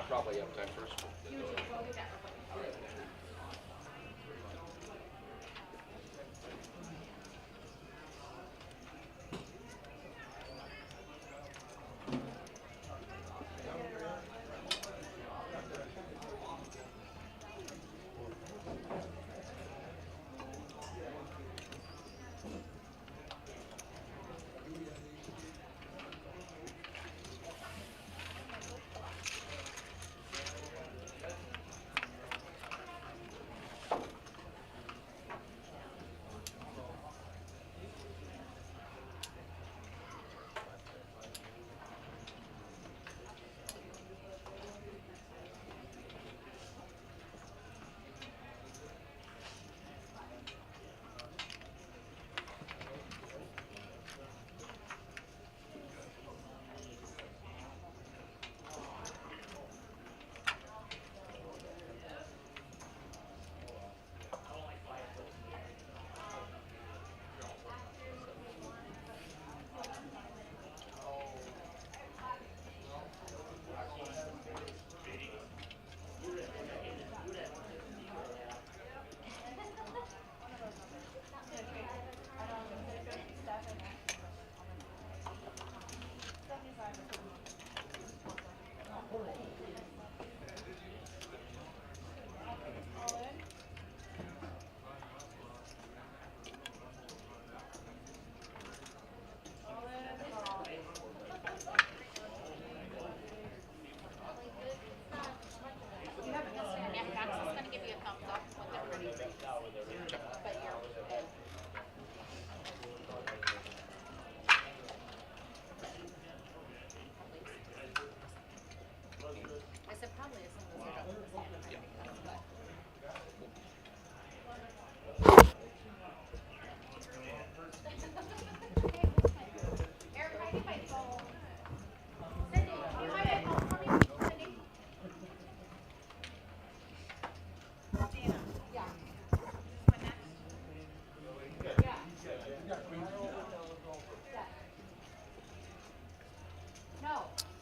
Probably up time first.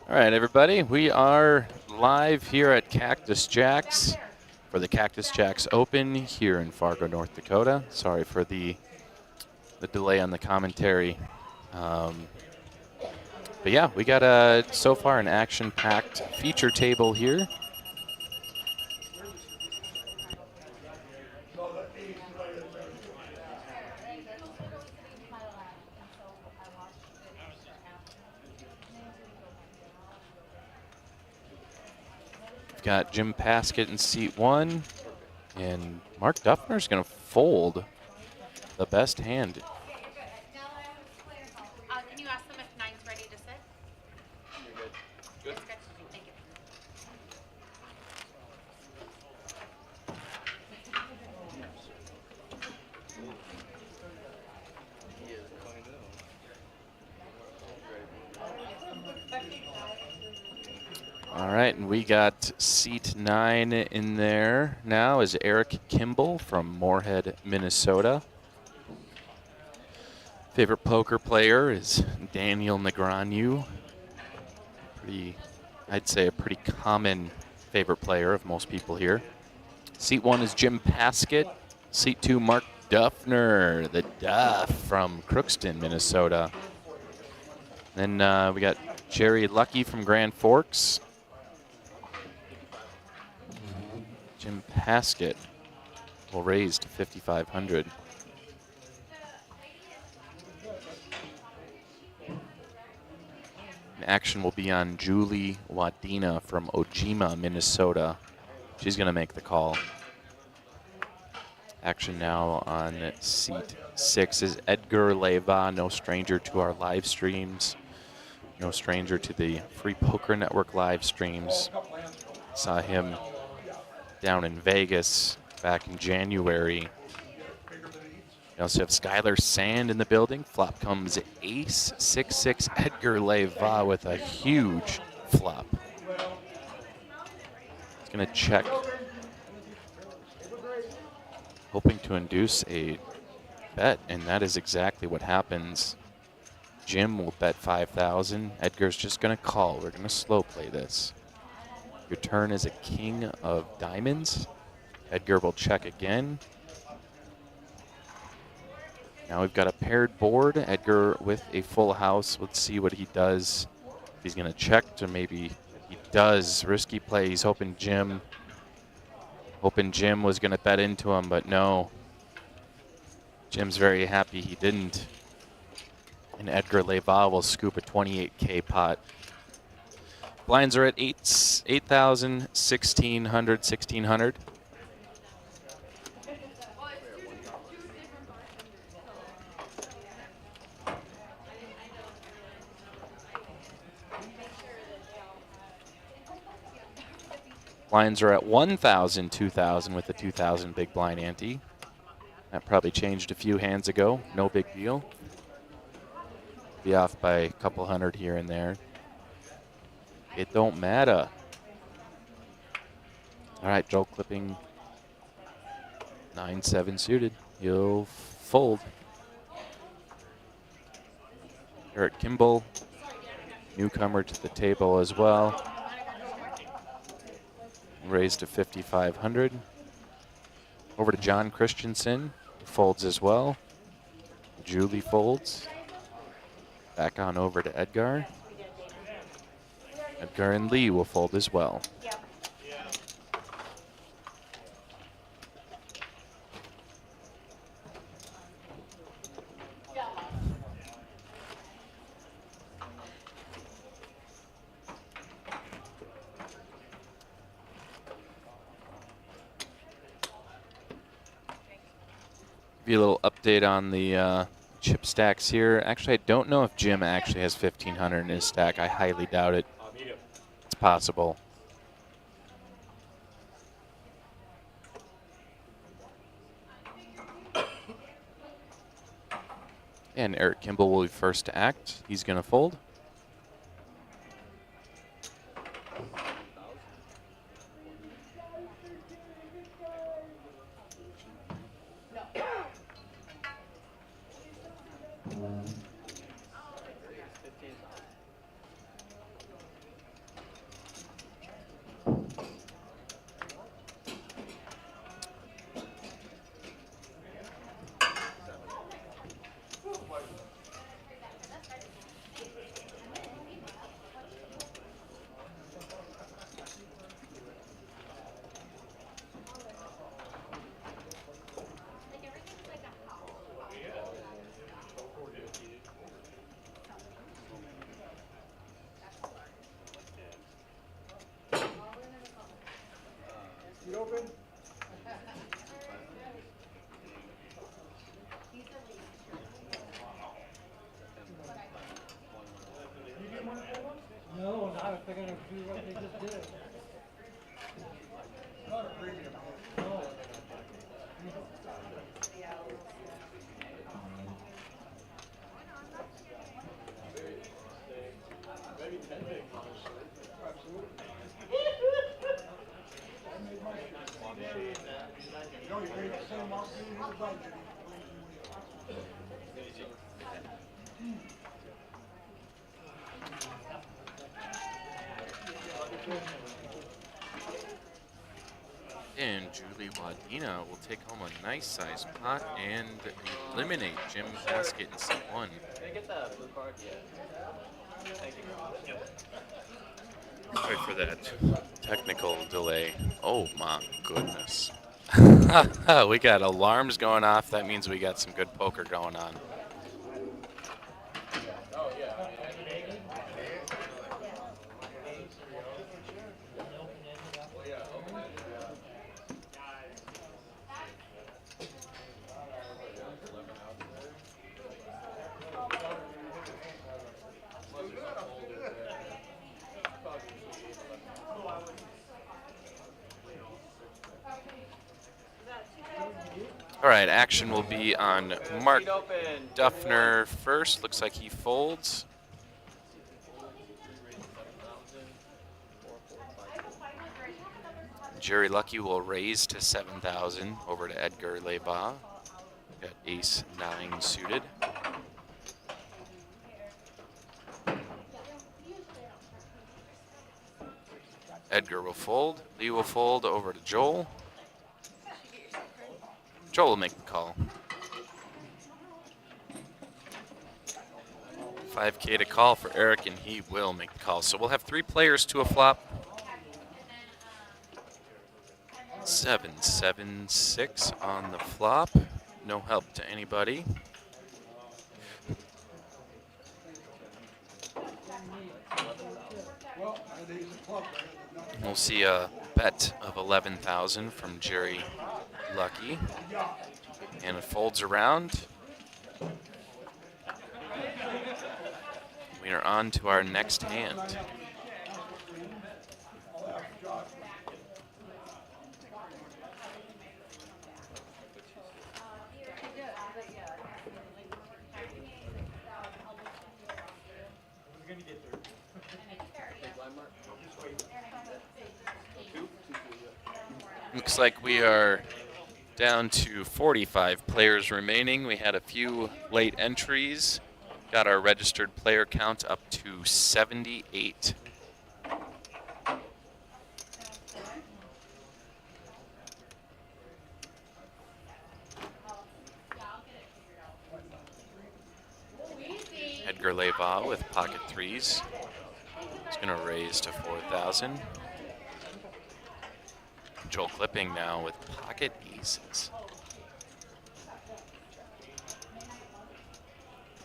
All right, everybody, we are live here at Cactus Jack's for the Cactus Jack's Open here in Fargo, North Dakota. Sorry for the delay on the commentary. But yeah, we got so far an action-packed feature table here. Got Jim Paskett in seat 1, and Mark Duffner's going to fold the best hand. Can you ask them if 9's ready to sit? You're good. Good. It's good. Thank you. All right, and we got seat 9 in there now is Eric Kimble from Moorhead, Minnesota. Favorite poker player is Daniel Negreanu. I'd say a pretty common favorite player of most people here. Seat 1 is Jim Paskett. Seat 2, Mark Duffner, the Duff from Crookston, Minnesota. Then we got Jerry Lucky from Grand Forks. Jim Paskett will raise to 5,500. Action will be on Julie Wadina from Ojima, Minnesota. She's going to make the call. Action now on seat 6 is Edgar Leyva, no stranger to our live streams, no stranger to the Free Poker Network live streams. Saw him down in Vegas back in January. We also have Skyler-Seth in the building. Flop comes ace, 6-6, Edgar Leyva with a huge flop. He's going to check, hoping to induce a bet, and that is exactly what happens. Jim will bet 5,000. Edgar's just going to call. We're going to slow play this. Your turn is a king of diamonds. Edgar will check again. Now we've got a paired board. Edgar with a full house. Let's see what he does. He's going to check, or maybe he does. Risky play. He's hoping Jim was going to bet into him, but no. Jim's very happy he didn't. And Edgar Leyva will scoop a 28K pot. Blinds are at 8,000, 1,600, 1,600. Blinds are at 1,000, 2,000 with the 2,000 big blind ante. That probably changed a few hands ago. No big deal. Be off by a couple hundred here and there. It don't matter. All right, Joel clipping 9-7 suited. He'll fold. Eric Kimble, newcomer to the table as well. Raised to 5,500. Over to John Christensen, who folds as well. Julie folds. Back on over to Edgar. Edgar and Lee will fold as well. Give you a little update on the chip stacks here. Actually, I don't know if Jim actually has 1,500 in his stack. I highly doubt it. It's possible. And Eric Kimble will be first to act. He's going to fold. No, not if they're going to do what they just did. Not a premium. No. And Julie Wadina will take home a nice sized pot and eliminate Jim Paskett in seat 1. Can I get the blue card? Yeah. Thank you. Sorry for that technical delay. Oh my goodness. We got alarms going off. That means we got some good poker going on. All right, action will be on Mark Duffner first. Looks like he folds. Jerry Lucky will raise to 7,000 over to Edgar Leyva. Got ace 9 suited. Edgar will fold. Lee will fold over to Joel. Joel will make the call. 5K to call for Eric, and he will make the call. So we'll have 3 players to a flop. 7-7-6 on the flop. No help to anybody. We'll see a bet of 11,000 from Jerry Lucky. And it folds around. We are on to our next hand. Looks like we are down to 45 players remaining. We had a few late entries. Got our registered player count up to 78. Edgar Leyva with pocket threes. He's going to raise to 4,000. Joel clipping now with pocket aces.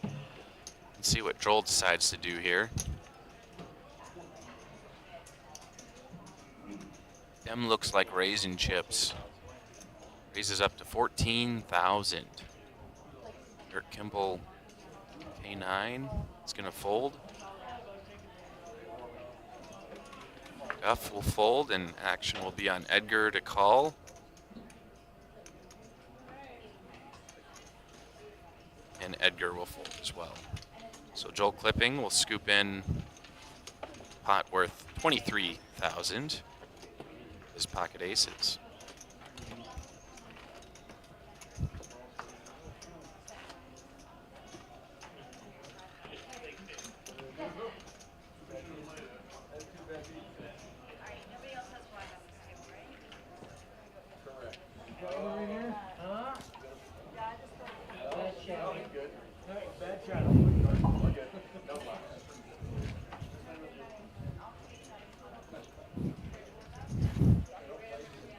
Let's see what Joel decides to do here. Dem looks like raising chips. Raises up to 14,000. Eric Kimble, K9. It's going to fold. Duff will fold, and action will be on Edgar to call. And Edgar will fold as well. So Joel clipping will scoop in pot worth 23,000. His pocket aces.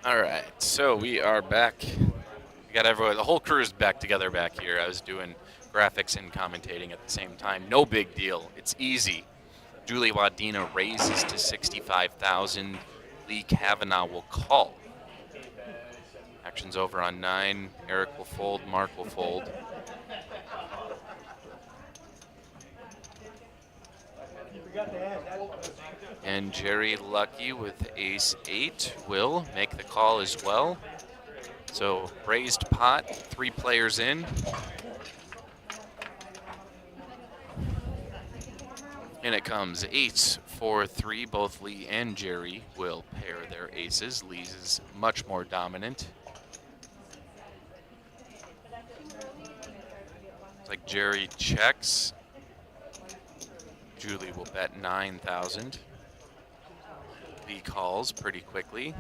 All right, so we are back. We got everyone, the whole crew is back together back here. I was doing graphics and commentating at the same time. No big deal. It's easy. Julie Wadina raises to 65,000. Lee Kavanaugh will call. Action's over on 9. Eric will fold. Mark will fold. And Jerry Lucky with ace 8 will make the call as well. So raised pot, 3 players in. And it comes ace 4-3. Both Lee and Jerry will pair their aces. Lee's is much more dominant. It's like Jerry checks. Julie will bet 9,000. Lee calls pretty quickly.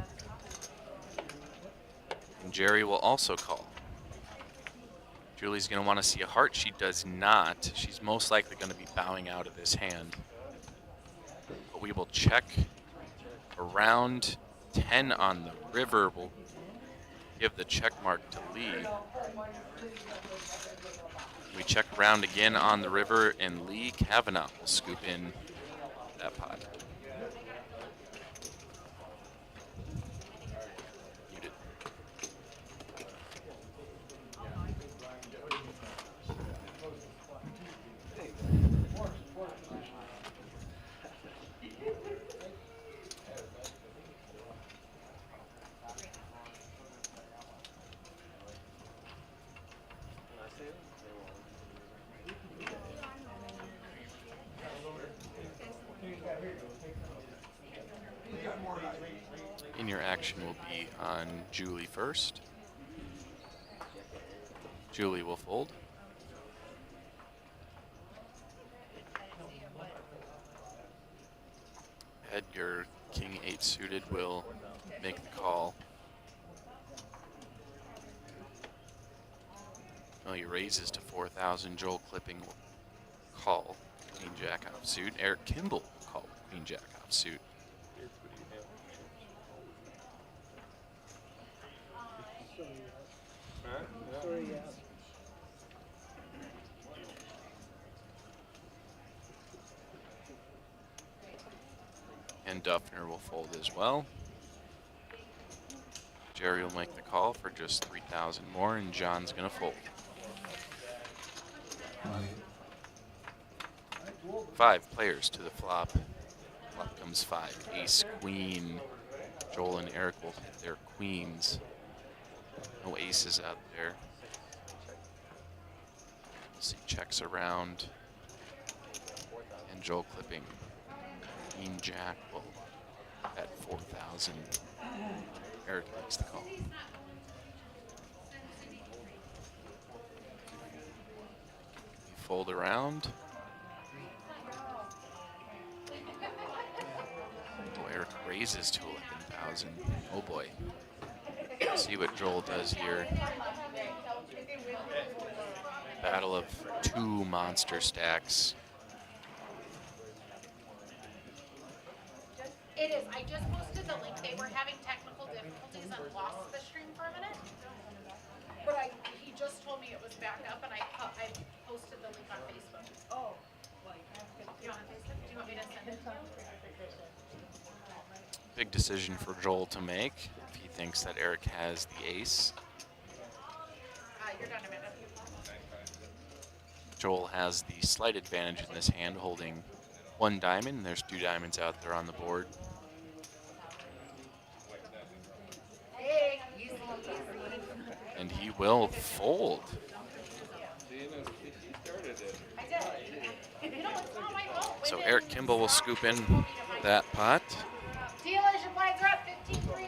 And Jerry will also call. Julie's going to want to see a heart. She does not. She's most likely going to be bowing out of this hand. But we will check around 10 on the river. We'll give the check mark to Lee. We check around again on the river, and Lee Kavanaugh will scoop in that pot. Muted. In your action will be on Julie first. Julie will fold. Edgar, King 8 suited, will make the call. Oh, he raises to 4,000. Joel Clipping will call Queen Jack offsuit. Eric Kimble will call Queen Jack offsuit. And Duffner will fold as well. Jerry will make the call for just 3,000 more, and John's gonna fold. 5 players to the flop. Flop comes 5. Ace, queen. Joel and Eric will hit their queens. No aces out there. We'll see checks around. And Joel Clipping. Queen Jack will bet 4,000. Eric makes the call. You fold around. Oh, Eric raises to 11,000. Oh boy. Let's see what Joel does here. Battle of 2 monster stacks. It is. I just posted the link. They were having technical difficulties and lost the stream for a minute. But he just told me it was back up, and I posted the link on Facebook. Oh. Do you want Facebook? Do you want me to send it to you? Big decision for Joel to make if he thinks that Eric has the ace. You're done a minute. Joel has the slight advantage in this hand, holding 1 diamond. There's 2 diamonds out there on the board. Hey, And he will fold. So Eric Kimble will scoop in that pot. dealers, your blinds are up 15-3.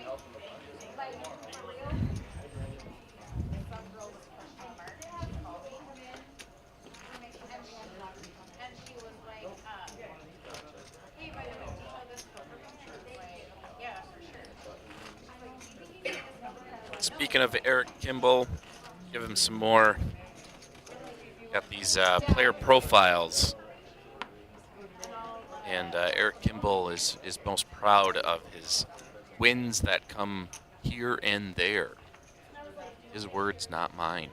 Speaking of Eric Kimble, give him some more. Got these player profiles. And Eric Kimble is most proud of his wins that come here and there. His words, not mine.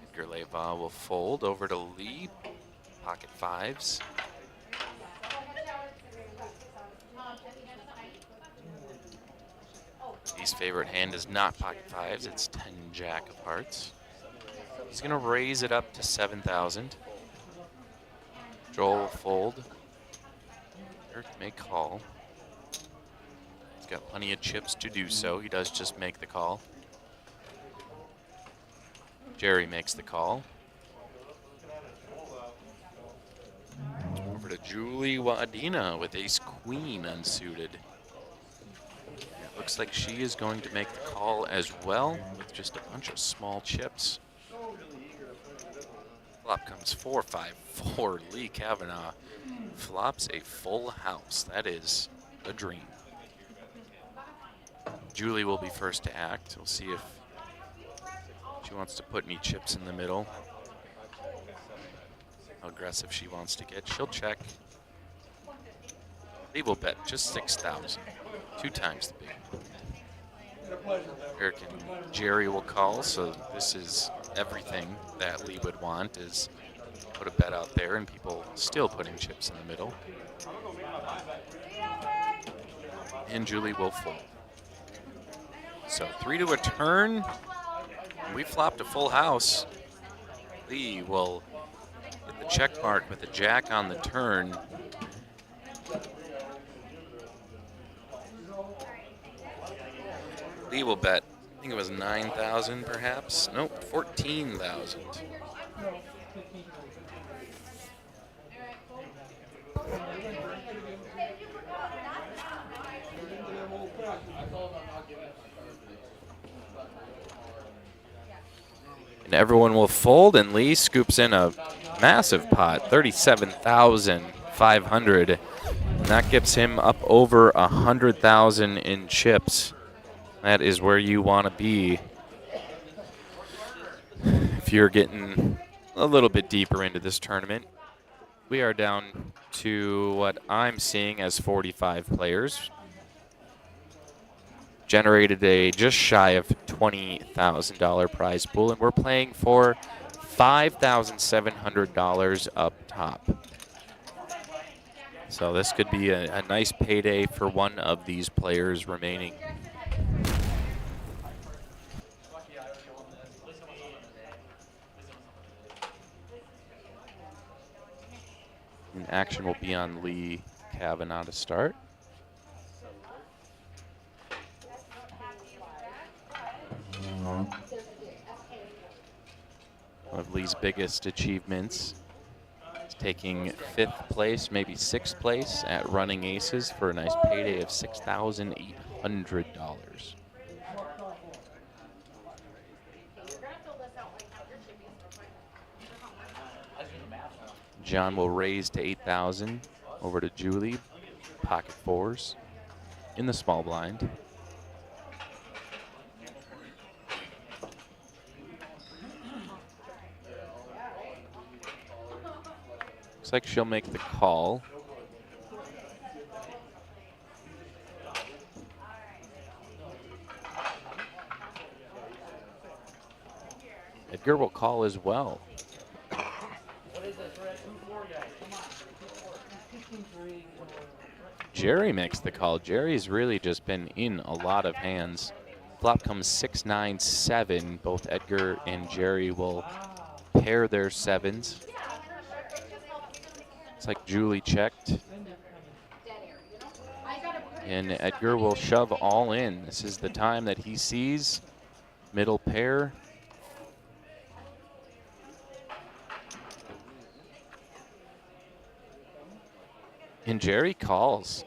Edgar Leyva will fold over to Lee. Pocket 5s. Lee's favorite hand is not pocket 5s. It's 10 Jack of hearts. He's gonna raise it up to 7,000. Joel will fold. Eric may call. He's got plenty of chips to do so. He does just make the call. Jerry makes the call. Over to Julie Wadina with ace queen unsuited. It looks like she is going to make the call as well with just a bunch of small chips. Flop comes 4-5-4. Lee Kavanaugh flops a full house. That is a dream. Julie will be first to act. We'll see if she wants to put any chips in the middle. how aggressive she wants to get. She'll check. Lee will bet just 6,000, 2 times the big. Eric and Jerry will call, so this is everything that Lee would want, is put a bet out there and people still putting chips in the middle. And Julie will fold. So 3 to a turn. We flopped a full house. Lee will get the check mark with the jack on the turn. Lee will bet, I think it was 9,000 perhaps. Nope, 14,000. And everyone will fold, and Lee scoops in a massive pot, 37,500. And that gets him up over 100,000 in chips. That is where you want to be if you're getting a little bit deeper into this tournament. We are down to what I'm seeing as 45 players. Generated a just shy of $20,000 prize pool, and we're playing for $5,700 up top. So this could be a nice payday for one of these players remaining. And action will be on Lee Kavanaugh to start. One of Lee's biggest achievements is taking 5th place, maybe 6th place at running aces for a nice payday of $6,800. John will raise to 8,000 over to Julie, pocket 4s in the small blind. Looks like she'll make the call. Edgar will call as well. Jerry makes the call. Jerry's really just been in a lot of hands. Flop comes 6, 9, 7. Both Edgar and Jerry will pair their 7s. It's like Julie checked. And Edgar will shove all in. This is the time that he sees. Middle pair. And Jerry calls.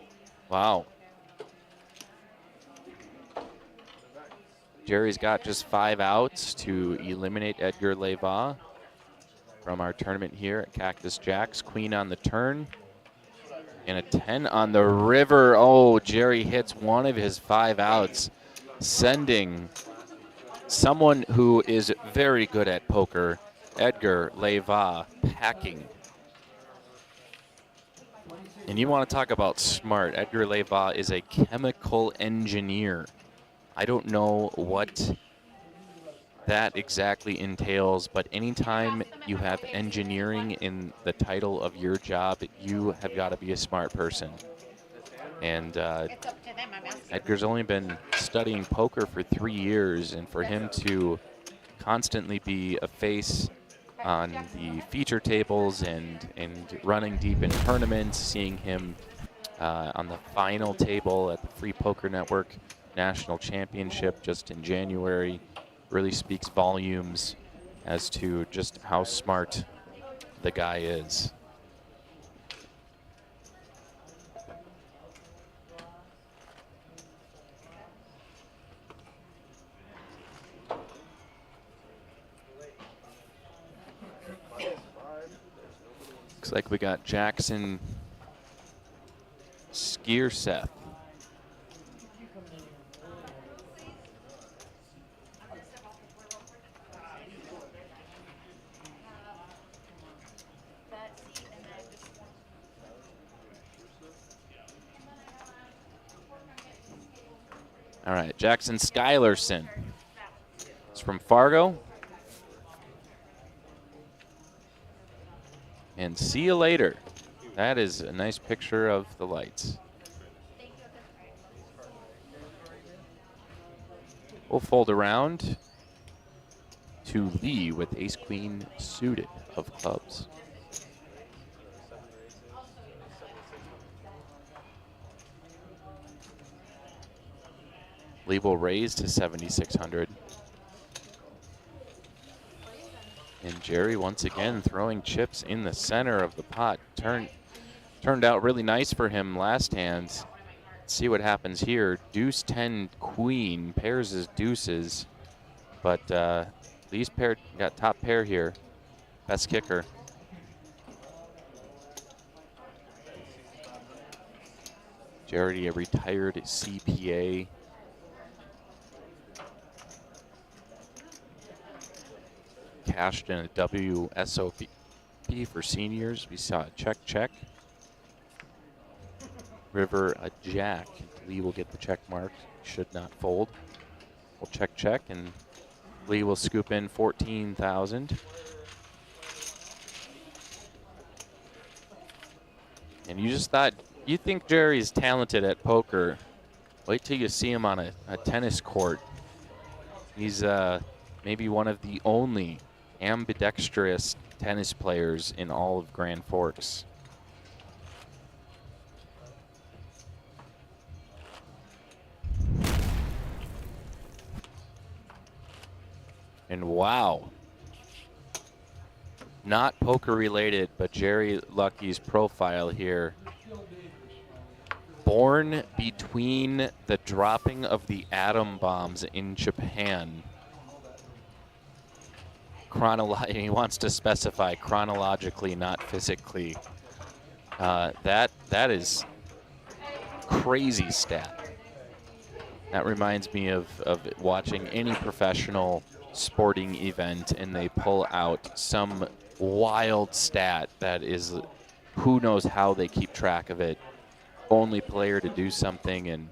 Wow. Jerry's got just 5 outs to eliminate Edgar Leyva from our tournament here at Cactus Jacks. Queen on the turn. And a 10 on the river. Oh, Jerry hits one of his 5 outs, sending someone who is very good at poker, Edgar Leyva, packing. And you want to talk about smart. Edgar Leyva is a chemical engineer. I don't know what that exactly entails, but anytime you have engineering in the title of your job, you have got to be a smart person. And Edgar's only been studying poker for 3 years, and for him to constantly be a face on the feature tables and running deep in tournaments, seeing him on the final table at the Free Poker Network National Championship just in January, really speaks volumes as to just how smart the guy is. Looks like we got Jackson Skyler-Seth. All right, Jackson Skyler-Seth. It's from Fargo. And see you later. That is a nice picture of the lights. We'll fold around to Lee with ace-queen suited of clubs. Lee will raise to 7,600. And Jerry once again throwing chips in the center of the pot. Turned out really nice for him last hand. Let's see what happens here. Deuce 10 queen pairs his deuces, but Lee's pair got top pair here. Best kicker. Jerry, a retired CPA. Cashed in a WSOP for seniors. We saw a check. River a jack. Lee will get the check mark. Should not fold. We'll check, and Lee will scoop in 14,000. And you think Jerry's talented at poker. Wait till you see him on a tennis court. He's maybe one of the only ambidextrous tennis players in all of Grand Forks. And wow, not poker related, but Jerry Lucky's profile here. Born between the dropping of the atom bombs in Japan. He wants to specify chronologically, not physically. That is crazy stat. That reminds me of watching any professional sporting event and they pull out some wild stat that is, who knows how they keep track of it. Only player to do something in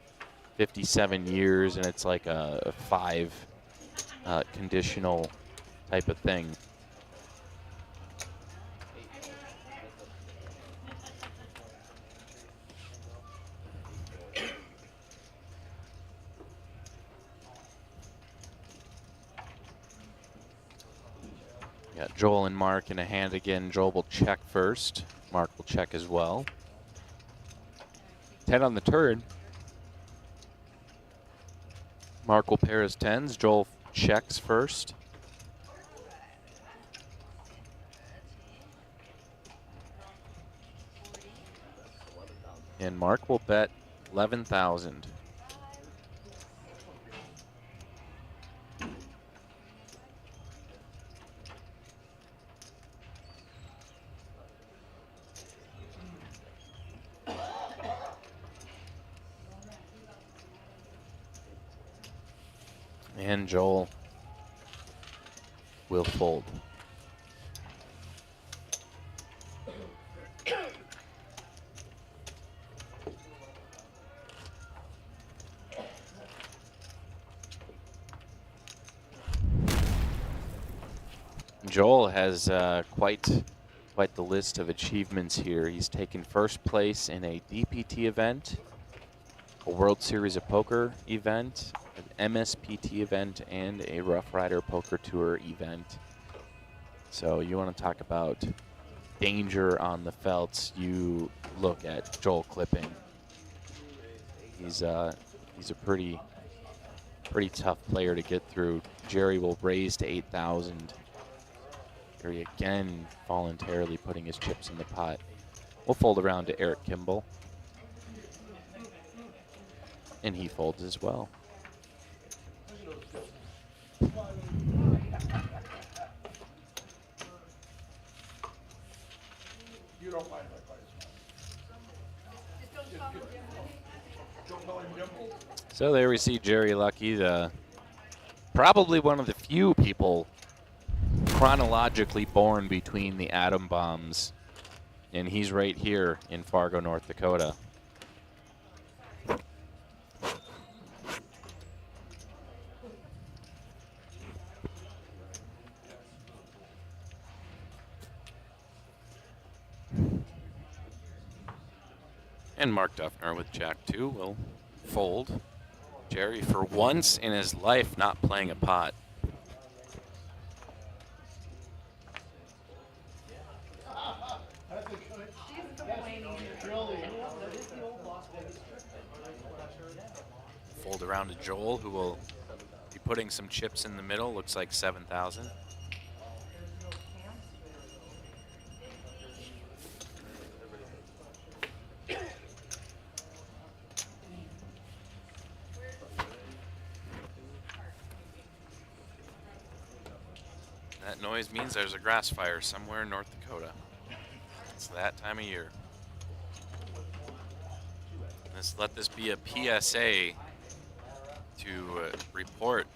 57 years, and it's like a 5 conditional type of thing. Got Joel and Mark in a hand again. Joel will check first. Mark will check as well. 10 on the turn. Mark will pair his 10s. Joel checks first. And Mark will bet 11,000. And Joel will fold. Joel has quite the list of achievements here. He's taken first place in a DPT event, a World Series of Poker event, an MSPT event, and a Rough Rider Poker Tour event. So you want to talk about danger on the felts, you look at Joel Clipping. He's a pretty tough player to get through. Jerry will raise to 8,000. Jerry again voluntarily putting his chips in the pot. We'll fold around to Eric Kimble. And he folds as well. So there we see Jerry Lucky, probably one of the few people chronologically born between the atom bombs, and he's right here in Fargo, North Dakota. And Mark Duffner with Jack 2 will fold. Jerry, for once in his life, not playing a pot. Fold around to Joel, who will be putting some chips in the middle. Looks like 7,000. That noise means there's a grass fire somewhere in North Dakota. It's that time of year. Let this be a PSA to report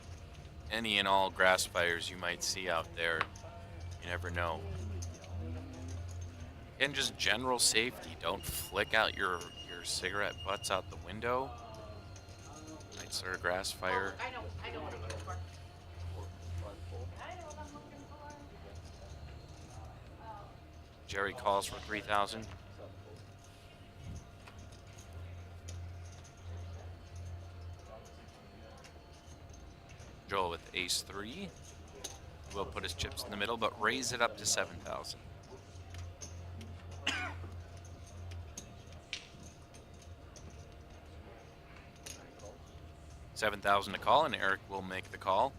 any and all grass fires you might see out there. You never know. And just general safety. Don't flick out your cigarette butts out the window. Might start a grass fire. I know what I'm looking for. I know what I'm looking for. Jerry calls for 3,000. Joel with ace 3. Will put his chips in the middle, but raise it up to 7,000. $7,000 to call, and Eric will make the call.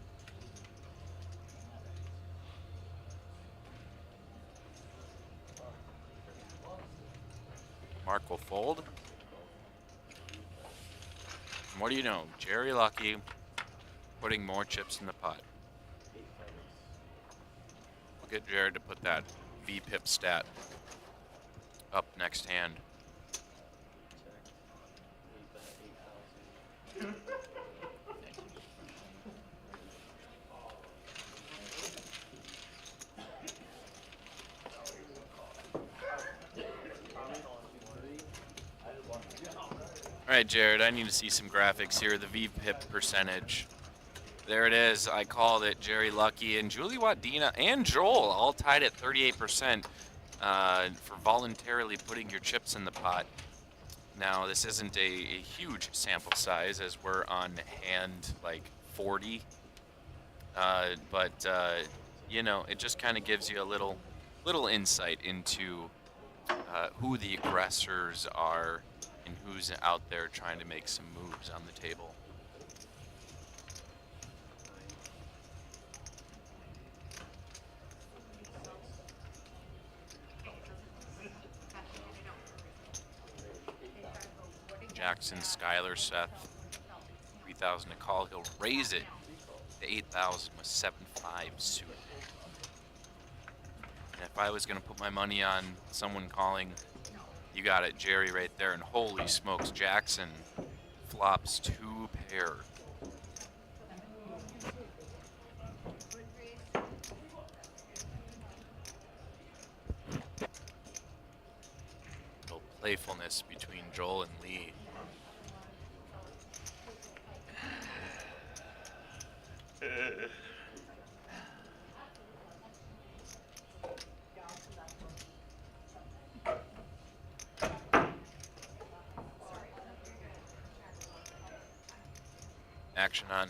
Mark will fold. And what do you know? Jerry Lucky putting more chips in the pot. We'll get Jared to put that VPIP stat up next hand. All right, Jared, I need to see some graphics here. The VPIP percentage. There it is. I called it. Jerry Lucky and Julie Wadina and Joel all tied at 38% for voluntarily putting your chips in the pot. Now, this isn't a huge sample size as we're on hand like 40. But you know, it just kind of gives you a little insight into who the aggressors are and who's out there trying to make some moves on the table. Jackson, Skyler-Seth, 3,000 to call. He'll raise it to 8,000 with 7-5 suited. And if I was going to put my money on someone calling, you got it, Jerry, right there. And holy smokes, Jackson flops 2 pair. Little playfulness between Joel and Lee. Action on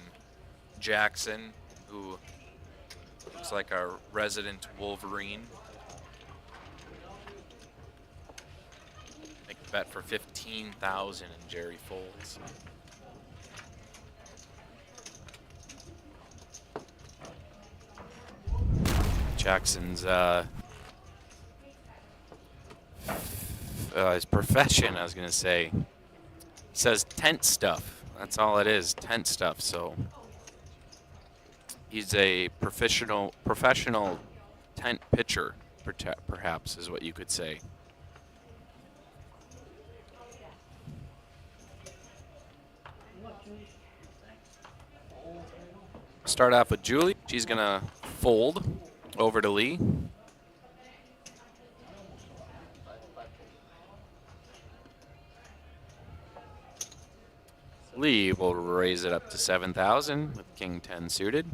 Jackson, who looks like a resident Wolverine. Make the bet for 15,000 and Jerry folds. Jackson's his profession, I was gonna say, he says tent stuff. That's all it is, tent stuff. So he's a professional tent pitcher, perhaps is what you could say. Start off with Julie. She's gonna fold over to Lee. Lee will raise it up to 7,000 with King 10 suited.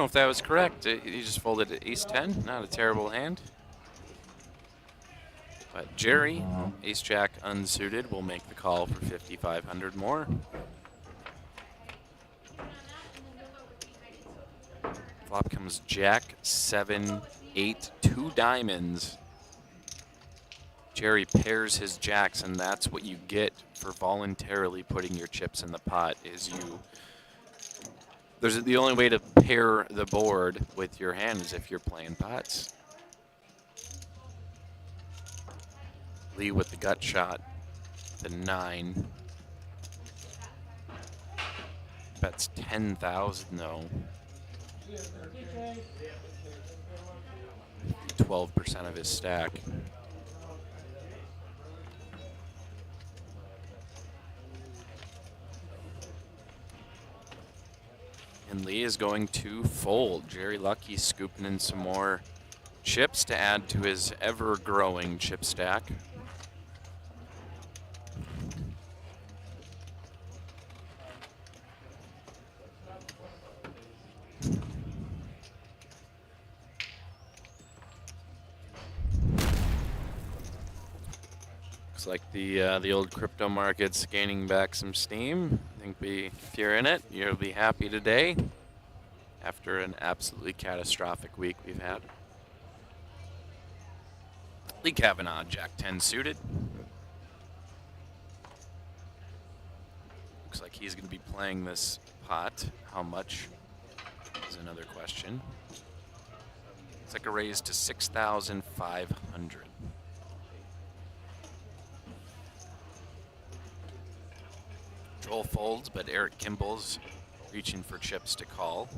know if that was correct. He just folded ace-10. Not a terrible hand. But Jerry, ace-jack unsuited, will make the call for 5,500 more. Flop comes jack, 7, 8, 2 diamonds. Jerry pairs his jacks, and that's what you get for voluntarily putting your chips in the pot. There's the only way to pair the board with your hand is if you're playing pots. Lee with the gut shot, the 9. Bets 10,000 though. 12% of his stack. And Lee is going to fold. Jerry Lucky scooping in some more chips to add to his ever-growing chip stack. Looks like the old crypto market's gaining back some steam. I think if you're in it, you'll be happy today after an absolutely catastrophic week we've had. Lee Kavanaugh, jack 10 suited. Looks like he's going to be playing this pot. How much is another question. It's like a raise to 6,500. Joel folds, but Eric Kimble's reaching for chips to call.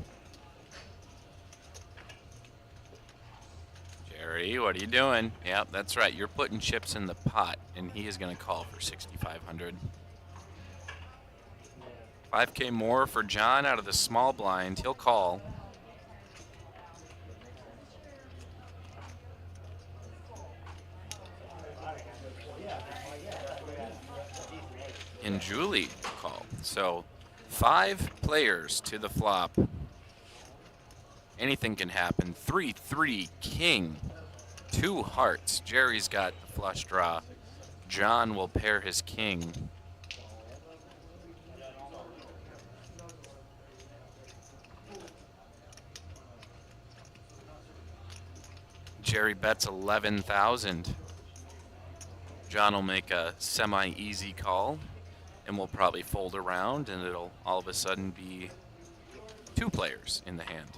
Jerry, what are you doing? Yep, that's right. You're putting chips in the pot, and he is going to call for 6,500. 5K more for John out of the small blind. He'll call. And Julie call. So 5 players to the flop. Anything can happen. 3-3 king. 2 hearts. Jerry's got the flush draw. John will pair his king. Jerry bets 11,000. John will make a semi-easy call, and we'll probably fold around, and it'll all of a sudden be 2 players in the hand.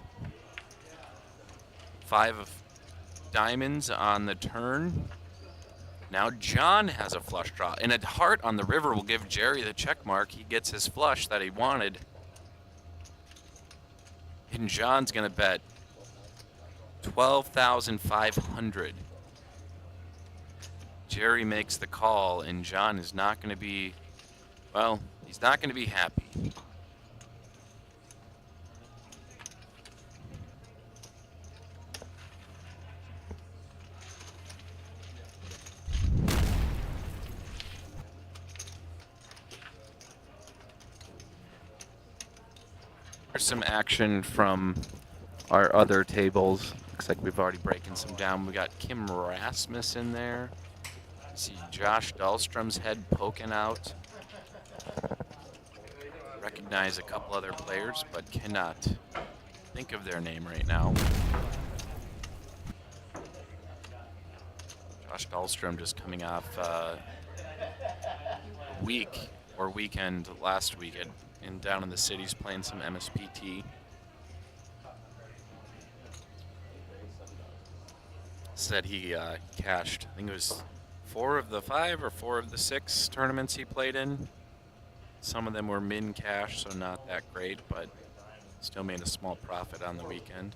5 of diamonds on the turn. Now John has a flush draw, and a heart on the river will give Jerry the check mark. He gets his flush that he wanted. And John's going to bet 12,500. Jerry makes the call, and John is not going to be, well, he's not going to be happy. There's some action from our other tables. Looks like we've already broken some down. We got Kim Rasmus in there. I see Josh Dahlstrom's head poking out. Recognize a couple other players, but cannot think of their name right now. Josh Dahlstrom just coming off week or weekend last weekend and down in the cities playing some MSPT. Said he cashed, I think it was 4 of the 5 or 4 of the 6 tournaments he played in. Some of them were min cash, so not that great, but still made a small profit on the weekend.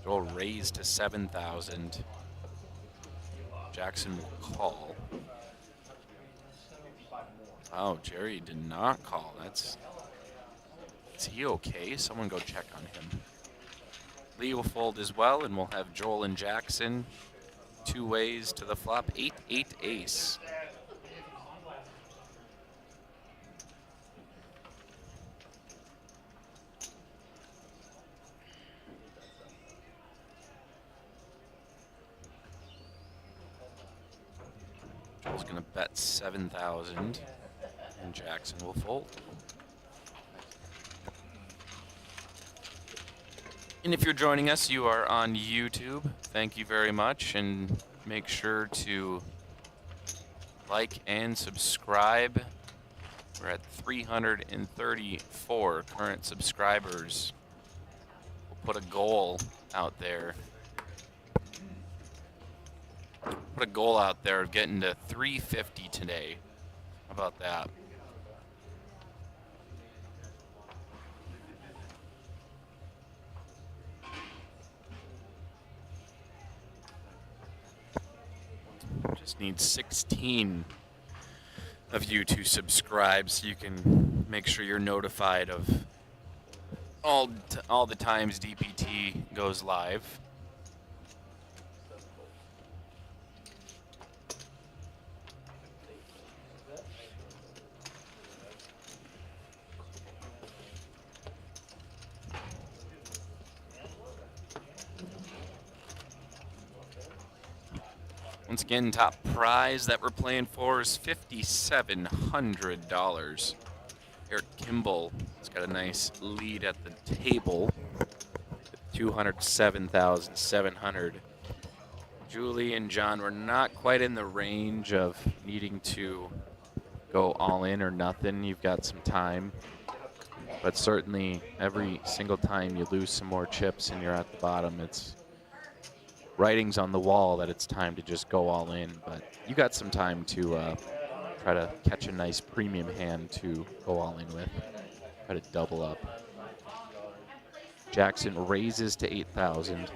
Joel raised to 7,000. Jackson will call. Oh, Jerry did not call. Is he okay? Someone go check on him. Lee will fold as well, and we'll have Joel and Jackson 2 ways to the flop. 8-8 ace. Kimble's going to bet 7,000, and Jackson will fold. And if you're joining us, you are on YouTube. Thank you very much, and make sure to like and subscribe. We're at 334 current subscribers. We'll put a goal out there. Put a goal out there of getting to 350 today. How about that? Just need 16 of you to subscribe so you can make sure you're notified of all the times DPT goes live. Once again, top prize that we're playing for is $5,700. Eric Kimble has got a nice lead at the table, 207,700. Julie and John were not quite in the range of needing to go all in or nothing. You've got some time, but certainly every single time you lose some more chips and you're at the bottom, it's writing's on the wall that it's time to just go all in, but you got some time to try to catch a nice premium hand to go all in with. Try to double up. Jackson raises to 8,000.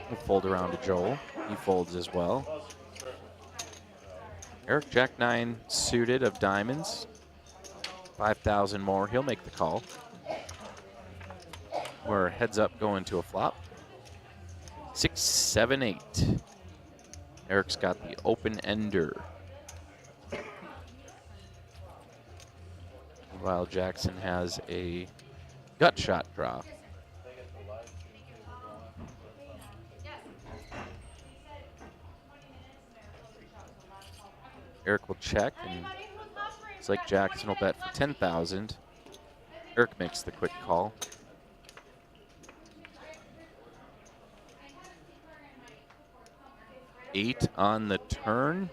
We'll fold around to Joel. He folds as well. Eric, Jack 9 suited of diamonds. 5,000 more. He'll make the call. We're heads up going to a flop. 6, 7, 8. Eric's got the open ender. While Jackson has a gut shot draw. Eric will check, and it's like Jackson will bet for 10,000. Eric makes the quick call. Eight on the turn.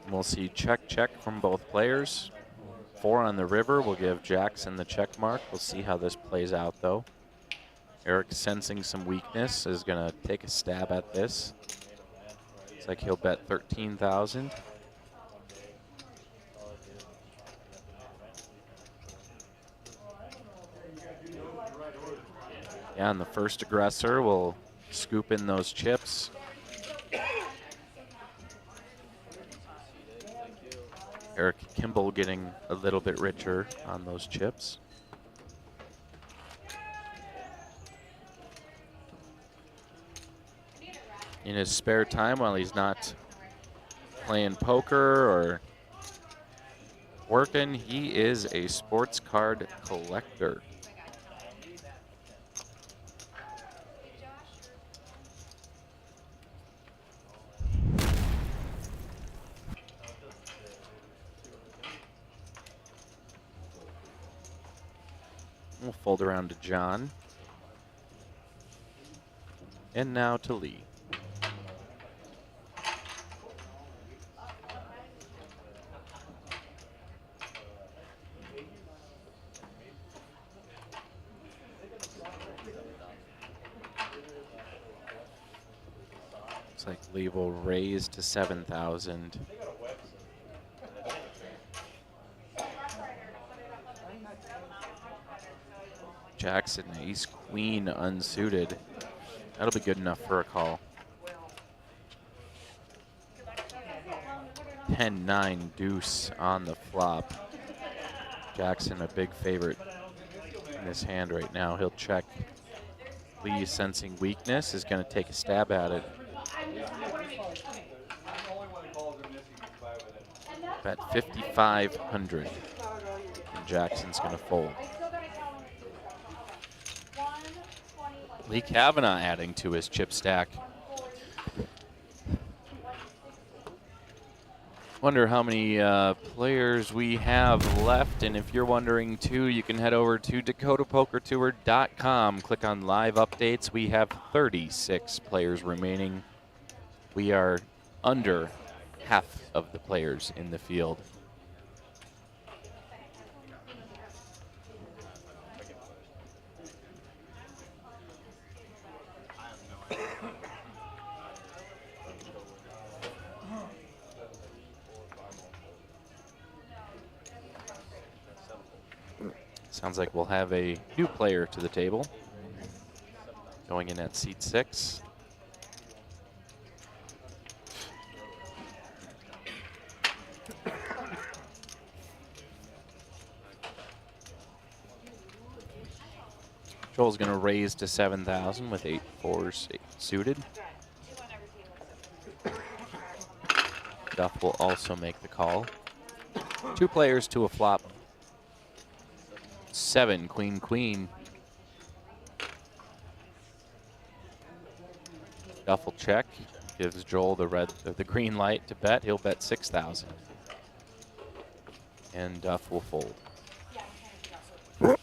We'll see check, check from both players. 4 on the river will give Jackson the check mark. We'll see how this plays out, though. Eric, sensing some weakness, is going to take a stab at this. It's like he'll bet 13,000. Yeah, and the first aggressor will scoop in those chips. Eric Kimble getting a little bit richer on those chips. In his spare time, while he's not playing poker or working, he is a sports card collector. We'll fold around to John. And now to Lee. Looks like Lee will raise to 7,000. Jackson, ace queen unsuited. That'll be good enough for a call. 10-9 deuce on the flop. Jackson a big favorite in this hand right now. He'll check. Lee, sensing weakness, is going to take a stab at it. Bet 5,500. Jackson's going to fold. Lee Kavanaugh adding to his chip stack. Wonder how many players we have left, and if you're wondering too, you can head over to dakotapokertour.com, click on live updates. We have 36 players remaining. We are under half of the players in the field. Sounds like we'll have a new player to the table, going in at seat 6. Joel's going to raise to 7,000 with 8-4s suited. Duff will also make the call. 2 players to a flop. 7, queen, queen. Duff will check, gives Joel the green light to bet. He'll bet 6,000. And Duff will fold. And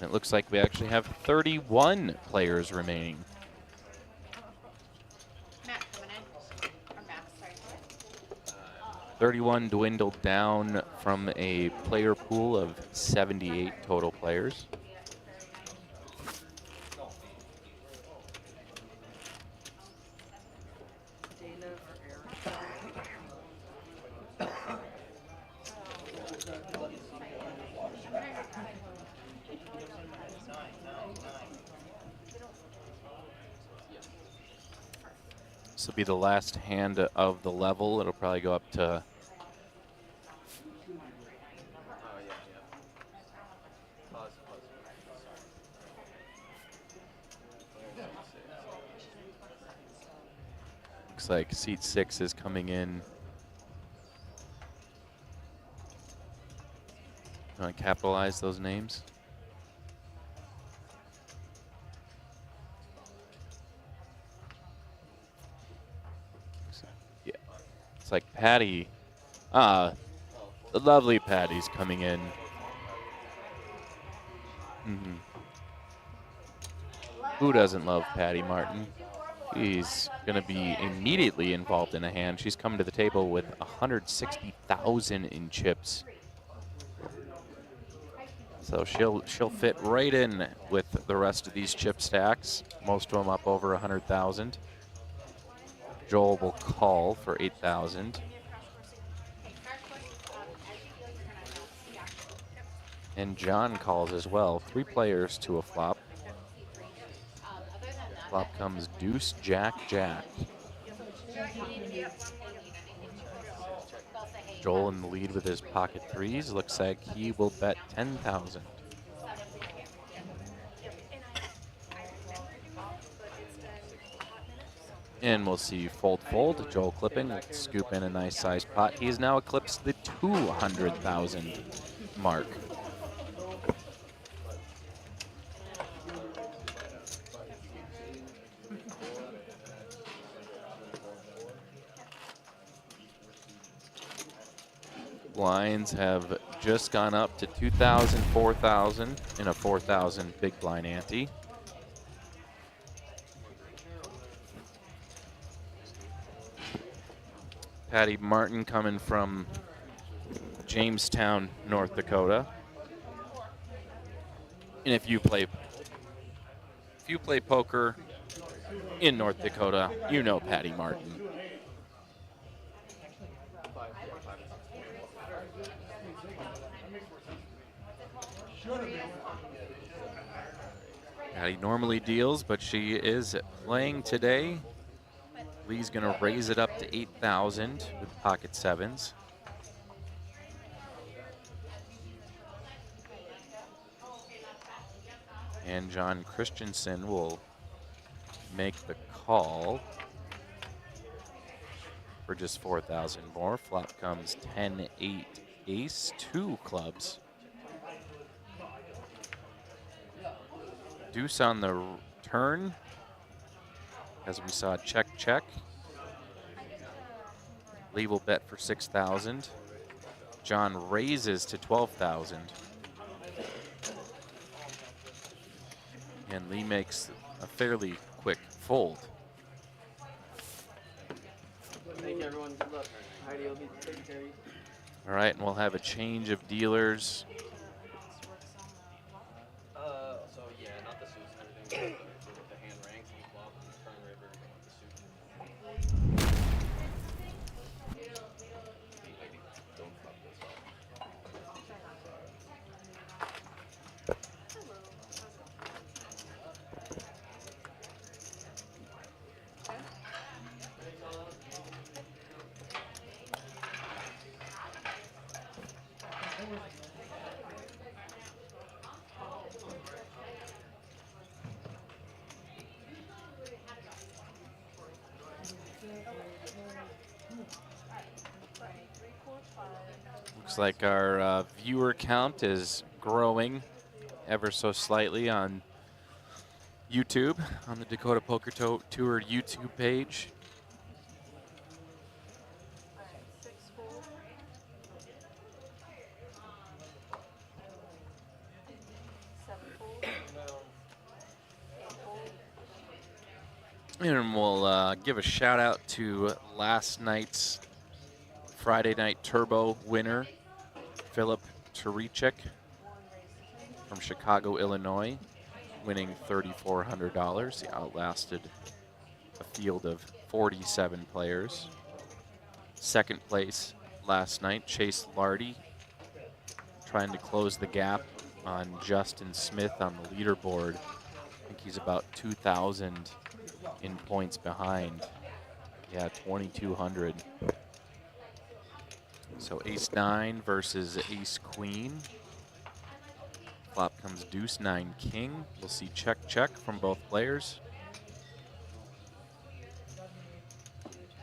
it looks like we actually have 31 players remaining. Matt coming in. Or Max, sorry. 31 dwindled down from a player pool of 78 total players. This will be the last hand of the level. It'll probably go up to looks like seat 6 is coming in. Want to capitalize those names? Yeah, it's like Patty. The lovely Patty's coming in. Who doesn't love Patty Martin? She's going to be immediately involved in a hand. She's come to the table with 160,000 in chips. So she'll fit right in with the rest of these chip stacks, most of them up over 100,000. Joel will call for 8,000. And John calls as well. 3 players to a flop. Flop comes deuce, jack, jack. Joel in the lead with his pocket 3s. Looks like he will bet 10,000. And we'll see fold, fold. Joel clipping, scoop in a nice sized pot. He's now eclipsed the 200,000 mark. Blinds have just gone up to 2,000, 4,000 in a 4,000 big blind ante. Patty Martin coming from Jamestown, North Dakota. And if you play poker in North Dakota, you know Patty Martin. Patty normally deals, but she is playing today. Lee's going to raise it up to 8,000 with pocket 7s. And John Christensen will make the call for just 4,000 more. Flop comes 10-8 ace, 2 clubs. Deuce on the turn, as we saw check, check. Lee will bet for 6,000. John raises to 12,000. And Lee makes a fairly quick fold. Thank you, everyone. Good luck. Heidi will be taking care of you. All right, and we'll have a change of dealers. So yeah, not the suits and everything, but the hand ranks and the flop and the turn river and the suits. Looks like our viewer count is growing ever so slightly on YouTube, on the Dakota Poker Tour YouTube page. And we'll give a shout out to last night's Friday Night Turbo winner, Philip Turichek from Chicago, Illinois, winning $3,400. He outlasted a field of 47 players. Second place last night, Chase Lardy, trying to close the gap on Justin Smith on the leaderboard. I think he's about 2,000 in points behind. Yeah, 2,200. So ace-9 versus ace-queen. Flop comes deuce-9 king. We'll see check-check from both players.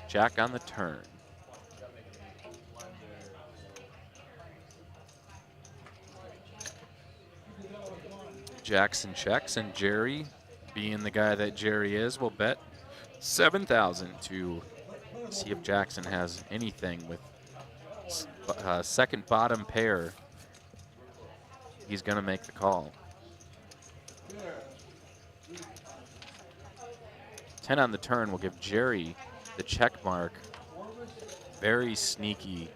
Jack on the turn. Jackson checks, and Jerry, being the guy that Jerry is, will bet 7,000 to see if Jackson has anything with second bottom pair. He's going to make the call. 10 on the turn will give Jerry the check mark. Very sneaky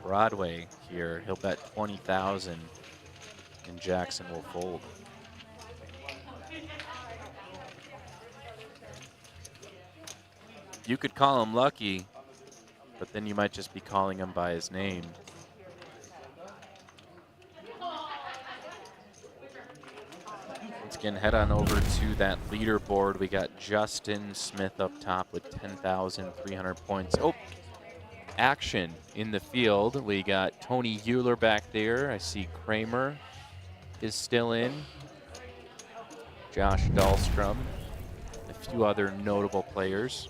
Broadway here. He'll bet 20,000 and Jackson will fold. You could call him lucky, but then you might just be calling him by his name. Let's again head on over to that leaderboard. We got Justin Smith up top with 10,300 points. Oh, action in the field. We got Tony Euler back there. I see Kramer is still in. Josh Dahlstrom, a few other notable players.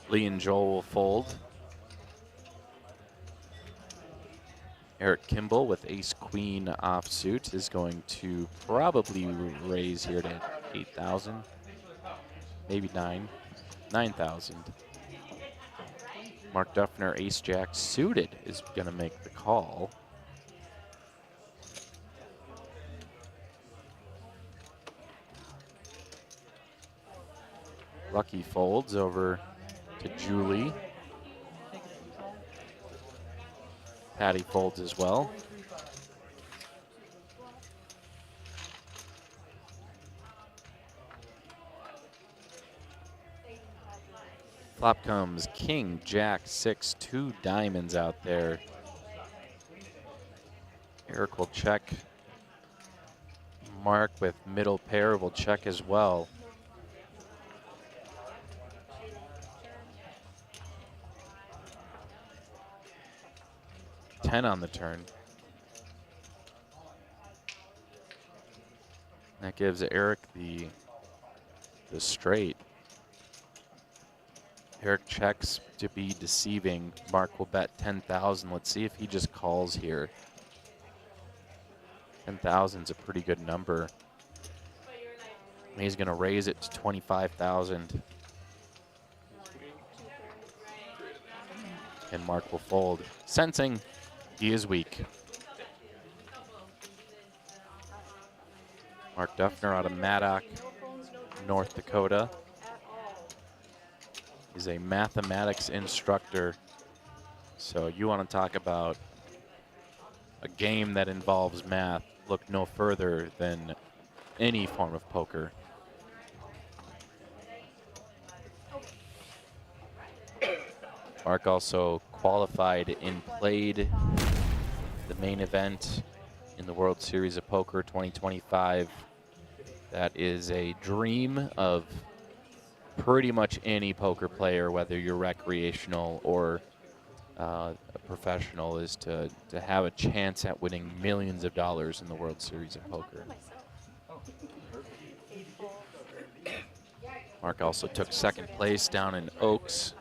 Lee and Joel will fold. Eric Kimble with ace-queen offsuit is going to probably raise here to 8,000, maybe 9,000. Mark Duffner, ace-jack suited, is going to make the call. Lucky folds over to Julie. Patty folds as well. Flop comes king, jack, 6, 2 diamonds out there. Eric will check. Mark with middle pair will check as well. 10 on the turn. That gives Eric the straight. Eric checks to be deceiving. Mark will bet 10,000. Let's see if he just calls here. 10,000 is a pretty good number. He's going to raise it to 25,000. And Mark will fold. Sensing he is weak. Mark Duffner out of Maddock, North Dakota. He's a mathematics instructor. So you want to talk about a game that involves math, look no further than any form of poker. Mark also qualified and played the main event in the World Series of Poker 2025. That is a dream of pretty much any poker player, whether you're recreational or a professional, is to have a chance at winning millions of dollars in the World Series of Poker. Mark also took second place down in Oaks.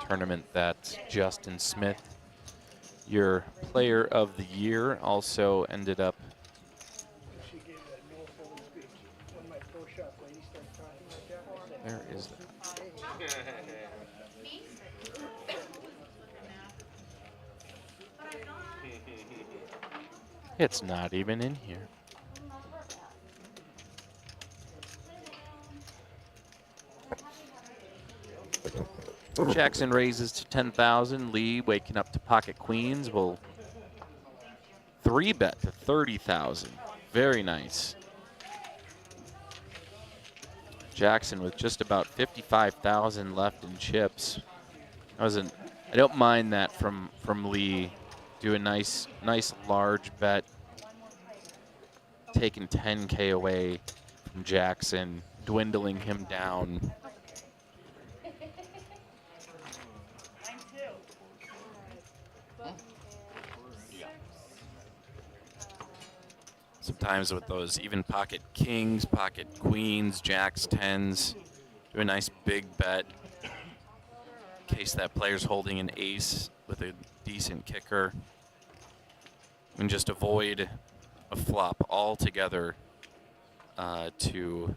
Tournament that Justin Smith, your player of the year, also ended up where is that? It's not even in here. Jackson raises to 10,000. Lee, waking up to pocket queens, will 3-bet to 30,000. Very nice. Jackson with just about 55,000 left in chips. I don't mind that from Lee. Do a nice large bet, taking 10K away from Jackson, dwindling him down. Sometimes with those even pocket kings, pocket queens, jacks, tens, do a nice big bet in case that player's holding an ace with a decent kicker, and just avoid a flop altogether to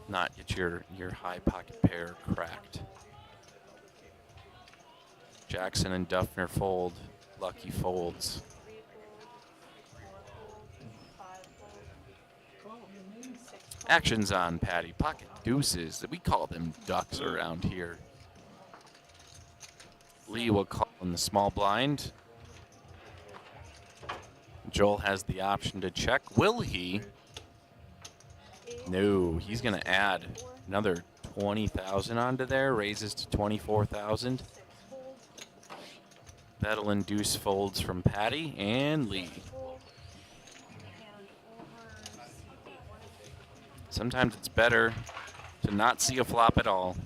not get your high pocket pair cracked. Jackson and Duffner fold. Lucky folds. Actions on Patty. Pocket deuces. We call them ducks around here. Lee will call in the small blind. Joel has the option to check. Will he? No, he's going to add another 20,000 onto there. Raises to 24,000. That'll induce folds from Patty and Lee. Sometimes it's better to not see a flop at all.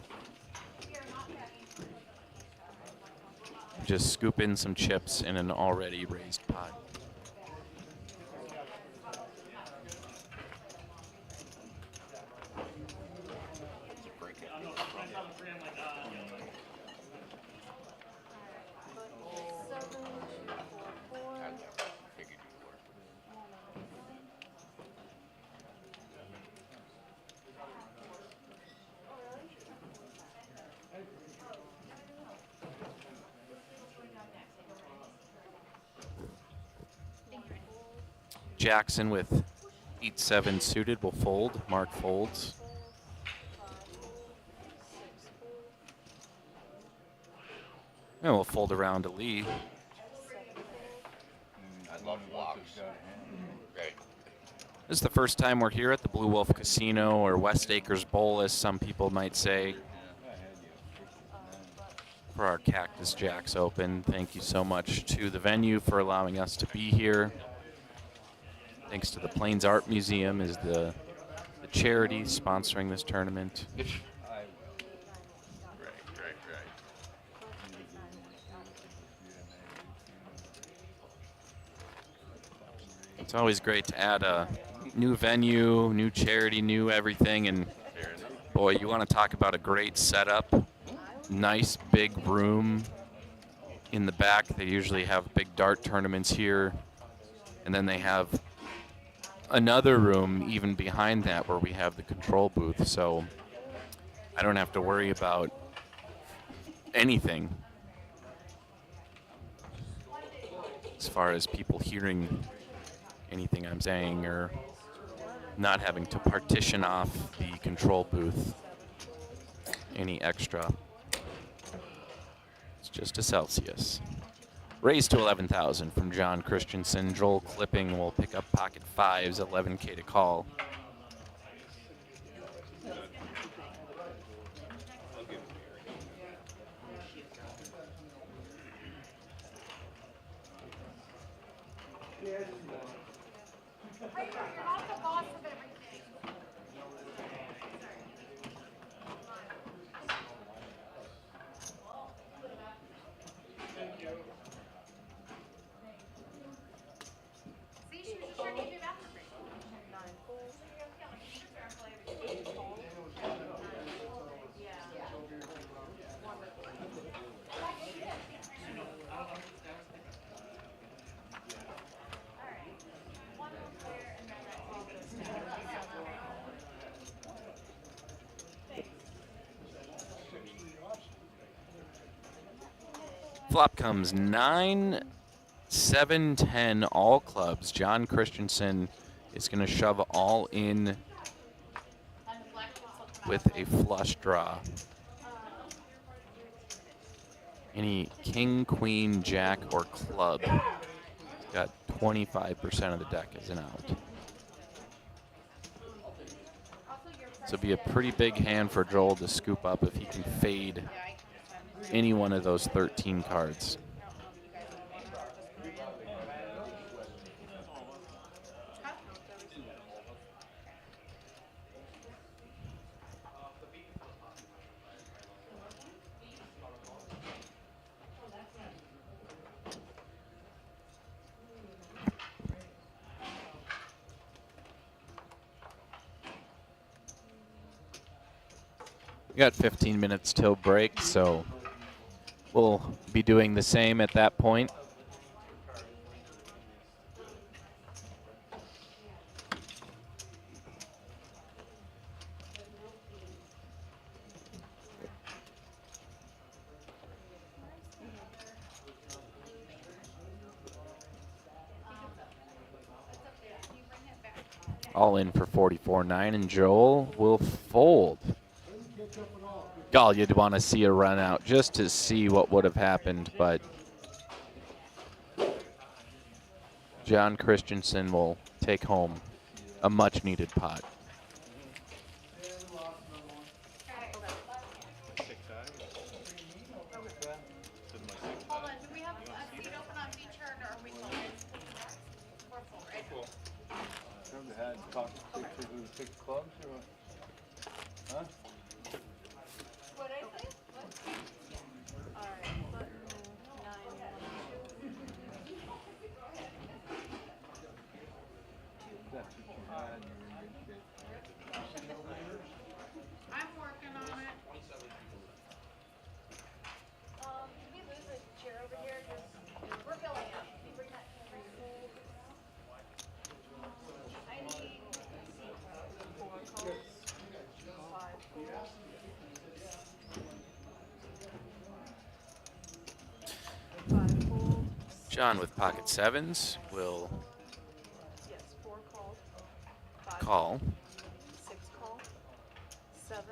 Just scoop in some chips in an already raised pot. Jackson with 8-7 suited will fold. Mark folds. And we'll fold around to Lee. I love blocks. Great. This is the first time we're here at the Blue Wolf Casino, or West Acres Bowl, as some people might say, for our Cactus Jacks Open. Thank you so much to the venue for allowing us to be here. Thanks to the Plains Art Museum, is the charity sponsoring this tournament. Right. It's always great to add a new venue, new charity, new everything, and boy, you want to talk about a great setup. Nice big room in the back. They usually have big dart tournaments here, and then they have another room even behind that where we have the control booth, so I don't have to worry about anything as far as people hearing anything I'm saying or not having to partition off the control booth any extra. It's just a Celsius. Raised to 11,000 from John Christensen. Joel Clipping will pick up pocket fives, 11K to call. You're not the boss of everything. See, she was just trying to give you back the break. Flop comes 9, 7, 10, all clubs. John Christensen is going to shove all in with a flush draw. Any king, queen, jack, or club. He's got 25% of the deck as an out. This will be a pretty big hand for Joel to scoop up if he can fade any one of those 13 cards. We got 15 minutes till break, so we'll be doing the same at that point. All in for 44.9, and Joel will fold. God, you'd want to see a run out just to see what would have happened, but John Christensen will take home a much needed pot. Hold on, do we have a seat open on feature or are we full? We're full, right? Remember had pocket sixes with 6 clubs or what? Huh? What did I say? Alright, button 9. That's what you had, you were in good shape. I'm working on it. Did we lose a chair over here? We're filling up. Can you bring that camera? I need 4 calls. 5 calls. John with pocket sevens will Yes, 4 calls. 5 call. 6 call. 7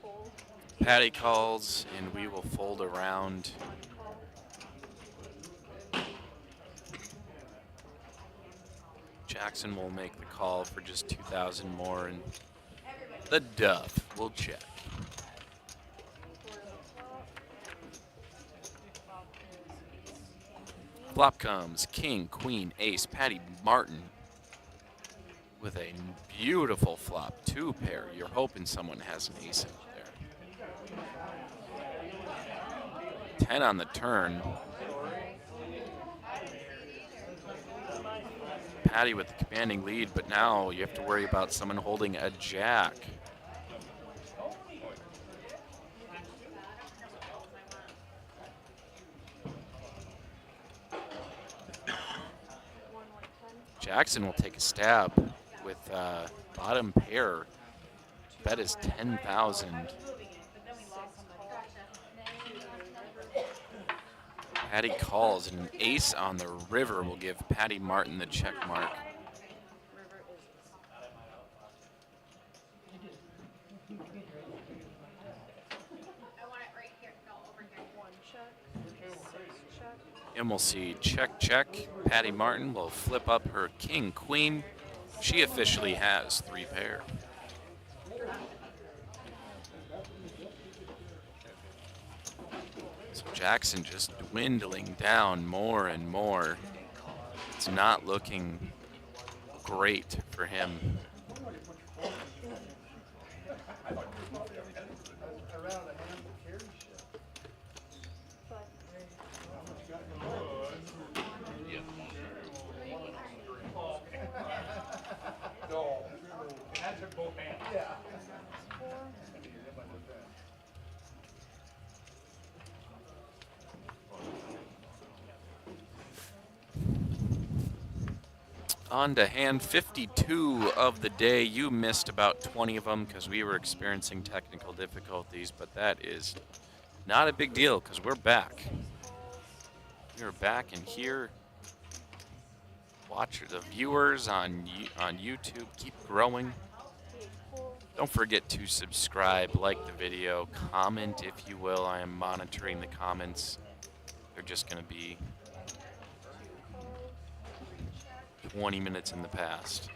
fold. Patty calls, and we will fold around. 1 call. Jackson will make the call for just 2,000 more, and the Duff will check. 4 on the top. Flop comes king, queen, ace. Patty Martin with a beautiful flop, 2 pair. You're hoping someone has an ace out there. 10 on the turn. Patty with the commanding lead, but now you have to worry about someone holding a jack. Jackson will take a stab with bottom pair. Bet is 10,000. Patty calls, and an ace on the river will give Patty Martin the check mark. And we'll see check, check. Patty Martin will flip up her king, queen. She officially has 3 pair. So Jackson just dwindling down more and more. It's not looking great for him. On to hand 52 of the day. You missed about 20 of them because we were experiencing technical difficulties, but that is not a big deal because we're back. We're back, and here, watch the viewers on YouTube keep growing. Don't forget to subscribe, like the video, comment if you will. I am monitoring the comments. They're just going to be 20 minutes in the past.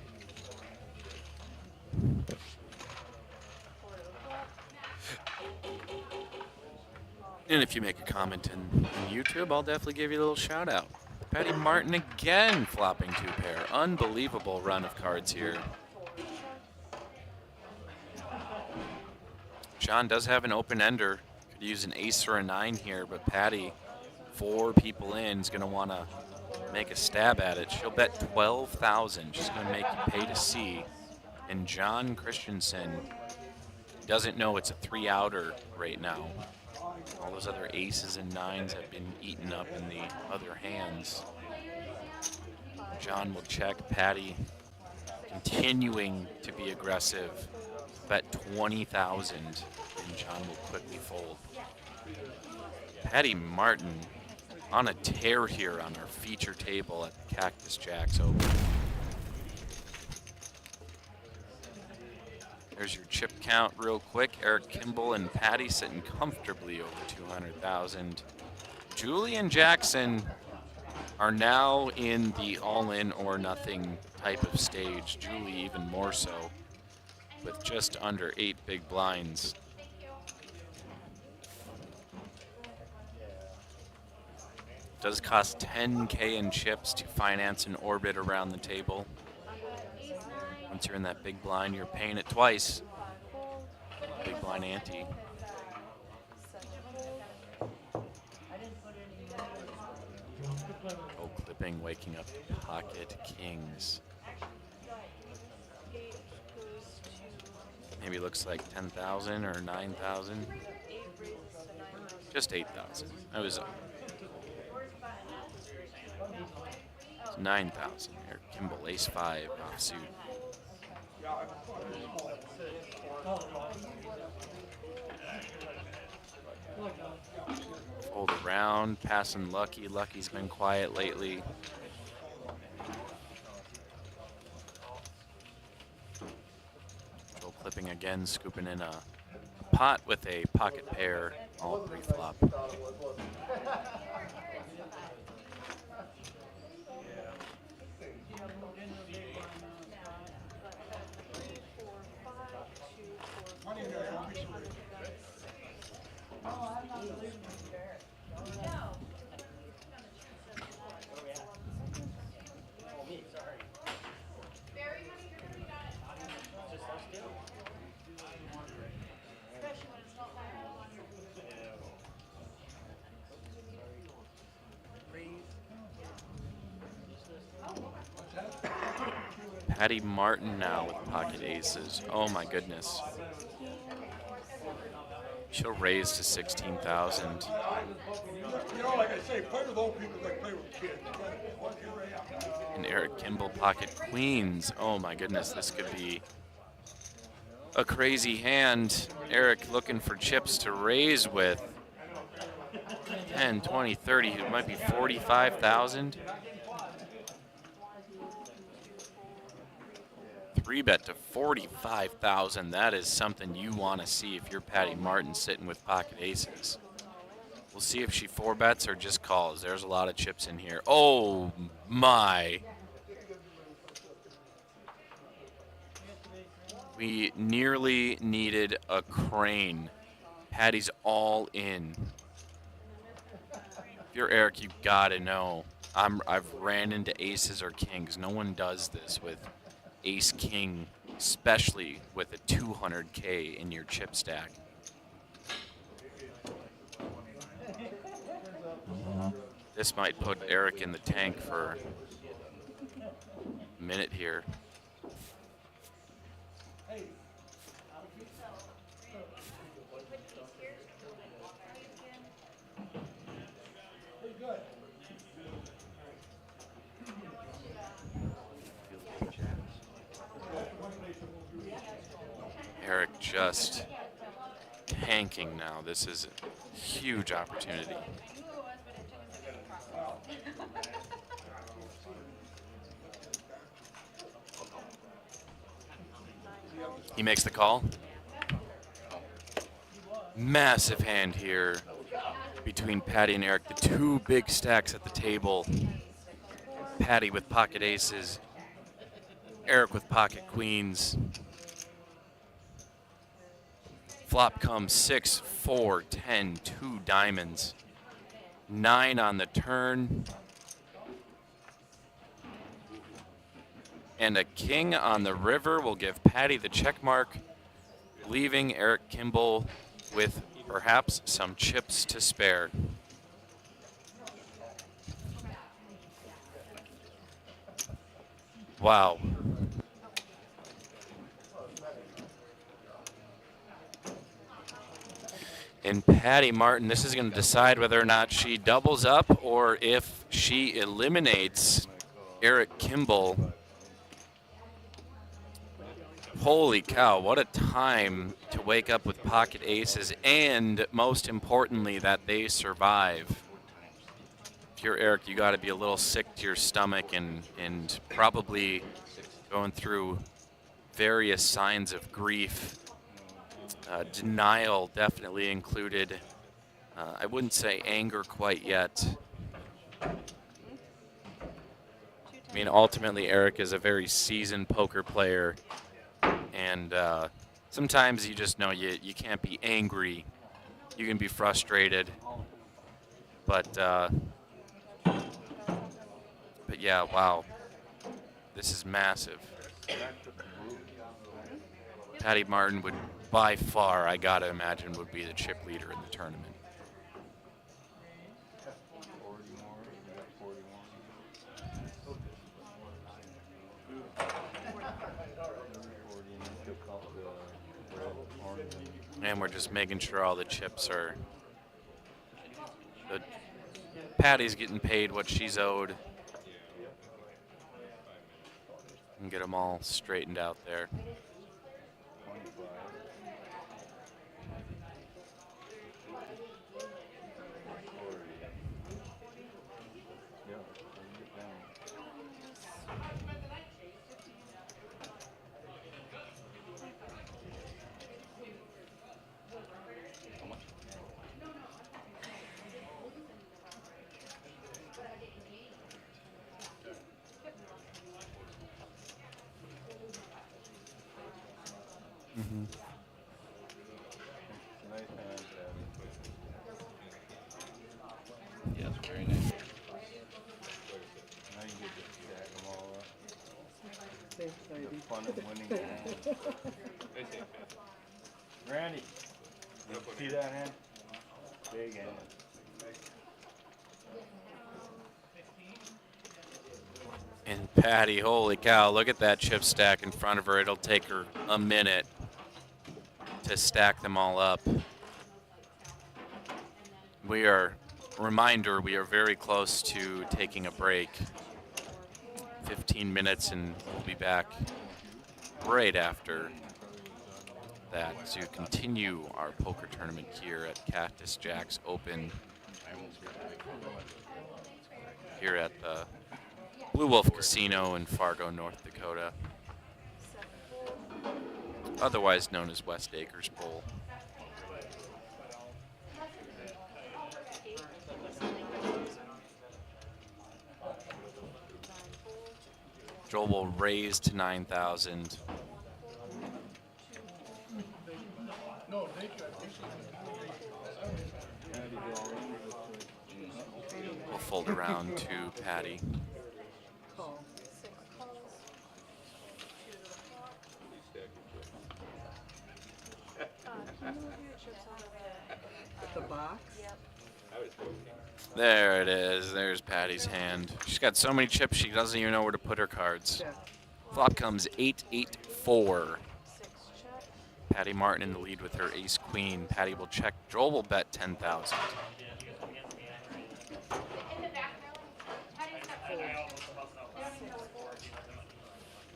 And if you make a comment in YouTube, I'll definitely give you a little shout out. Patty Martin again flopping 2 pair. Unbelievable run of cards here. John does have an open ender. Could use an ace or a 9 here, but Patty, 4 people in, is going to want to make a stab at it. She'll bet 12,000. She's going to make you pay to see. And John Christensen doesn't know it's a 3-outer right now. All those other aces and 9s have been eaten up in the other hands. John will check. Patty continuing to be aggressive. Bet 20,000, and John will quickly fold. Patty Martin on a tear here on our feature table at the Cactus Jacks Open. There's your chip count real quick. Eric Kimble and Patty sitting comfortably over 200,000. Julie and Jackson are now in the all-in or nothing type of stage. Julie even more so, with just under 8 big blinds. Does cost 10K in chips to finance an orbit around the table. Once you're in that big blind, you're paying it twice. Big blind ante. Oh, clipping, waking up to pocket kings. Maybe looks like 10,000 or 9,000. Just 8,000. That was 9,000 here. Kimble, ace 5 offsuit. Fold around, passing Lucky. Lucky's been quiet lately. Joel clipping again, scooping in a pot with a pocket pair, all pre-flop. Patty Martin now with pocket aces. Oh my goodness. She'll raise to 16,000. You know, like I say, play with old people like play with kids. And Eric Kimble pocket queens. Oh my goodness, this could be a crazy hand. Eric looking for chips to raise with. 10, 20, 30, it might be 45,000. 3-bet to 45,000. That is something you want to see if you're Patty Martin sitting with pocket aces. We'll see if she 4-bets or just calls. There's a lot of chips in here. Oh my. We nearly needed a crane. Patty's all in. If you're Eric, you gotta know. I've ran into aces or kings. No one does this with ace king, especially with a 200K in your chip stack. This might put Eric in the tank for a minute here. Eric just tanking now. This is a huge opportunity. He makes the call. Massive hand here between Patty and Eric. The two big stacks at the table. Patty with pocket aces. Eric with pocket queens. Flop comes 6, 4, 10, 2 diamonds. 9 on the turn. And a king on the river will give Patty the check mark, leaving Eric Kimble with perhaps some chips to spare. Wow. And Patty Martin, this is going to decide whether or not she doubles up or if she eliminates Eric Kimble. Holy cow, what a time to wake up with pocket aces, and most importantly, that they survive. If you're Eric, you got to be a little sick to your stomach and probably going through various signs of grief. Denial definitely included. I wouldn't say anger quite yet. I mean, ultimately, Eric is a very seasoned poker player. And sometimes you just know you can't be angry. You can be frustrated. But yeah, wow. This is massive. Patty Martin would, by far, I gotta imagine, would be the chip leader in the tournament. And we're just making sure all the chips are. Patty's getting paid what she's owed. And get them all straightened out there. Yes, very nice. Now you get to stack them all up. The fun of winning hand. Randy, you see that hand? Big hand. And Patty, holy cow, look at that chip stack in front of her. It'll take her a minute to stack them all up. Reminder, we are very close to taking a break. 15 minutes and we'll be back right after that to continue our poker tournament here at Cactus Jacks Open here at the Blue Wolf Casino in Fargo, North Dakota, otherwise known as West Acres Bowl. Joel will raise to 9,000. We'll fold around to Patty. The box? There it is. There's Patty's hand. She's got so many chips she doesn't even know where to put her cards. Flop comes 8-8-4. Patty Martin in the lead with her ace queen. Patty will check. Joel will bet 10,000.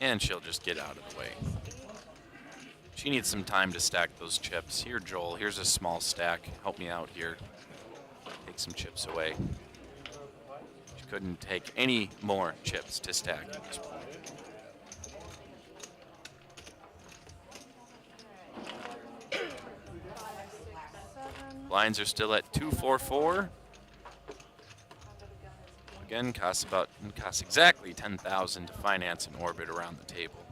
And she'll just get out of the way. She needs some time to stack those chips. Here, Joel, here's a small stack. Help me out here. Take some chips away. She couldn't take any more chips to stack at this point. Blinds are still at 244. Again, costs exactly 10,000 to finance an orbit around the table.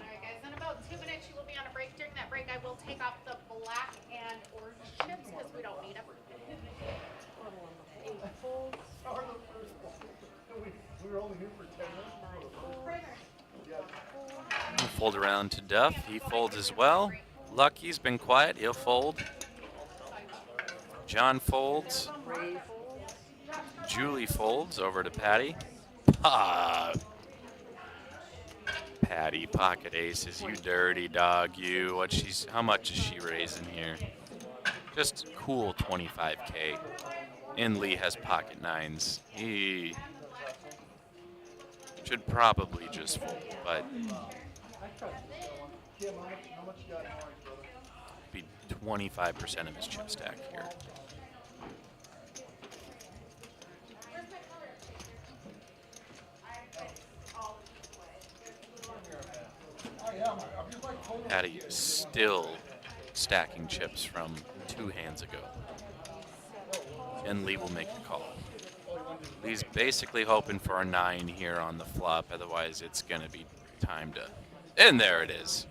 Alright guys, in about 2 minutes you will be on a break. During that break I will take off the black and orange chips because we don't need them. We were only here for 10 minutes. We'll fold around to Duff. He folds as well. Lucky's been quiet. He'll fold. John folds. Julie folds over to Patty. Patty, pocket aces. You dirty dog, you. How much is she raising here? Just cool 25K. And Lee has pocket nines. He should probably just fold, but be 25% of his chip stack here. Patty is still stacking chips from 2 hands ago. And Lee will make the call. Lee's basically hoping for a 9 here on the flop, otherwise it's going to be time to... And there it is.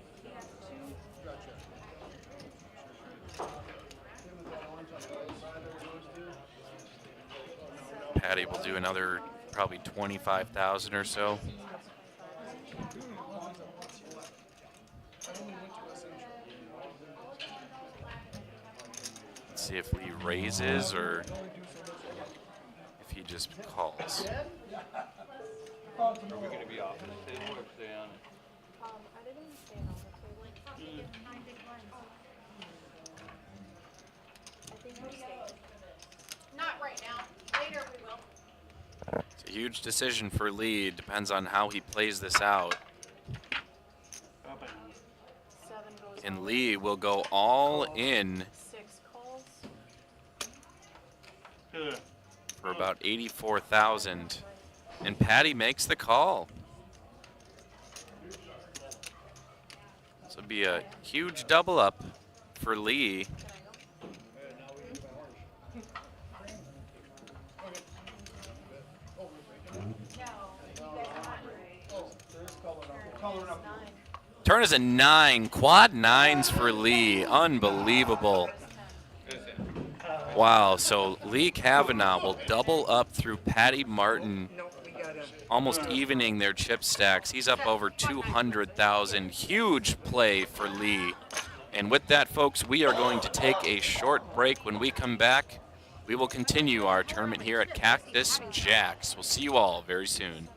Patty will do another probably 25,000 or so. Let's see if Lee raises or if he just calls. Are we going to be off the table or stay on it? I didn't even stay on the table. I think we stayed. Not right now. Later we will. It's a huge decision for Lee. Depends on how he plays this out. 7 goes And out. Lee will go all in 6 calls. for about 84,000. And Patty makes the call. This will be a huge double up for Lee. Turn is a 9. Quad 9s for Lee. Unbelievable. Wow, so Lee Kavanaugh will double up through Patty Martin, almost evening their chip stacks. He's up over 200,000. Huge play for Lee. And with that, folks, we are going to take a short break. When we come back, we will continue our tournament here at Cactus Jacks. We'll see you all very soon.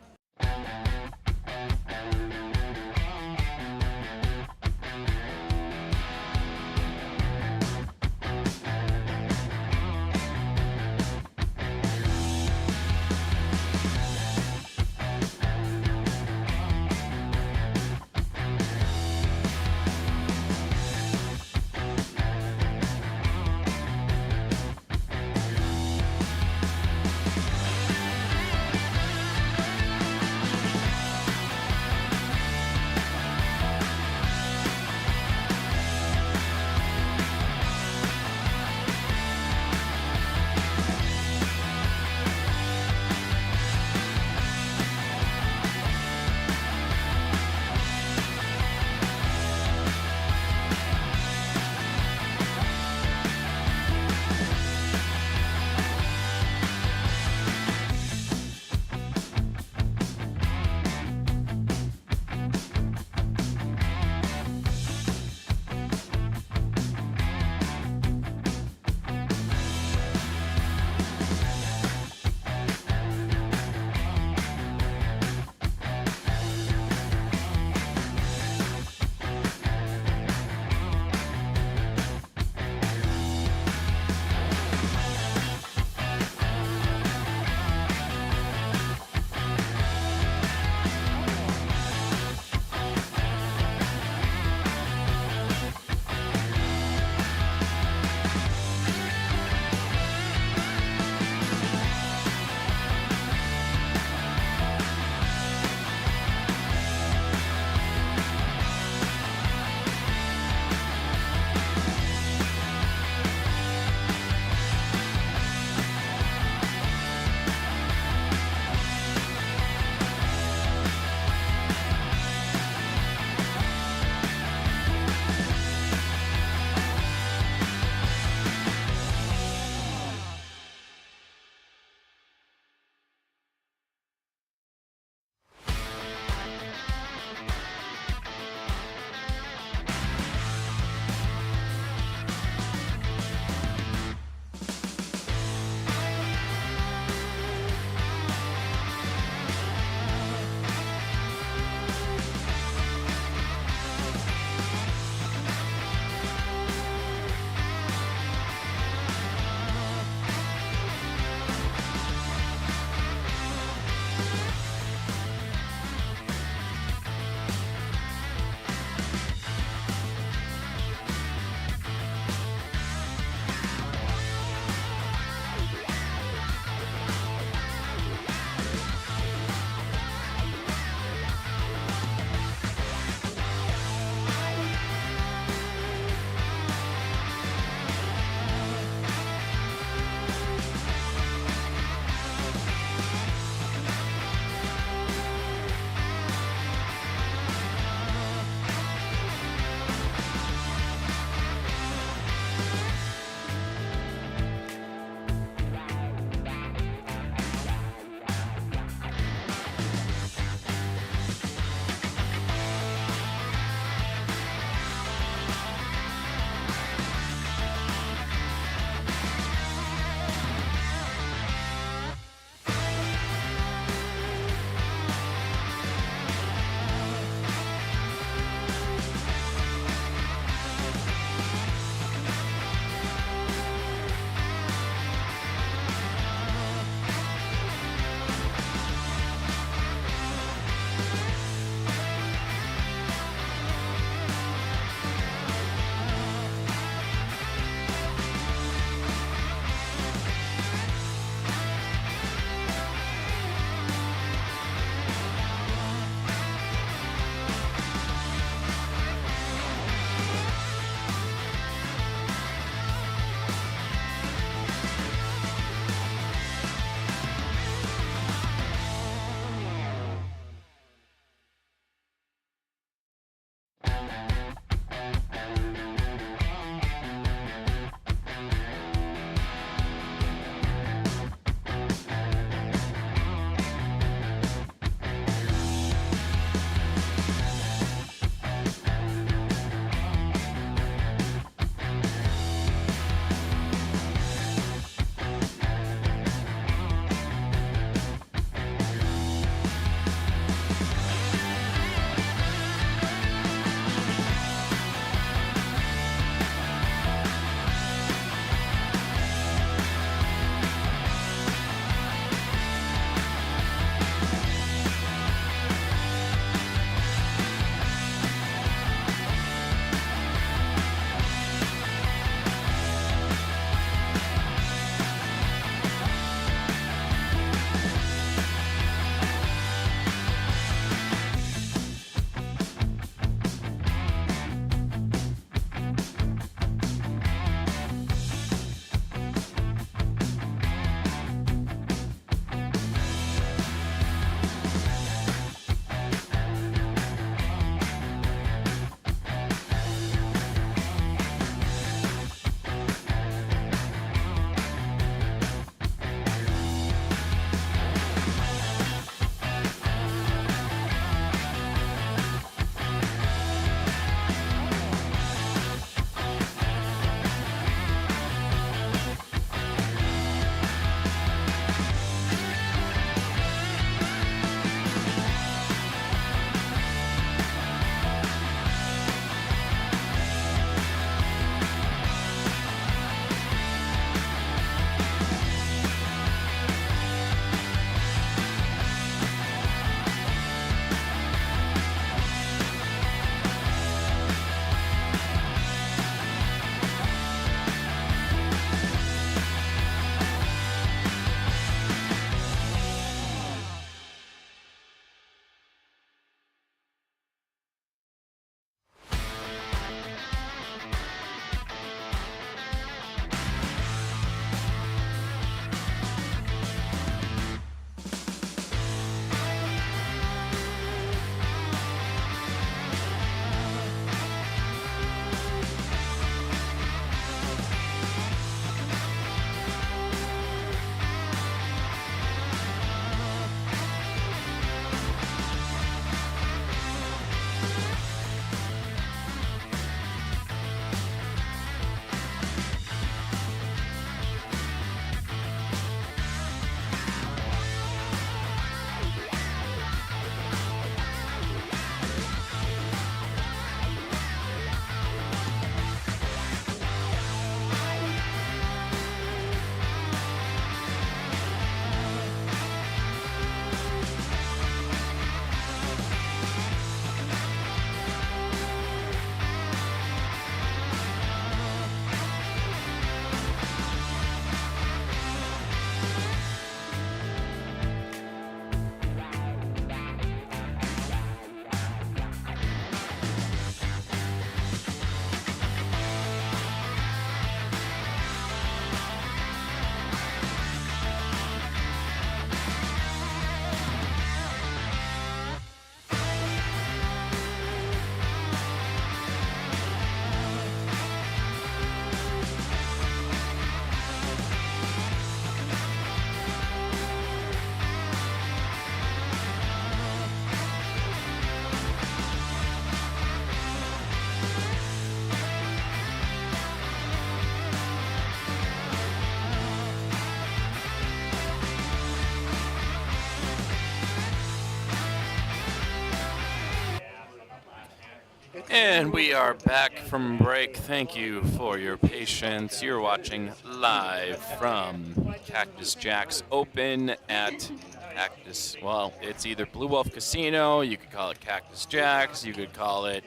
And we are back from break. Thank you for your patience. You're watching live from Cactus Jack's Open at Cactus. Well, it's either Blue Wolf Casino, you could call it Cactus Jack's, you could call it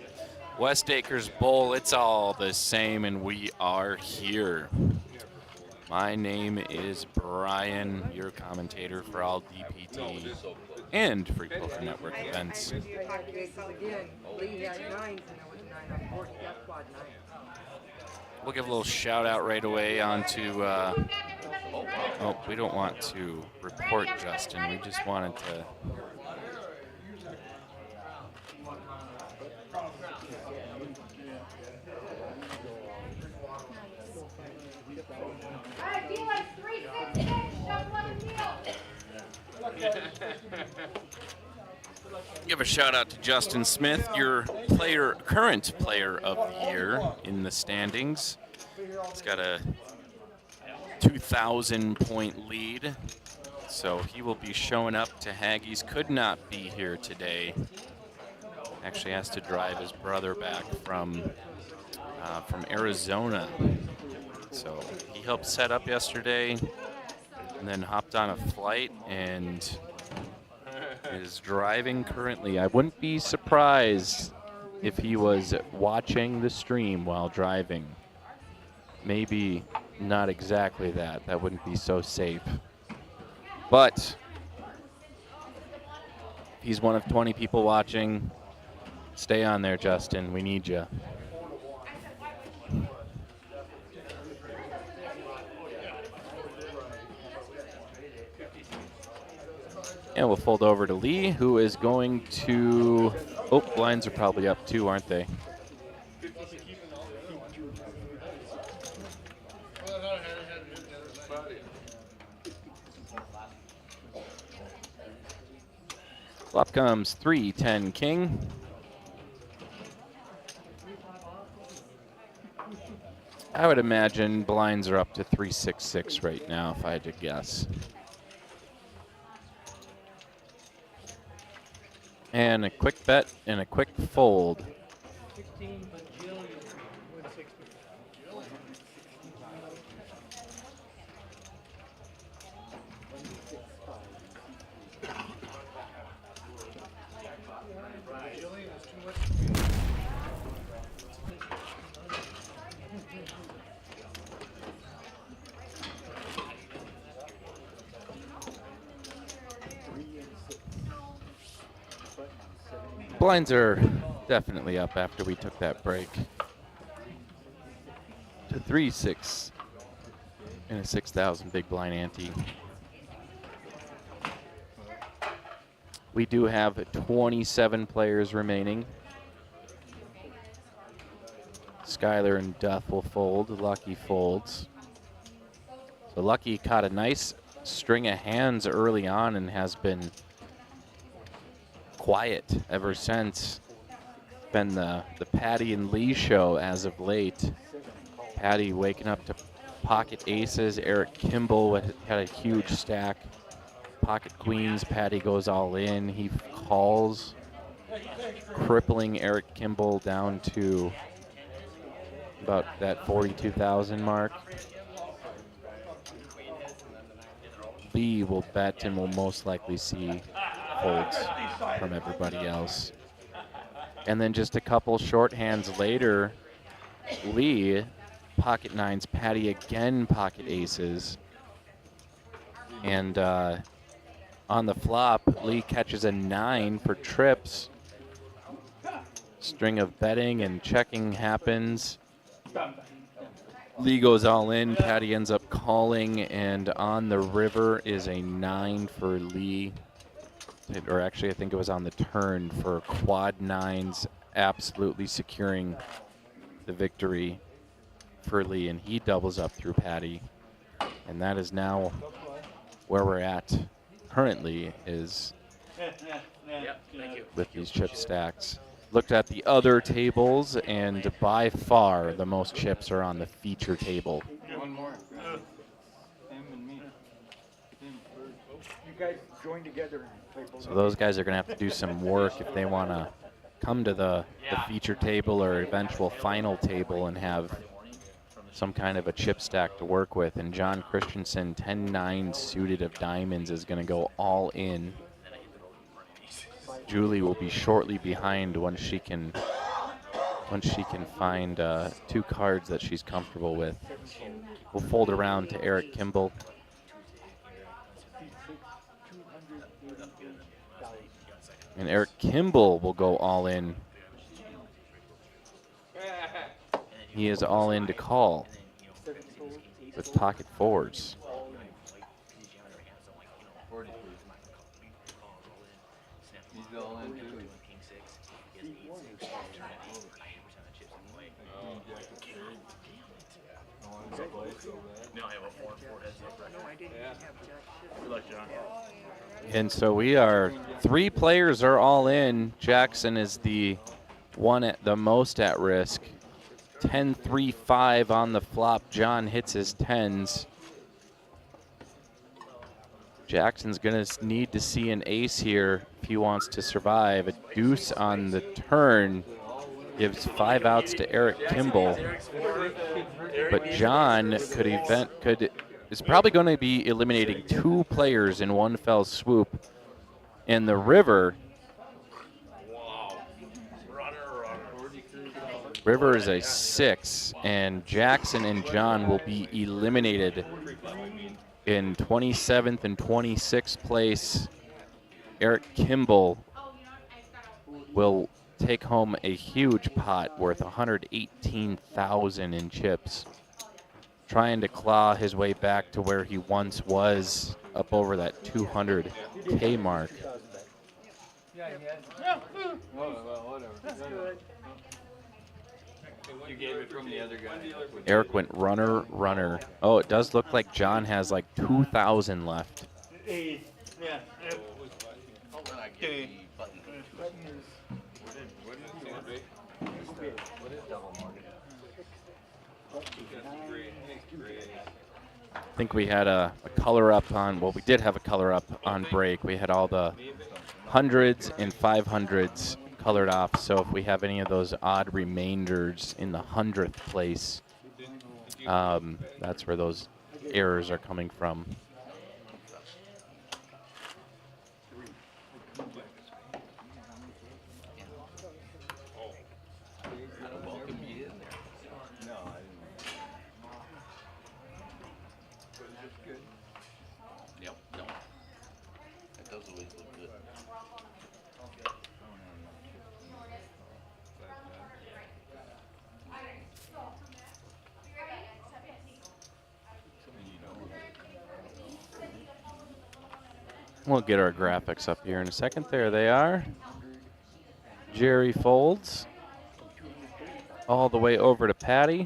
West Acres Bowl. It's all the same, and we are here. My name is Brian, your commentator for all DPT and Free Poker Network events. We'll give a little shout out right away onto, oh, we don't want to report Justin, we just wanted to. I feel like 366, Give a shout out to Justin Smith, your current player of the year in the standings. He's got a 2,000 point lead, so he will be showing up to Haggis. Could not be here today. Actually has to drive his brother back from Arizona. So he helped set up yesterday and then hopped on a flight and is driving currently. I wouldn't be surprised if he was watching the stream while driving. Maybe not exactly that. That wouldn't be so safe. But he's one of 20 people watching. Stay on there, Justin. We need you. And we'll fold over to Lee, who is going to... Oh, blinds are probably up too, aren't they? Flop comes 3-10 king. I would imagine blinds are up to 3-6-6 right now, if I had to guess. And a quick bet and a quick fold. 16 bajillion with 60. Blinds are definitely up after we took that break. To 3-6 and a 6,000 big blind ante. We do have 27 players remaining. Skyler and Duff will fold. Lucky folds. So Lucky caught a nice string of hands early on and has been quiet ever since. Been the Patty and Lee show as of late. Patty waking up to pocket aces. Eric Kimble had a huge stack. Pocket queens. Patty goes all in. He calls, crippling Eric Kimble down to about that 42,000 mark. Lee will bet and will most likely see folds from everybody else. And then just a couple short hands later, Lee pocket nines, Patty again pocket aces. And on the flop, Lee catches a 9 for trips. String of betting and checking happens. Lee goes all in, Patty ends up calling, and on the river is a 9 for Lee. Or actually, I think it was on the turn for quad nines, absolutely securing the victory for Lee, and he doubles up through Patty. And that is now where we're at currently, is with these chip stacks. Looked at the other tables, and by far the most chips are on the feature table. One more. Him and me. Him first. You guys join together and play both. So those guys are going to have to do some work if they want to come to the feature table or eventual final table and have some kind of a chip stack to work with. And John Christensen, 10-9 suited of diamonds, is going to go all in. Julie will be shortly behind once she can find 2 cards that she's comfortable with. We'll fold around to Eric Kimble. And Eric Kimble will go all in. He is all in to call with pocket 4s. He's all in too. Good luck, John. And so we are 3 players are all in. Jackson is the one at the most at risk. 10-3-5 on the flop. John hits his 10s. Jackson's going to need to see an ace here if he wants to survive. A deuce on the turn gives 5 outs to Eric Kimble. But John is probably going to be eliminating 2 players in one fell swoop. And the river is a 6, and Jackson and John will be eliminated in 27th and 26th place. Eric Kimble will take home a huge pot worth $118,000 in chips, trying to claw his way back to where he once was, up over that 200K mark. Well, whatever. That's good. You gave it from the other guy. Eric went runner, runner. Oh, it does look like John has like 2,000 left. Yeah. I think we had a color up on, well, we did have a color up on break. We had all the 100s and 500s colored off. So if we have any of those odd remainders in the 100th place, that's where those errors are coming from. We'll get our graphics up here in a second. There they are. Jerry folds all the way over to Patty.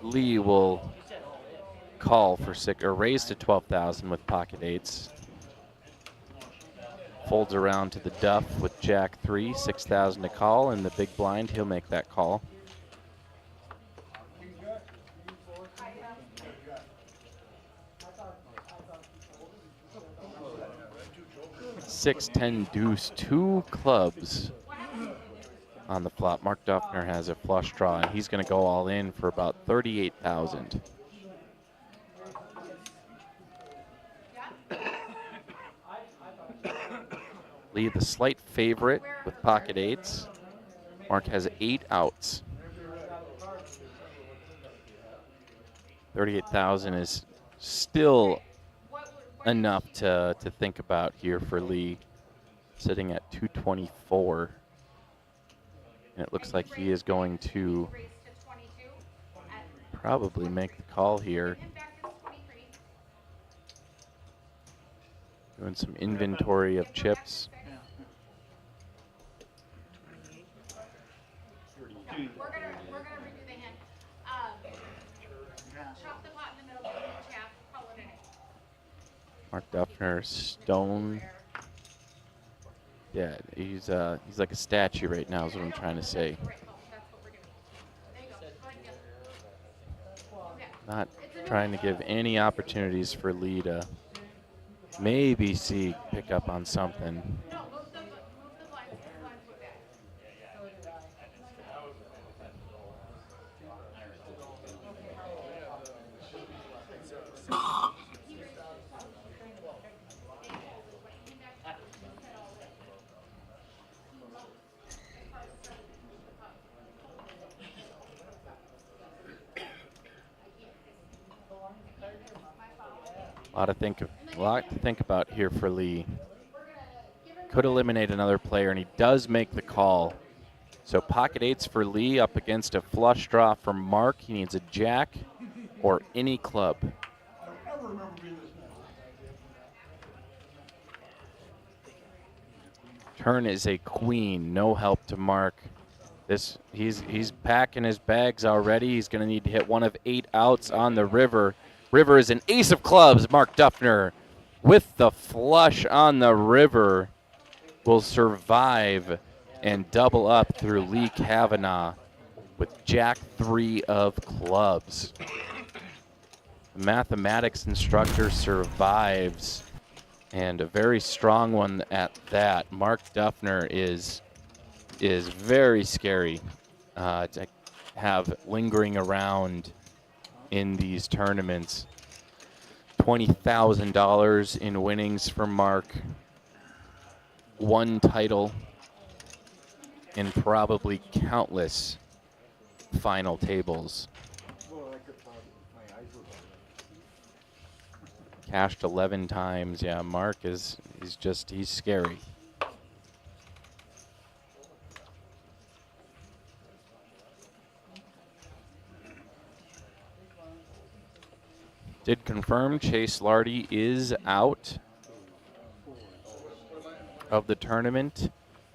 Lee will call for six, or raise to 12,000 with pocket 8s. Folds around to the Duff with Jack 3, 6,000 to call, and the big blind, he'll make that call. Six, 10 deuce, 2 clubs on the flop. Mark Duffner has a flush draw, and he's going to go all in for about 38,000. Lee, the slight favorite with pocket 8s. Mark has 8 outs. 38,000 is still enough to think about here for Lee, sitting at 224. And it looks like he is going to probably make the call here. Doing some inventory of chips. We're gonna redo the hand. Chop the pot in the middle, chaff, call it in. Mark Duffner, stone. Yeah, he's like a statue right now is what I'm trying to say. Right, oh, that's what we're doing. There you go. Go ahead and get it. Okay. Not trying to give any opportunities for Lee to maybe see pick up on something. No, move the blinds. The blinds move back. A lot to think about here for Lee. Could eliminate another player, and he does make the call. So pocket eights for Lee up against a flush draw from Mark. He needs a jack or any club. I don't ever remember being this mad. Turn is a queen. No help to Mark. He's packing his bags already. He's going to need to hit one of 8 outs on the river. River is an ace of clubs. Mark Duffner with the flush on the river will survive and double up through Lee Kavanaugh with jack 3 of clubs. The mathematics instructor survives, and a very strong one at that. Mark Duffner is very scary to have lingering around in these tournaments. $20,000 in winnings for Mark. 1 title and probably countless final tables. Cashed 11 times. Yeah, Mark he's scary. Did confirm Chase Lardy is out of the tournament,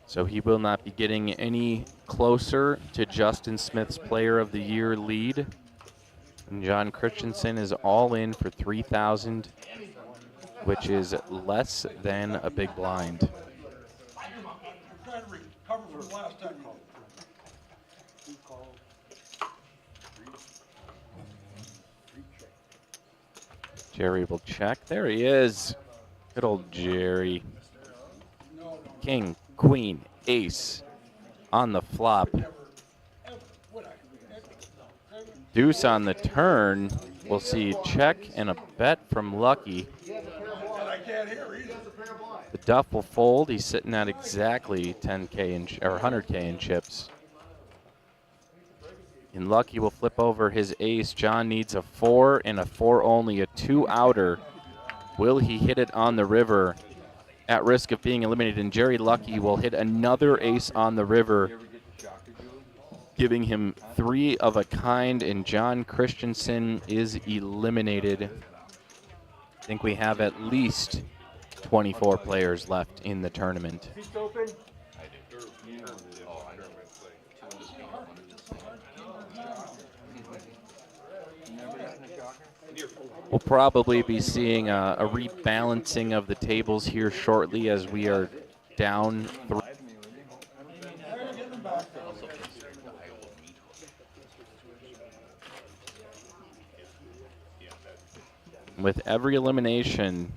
so he will not be getting any closer to Justin Smith's Player of the Year lead. And John Christensen is all in for $3,000, which is less than a big blind. I'm trying to recover from the last time you did. Jerry will check. There he is. Good old Jerry. King, queen, ace on the flop. Deuce on the turn. We'll see check and a bet from Lucky. And I can't hear either. The Duff will fold. He's sitting at exactly 10K or 100K in chips. And Lucky will flip over his ace. John needs a 4 and a 4 only, a 2-outer. Will he hit it on the river at risk of being eliminated? And Jerry Lucky will hit another ace on the river, giving him 3 of a kind, and John Christensen is eliminated. I think we have at least 24 players left in the tournament. We'll probably be seeing a rebalancing of the tables here shortly as we are down 3. With every elimination,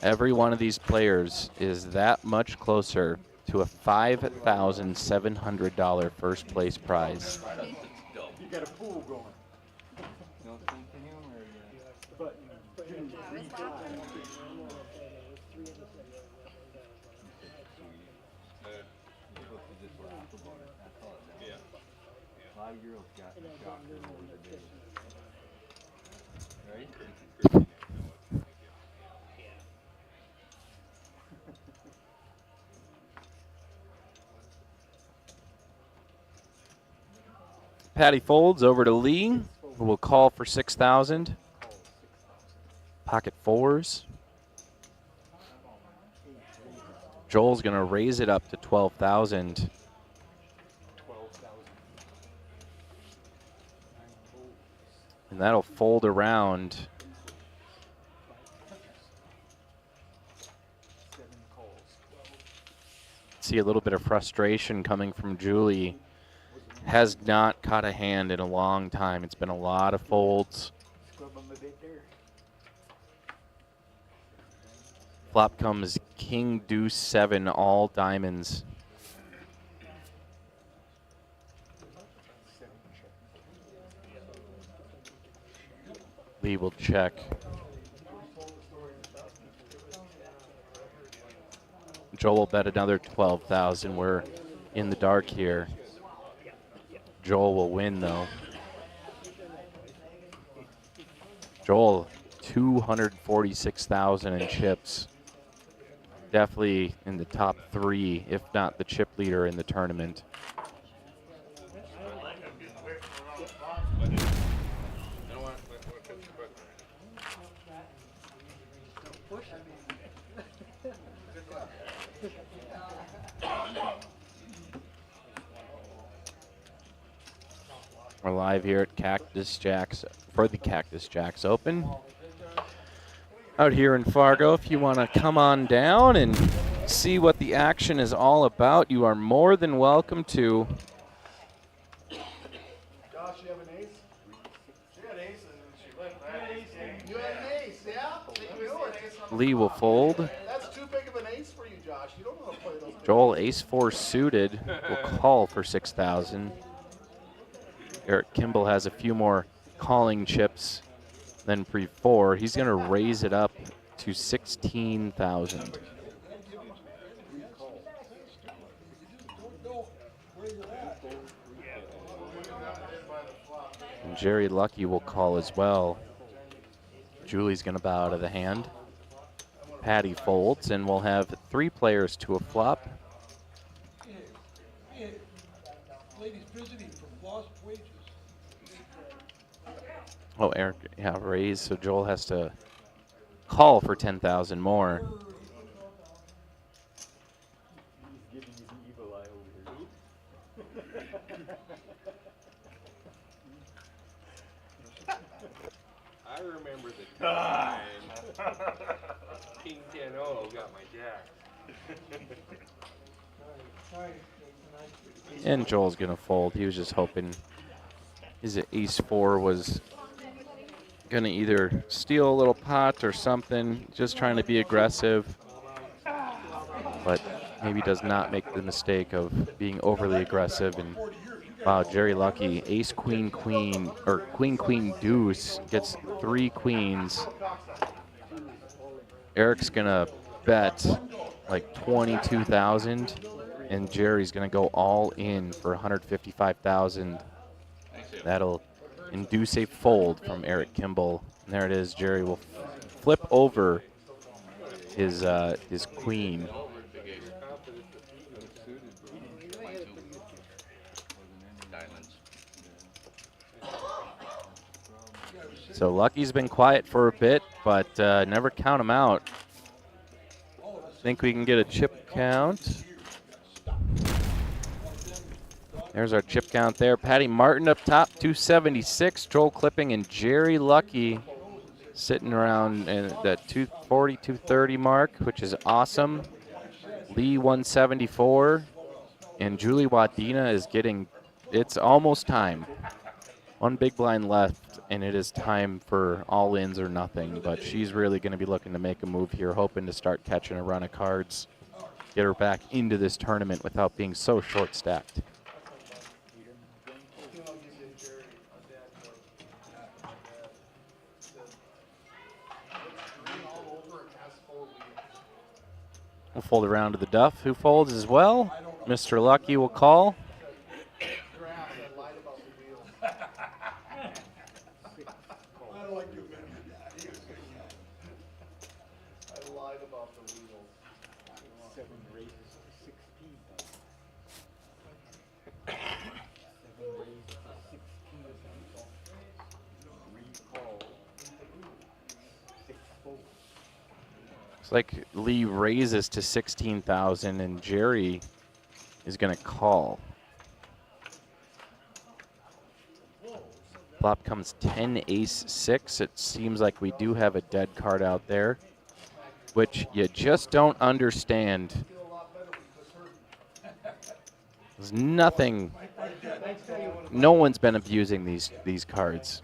every one of these players is that much closer to a $5,700 first place prize. You got a pool going. No thinking or a lot of girls got shocked over the day. Right? Patty folds over to Lee, who will call for 6,000. Pocket 4s. Joel's going to raise it up to 12,000. And that'll fold around. see a little bit of frustration coming from Julie. Has not caught a hand in a long time. It's been a lot of folds. Flop comes king, deuce, 7, all diamonds. Lee will check. Joel will bet another 12,000. We're in the dark here. Joel will win though. Joel, 246,000 in chips. Definitely in the top 3, if not the chip leader in the tournament. We're live here at Cactus Jacks for the Cactus Jacks Open. Out here in Fargo, if you want to come on down and see what the action is all about, you are more than welcome to. Josh, you have an ace? She had an ace and she went back. You had an ace, yeah? Lee will fold. That's too big of an ace for you, Josh. You don't want to play those. Joel, ace 4 suited, will call for 6,000. Eric Kimble has a few more calling chips than pre-4. He's going to raise it up to 16,000. And Jerry Lucky will call as well. Julie's going to bow out of the hand. Patty folds, and we'll have 3 players to a flop. Ladies visiting from lost wages. Oh, Eric, yeah, raise, so Joel has to call for 10,000 more. I remember the time King 10-0 got my jack. And Joel's gonna fold. He was just hoping his ace 4 was gonna either steal a little pot or something, just trying to be aggressive, but maybe does not make the mistake of being overly aggressive. And wow, Jerry Lucky, ace queen queen, or queen queen deuce, gets 3 queens. Eric's gonna bet like 22,000, and Jerry's gonna go all in for 155,000. That'll induce a fold from Eric Kimble. And there it is. Jerry will flip over his queen. So Lucky's been quiet for a bit, but never count him out. Think we can get a chip count. There's our chip count there. Patty Martin up top, 276. Joel Clipping and Jerry Lucky sitting around at that 240, 230 mark, which is awesome. Lee 174. And Julie Wadina is getting, it's almost time. 1 big blind left, and it is time for all ins or nothing. But she's really going to be looking to make a move here, hoping to start catching a run of cards. Get her back into this tournament without being so short-stacked. We'll fold around to the Duff, who folds as well. Mr. Lucky will call. Like Lee raises to 16,000 and Jerry is going to call. Flop comes 10 ace 6. It seems like we do have a dead card out there, which you just don't understand There's nothing. No one's been abusing these cards.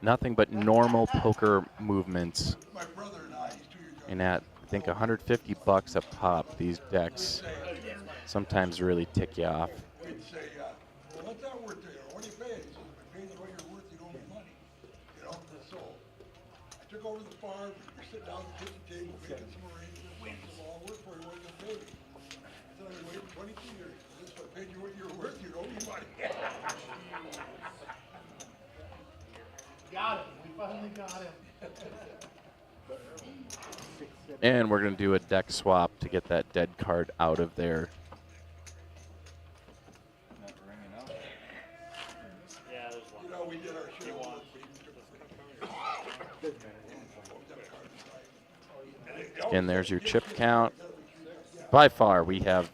Nothing but normal poker movements. My brother and I, he's 2 years younger. And at I think $150 a pop, these decks sometimes really tick you off. We'd say, well, what's that worth to you? What do you pay? He says, if I paid you what you're worth, you don't owe me money. You know, so I took over the farm, we were sitting down at the kitchen table, making some arrangements. I said, well, I'll work for you, what are you gonna pay me? I said, I've been waiting 22 years. He says, if I paid you what you're worth, you don't owe me money. Got him. We finally got him. And we're going to do a deck swap to get that dead card out of there. Not ringing out. Yeah, there's one. You know, we did our share. Again, there's your chip count. By far, we have,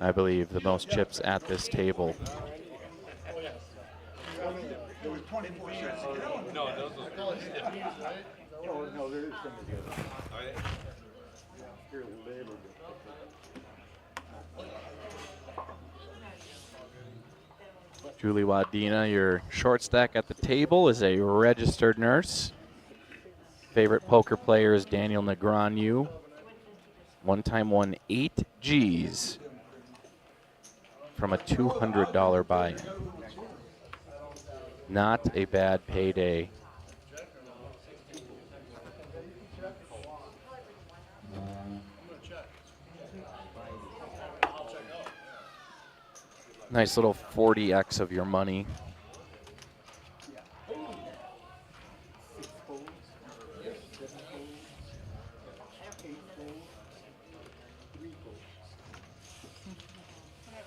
I believe, the most chips at this table. It was 24 cents a gallon. No, those are Oh, no, there is some together. Here, labor. Julie Wadina, your short stack at the table, is a registered nurse. Favorite poker player is Daniel Negreanu. One time won 8 G's from a $200 buy-in. Not a bad payday. Nice little 40x of your money.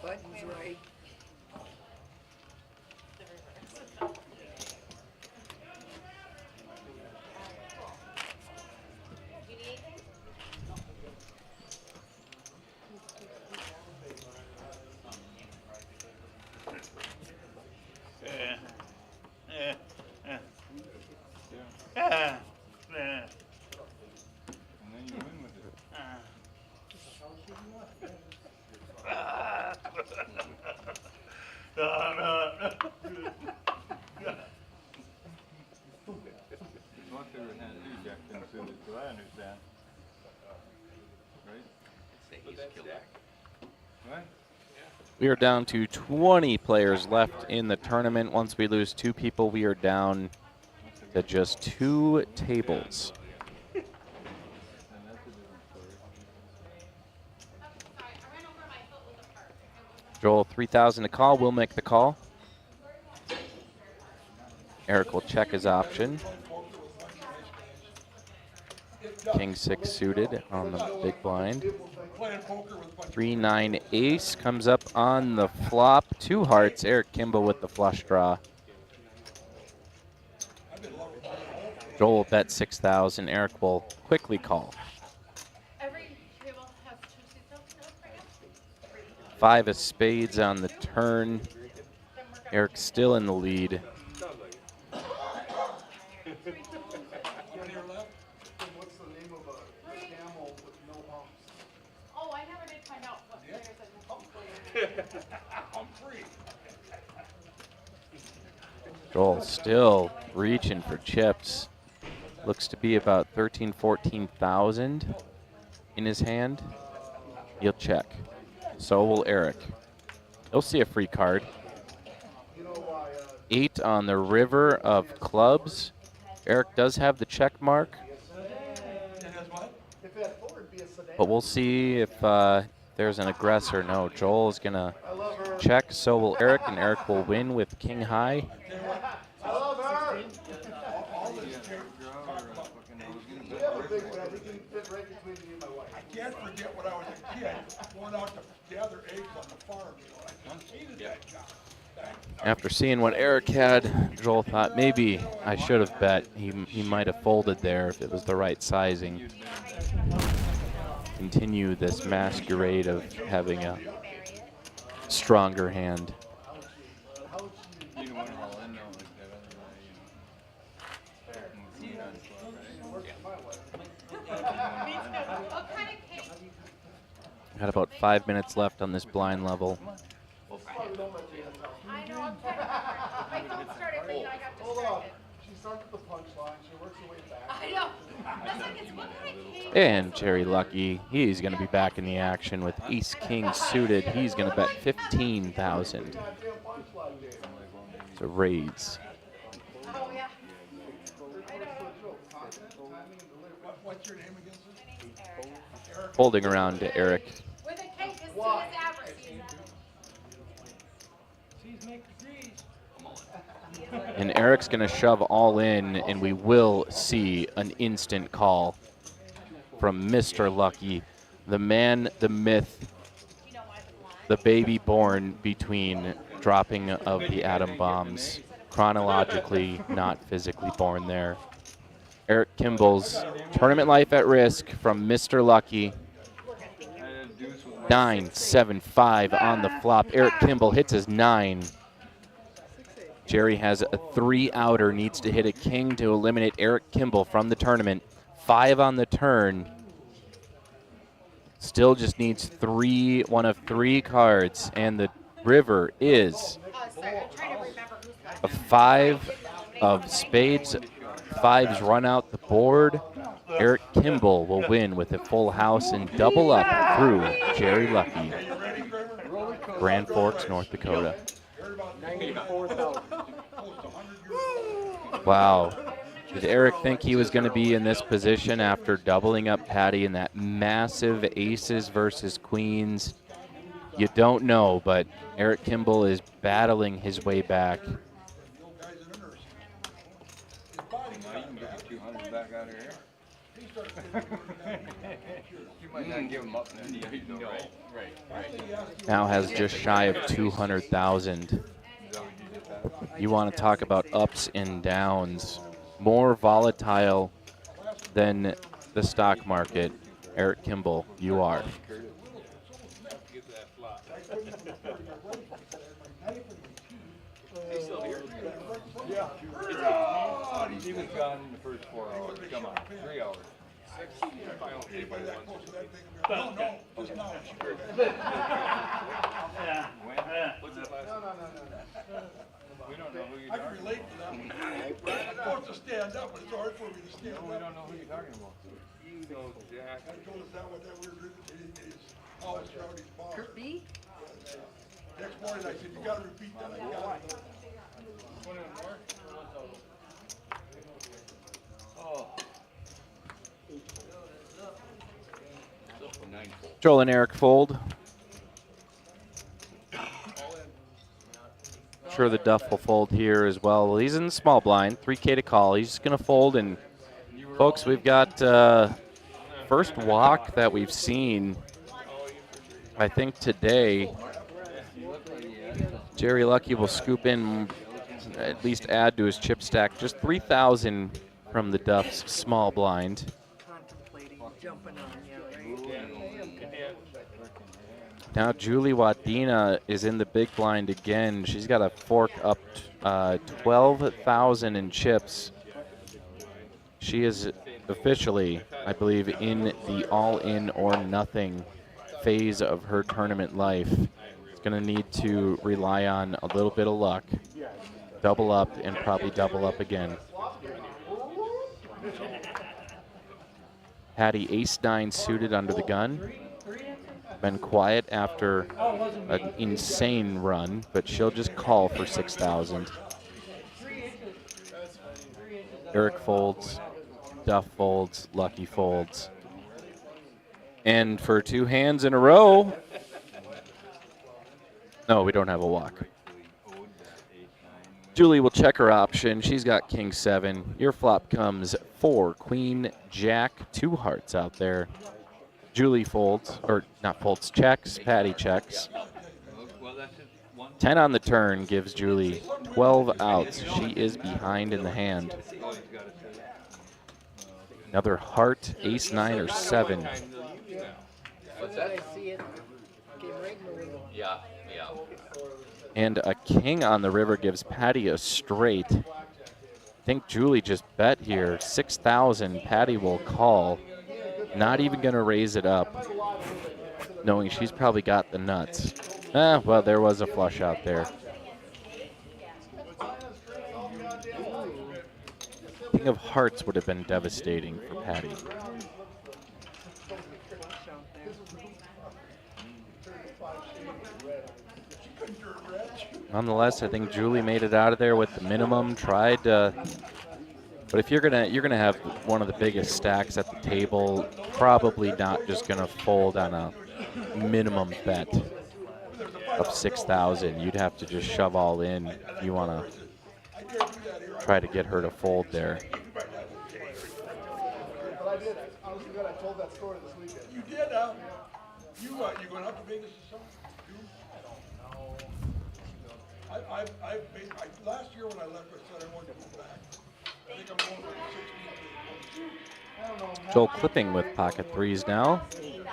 Button's right. And then you win with it. What they were had to do, Jack didn't sue it, so I understand. Right? What? We are down to 20 players left in the tournament. Once we lose 2 people, we are down to just 2 tables. And that's a different story. Sorry, I ran over my foot with a cart. Joel, 3,000 to call. We'll make the call. Eric will check his option. King 6 suited on the big blind. Playing poker with a bunch of 3-9 ace comes up on the flop. 2 hearts. Eric Kimble with the flush draw. Joel will bet 6,000. Eric will quickly call. Every table has 2 seats open right now. 5 of spades on the turn. Eric's still in the lead. What's the name of a camel with no humps? Oh, I never did find out what players had I'm free. Joel still reaching for chips. Looks to be about 13, 14,000 in his hand. He'll check. So will Eric. He'll see a free card. 8 on the river of clubs. Eric does have the check mark, If that four would be a sedan. but we'll see if there's an aggressor. No, Joel is going to check. So will Eric, and Eric will win with king high. I love her. All this Yeah, tape draw or fucking, I was gonna We bet have a more big for one. it. We can fit right between me and my wife. I can't forget when I was a kid, going out to gather eggs on the farm, you know, I hated that job. After seeing what Eric had, Joel thought maybe I should have bet. He might have folded there if it was the right sizing. Continue this masquerade of having a stronger hand. You don't want it all in though, like that other way, you know. And it's on club, right? What kind of cake? Got about 5 minutes left on this blind level. I know, I'm trying to remember. My phone started ringing, I got Hold on. distracted. She starts at the punchline. She works her way back. I know. That's like, it's what kind of cake? And Jerry Lucky, he's going to be back in the action with Ace King suited. He's going to bet 15,000. Goddamn punchline game. It's a raise. Oh, yeah. What's your name again, sir? Holding around to Eric. With a cake, as soon as Abra sees that. Seas make degrees. And Eric's going to shove all in, and we will see an instant call from Mr. Lucky, the man, the myth, the baby born between dropping of the atom bombs, chronologically not physically born there. Eric Kimble's tournament life at risk from Mr. Lucky. 9-7-5 on the flop. Eric Kimble hits his 9. Jerry has a 3-outer, needs to hit a king to eliminate Eric Kimble from the tournament. 5 on the turn. Still just needs one of 3 cards, and the river is Sorry, I'm trying to remember who's left. a 5 of spades. 5s run out the board. Eric Kimble will win with a full house and double up through Jerry Lucky. Grand Forks, North Dakota. 94,000. Wow. Did Eric think he was going to be in this position after doubling up Patty in that massive aces versus queens? You don't know, but Eric Kimble is battling his way back. Back out of here. You might not give him up in the end, though, right? Right. Now has just shy of 200,000. You want to talk about ups and downs. More volatile than the stock market. Eric Kimble, you are. Yeah. He was gone in the first 4 hours. Come on, 3 hours. We don't know who you're I can talking relate to that one. I'm supposed to stand up, but it's hard for me to stand about. We up. don't know who you're talking about. So, Jack. I told us that what that we were drinking in his house, Rowdy's bar. Next morning I said, you gotta repeat that. I got it. Oh. Joel and Eric fold. Sure the Duff will fold here as well. Well, he's in the small blind, 3K to call. He's just going to fold. And, folks, we've got first walk that we've seen, I think, today. Jerry Lucky will scoop in, at least add to his chip stack. Just 3,000 from the Duff's small blind. Now Julie Wadina is in the big blind again. She's got a fork up 12,000 in chips. She is officially, I believe, in the all-in or nothing phase of her tournament life. It's going to need to rely on a little bit of luck, double up, and probably double up again. Patty ace-9 suited under the gun. Been quiet after an insane run, but she'll just call for 6,000. Eric folds, Duff folds, Lucky folds. And for 2 hands in a row, no, we don't have a walk. Julie will check her option. She's got King 7. Your flop comes 4, Queen, Jack, 2 hearts out there. Julie folds, or not folds, checks. Patty checks. 10 on the turn gives Julie 12 outs. She is behind in the hand. Another heart, ace 9 or 7. What's that? Yeah, yeah. And a king on the river gives Patty a straight. I think Julie just bet here. 6,000. Patty will call. Not even going to raise it up. knowing she's probably got the nuts. Ah, well, there was a flush out there. King of Hearts would have been devastating for Patty. Nonetheless, I think Julie made it out of there with the minimum. Tried, but if you're gonna have one of the biggest stacks at the table, probably not just gonna fold on a minimum bet of 6,000. You'd have to just shove all in if you want to try to get her to fold there. But I did. Honestly, good. I told that story this weekend. You did, you going out to Vegas this summer? Last year when I left, I said I wanted to go back. I think I'm going from 16 to Joel clipping with pocket threes now,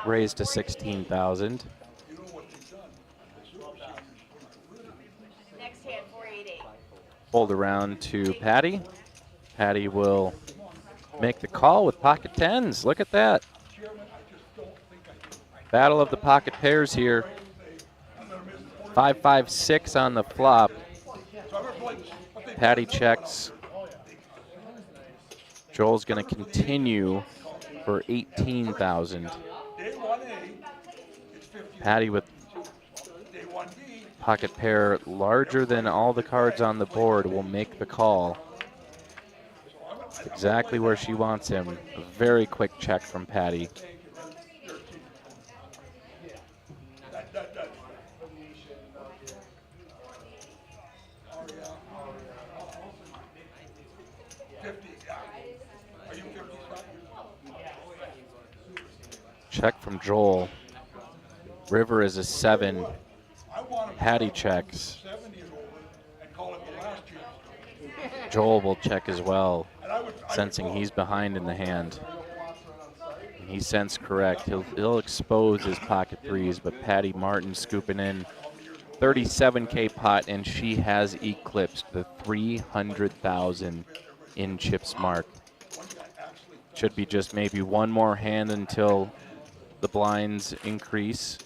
raised to 16,000. You know what they've done? Next hand, 488. Fold around to Patty. Patty will make the call with pocket tens. Look at that. Battle of the pocket pairs here. 5-5-6 on the flop. Patty checks. Joel's going to continue for 18,000. Patty with pocket pair larger than all the cards on the board will make the call. Exactly where she wants him. A very quick check from Patty. Check from Joel. River is a 7. Patty checks. Joel will check as well, sensing he's behind in the hand. And he sensed correct. He'll expose his pocket threes, but Patty Martin scooping in 37K pot, and she has eclipsed the 300,000 in chips mark. Should be just maybe one more hand until the blinds increase.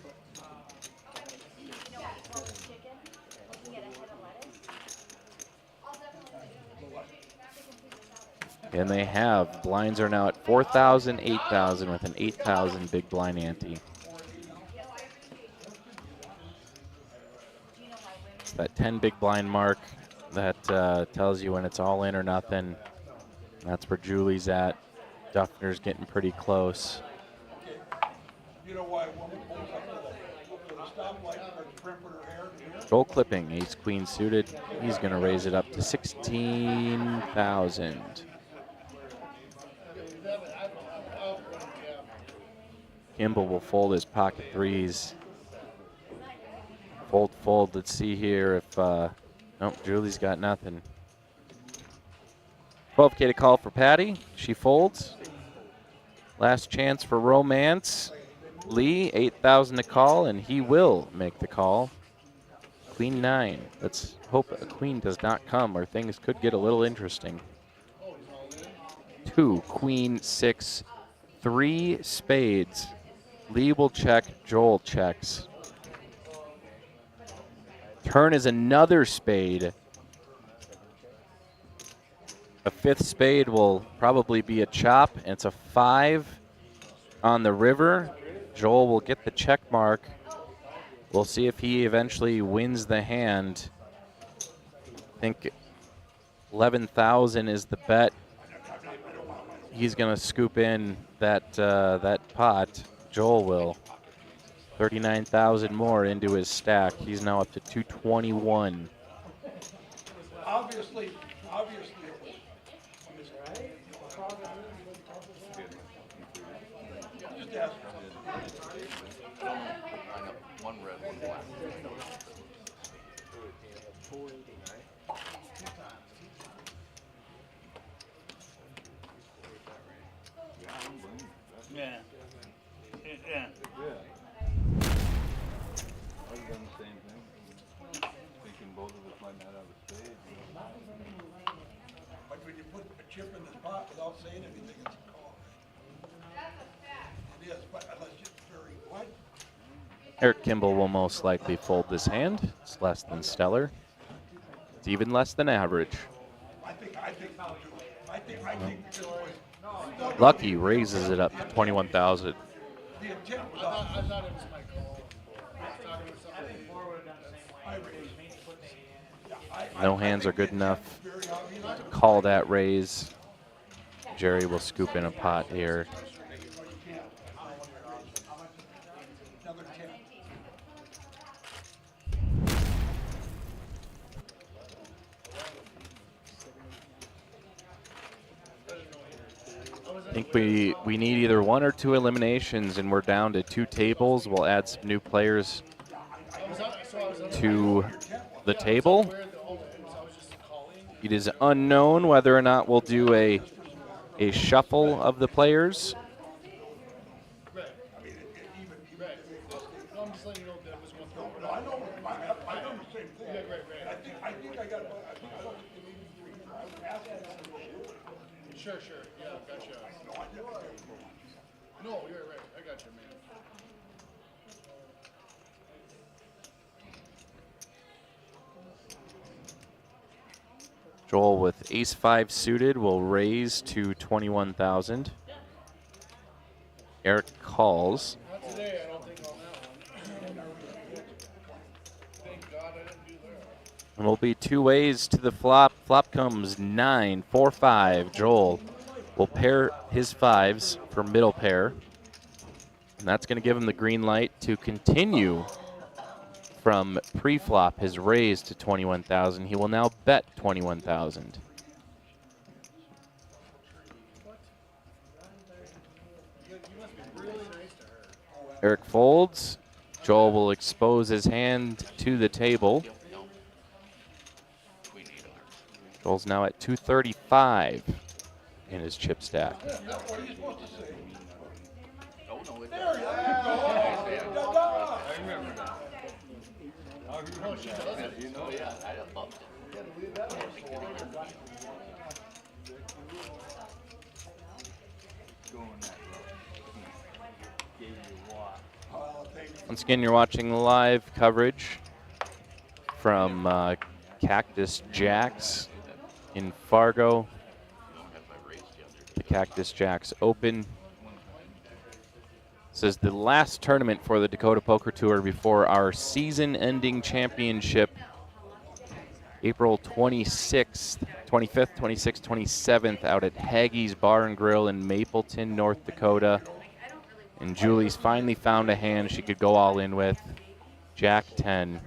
And they have. Blinds are now at 4,000, 8,000 with an 8,000 big blind ante. That 10 big blind mark that tells you when it's all in or nothing. That's where Julie's at. Duffner's getting pretty close. Joel clipping, ace queen suited. He's going to raise it up to 16,000. Kimble will fold his pocket threes. Fold, fold. Let's see here if, nope, Julie's got nothing. 12K to call for Patty. She folds. Last chance for romance. Lee, 8,000 to call, and he will make the call. Queen 9. Let's hope a queen does not come, or things could get a little interesting. 2, Queen 6, 3 spades. Lee will check, Joel checks. Turn is another spade. A 5th spade will probably be a chop, and it's a 5 on the river. Joel will get the check mark. We'll see if he eventually wins the hand. I think 11,000 is the bet. He's going to scoop in that pot. Joel will. 39,000 more into his stack. He's now up to 221. Obviously. Just ask. One red, one black. Yeah. Yeah. I've done the same thing. Thinking both of us might not have a spade. But when you put a chip in the pot without saying anything, it's a call. That's a fact. It is, but unless it's very what? Eric Kimble will most likely fold this hand. It's less than stellar. It's even less than average. I think because it was, Lucky raises it up to 21,000. the intent was I off. thought it was my call. I thought it was something forward. I raised. Yeah, No hands are good enough to call that raise. Jerry will scoop in a pot here. Another 10. I think we need either 1 or 2 eliminations, and we're down to 2 tables. We'll add some new players to the table. It is unknown whether or not we'll do a shuffle of the players. No, I'm just letting you know that was one thing. No, I know, I done the same thing. I think I got, I think I looked at maybe 3. I was asking them. Sure. Yeah, gotcha. No, I didn't. No, you're right. I got you, man. Joel with ace-5 suited will raise to 21,000. Eric calls. Not today, I don't think on that one. Thank God I didn't do that. And will be 2 ways to the flop. Flop comes 9, 4, 5. Joel will pair his 5s for middle pair. And that's going to give him the green light to continue from pre-flop his raise to 21,000. He will now bet 21,000. Eric folds. Joel will expose his hand to the table. Joel's now at 235 in his chip stack. What are you supposed to say? Once again, you're watching live coverage from Cactus Jacks in Fargo. The Cactus Jacks Open. This is the last tournament for the Dakota Poker Tour before our season-ending championship, April 26th, 25th, 26th, 27th, out at Haggie's Bar and Grill in Mapleton, North Dakota. And Julie's finally found a hand she could go all in with. Jack 10.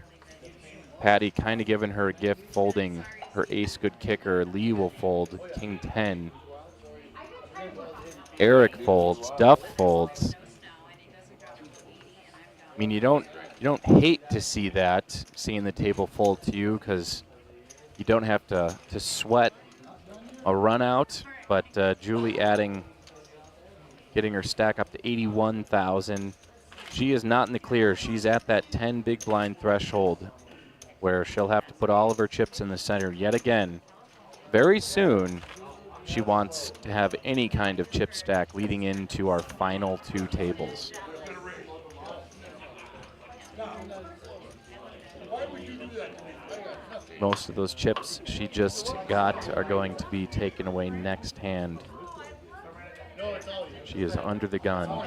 Patty kind of giving her a gift, folding her ace good kicker. Lee will fold King 10. Eric folds. Duff folds. I mean, you don't hate to see that, seeing the table fold to you, because you don't have to sweat a run out. But Julie getting her stack up to 81,000. She is not in the clear. She's at that 10 big blind threshold where she'll have to put all of her chips in the center yet again. Very soon, she wants to have any kind of chip stack leading into our final 2 tables. Most of those chips she just got are going to be taken away next hand. She is under the gun.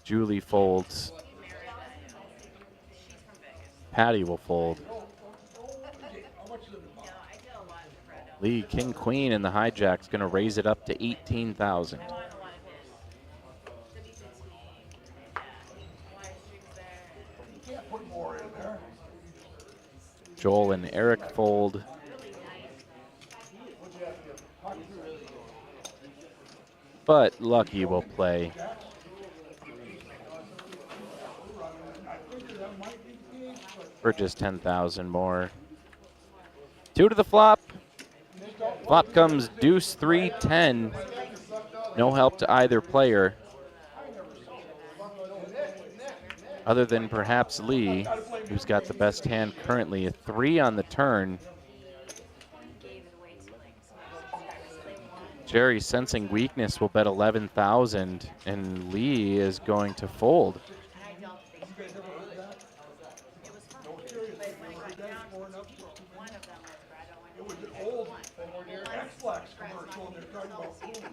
Julie folds. Patty will fold. Lee, King, Queen, and the hijack's going to raise it up to 18,000. Joel and Eric fold. But Lucky will play. For just 10,000 more. 2 to the flop. Flop comes deuce 3, 10. No help to either player. Other than perhaps Lee, who's got the best hand currently. A 3 on the turn. Jerry, sensing weakness, will bet 11,000, and Lee is going to fold. You guys ever heard that? No, seriously, you heard that before enough? It was an old X-Flax commercial, and they're talking about food.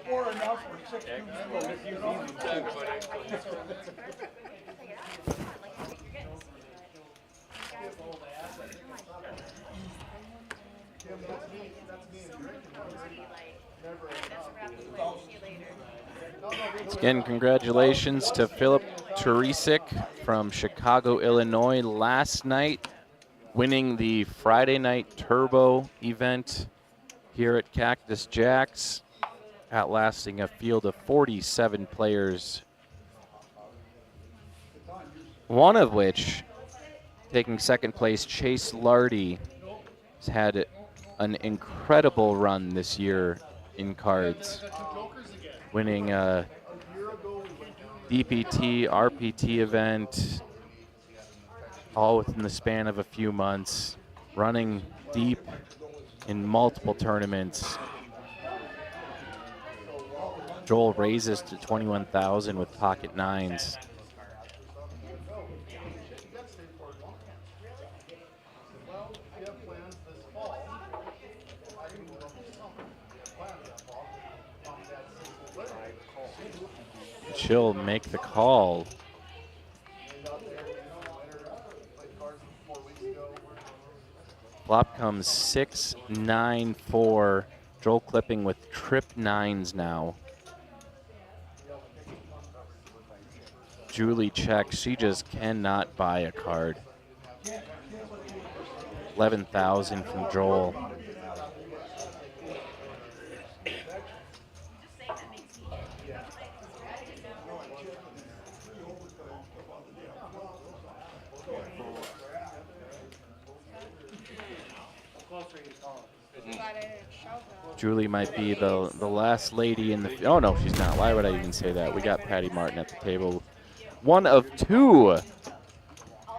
Four enough for 6 Kim, that's me and drinking. Never enough. Again, congratulations to Philip Teresik from Chicago, Illinois, last night, winning the Friday Night Turbo event here at Cactus Jacks, outlasting a field of 47 players, one of which, taking second place, Chase Lardy, has had an incredible run this year in cards, winning a DPT, RPT event, all within the span of a few months, running deep in multiple tournaments. Joel raises to 21,000 with pocket nines. She'll make the call. Flop comes 6, 9, 4. Joel clipping with trip nines now. Julie checks. She just cannot buy a card. 11,000 from Joel. Julie might be the last lady in the... Oh, no, she's not. Why would I even say that? We got Patty Martin at the table. One of 2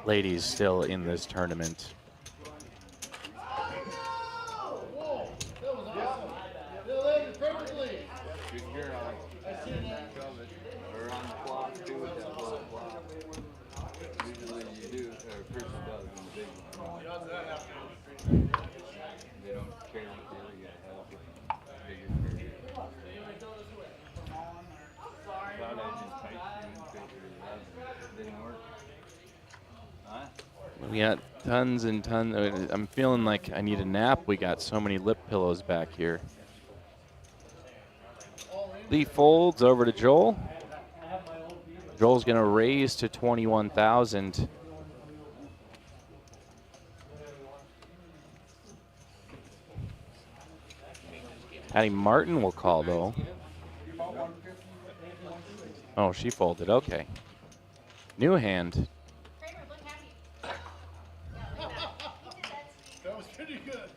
ladies still in this tournament. We got tons and tons. I'm feeling like I need a nap. We got so many lip pillows back here. Lee folds over to Joel. Joel's going to raise to 21,000. Patty Martin will call, though. Oh, she folded. Okay. New hand. That was pretty good.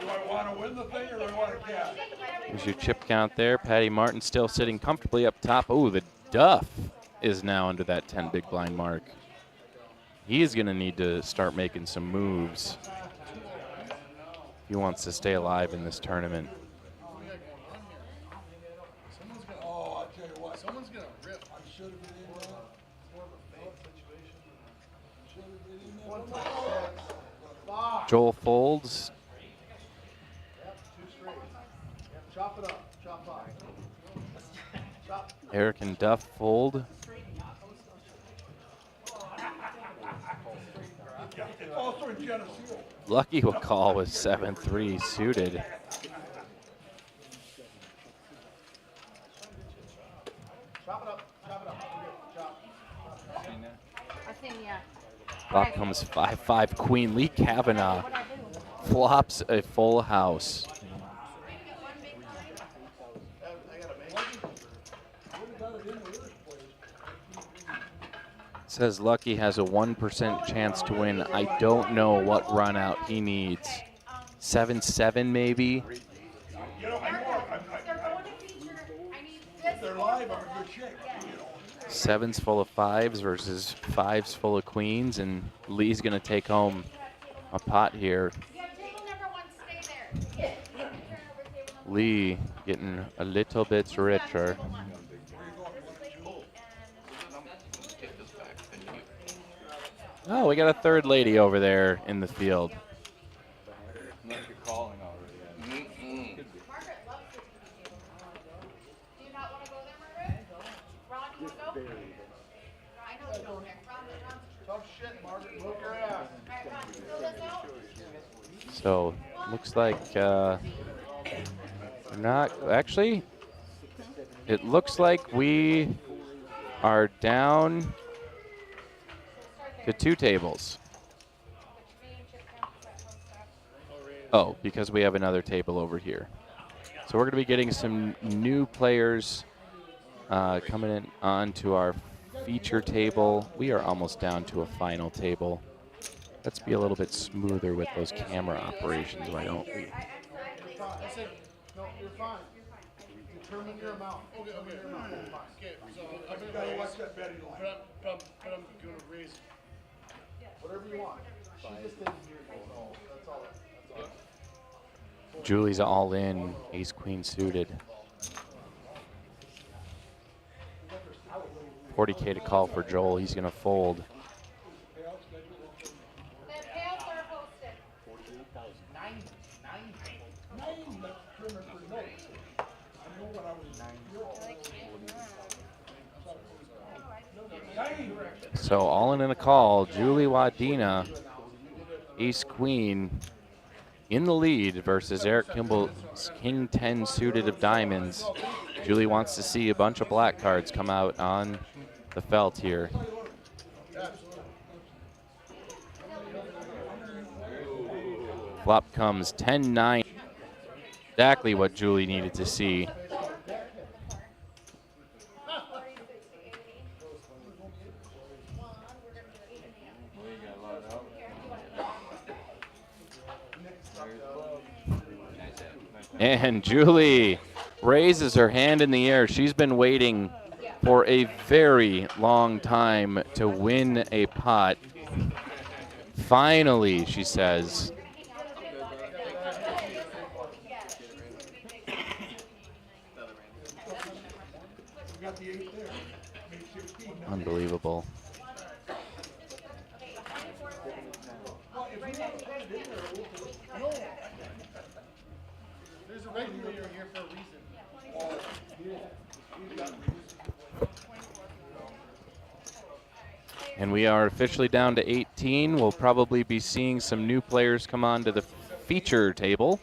Do I want to win the thing or do I want to cash? There's your chip count there. Patty Martin still sitting comfortably up top. Oh, the Duff is now under that 10 big blind mark. He is going to need to start making some moves if he wants to stay alive in this tournament. Oh, I'll tell you what. Someone's gonna rip. I should have been in that. More of a fake situation. Should have been in that. Joel folds. Yep, 2 straight. Yep, chop it up. Chop up. Chop. Eric and Duff fold. Also in Geneseo. Lucky will call with 7-3 suited. Chop it up. Chop it up. Chop. Flop comes 5-5 Queen. Lee Kavanaugh flops a full house. Says Lucky has a 1% chance to win. I don't know what run out he needs. 7-7 maybe. You know, I know. They're going to feature, I need this. If they're live, I'm in good shape. You know. sevens full of fives versus fives full of queens, and Lee's gonna take home a pot here. Yeah, table number one, stay there. Lee getting a little bit richer. Table one. Take this back. Thank you. Oh, we got a third lady over there in the field. Unless you're calling already. Margaret loves the TV table. Do you not want to go there, Margaret? Ron, you want to go? I know you don't. Ron's Tough shit, Margaret. Move your ass. all right, Ron, fill this out. So looks like not actually. It looks like we are down to 2 tables. Oh, because we have another table over here. So we're going to be getting some new players coming in onto our feature table. We are almost down to a final table. Let's be a little bit smoother with those camera operations, why don't we? I said, no, you're fine. Determine your amount. Okay. Okay, so I'm You gonna gotta watch raise, that betting line. but I'm gonna raise whatever you want. She just didn't hear you, so that's all. Julie's all in, ace queen suited. 40K to call for Joel, he's gonna fold. The payouts are posted. 9, that's trimmer for notes. I know what I was 9. So all in a call, Julie Wadina, ace queen in the lead versus Eric Kimble's king 10 suited of diamonds. Julie wants to see a bunch of black cards come out on the felt here. Flop comes 10-9. Exactly what Julie needed to see. And Julie raises her hand in the air. She's been waiting for a very long time to win a pot. Finally, she says. Unbelievable. There's a regulator here for a reason. And we are officially down to 18. We'll probably be seeing some new players come on to the feature table.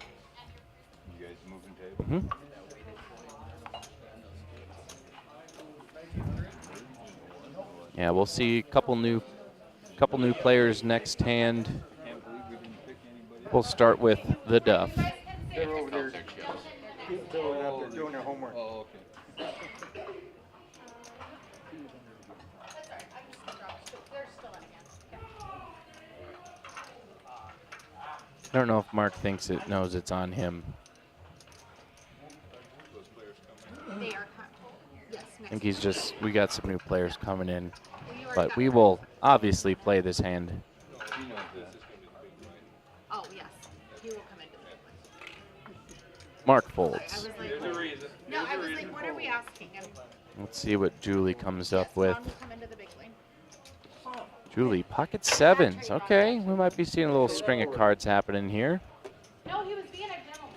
You guys moving table? Yeah, we'll see a couple new players next hand. Can't believe we didn't pick anybody. We'll start with the Duff. They're over there. They're over there doing their homework. Oh, okay. That's all right. I'm just gonna drop it. They're still in hand. I don't know if Mark thinks it knows it's on him. They are yes. I think he's just, we got some new players coming in. But we will obviously play this hand. He knows this. Oh yes, he will come into the one. Mark I folds. was like, no, I was like, what are we asking? And Let's see what Julie comes up yes, with. Ron will come into the big lane. Julie, pocket sevens. Okay, we might be seeing a little string of cards happening here. No, he was being a gentleman.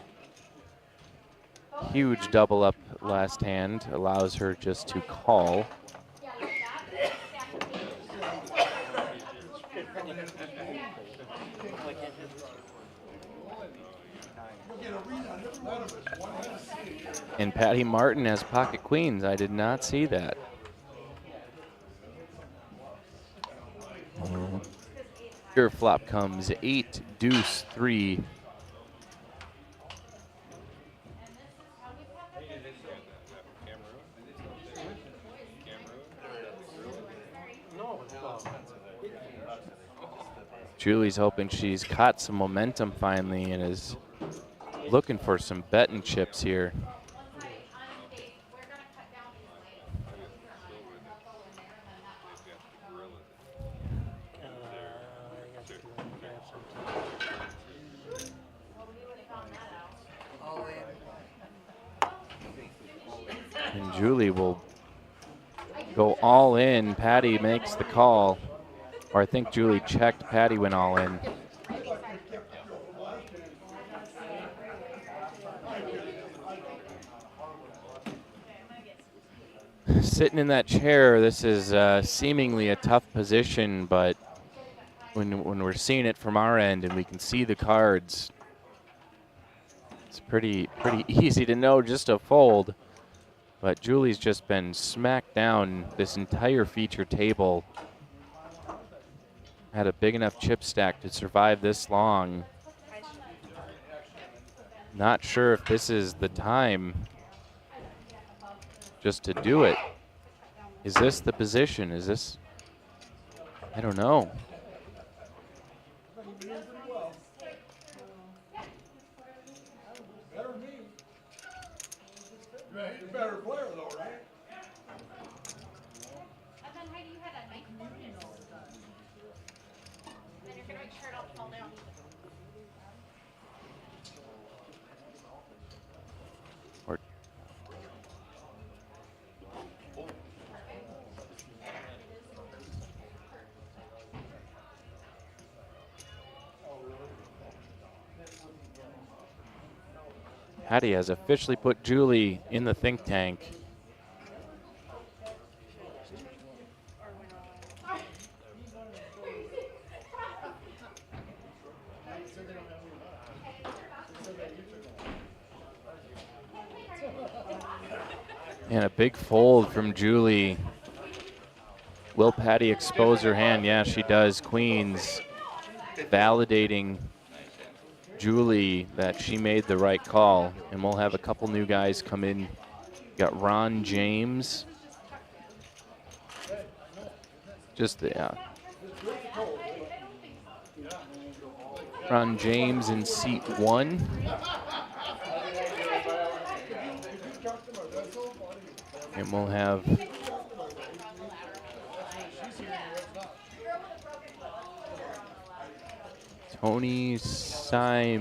Focus Huge down. double up last hand allows her just to call. Yeah, like that. Stack of eight. And Patty Martin has pocket queens. I did not see that. Here flop comes 8, deuce, 3. Julie's hoping she's caught some momentum finally and is looking for some betting chips here. And Julie will go all in. Patty makes the call. Or I think Julie checked. Patty went all in. Sitting in that chair, this is seemingly a tough position, but when we're seeing it from our end and we can see the cards, it's pretty easy to know just a fold. But Julie's just been smacked down this entire feature table. Had a big enough chip stack to survive this long. Not sure if this is the time just to do it. Is this the position? Is this? I don't know. Better than me. He's a better player though, right? And then Heidi, you had a nice bonus. And you're gonna make sure it don't fall down. Or Patty has officially put Julie in the think tank. And a big fold from Julie. Will Patty expose her hand? Yeah, she does. Queens validating Julie that she made the right call. And we'll have a couple new guys come in. Got Ron James. Just the, Ron James in seat 1. And we'll have Tony Simson.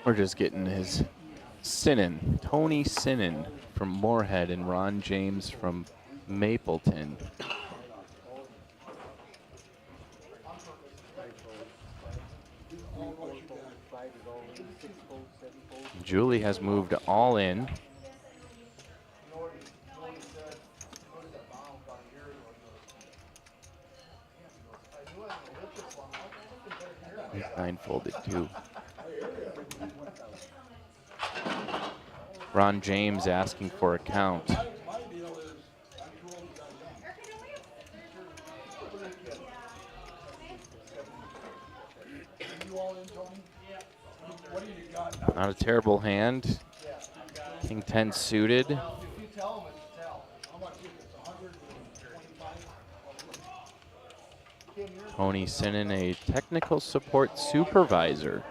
We're just getting his Sinnen, Tony Sinnen from Moorhead and Ron James from Mapleton. Julie has moved all in. He's blindfolded too. Ron James asking for a count. Not a terrible hand. King 10 suited. Tony Sinnen, a technical support supervisor.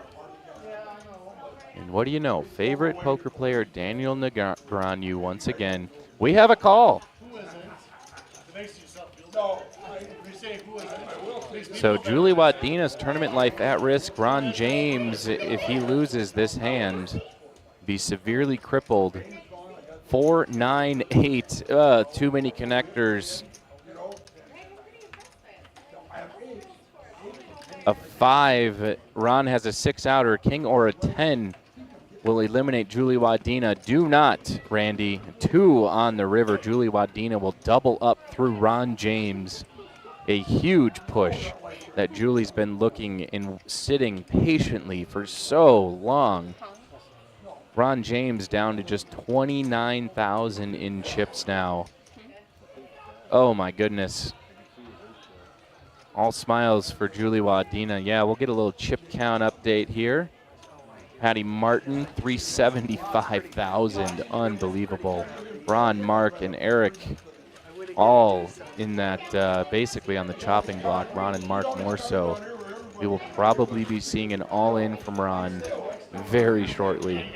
And what do you know? Favorite poker player Daniel Negreanu once again. We have a call. So Julie Wadina's tournament life at risk. Ron James, if he loses this hand, be severely crippled. 4, 9, 8. Too many connectors. A 5. Ron has a 6 outer. King or a 10 will eliminate Julie Wadina. Do not, Randy. 2 on the river. Julie Wadina will double up through Ron James. A huge push that Julie's been looking and sitting patiently for so long. Ron James down to just 29,000 in chips now. Oh my goodness. All smiles for Julie Wadina. Yeah, we'll get a little chip count update here. Patty Martin, 375,000. Unbelievable. Ron, Mark, and Eric all in that, basically on the chopping block. Ron and Mark more so. We will probably be seeing an all-in from Ron very shortly.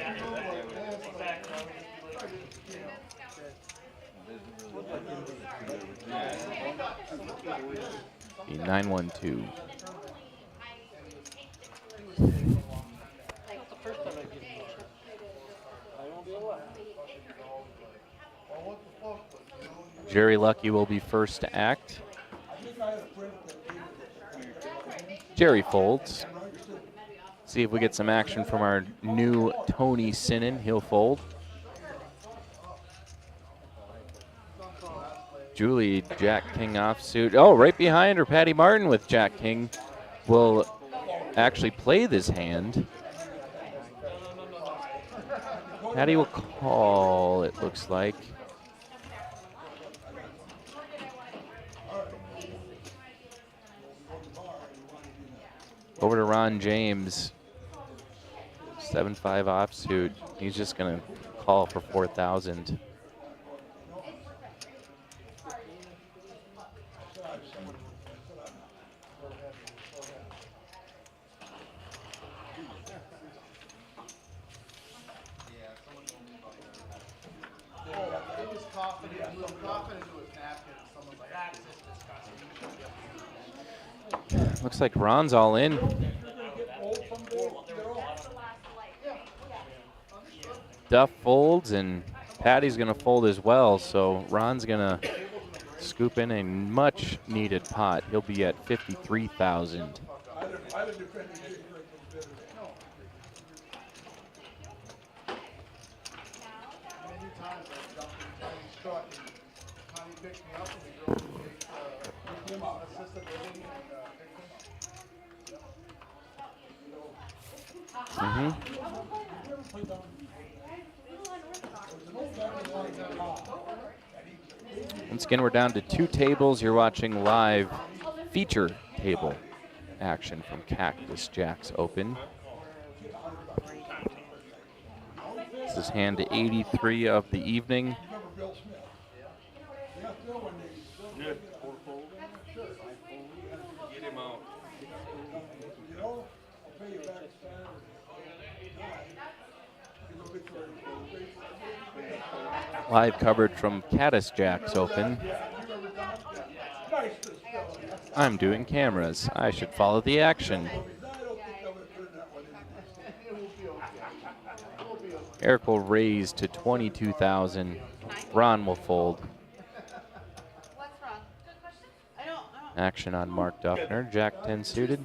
The 912. Jerry Lucky will be first to act. Jerry folds. See if we get some action from our new Tony Sinnen. He'll fold. Julie, Jack King offsuit. Oh, right behind her, Patty Martin with Jack King will actually play this hand. Patty will call, it looks like. Over to Ron James. 7-5 offsuit. He's just going to call for 4,000. Looks like Ron's all in. Duff folds and Patty's gonna fold as well, so Ron's gonna scoop in a much needed pot. He'll be at 53,000. Once again, we're down to 2 tables. You're watching live feature table action from Cactus Jacks Open. This is hand 83 of the evening. Live coverage from Cactus Jacks Open. I'm doing cameras. I should follow the action. Eric will raise to 22,000. Ron will fold. Action on Mark Duffner. Jack 10 suited.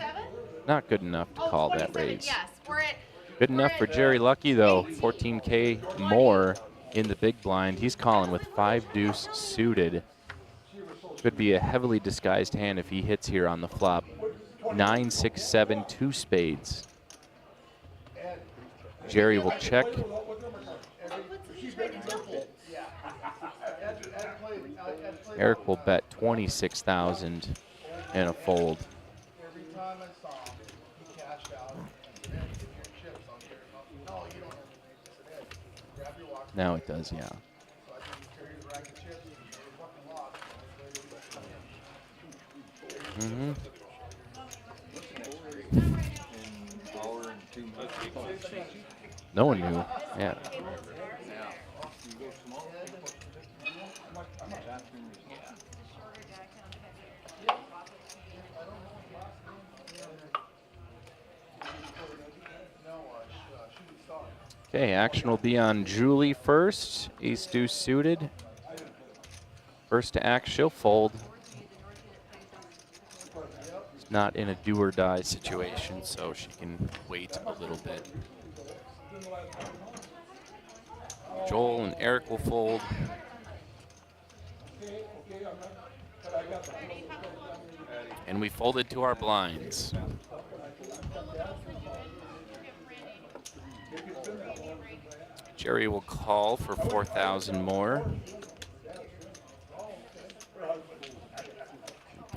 Not good enough to call that raise. Yes, we're at. Good enough for Jerry Lucky though. 14K more in the big blind. He's calling with 5 deuce suited. Could be a heavily disguised hand if he hits here on the flop. 9, 6, 7, 2 spades. Jerry will check. Eric will bet 26,000 and a fold. Now it does, yeah. Mm-hmm. No one knew. Yeah. Okay, action will be on Julie first. Ace deuce suited. First to act, she'll fold. It's not in a do or die situation, so she can wait a little bit. Joel and Eric will fold. And we folded to our blinds. Jerry will call for 4,000 more.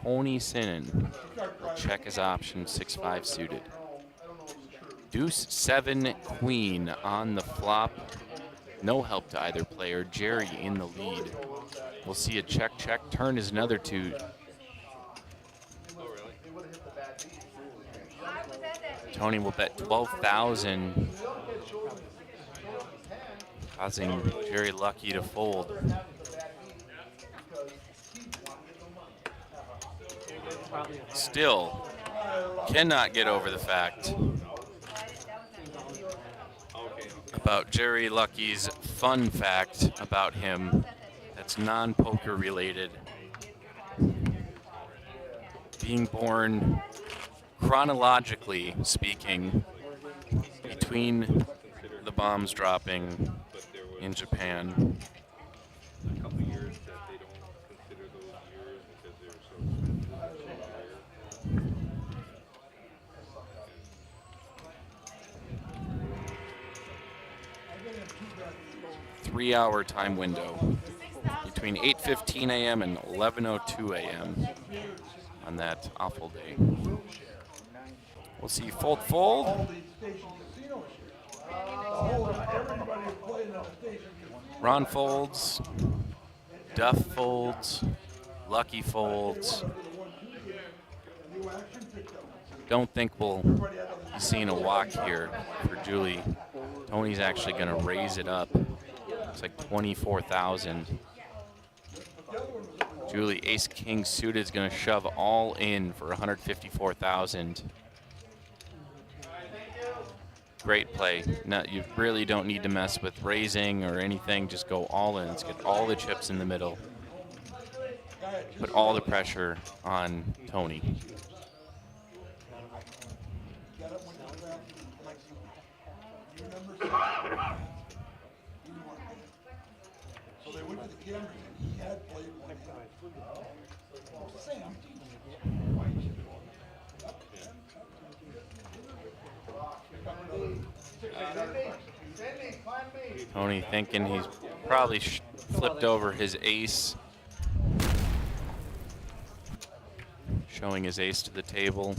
Tony Sinnen will check his option, 6-5 suited. Deuce 7 queen on the flop. No help to either player. Jerry in the lead. We'll see a check, check. Turn is another two. Oh, really? Tony will bet 12,000, causing Jerry Lucky to fold. Still cannot get over the fact about Jerry Lucky's fun fact about him that's non-poker related. Being born, chronologically speaking, between the bombs dropping in Japan. A couple years that they don't consider those years because they're so expensive. 3-hour time window between 8:15 a.m. and 11:02 a.m. on that awful day. We'll see fold, fold. All these station casinos here. Everybody is playing in a station casino. Ron folds, Duff folds, Lucky folds. New action picked up. Don't think we'll be seeing a walk here for Julie. Tony's actually going to raise it up. It's like 24,000. Julie, ace king suited, is going to shove all in for 154,000. Great play. No, you really don't need to mess with raising or anything. Just go all in. Let's get all the chips in the middle. Put all the pressure on Tony. So they went to the cameras and he had played one. Sam, Tony thinking he's probably flipped over his ace. Showing his ace to the table.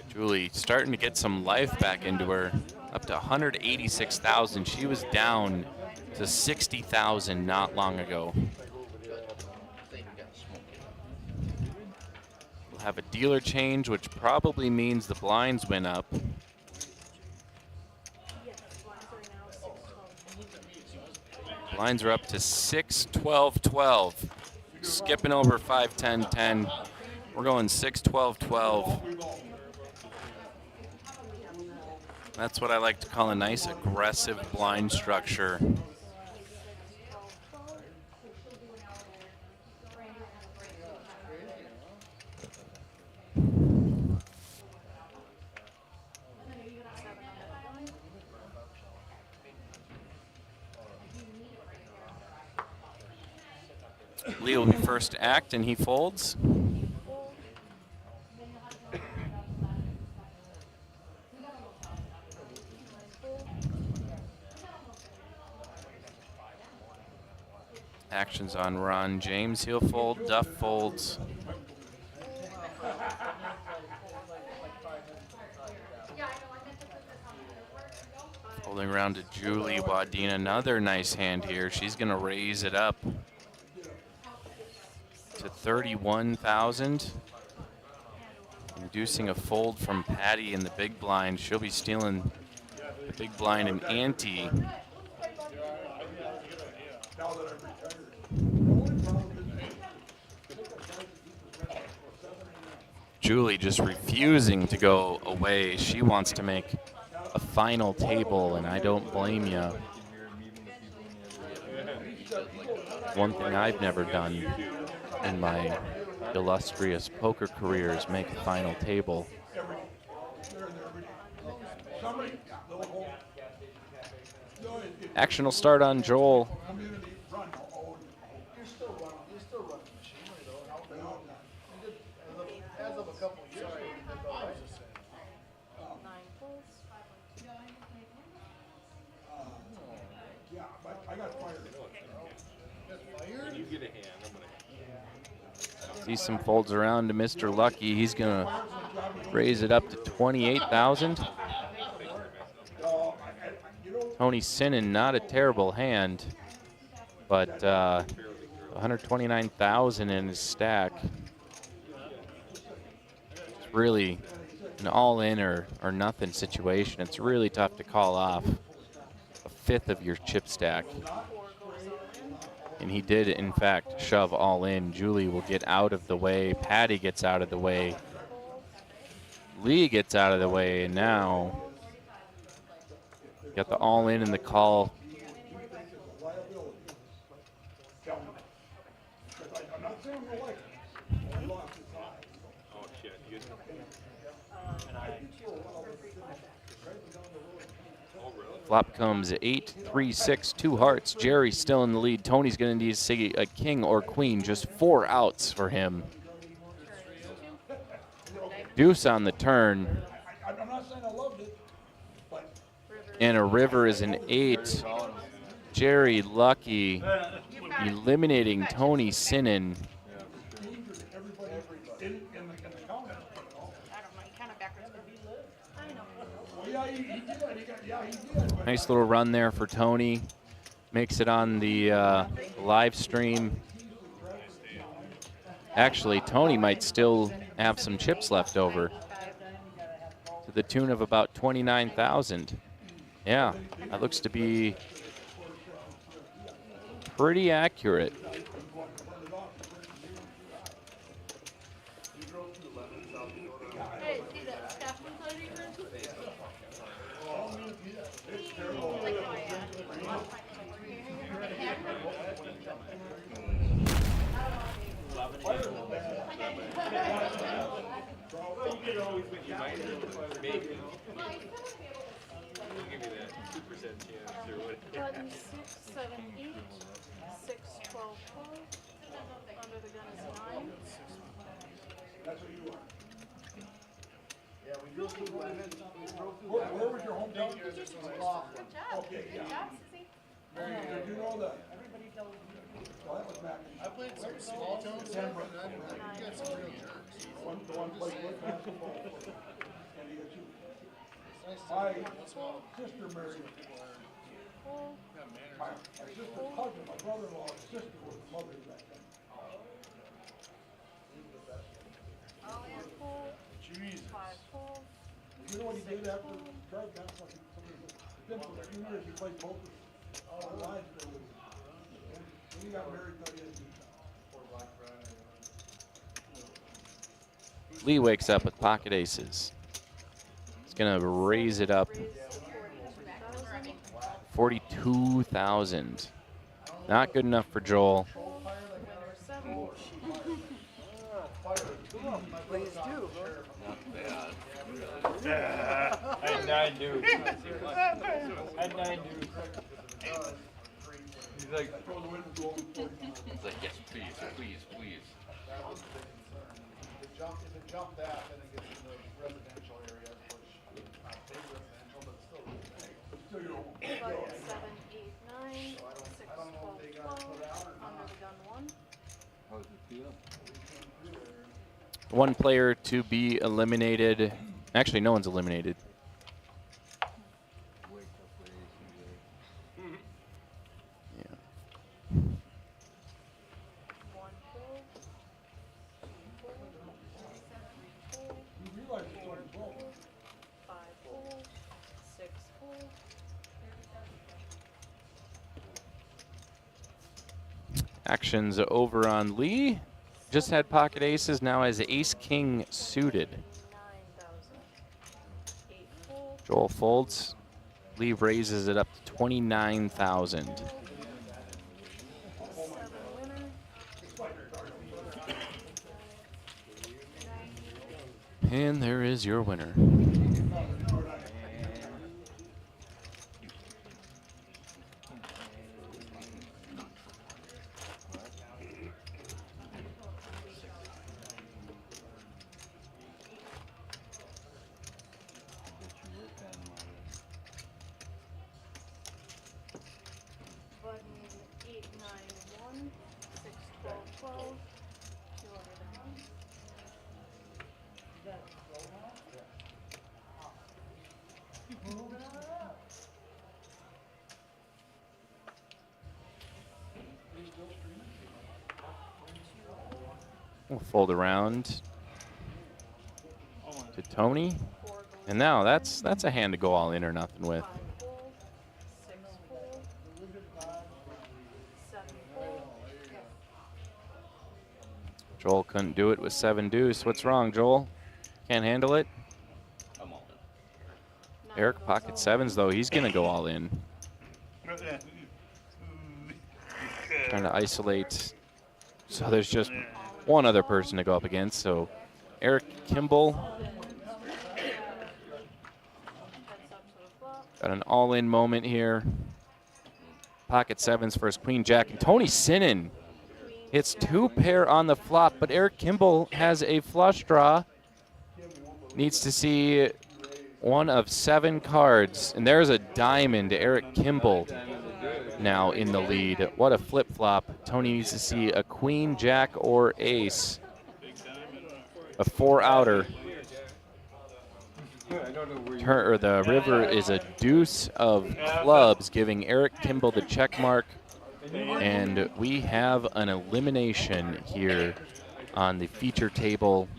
Julie starting to get some life back into her. Up to 186,000. She was down to 60,000 not long ago. We'll have a dealer change, which probably means the blinds went up. Blinds are up to 6, 12, 12. Skipping over 5, 10, 10. We're going 6, 12, 12. That's what I like to call a nice aggressive blind structure. Leo will be first to act, and he folds. Actions on Ron James. He'll fold. Duff folds. Folding around to Julie Wadina. Another nice hand here. She's going to raise it up to 31,000. Inducing a fold from Patty in the big blind. She'll be stealing the big blind and ante. Julie just refusing to go away. She wants to make a final table, and I don't blame you. One thing I've never done in my illustrious poker career is make a final table. Action will start on Joel. See some folds around to Mr. Lucky. He's going to raise it up to 28,000. Tony Sinnen, not a terrible hand, but 129,000 in his stack. It's really an all-in or nothing situation. It's really tough to call off a fifth of your chip stack. And he did, in fact, shove all in. Julie will get out of the way. Patty gets out of the way. Lee gets out of the way, and now got the all in and the call. Oh shit, you Flop comes 8, 3, 6, 2 hearts. Jerry still in the lead. Tony's going to need to say a king or queen. Just 4 outs for him. Deuce on the turn. I'm not saying I loved it, but And a river is an 8. Jerry lucky, eliminating Tony Sinnen. everybody in the county. I don't know, he kind of backwards. I know. Well, yeah, he did. He did. But Nice little run there for Tony. Makes it on the live stream. Actually, Tony might still have some chips left over to the tune of about 29,000. Yeah, that looks to be pretty accurate. Hey, see that stuff inside of your maybe. We'll give you that 2% chance or what. Button 6, 7, 8, 6, 12, 12. Under the gun is 9. that's what you are. Yeah, we drove through Lemon. We drove through Where was your hometown? Good job. Okay, Good yeah. job, Sissy. Did you know that? Well, that was back in. I played some small towns, and you got some real jerks. One place with basketball. And he got you. My sister married. My sister's cousin, my brother-in-law's sister was the mother back then. Jesus. 5, 4. You know what he did after Charlie got something? Then for a few years he played poker. All the lives there was. When he got married, thought he had to do Lee wakes up with pocket aces. He's going to raise it up 42,000. Not good enough for Joel. I had 9 dudes. I had 9 dudes. He's like, throw the windows open for you. It's like, yes, please, please, please. If it jumped that, then it gets into residential areas, which not big residential, but still residential. Still, you know, Button 7, 8, 9. 6, 12, 12. Under the gun 1. how's it feel? One player to be eliminated. Actually, no one's eliminated. Wake up with AC. Yeah. 1, 4. 4. 7, 4. you realize it's only 12. 5, 4. 6, 4. Actions over on Lee. Just had pocket aces, now has ace king suited. 9,000. 8, 4. Joel folds. Lee raises it up to 29,000. 7 winner. And there is your winner. Button 8, 9, 1. 6, 12, 12. 2 under the gun. We'll fold around to Tony. And now that's a hand to go all in or nothing with. 5 full, 6 full, 7 full. Joel couldn't do it with 7 deuce. What's wrong, Joel? Can't handle it? I'm all in. Eric pocket sevens, though. He's going to go all in. Trying to isolate. So there's just one other person to go up against. So Eric Kimble got an all-in moment here. Pocket sevens versus Queen Jack. And Tony Sinnen hits 2 pair on the flop, but Eric Kimble has a flush draw. Needs to see 1 of 7 cards. And there's a diamond. Eric Kimble now in the lead. What a flip-flop. Tony needs to see a Queen, Jack, or Ace. A 4-outer. The river is a deuce of clubs, giving Eric Kimble the check mark. And we have an elimination here on the feature table.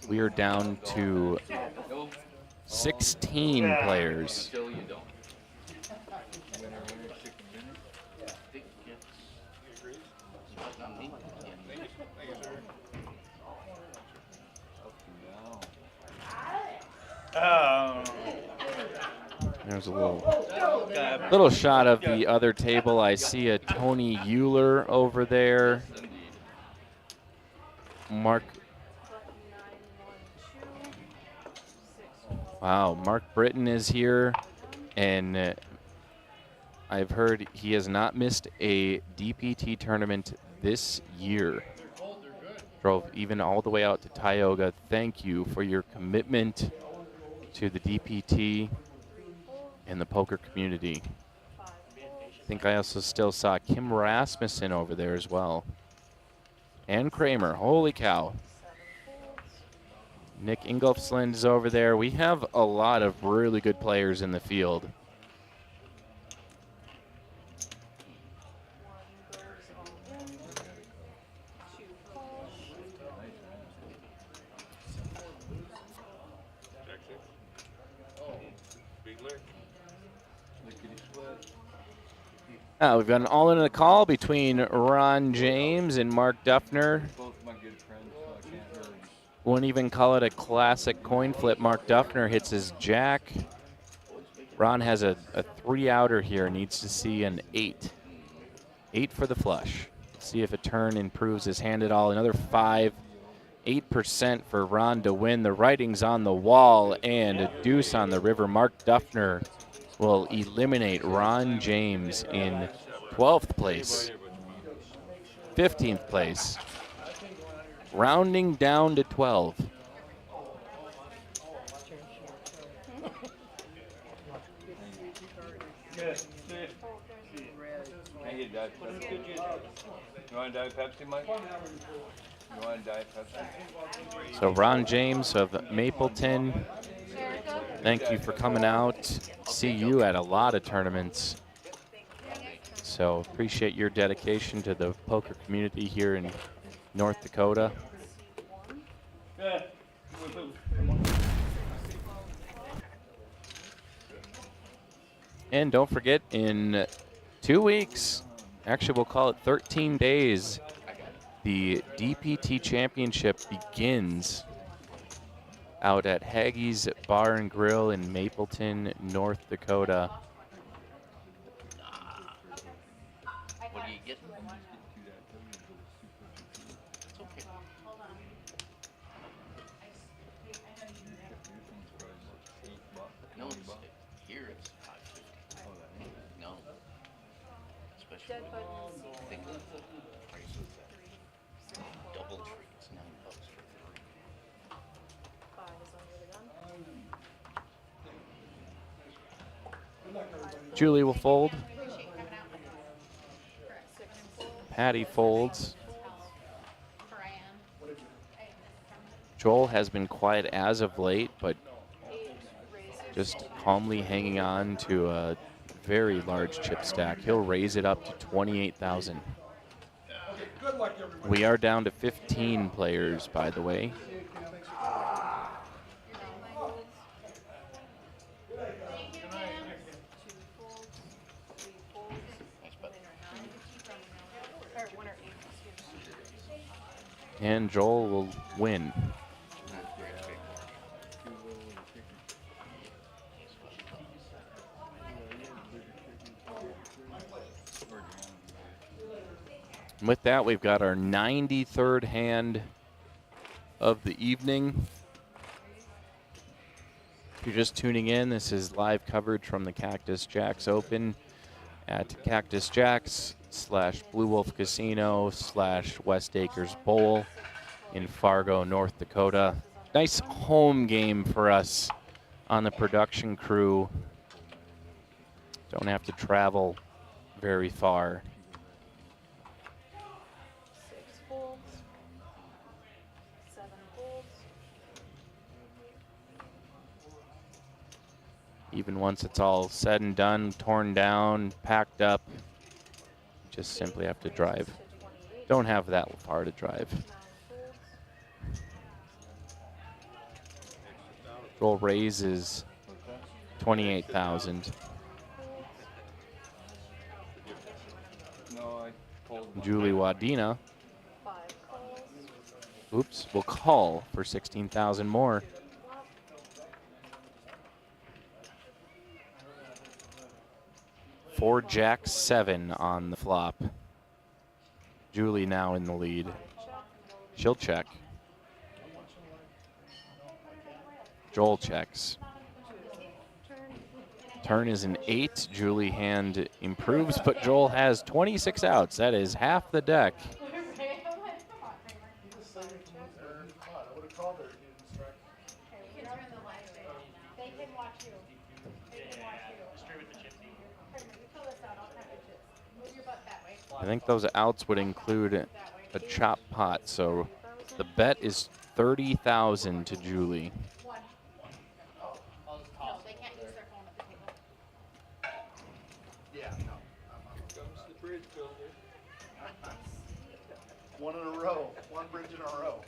We are down to 16 players. Still you don't. Not me. There's a little shot of the other table. I see a Tony Euler over there. Mark. Wow, Mark Britton is here, and I've heard he has not missed a DPT tournament this year. Drove even all the way out to Tioga. Thank you for your commitment to the DPT and the poker community. I think I also still saw Kim Rasmussen over there as well. And Kramer, holy cow. Nick Ingolfsland is over there. We have a lot of really good players in the field. We've got an all-in the call between Ron James and Mark Duffner. Wouldn't even call it a classic coin flip. Mark Duffner hits his jack. Ron has a 3-outer here, needs to see an 8. 8 for the flush. See if a turn improves his hand at all. Another 5, 8% for Ron to win. The writing's on the wall and a deuce on the river. Mark Duffner will eliminate Ron James in 12th place, 15th place, rounding down to 12. You want to diet Pepsi, Mike? You want to diet Pepsi? So Ron James of Mapleton, thank you for coming out. See you at a lot of tournaments. So appreciate your dedication to the poker community here in North Dakota. And don't forget, in 2 weeks, actually we'll call it 13 days, the DPT Championship begins out at Haggie's Bar and Grill in Mapleton, North Dakota. What do you get? It's okay. No, it's here it's $5.50. No. Especially when you think of the price of that. Double tree, it's $9 for 3. 5 is under the gun. Julie will fold. Appreciate coming out with us. 6 full, Patty folds. For I am. Joel has been quiet as of late, but 8 raises. just calmly hanging on to a very large chip stack. He'll raise it up to 28,000. Good luck, everybody. We are down to 15 players, by the way. And Joel will win. And with that, we've got our 93rd hand of the evening. If you're just tuning in, this is live coverage from the Cactus Jacks Open at Cactus Jacks / Blue Wolf Casino / West Acres Bowl in Fargo, North Dakota. Nice home game for us on the production crew. Don't have to travel very far. 6 folds, 7 folds. Even once it's all said and done, torn down, packed up, just simply have to drive. Don't have that far to drive. 9 folds. Roll raises 28,000. No, I told him. Julie Wadina, 5 calls. oops, will call for 16,000 more. Four Jack 7 on the flop. Julie now in the lead. She'll check. Joel checks. Turn is an 8. Julie hand improves, but Joel has 26 outs. That is half the deck. I would have called her if you didn't strike. Kids are in the live stream. They can watch you. They can watch you. Straight with the chip. Kramer, you fill this out, I'll cut your chips. Move your butt that way. I think those outs would include a chop pot, so the bet is 30,000 to Julie. One. No, they can't use their phone at the table. Yeah, no. Comes the bridge builder. One in a row. One bridge in a row.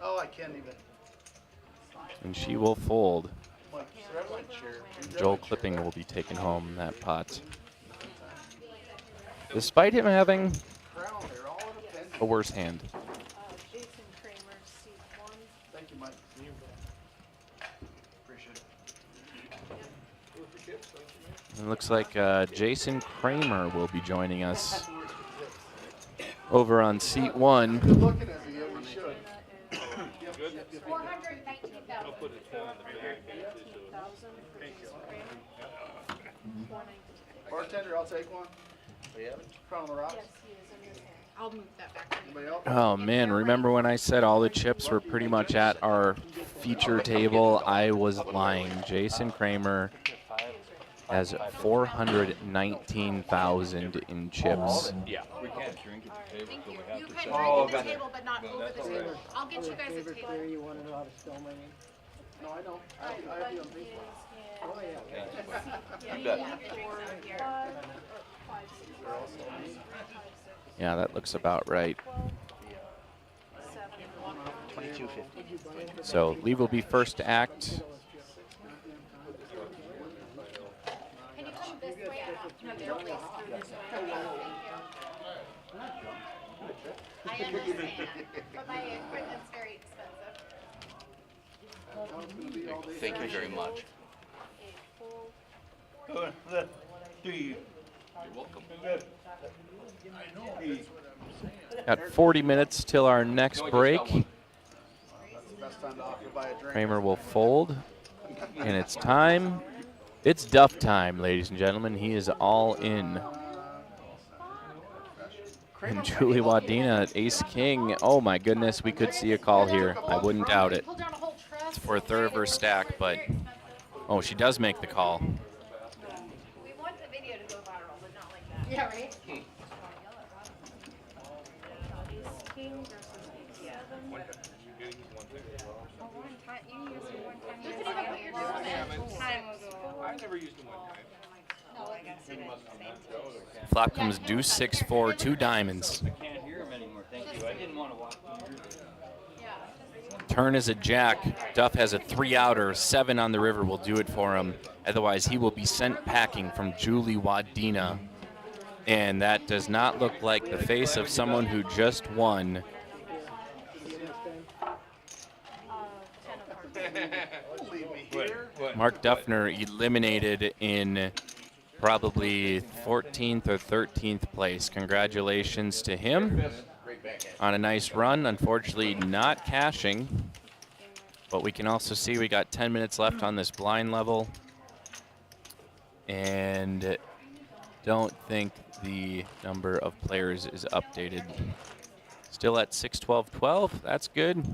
Oh, I can't even. And she will fold. Mike, grab my chair. Joel Clipping will be taking home that pot. Despite him having Crown there, all in a pen. a worse hand. Jason Kramer, seat 1. Thank you, Mike. Appreciate it. With the chips, don't you, man? It looks like Jason Kramer will be joining us over on seat 1. Good looking as he ever should. Good. 419,000. I'll put a 10 on the back. 18,000 for Jason Kramer. 419. Bartender, I'll take one. We have it. Crown on the rocks. Yes, he is in his hand. I'll move that back. Anybody else? Oh man, remember when I said all the chips were pretty much at our feature table? I was lying. Jason Kramer has 419,000 in chips. Yeah. We can't drink at the table, Thank so you. we have You to can say. drink at the table, but not over that's the all table. right. I'll get you guys a Favorite table. player, you want to know how to spell my name? No, I know. I have you on Facebook. Oh, yeah. Yeah, bet. you can drink over here. 5, 6, 5, 6, Yeah, that looks about right. 12, 7, 2250. So Lee will be first to act. Can you come this way? I have their place through this way. Thank you. I understand, but my equipment's very expensive. Thank you very much. 8 full. You're welcome. Got 40 minutes till our next break. That's the best time to offer to buy a drink. Kramer will fold, and it's time. It's Duff time, ladies and gentlemen. He is all in. And Julie Wadina at Ace King. Oh my goodness, we could see a call here. I wouldn't doubt it. Pull down a whole truss. It's for a third of her stack, but oh, she does make the call. We want the video to go viral, but not like that. Yeah, right? Ace King versus Ace 7. You can even put your doing it. Time ago. I've never used them one time. No, I guess it is. Flop comes deuce 6-4, 2 diamonds. I can't hear Turn is a jack. Duff has a 3-outer. 7 on the river will do it for him. Otherwise, he will be sent packing from Julie Wadina. And that does not look like the face of someone who just won. Mark Duffner eliminated in probably 14th or 13th place. Congratulations to him on a nice run. Unfortunately, not cashing. But we can also see we got 10 minutes left on this blind level. And don't think the number of players is updated. Still at 6-12-12. That's good.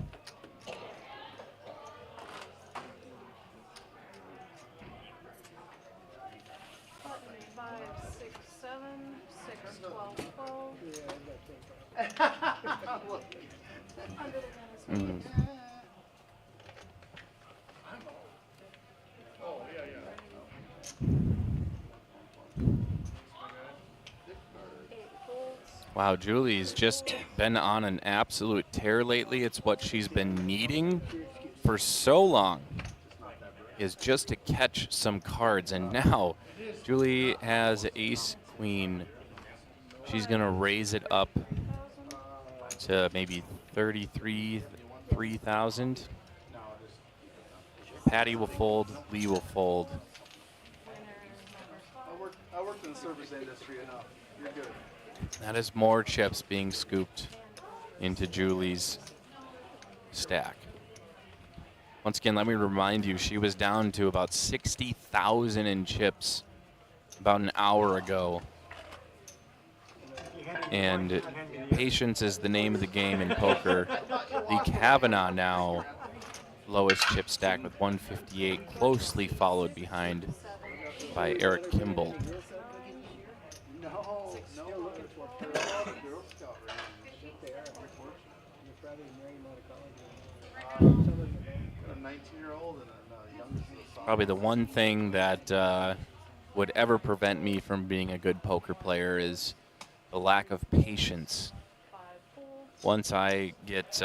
Mm. Wow, Julie's just been on an absolute tear lately. It's what she's been needing for so long, is just to catch some cards. And now Julie has ace queen. She's going to raise it up to maybe 3,000. Patty will fold, Lee will fold. I worked in the service industry enough. You're good. That is more chips being scooped into Julie's stack. Once again, let me remind you, she was down to about 60,000 in chips about an hour ago. And patience is the name of the game in poker. The Kavanaugh now lowest chip stack with 158, closely followed behind by Eric Kimble. Probably the one thing that would ever prevent me from being a good poker player is the lack of patience. Once I get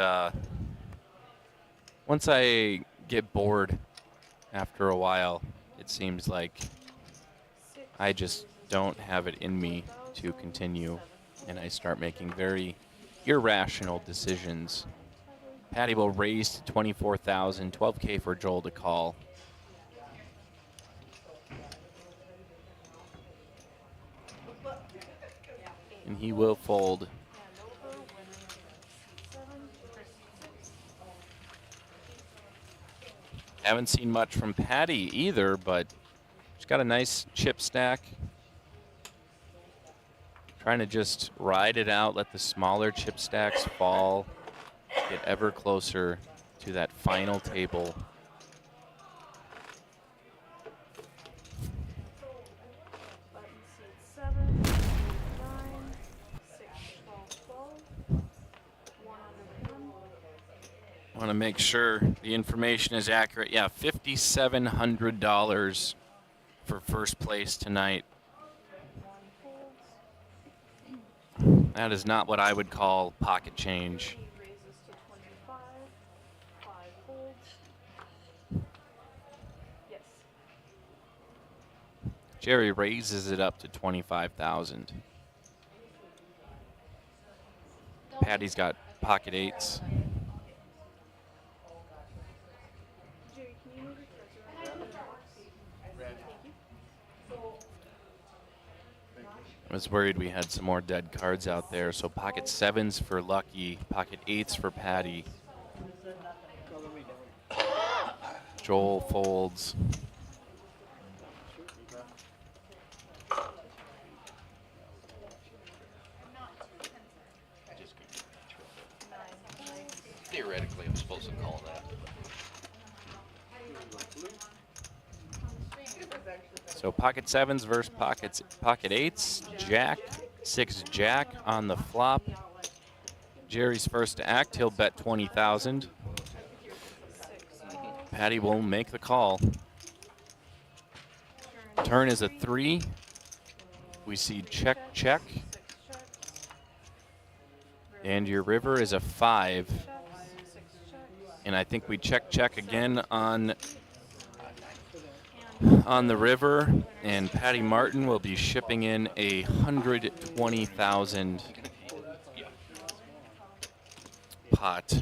bored after a while, it seems like I just don't have it in me to continue, and I start making very irrational decisions. Patty will raise to 24,000, 12K for Joel to call. And he will fold. Haven't seen much from Patty either, but she's got a nice chip stack. Trying to just ride it out, let the smaller chip stacks fall, get ever closer to that final table. Want to make sure the information is accurate. Yeah, $5,700 for first place tonight. That is not what I would call pocket change. Jerry raises it up to 25,000. Patty's got pocket eights. I was worried we had some more dead cards out there. So pocket sevens for Lucky, pocket eights for Patty. Joel folds. Theoretically, I'm supposed to call that. So pocket sevens versus pocket eights. Jack, 6 jack on the flop. Jerry's first to act. He'll bet 20,000. Patty will make the call. Turn is a 3. We see check, check. And your river is a 5. And I think we check again on the river, and Patty Martin will be shipping in 120,000 pot.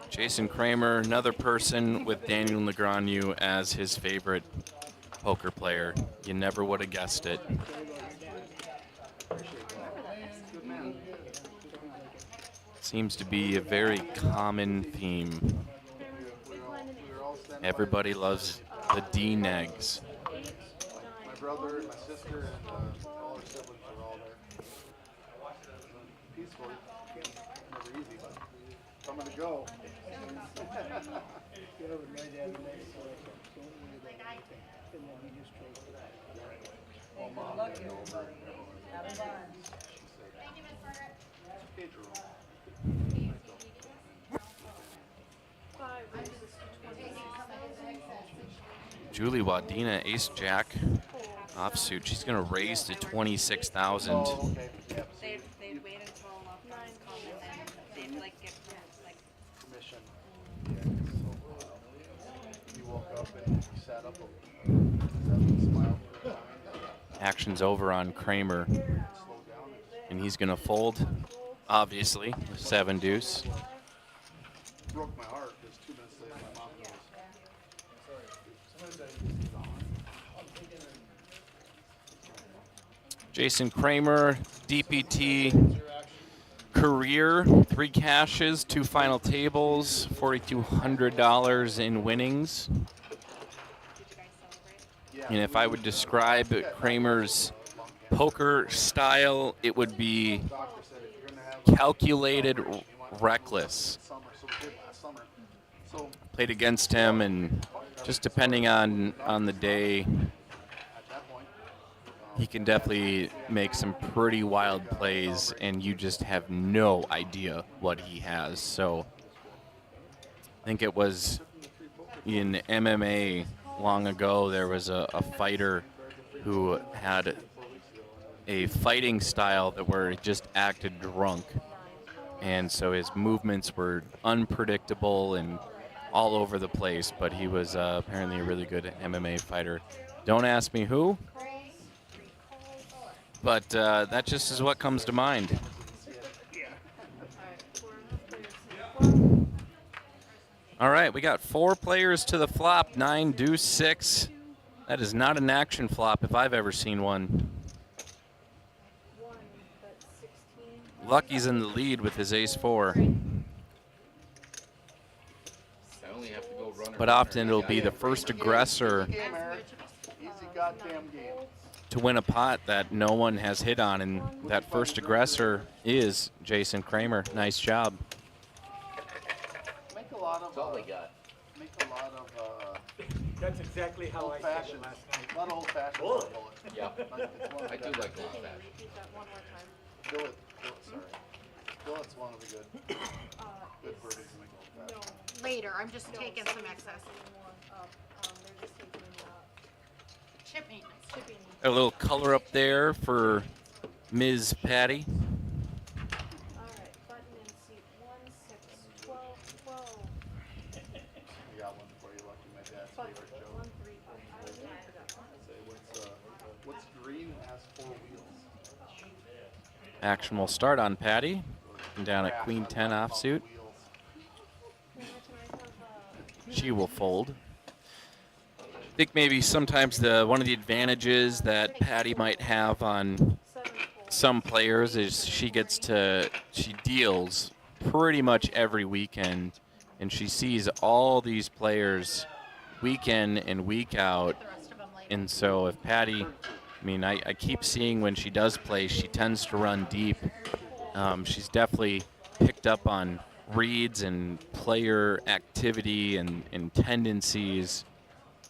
Jason Kramer, another person with Daniel Negreanu as his favorite poker player. You never would have guessed it. Seems to be a very common theme. Everybody loves the D-negs. My brother and my sister and all our siblings were all there. Peaceful, never easy, but I'm gonna go. Julie Wadina, ace jack offsuit. She's going to raise to 26,000. Oh, okay. Yep. They wait until offers come and then they like give like Permission. Yeah, so you woke up and you sat up and smiled for a time. Action's over on Kramer, Slow down and and he's going to fold, obviously, with 7 deuce. broke my heart because 2 minutes later my mom goes, Jason Kramer, DPT career, 3 cashes, 2 final tables, $4,200 in winnings. And if I would describe Kramer's poker style, it would be doctor said if you're going to have calculated, reckless. summer, so we did last summer. So Played against him, and just depending on the day, at that point, he can definitely make some pretty wild plays, and you just have no idea what he has. So I think it was in MMA long ago, there was a fighter who had a fighting style that where he just acted drunk. And so his movements were unpredictable and all over the place, but he was apparently a really good MMA fighter. Don't ask me who, but that just is what comes to mind. All right, we got 4 players to the flop, 9, deuce, 6. That is not an action flop if I've ever seen one. Lucky's in the lead with his ace-4. I only have to go run. But often it'll be the first aggressor game, Eric. Easy goddamn game. to win a pot that no one has hit on, and that first aggressor is Jason Kramer. Nice job. Make a lot of, That's all we got. make a lot of That's exactly how I said old-fashioned, it last night. a lot of old-fashioned Oh. bullets. Yeah. It's one of I the do best. like old fashioned. repeat that one more time. Billet, sorry. Billet's one of the good verdicts in the old fashioned. Later, I'm just taking some excess They're just taking chip maintenance. shipping. A little color up there for Ms. Patty. All right, button and seat 1, 6, 12, 12. I got one for you, Lucky, my dad's Button favorite joke. 1, 3, 5. I was waiting for that one. Say, what's green and has 4 wheels? Action will start on Patty. And down at Grass Queen on 10 top of offsuit. wheels. She will fold. I think maybe sometimes one of the advantages that Patty might have on some players is she deals pretty much every weekend, and she sees all these players week in and week out. The rest of them later. And so if Patty, I mean, I keep seeing when she does play, she tends to run deep. She's definitely picked up on reads and player activity and tendencies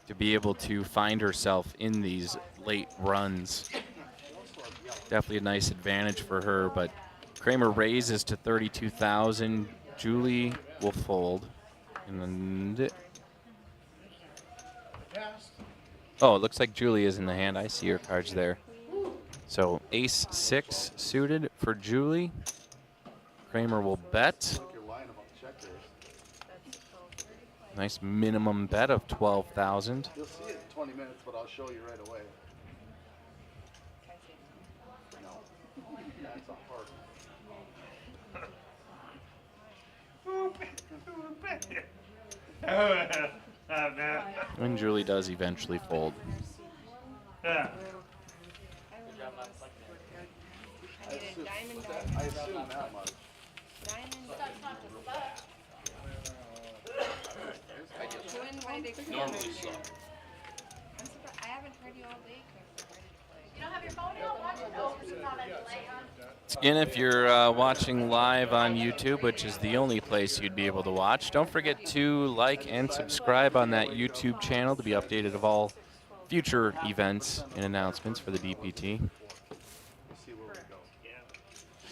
to be able to find herself in these late runs. Definitely a nice advantage for her, but Kramer raises to 32,000. Julie will fold. And oh, it looks like Julie is in the hand. I see her cards there. So ace 6 suited for Julie. Kramer will bet. Like your line about the check there. Nice minimum bet of 12,000. You'll see it in 20 minutes, but I'll show you right away. No. That's not hard. And Julie does eventually fold. I assume that much. Normally so. I haven't heard you all day. You don't have your phone out? Watch it. Oh, it's not a delay on. Again, if you're watching live on YouTube, which is the only place you'd be able to watch, don't forget to like and subscribe on that YouTube channel to be updated of all future events and announcements for the DPT. We'll see where we go.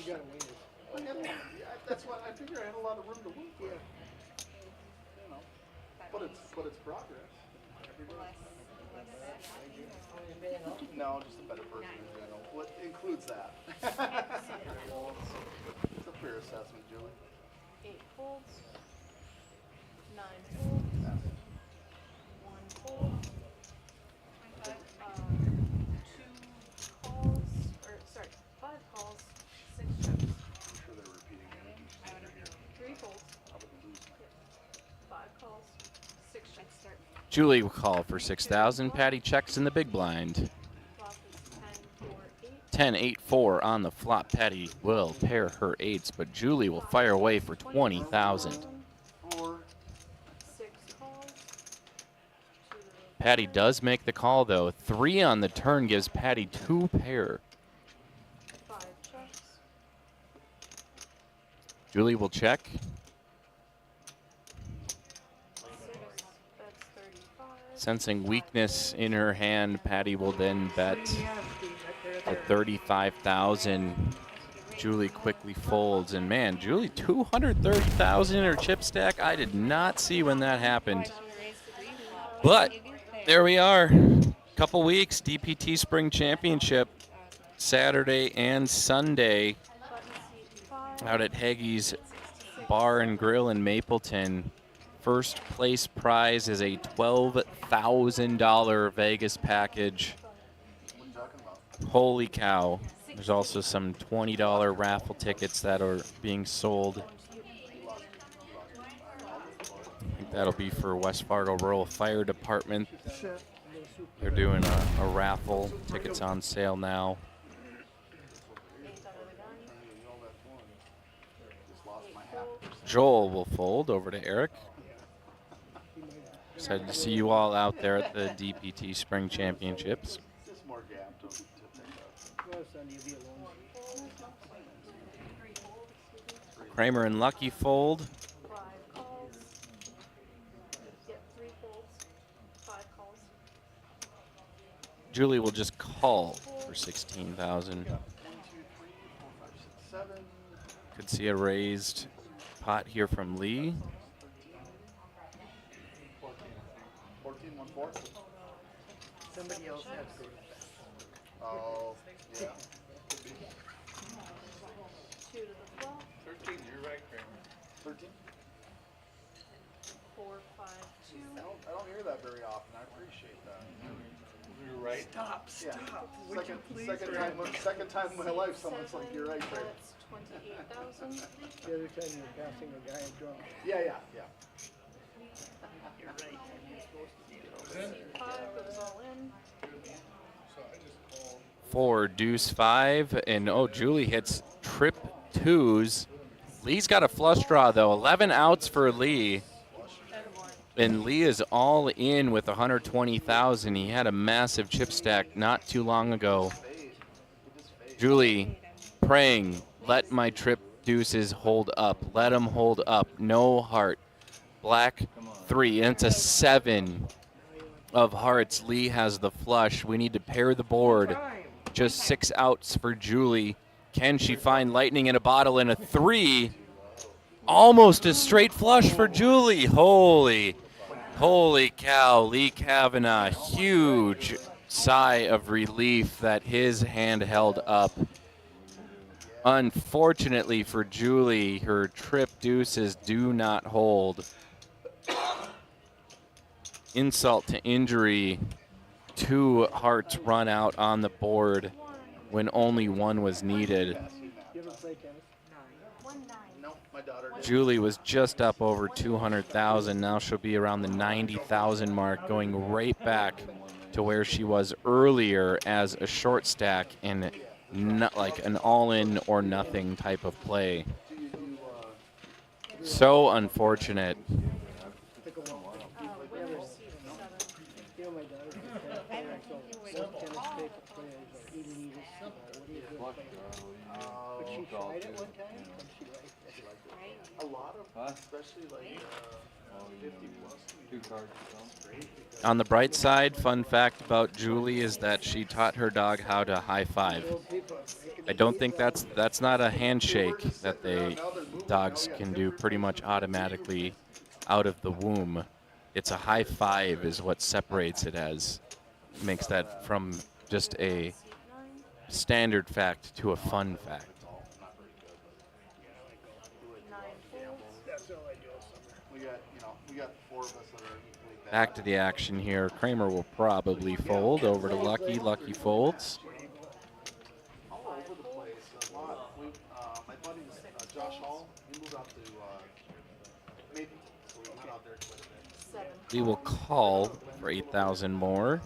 You gotta wait. Yeah, that's why I figure I had a lot of room to work with. You know, but it's progress. No, just a better person in general. What includes that? It's a fair assessment, Julie. 8 folds. 9 folds. 1 fold. 2 calls, or sorry, 5 calls, 6 checks. I'm sure they're repeating it. 3 folds. I wouldn't lose my 5 calls, 6 checks. Start. Julie will call for 6,000. Patty checks in the big blind. Flop is 10, 4, 8. 10, 8, 4 on the flop. Patty will pair her 8s, but Julie will fire away for 20,000. 4. 6 calls. 2 Patty does make the call, though. 3 on the turn gives Patty 2 pair. 5 checks. Julie will check. 6, that's 35. Sensing weakness in her hand, Patty will then bet at 35,000. Julie quickly folds, and man, Julie 230,000 in her chip stack. I did not see when that happened. But there we are. Couple weeks, DPT Spring Championship, Saturday and Sunday out at Haggie's Bar and Grill in Mapleton. First place prize is a $12,000 Vegas package. Holy cow. There's also some $20 raffle tickets that are being sold. I think that'll be for West Fargo Rural Fire Department. They're doing a raffle. Tickets on sale now. Joel will fold over to Eric. Excited to see you all out there at the DPT Spring Championships. Just more gap to pick up. Well, Sunday you'll be alone. Kramer and Lucky fold. 5 calls. Get 3 folds. 5 calls. Julie will just call for 16,000. 1, 2, 3, 4, 5, 6, 7. Could see a raised pot here from Lee. 14, 1, 4. Somebody else has to. Oh, yeah. 2 to the flop. 13, you're right, Kramer. 13. 4, 5, 2. I don't hear that very often. I appreciate that. You're right. Stop, Yeah. stop. Would you please? Second time in my life someone's like, you're right, Kramer. That's 28,000. The other time you're passing a guy drunk. Yeah. You're right. You're supposed to be it. 5 goes all in. 4, deuce 5, and oh, Julie hits trip 2s. Lee's got a flush draw though. 11 outs for Lee. And Lee is all in with 120,000. He had a massive chip stack not too long ago. Julie praying, let my trip deuces hold up. Let them hold up. No heart. Black 3, and it's a 7 of hearts. Lee has the flush. We need to pair the board. Just 6 outs for Julie. Can she find lightning in a bottle? And a 3. Almost a straight flush for Julie. Holy cow. Lee Kavanaugh, huge sigh of relief that his hand held up. Unfortunately for Julie, her trip deuces do not hold. Insult to injury, 2 hearts run out on the board when only 1 was needed. You ever play tennis? 1-9. Nope, my daughter did. Julie was just up over 200,000. Now she'll be around the 90,000 mark, going right back to where she was earlier as a short stack in not like an all-in or nothing type of play. So unfortunate. You know, my daughter plays tennis, so tennis tape players are elitist. What do you do? But she tried it one time, and she liked it. A lot of, especially like 50 plus. 2 cards. On the bright side, fun fact about Julie is that she taught her dog how to high five. I don't think that's not a handshake that dogs can do pretty much automatically out of the womb. It's a high five is what separates it as. Makes that from just a standard fact to a fun fact. We got 4 of us that are equally bad. Back to the action here. Kramer will probably fold over to Lucky. Lucky folds. All over the place. A lot. My buddy, Josh Hall, he moved out to Maple, so we went out there quite a bit. We will call for 8,000 more.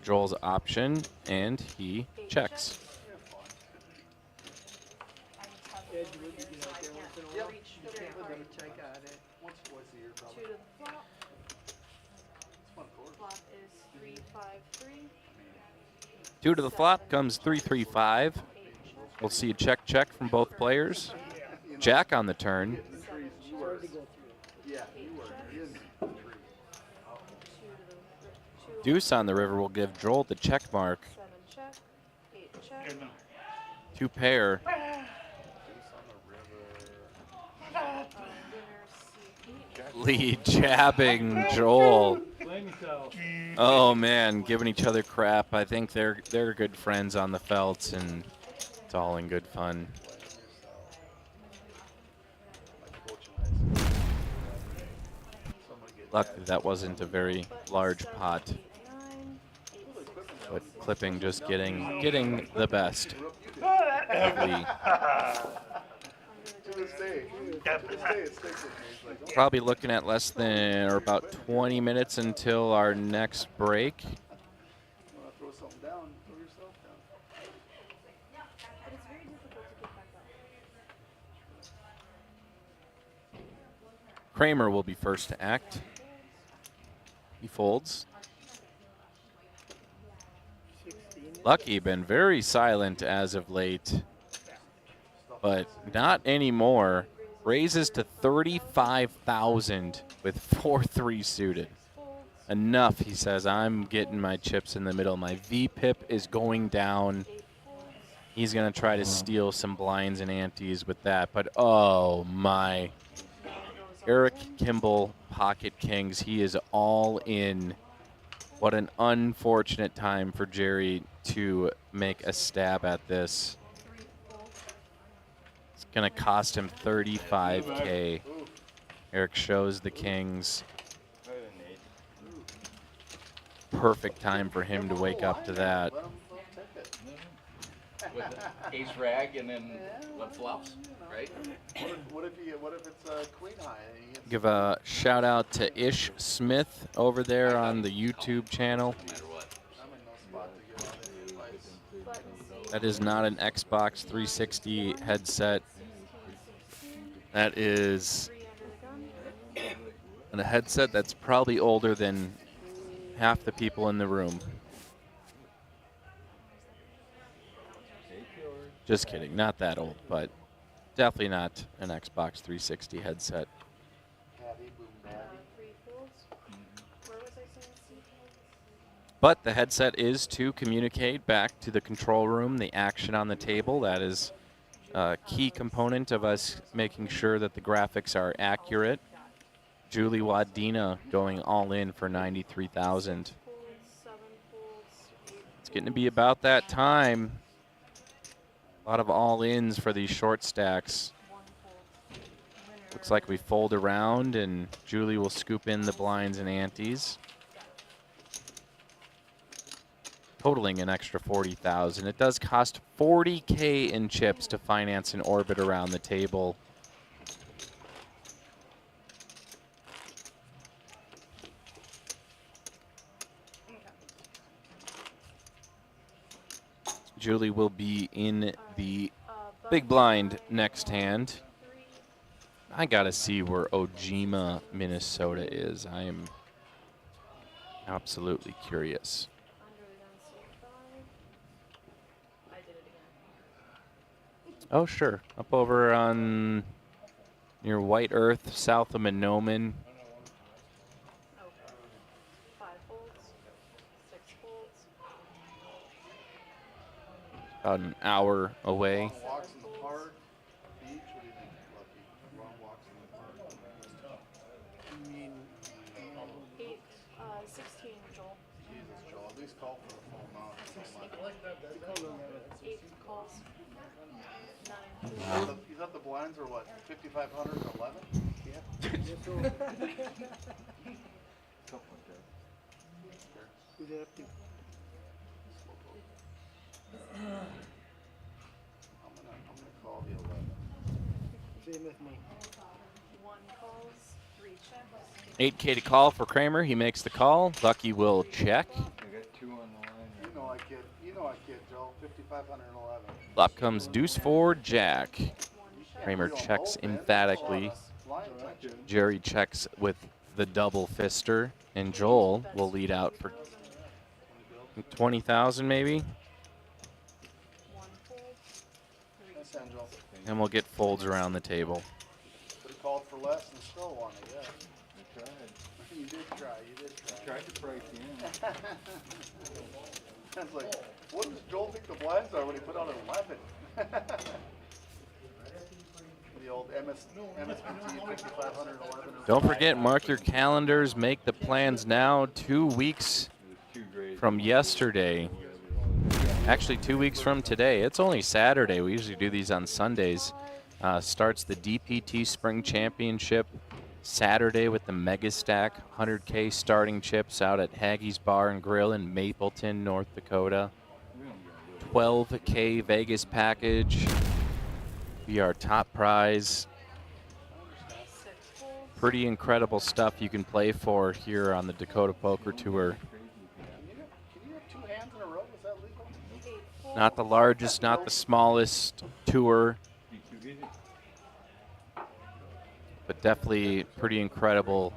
Joel's option, and he checks. Ed, would you be out there once in a while? Check out it. Once or twice a year, probably. 2 to the flop. It's fun course. Flop is 3-5-3. 2 to the flop comes 3-3-5. 8 check. We'll see a check from both players. Jack on the turn. You were. Yeah, you were. He is a tree. 2 to the Deuce on the river will give Joel the check mark. 7 check. 8 check. 2 pair. Winner C8. Lead jabbing Joel. Blame yourself. Oh man, giving each other crap. I think they're good friends on the felts, and it's all in good fun. Luckily that wasn't a very large pot, 9. 8 but clipping just getting the best. Hopefully, To this day. To this day, it sticks with me. It's like, oh, probably looking at less than or about 20 minutes until our next break. wanna throw something down, throw yourself down. But it's very difficult to get back up. Kramer will be first to act. He folds. Lucky been very silent as of late, but not anymore. Raises to 35,000 with 4-3 suited. Enough, he says. I'm getting my chips in the middle. My VPIP is going down. He's going to try to steal some blinds and antes with that, but oh my. Eric Kimble, pocket kings. He is all in. What an unfortunate time for Jerry to make a stab at this. It's going to cost him 35K. Eric shows the kings. Perfect time for him to wake up to that. Let 'em take it. With the ace rag and then what flops, right? What if it's a queen high? And he hits Give a shout out to Ish Smith over there on the YouTube channel. No matter what. I'm in no spot to give out any advice. Button C. That is not an Xbox 360 headset. That is 3 under the gun. a headset that's probably older than half the people in the room. Just kidding, not that old, but definitely not an Xbox 360 headset. Patty, boom, daddy. 3 folds. Where was I saying C? But the headset is to communicate back to the control room, the action on the table. That is a key component of us making sure that the graphics are accurate. Julie Wadina going all in for 93,000. Folds 7 getting to be about that time. A lot of all-ins for these short stacks. Looks like we fold around and Julie will scoop in the blinds and antes. Totaling an extra 40,000. It does cost 40K in chips to finance an orbit around the table. Julie will be in the big blind next hand. I gotta see where Ojima, Minnesota is. I am absolutely curious. Oh, sure. Up over on near White Earth, south of Monoman. About an hour away. Long walks in the park, beach, what do you think, Lucky? Long walks in the park. I mean, 16, Joel. Jesus, Joel, at least call for the full amount. Eight calls. 9. He's at the blinds or what, 5,500 and 11? yeah. Who's that up to? I'm gonna call the 11. Same with me. 1 calls, 3 checks. 8K to call for Kramer. He makes the call. Lucky will check. I got 2 on the line. You know I kid, Joel, 5,511. Flop comes deuce 4 jack. Kramer checks emphatically. Jerry checks with the double fister. And Joel will lead out for 20,000 maybe. Nice hand, Joel. And we'll get folds around the table. Could have called for less and still won, I guess. I tried. You did try. Tried to price you in. It's like, what does Joel think the blinds are when he put out an 11? The old MSPT 5,511. Don't forget, mark your calendars. Make the plans now. 2 weeks from yesterday. Actually, 2 weeks from today. It's only Saturday. We usually do these on Sundays. Starts the DPT Spring Championship Saturday with the Mega Stack 100K starting chips out at Haggie's Bar and Grill in Mapleton, North Dakota. 12K Vegas package. Be our top prize. Pretty incredible stuff you can play for here on the Dakota Poker Tour. Can you have 2 hands in a row? Is that legal? Not the largest, not the smallest tour, but definitely pretty incredible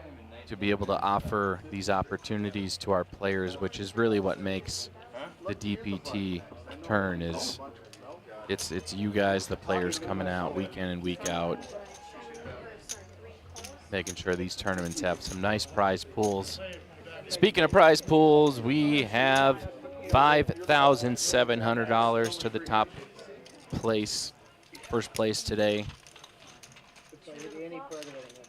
to be able to offer these opportunities to our players, which is really what makes the DPT turn. Is it's you guys, the players, coming out week in and week out, making sure these tournaments have some nice prize pools. Speaking of prize pools, we have $5,700 to the top place, first place today. If I hit any part of it,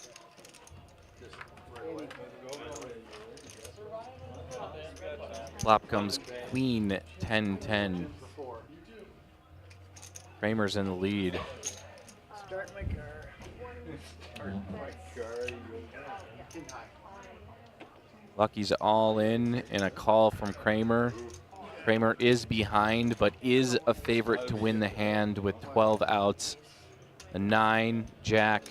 I got that. Flop comes queen 10-10. Kramer's in the lead. Start my car. Lucky's all in and a call from Kramer. Kramer is behind, but is a favorite to win the hand with 12 outs. The 9, Jack,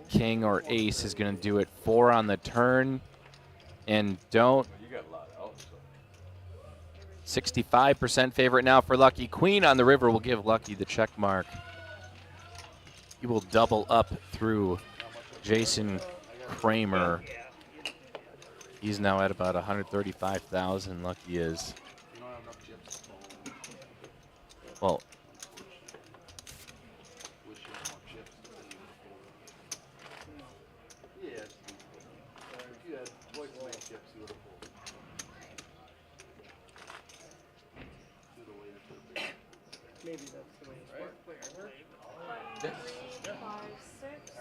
King, or Ace is going to do it. 4 on the turn. And don't. 65% favorite now for Lucky. Queen on the river will give Lucky the check mark. He will double up through Jason Kramer. He's now at about 135,000. Lucky is. Well, Maybe that's the way it's worked. 5, 6,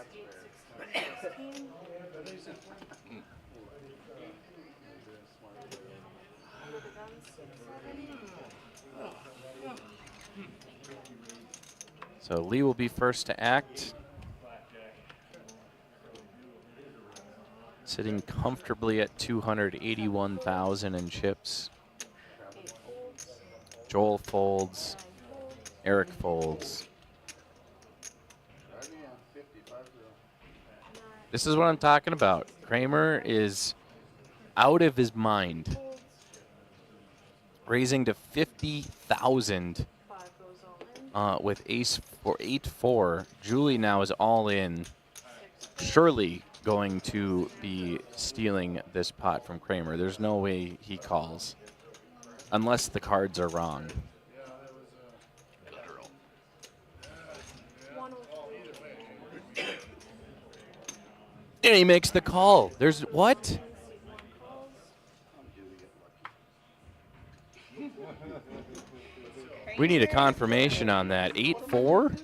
8, 16, 16. So Lee will be first to act. Sitting comfortably at 281,000 in chips. Joel folds. Eric folds. This is what I'm talking about. Kramer is out of his mind. Raising to 50,000 with ace for 8-4. Julie now is all in. Surely going to be stealing this pot from Kramer. There's no way he calls. Unless the cards are wrong. And he makes the call. There's what? We need a confirmation on that. 8-4?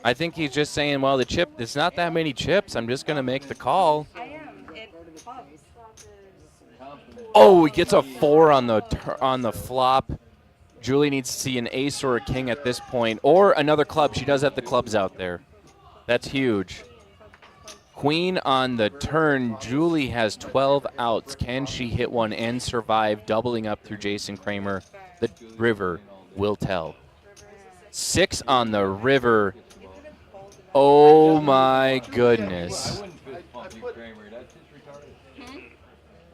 I think he's just saying, well, the chip, it's not that many chips. I'm just going to make the call. I am. It clubs. Oh, he gets a 4 on the flop. Julie needs to see an ace or a king at this point, or another club. She does have the clubs out there. That's huge. Queen on the turn. Julie has 12 outs. Can she hit one and survive, doubling up through Jason Kramer? The river will tell. 6 on the river. Oh my goodness.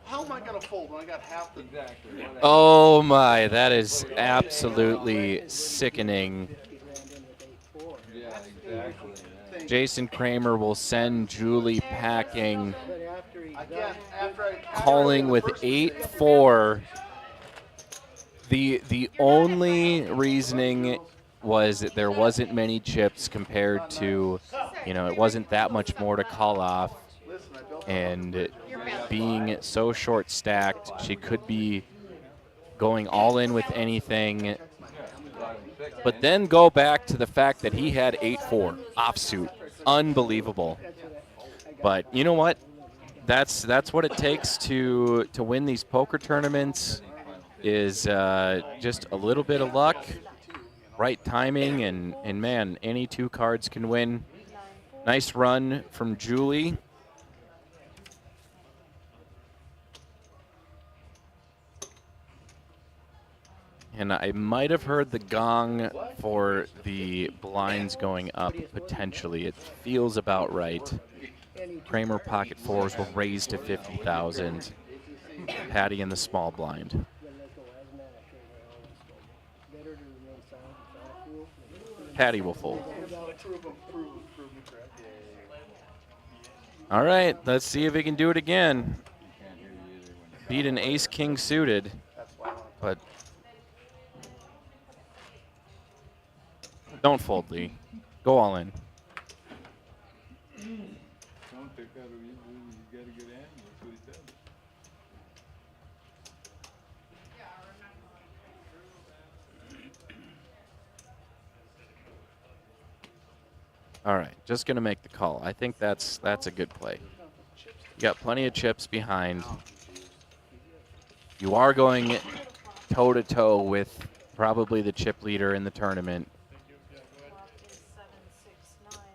How am I going to fold when I got half the... Exactly. Oh my, that is absolutely sickening. Yeah, exactly. Jason Kramer will send Julie packing, Again, after I calling with 8-4. The only reasoning was that there wasn't many chips compared to, it wasn't that much more to call off. And being so short stacked, she could be going all in with anything. But then go back to the fact that he had 8-4 offsuit. Unbelievable. But you know what? That's what it takes to win these poker tournaments, is just a little bit of luck, right timing, and man, any two cards can win. Nice run from Julie. And I might have heard the gong for the blinds going up potentially. It feels about right. Kramer pocket fours will raise to 50,000. Patty in the small blind. Patty will fold. All right, let's see if he can do it again. Beat an ace-king suited, but don't fold, Lee. Go all in. Don't pick out who you got a good hand. That's what he said. All right, just gonna make the call. I think that's a good play. You got plenty of chips behind. You are going toe-to-toe with probably the chip leader in the tournament.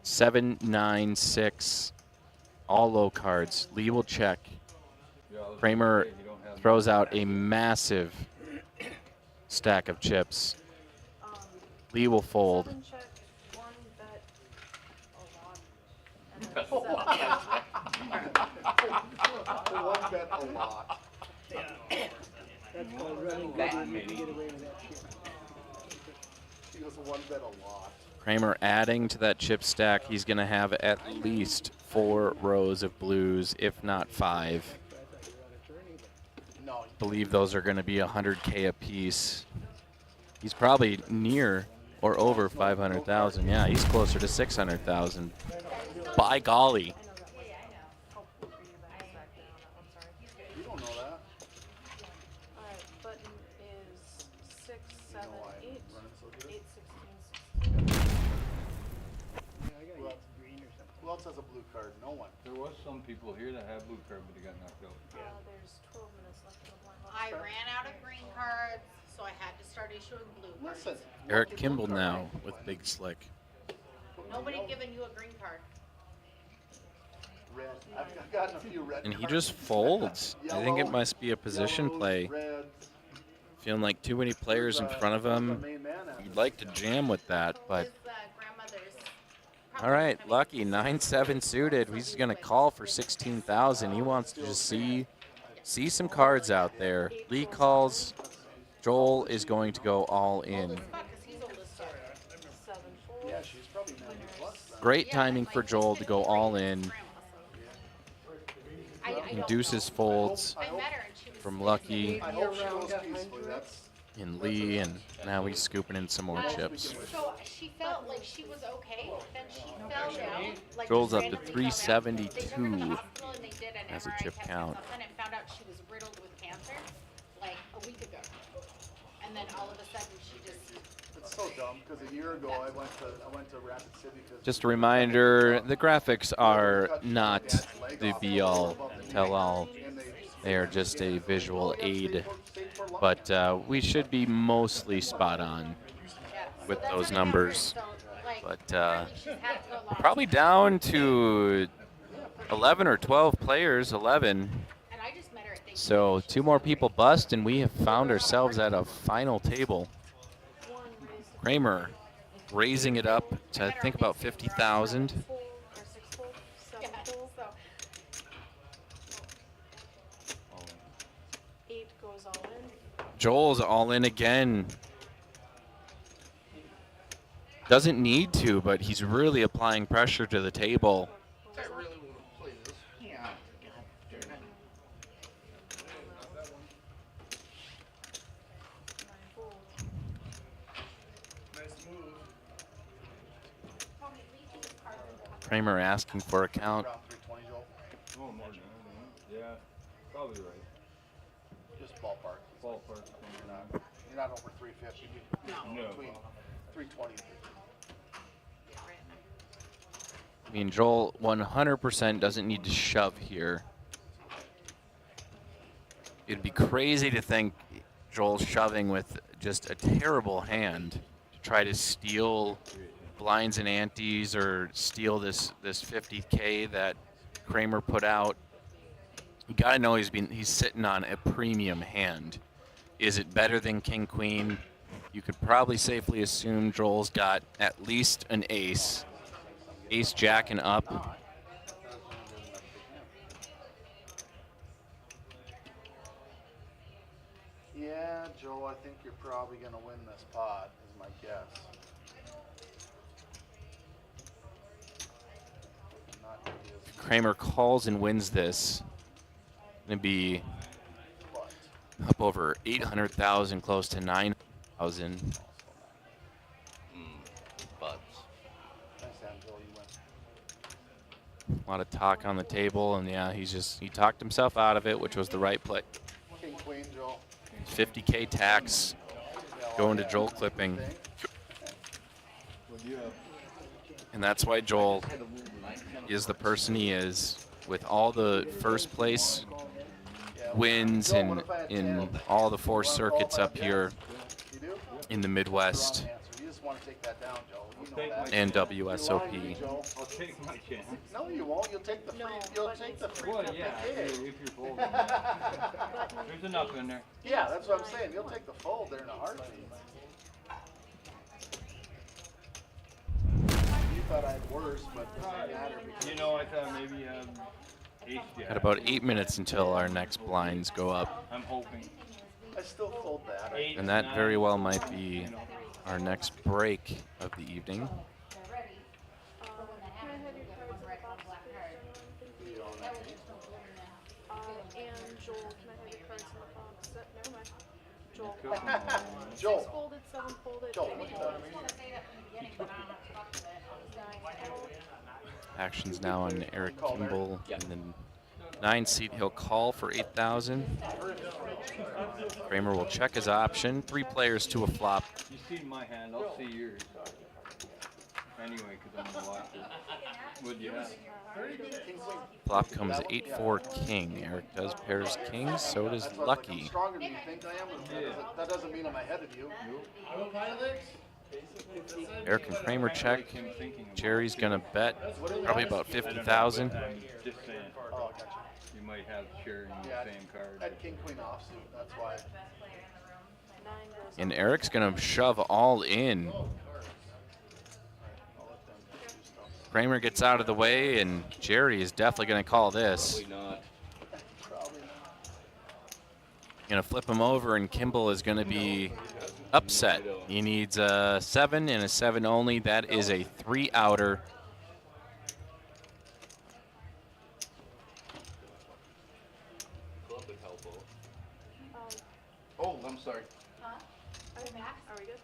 7-9-6, all low cards. Lee will check. Kramer throws out a massive stack of chips. Lee will fold. One bet a lot. That's called running good and you can get away with that shit. He goes one bet a lot. Kramer adding to that chip stack. He's going to have at least 4 rows of blues, if not 5. No. Believe those are going to be 100K a piece. He's probably near or over 500,000. Yeah, he's closer to 600,000. By golly. You don't know that. Alright, button is 6, 7, 8, 8, 16, 16. Who else has a blue card? No one. There was some people here that had blue card, but they got knocked out. There's 12 minutes left in the blind. I ran out of green cards, so I had to start issuing blue cards. Listen. Eric Kimble now with Big Slick. Nobody giving you a green card. Red. I've gotten a few red And he cards. just folds. I think it must be a position Yellows, play. reds. Feeling like too many players in front of him. Main man after You'd like to jam with that, but His grandmother's. all right, Lucky 9-7 suited. He's gonna call for 16,000. He wants to just see some cards out there. Lee calls. Joel is going to go all in. Fuck, 'cause he's oldest daughter. Yeah, she's probably 90 plus. Great timing for Joel to go all in. I don't And know. Deuces folds I met her and she was from Lucky I hope she goes peacefully. That's and Lee, and now he's scooping in some more chips. So she felt like she was okay, then she fell down. Like Joel's up to randomly fell down. They took her to the 372 hospital and they did an as a MRI chip test count. or something and found out she was riddled with cancer like a week ago. And then all of a sudden she just it's so dumb because a year ago I went to Rapid City. Just a reminder, the graphics are not the be-all, tell-all. They are just a visual aid, but we should be mostly spot on with that's those what numbers. happened. So, like, But apparently she's had it for a long probably down to 11 or 12 players, 11. And I just met her at Thanksgiving. So 2 more people bust, and we have found ourselves at a final table. Kramer raising it up to, I think, about 50,000. Yeah, so 8 goes all in. Joel's all in again. Doesn't need to, but he's really applying pressure to the table. I really want to play this. Yeah. God darn it. Kramer asking for a count. Around 320, Joel. Oh, more than that. Yeah, probably right. Just ballpark. Ballpark. You're not over 350. No. Between 320 and 350. I mean, Joel 100% doesn't need to shove here. It'd be crazy to think Joel's shoving with just a terrible hand to try to steal blinds and antes or steal this 50K that Kramer put out. You gotta know he's sitting on a premium hand. Is it better than King Queen? You could probably safely assume Joel's got at least an ace. Ace Jack and up. Yeah, Joe, I think you're probably going to win this pot, is my guess. Not gonna be as Kramer calls and wins this. Gonna be but up over 800,000, close to 9,000. Butts. nice hand, Joe, you win. A lot of talk on the table, and yeah, he talked himself out of it, which was the right play. King, Queen, Joe. 50K tax going to Joel clipping, Thing. Well, yeah. and that's why Joel is the person he is, with all the first place wins in all the 4 circuits up here You do? in the Midwest Wrong answer. You just want to take that down, Joe. You know that. and You WSOP. are, Joe. I'll take my chance. No, you won't. You'll take the free. You'll take the free Well, yeah, 50K. if you're folding. There's enough in there. Yeah, that's what I'm saying. You'll take the fold there in a heartbeat. You thought I had worse, but it doesn't matter because You know, I thought maybe ace jack. Got about 8 minutes until our next blinds go up, I'm hoping. I still fold that. Eight, and that very nine, well might be you know. our next break of the evening. Can I have your cards in the box? And Joel, can I have your cards in the box? Never mind. Joel. Joel. 6 folded, 7 folded. Joel, maybe look at that. Actions now on Eric Kimble, and then 9 seat. He'll call for 8,000. Kramer will check his option. 3 players to a flop. You see my hand, I'll see yours. Anyway, 'cause I'm gonna watch it. Would you have? Flop comes 8-4 king. Eric does pairs kings, so does That's why I was like, I'm Lucky. stronger than you think I am. But that doesn't mean I'm ahead of you. Eric and Kramer check. Like him thinking about Jerry's gonna bet probably about I don't know, 50,000. but I'm just saying, Oh, gotcha. you might have sharing the Yeah, same card. at king queen offsuit. That's why. 9 goes And Eric's gonna shove all in. I'll let them do stuff. Kramer gets out of the way, and Jerry is definitely gonna call this. not. Probably not. Gonna flip him over, and Kimble is gonna be upset. He needs a 7 and a 7 only. That is a 3-outer. Club would help out. Oh, I'm sorry. Are we good?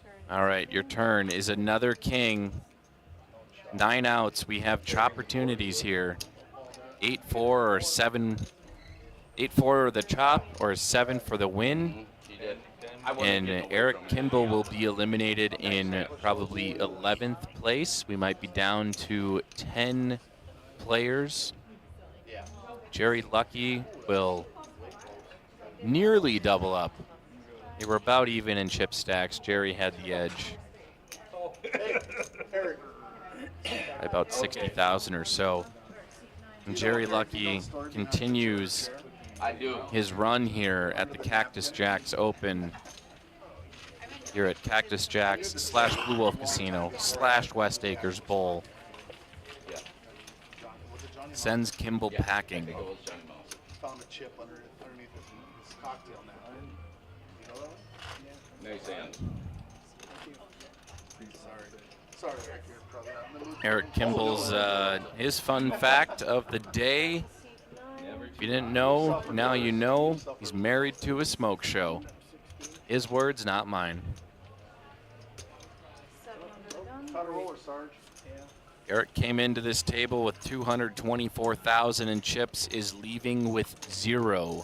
Turn. All right, your turn is another king. 9 outs. We have opportunities here. 8-4 or 7. 8-4 the chop or 7 for the win. You did. And Eric Kimble will be eliminated in probably 11th place. We might be down to 10 players. Yeah. Jerry Lucky will nearly double up. They were about even in chip stacks. Jerry had the edge Hey, Eric. by about 60,000 or so. And Jerry Lucky continues I do. his run here at the Cactus Jacks Open here at Cactus Jacks / Blue Wolf Casino / West Acres Bowl. Yeah. Was it Johnny Sends Kimble packing. I think it was Johnny Mouse. found a chip underneath his cocktail now? You know that one? Nice hands. Sorry, Eric. You're probably not in the mood. Eric Kimble's his fun fact of the day. If you didn't know, now you know. He's married to a smoke show. His words, not mine. 7 under the gun. Try to roll her, Sarge. Eric came into this table with 224,000 in chips, is leaving with 0.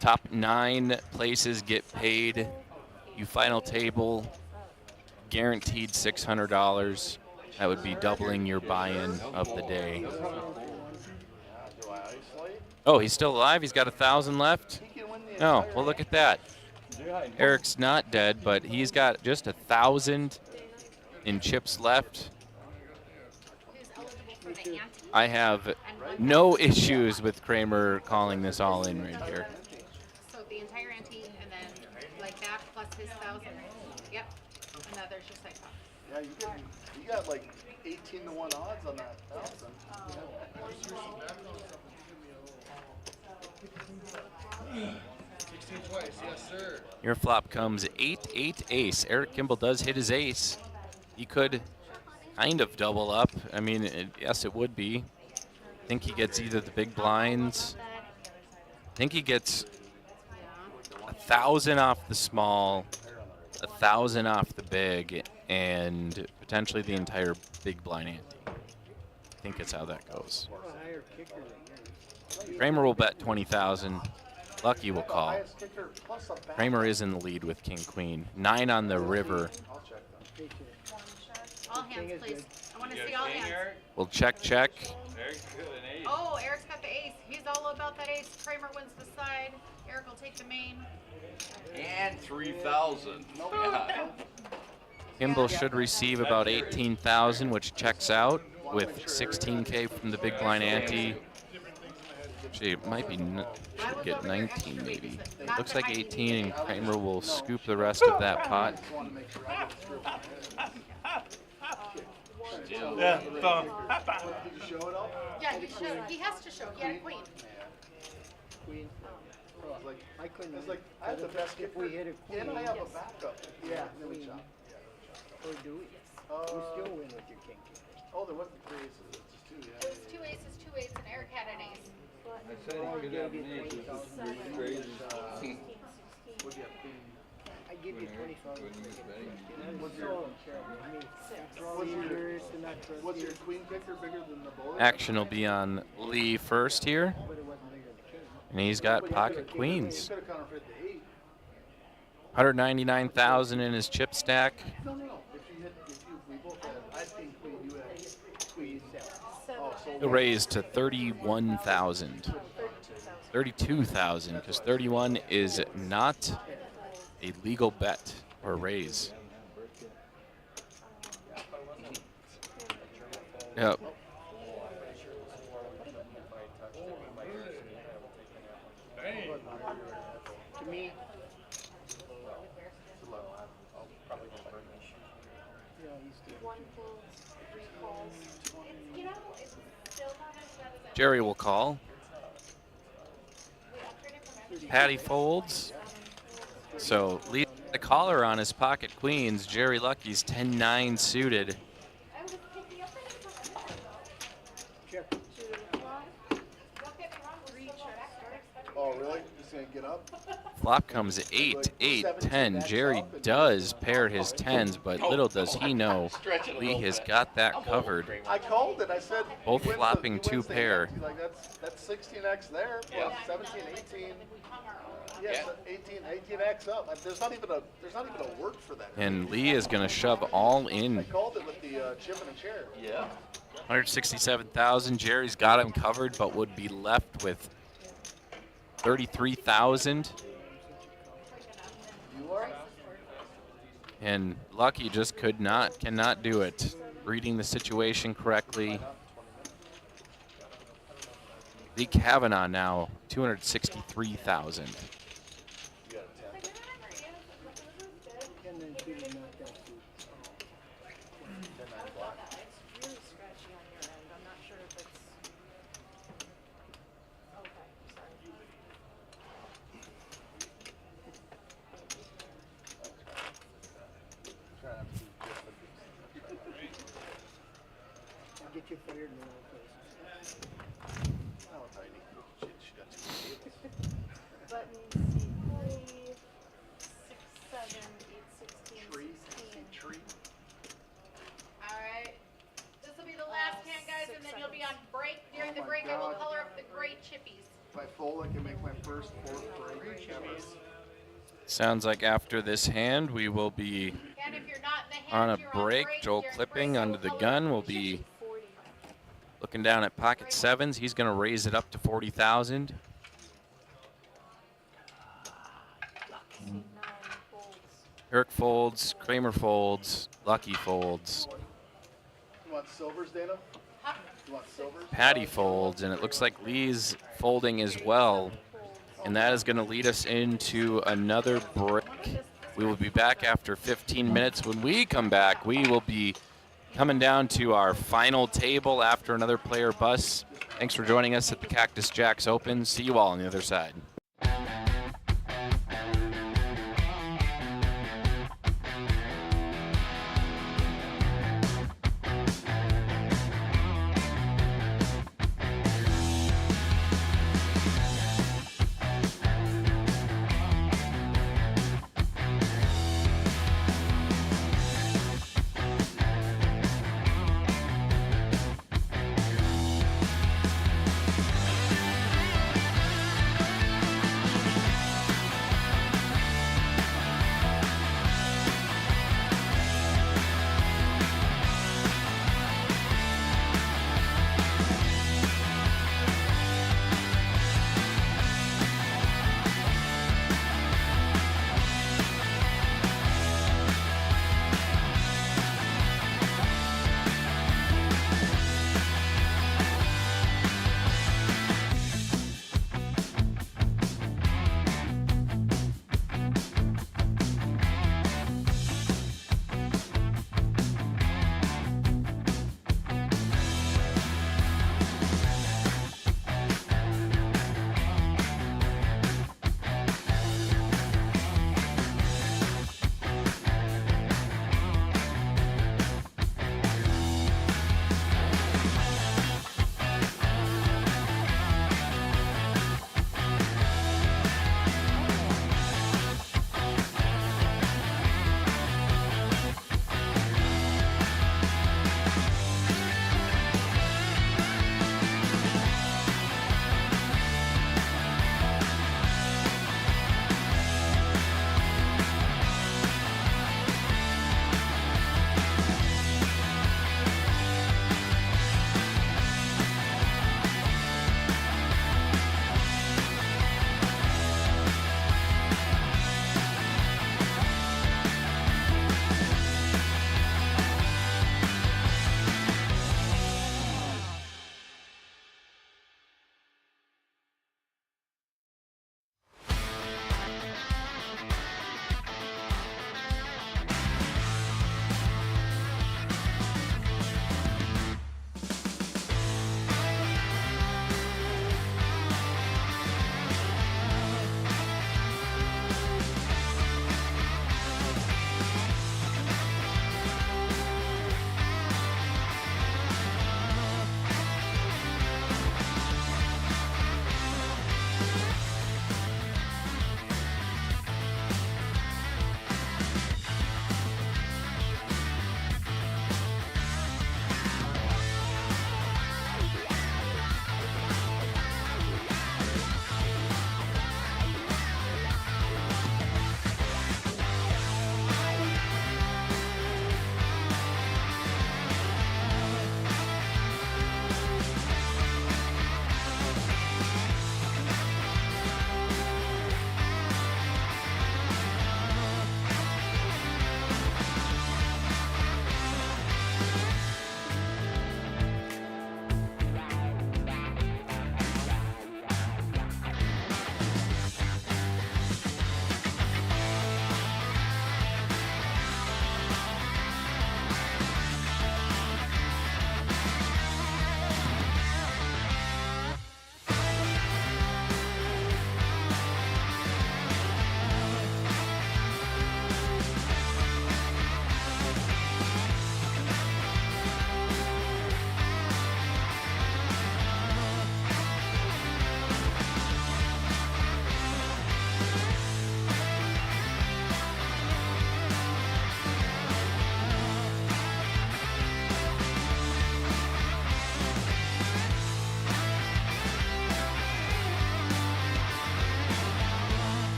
Top 9 places get paid. You final table, guaranteed $600. That would be doubling your buy-in of the day. Do I isolate? Oh, he's still alive? He's got 1,000 left? He can win the Oh, entire well, look at that. Yeah, Eric's not dead, but he's got just 1,000 in chips left. Who's eligible for the ante? I have no issues with Kramer calling this all in right here. So the entire ante and then like that plus his 1,000. Yep. And then there's your side top. Yeah, you got like 18-1 odds on that 1,000. 16 twice, yes, sir. Your flop comes 8-8 ace. Eric Kimble does hit his ace. He could kind of double up. I mean, yes, it would be. I think he gets either the big blinds. I think he gets 1,000 off the small, 1,000 off the big, and potentially the entire big blind ante. I think that's how that goes. Higher kicker than yours. Kramer will bet 20,000. Lucky will call. Highest kicker plus a back. Kramer is in the lead with King Queen. 9 on the river. I'll check them. All hands, please. I want to see all hands. We'll check. Eric's good, an 8. Oh, Eric's got the ace. He's all about that ace. Kramer wins the side. Eric will take the main. And 3,000. Yeah. Kimble should receive about 18,000, which checks out with 16K from the big blind ante. Actually, it might be, should get 19 maybe. Looks like 18, and Kramer will scoop the rest of that pot. Just want to make sure I get through. Yeah, phone. Did you show it all? Yeah, he has to show. He had a queen. Queen. It's like, I couldn't. it's like I have the best If kicker, we hit a queen. and I have a backup. Yeah, really queen. job. Or do we? We still win with your king kicker. Oh, there wasn't 3 aces. It's just 2. It Yeah. was 2 aces, 2 8s, and Eric had an ace. I said he could have an ace. This is crazy. Would you have queen? I give you 25. When he was betting. What's your? I mean, after all What's these your- years to not trust Was you, your queen kicker bigger than the board? Action will be on Lee first here, but it wasn't bigger than the king. and he's got pocket queens. You could have counterfeit the 8. 199,000 in his chip stack. No. We both had, I think queen, you had queen. Oh, so He'll raise to 31,000. 32,000, because 31 is not a legal bet or raise. Yep. To me, One folds, 3 calls. You know, it's still not as bad as Jerry will call. we upgraded from Patty folds. So leaves the caller on his pocket queens. Jerry Lucky's 10-9 suited. I was picking up from check. To the flop, Don't get me wrong, we're still going back to our Oh, really? Just gonna get up? Flop comes 8, 8, 10. Jerry does pair his 10s, but little does he know Lee has got that covered. I called it. I said. Both he wins flopping he two wins the pair. hand. He's like, that's 16x there. Yeah. Plus 17, 18. we hung our own. Yes, 18x up. There's not even a word for that. And Lee is going to shove all I in. called it with the chip and a chair. Yeah. 167,000. Jerry's got him covered, but would be left with 33,000. You are? And Lucky just cannot do it. Reading the situation correctly. Lee Kavanaugh now 263,000. And then two did not that suit. it's really scratchy on your end. I'm not sure if it's. Okay, sorry. I'll get you fired in the wrong places. Oh, tiny. She got two tables. Buttons, C3, 6, 7, 8, 16, Tree. 16. Tree. Alright. This will be the last hand, guys, and then you'll be on break. During the my break, I will God. color up the gray chippies. If I fold, I can make my first fourth break ever. Sounds like after this hand, we will be And if you're not in the on hand, a you're break. on Joel During Clipping break, I under will the color gun up will the be 40. looking down at pocket 7s. He's going to raise it up to 40,000. C9 folds. Eric folds, Kramer folds, Lucky folds, You want silvers, Dana? Huh? You want silvers? Patty folds, and it looks like Lee's folding as well. And that is going to lead us into another break. We will be back after 15 minutes. When we come back, we will be coming down to our final table after another player bus. Thanks for joining us at the Cactus Jacks Open. See you all on the other side.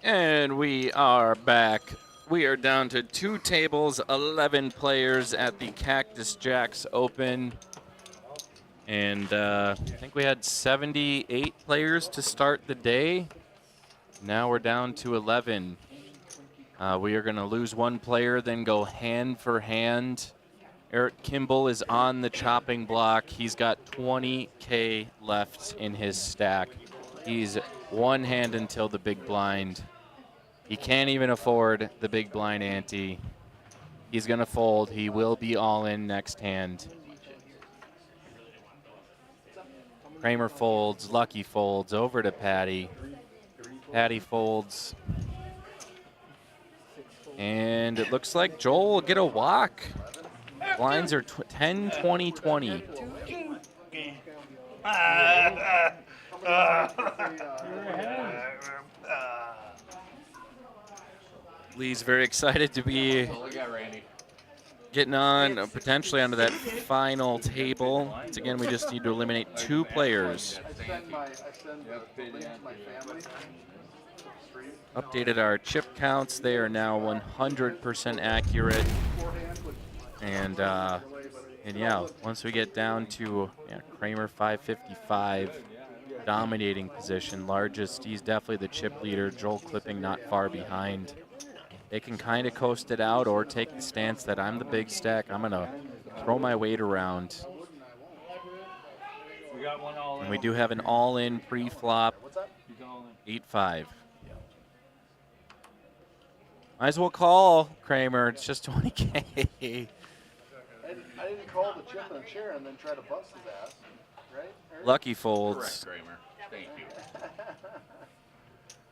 And we are back. We are down to 2 tables, 11 players at the Cactus Jacks Open. And I think we had 78 players to start the day. Now we're down to 11. We are going to lose 1 player, then go hand for hand. Eric Kimble is on the chopping block. He's got 20K left in his stack. He's one hand until the big blind. He can't even afford the big blind ante. He's going to fold. He will be all in next hand. Kramer folds. Lucky folds. Over to Patty. Patty folds. And it looks like Joel will get a walk. Blinds are 10, 20, 20. Lee's very excited to be getting on, potentially onto that final table. Once again, we just need to eliminate 2 players. Updated our chip counts. They are now 100% accurate. And yeah, once we get down to Kramer 555, dominating position, largest. He's definitely the chip leader. Joel clipping not far behind. They can kind of coast it out or take the stance that I'm the big stack. I'm going to throw my weight around. And we do have an all-in pre-flop, 8-5. Might as well call, Kramer. It's just 20K. I didn't call the chip and chair and then try to bust his ass, right? Eric? Lucky folds. Correct, Kramer. Thank you.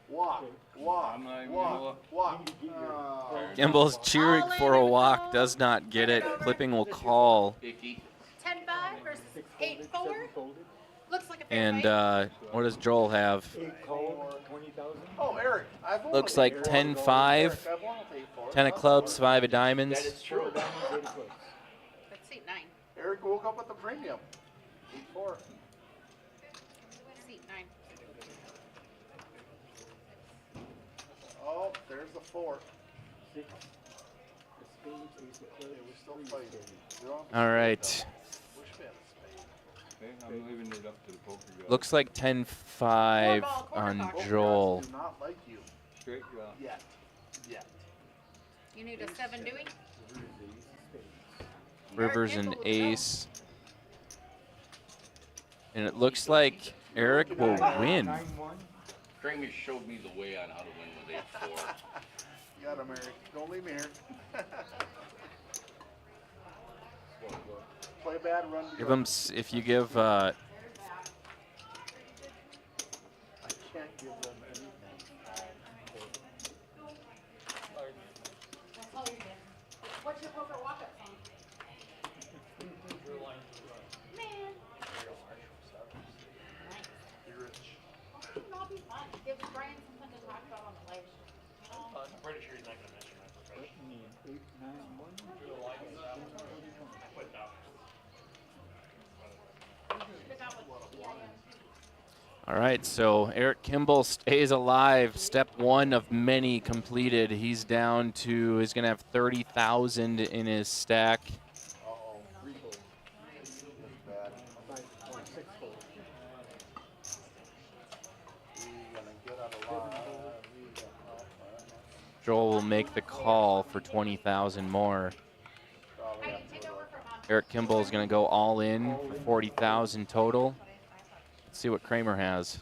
Walk. Kimball's cheering for a walk, does not get it. Clipping will call. 10-5 versus 8-4. Looks like a fair And fight. what does Joel have? Oh, Eric. I've won Looks with like 8-4. 10-5. Eric, I've won with 8-4. 10 of clubs, 5 of diamonds. Let's see, 9. Eric woke up with the premium. 8-4. Let's see, 9. Oh, there's the 4. We still fighting. All right. I'm leaving it up to the poker guy. Looks like 10-5 on Joel. Do not like you Straight draw. yet. You need a 7 Dewey? Rivers and ace. And it looks like Eric will win. Kramer showed me the way on how to win with 8-4. You got him, Eric. Don't leave me here. Play bad, run Give good. him, if you give, I can't give them anything. That's all you get. What's your poker walk-up song? Man. Be rich. That'll be fun. Give Brian something to talk about on the ledge. I'm pretty sure he's not going to mention my profession. all right, so Eric Kimble stays alive. Step 1 of many completed. He's down to, he's going to have 30,000 in his stack. Uh-oh. That's bad. We're gonna get out of line. Joel will make the call for 20,000 more. Probably have to go. Eric Kimble is going to go all in for 40,000 total. Let's see what Kramer has.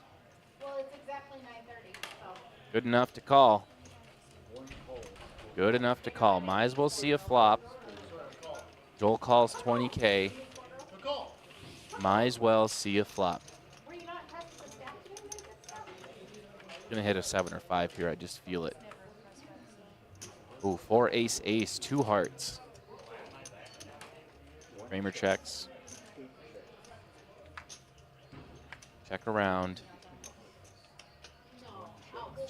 Well, it's exactly 9:30, so. Good enough to call. Good enough to call. Might as well see a flop. Joel calls 20K. Might as well see a flop. Were you not testing the stack today? Gonna hit a 7 or 5 here. I just feel it. Ooh, 4 ace ace, 2 hearts. Kramer checks. Check around.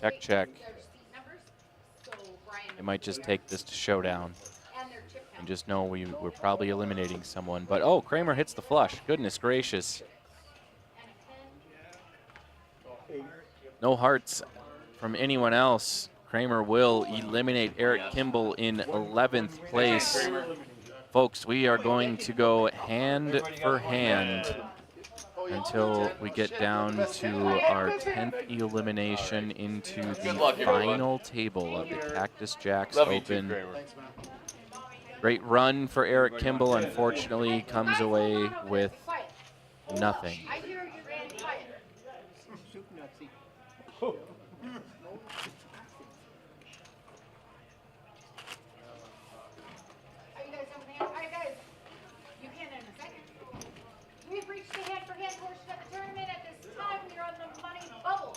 Check, check. It might just take this to showdown. And just know we're probably eliminating someone. But, oh, Kramer hits the flush. Goodness gracious. No hearts from anyone else, Kramer will eliminate Eric Kimble in 11th place. Folks, we are going to go hand for hand until we get down to our 10th elimination into the final table of the Cactus Jacks Open. Great run for Eric Kimble. Unfortunately, comes away with nothing. I hear you ran quiet. Soup nutsy. Are you guys over there? All right, guys. You can in a second. We've reached the hand-for-hand portion of the tournament. At this time, we're on the money bubble.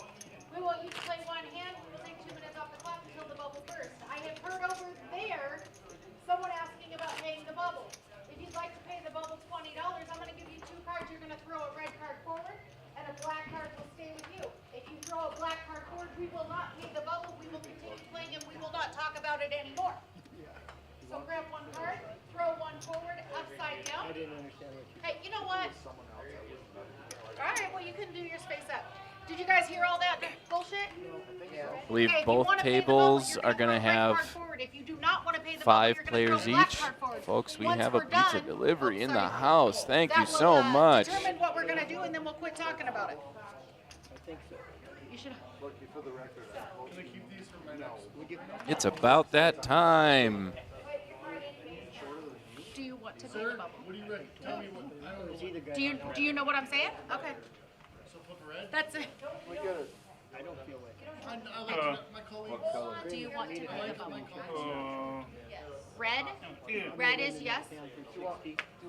We will each play one hand. We will take 2 minutes off the clock until the bubble bursts. I have heard over there someone asking about paying the bubble. If you'd like to pay the bubble $20, I'm going to give you 2 cards. You're going to throw a red card forward, and a black card will stay with you. If you throw a black card forward, we will not pay the bubble. We will continue playing, and we will not talk about it anymore. So grab 1 card, throw 1 forward, upside down. I didn't understand what you. Hey, you know what? All right, well, you can do your space up. Did you guys hear all that bullshit? I believe Okay, if you both wanna pay the tables bubble, are you're going to throw a red have card forward. If you do not want to pay the 5 bubble, you're gonna players throw a black each. card forward. Folks, we Once have a we're pizza done- delivery in the sorry. house. Thank you That will, so much. determine what we're going to do, and then we'll quit talking about it. I think so. You should. Lucky for the record. Can I keep these for my next? Would you? It's about that time. Do you want to pay the bubble? What are you ready? Tell me what. I don't know. Is he the guy? Do you know what I'm saying? Okay. So flip red. That's it. We get it. I don't feel like. I like my colleagues. Do you want to pay the bubble? Uh, Red? Red is yes. Do you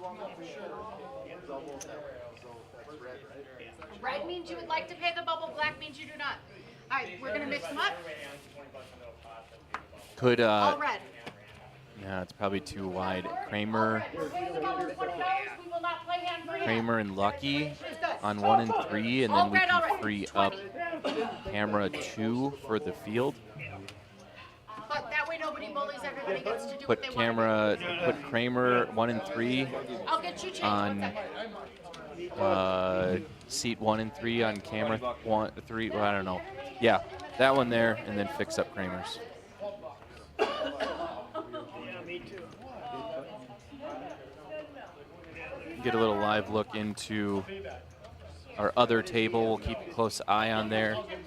want one for sure? Double, so that's red, right? Red means you would like to pay the bubble. Black means you do not. All right, we're gonna mix them up. Could, All red. no, it's probably too wide. Kramer, Pay the bubble $20. We will not play hand for hand. Kramer and Lucky It's good. on 1 and 3, and then we All can red. free up camera 2 for the field. But that way nobody bullies. Everybody gets to do Put what they want. put Kramer 1 and 3 I'll get you changed. on One second. seat 1 and 3 on camera 1, 3. Well, I don't know. Yeah, that one there, and then fix up Kramer's. Yeah, me too. Get a little live look into our other table. We'll keep a close eye on there. There was 2 10s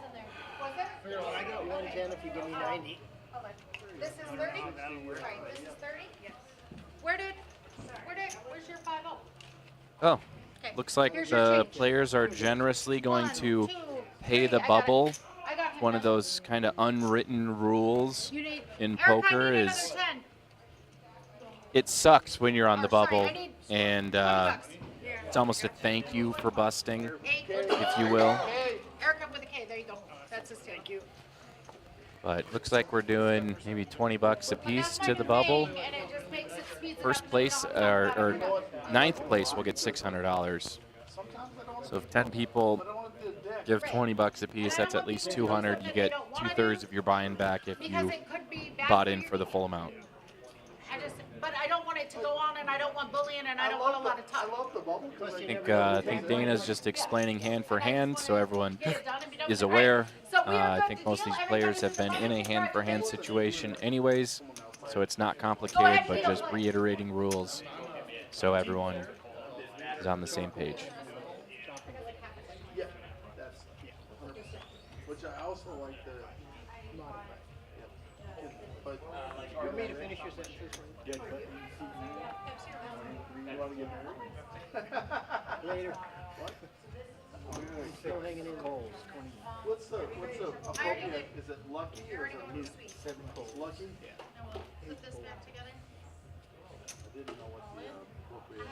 in there. Was there? I got 110 if you give me 90. Okay. This is 30? Right, this is 30? Yes. Where's your 5-0? Oh, Okay. looks like Here's your the change. players are generously going 1, to 2, pay 3. the I got it. bubble. I got him One of done. those kind of unwritten rules You need, in Eric, I poker need is another 10. it sucks when you're on the Oh, sorry, bubble, I need and 20 bucks. it's almost a thank you for busting, 8. if you will. Eric up with a K. There you go. That's his thank you. But looks like we're doing maybe 20 bucks a piece to the bubble. And it just makes it speeds it First up place, and then or we'll talk about it. 9th place will get $600. So if 10 people give 20 bucks a piece, that's at least 200. You get 2/3 of your buy-in back if Because you it could be bad bought for in you. for the full amount. But I don't want it to go on, and I don't want bullying, and I don't want a lot of I talk. love the bubble because I think Dana's just explaining hand for hand, so everyone Get it done and be done is with it. aware. Right. So we are I good think to most of deal. these Everybody players have been in a hand-for-hand situation anyways, so it's not complicated, but just reiterating rules so everyone is on the same page. yeah, that's 100%. Which I also like the modify. Yep. But You want me to finish your sentence? you want to get married? Later. Still hanging in. What's the appropriate? Is it lucky or is it new? 7 holes. Lucky? Yeah. Put this back together. I didn't know what the appropriate.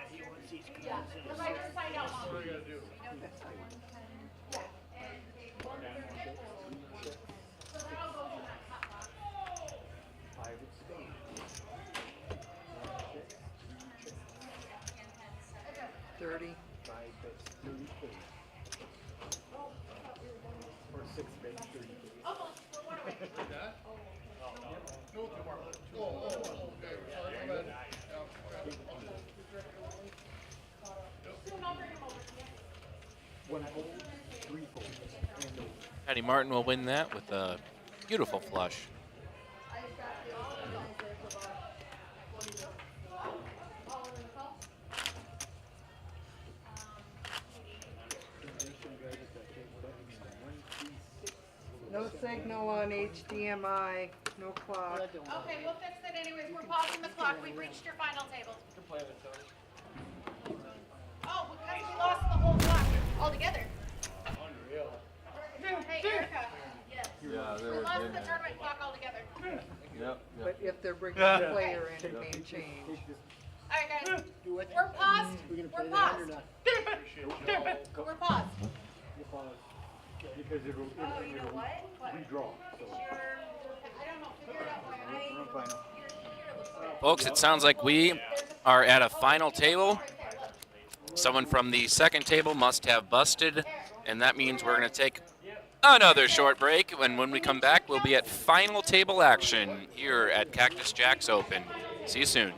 Because I just signed out. What do I gotta do? So that all goes in that top box. 30. 5 bets, 30K. Or 6 bets, 30K. Almost. But what do we? Patty Martin will win that with a beautiful flush. No signal on HDMI, no clock. Okay, we'll fix it anyways. We're pausing the clock. We've reached your final table. Oh, because we lost the whole clock altogether. Unreal. Hey, Erica. Yes. Yeah, We there, lost the tournament clock altogether. Yep, But if they're bringing a player in, it may change. All right, guys. Do what? We're paused. We gonna We're play that or paused. not? We're paused. because it'll, Oh, you know what? What? redraw, so. I don't know. Figure it out. Why Folks, it sounds like we are at a final table. Someone from the second table must have busted, and that means we're going to take another short break. And when we come back, we'll be at final table action here at Cactus Jacks Open. See you soon.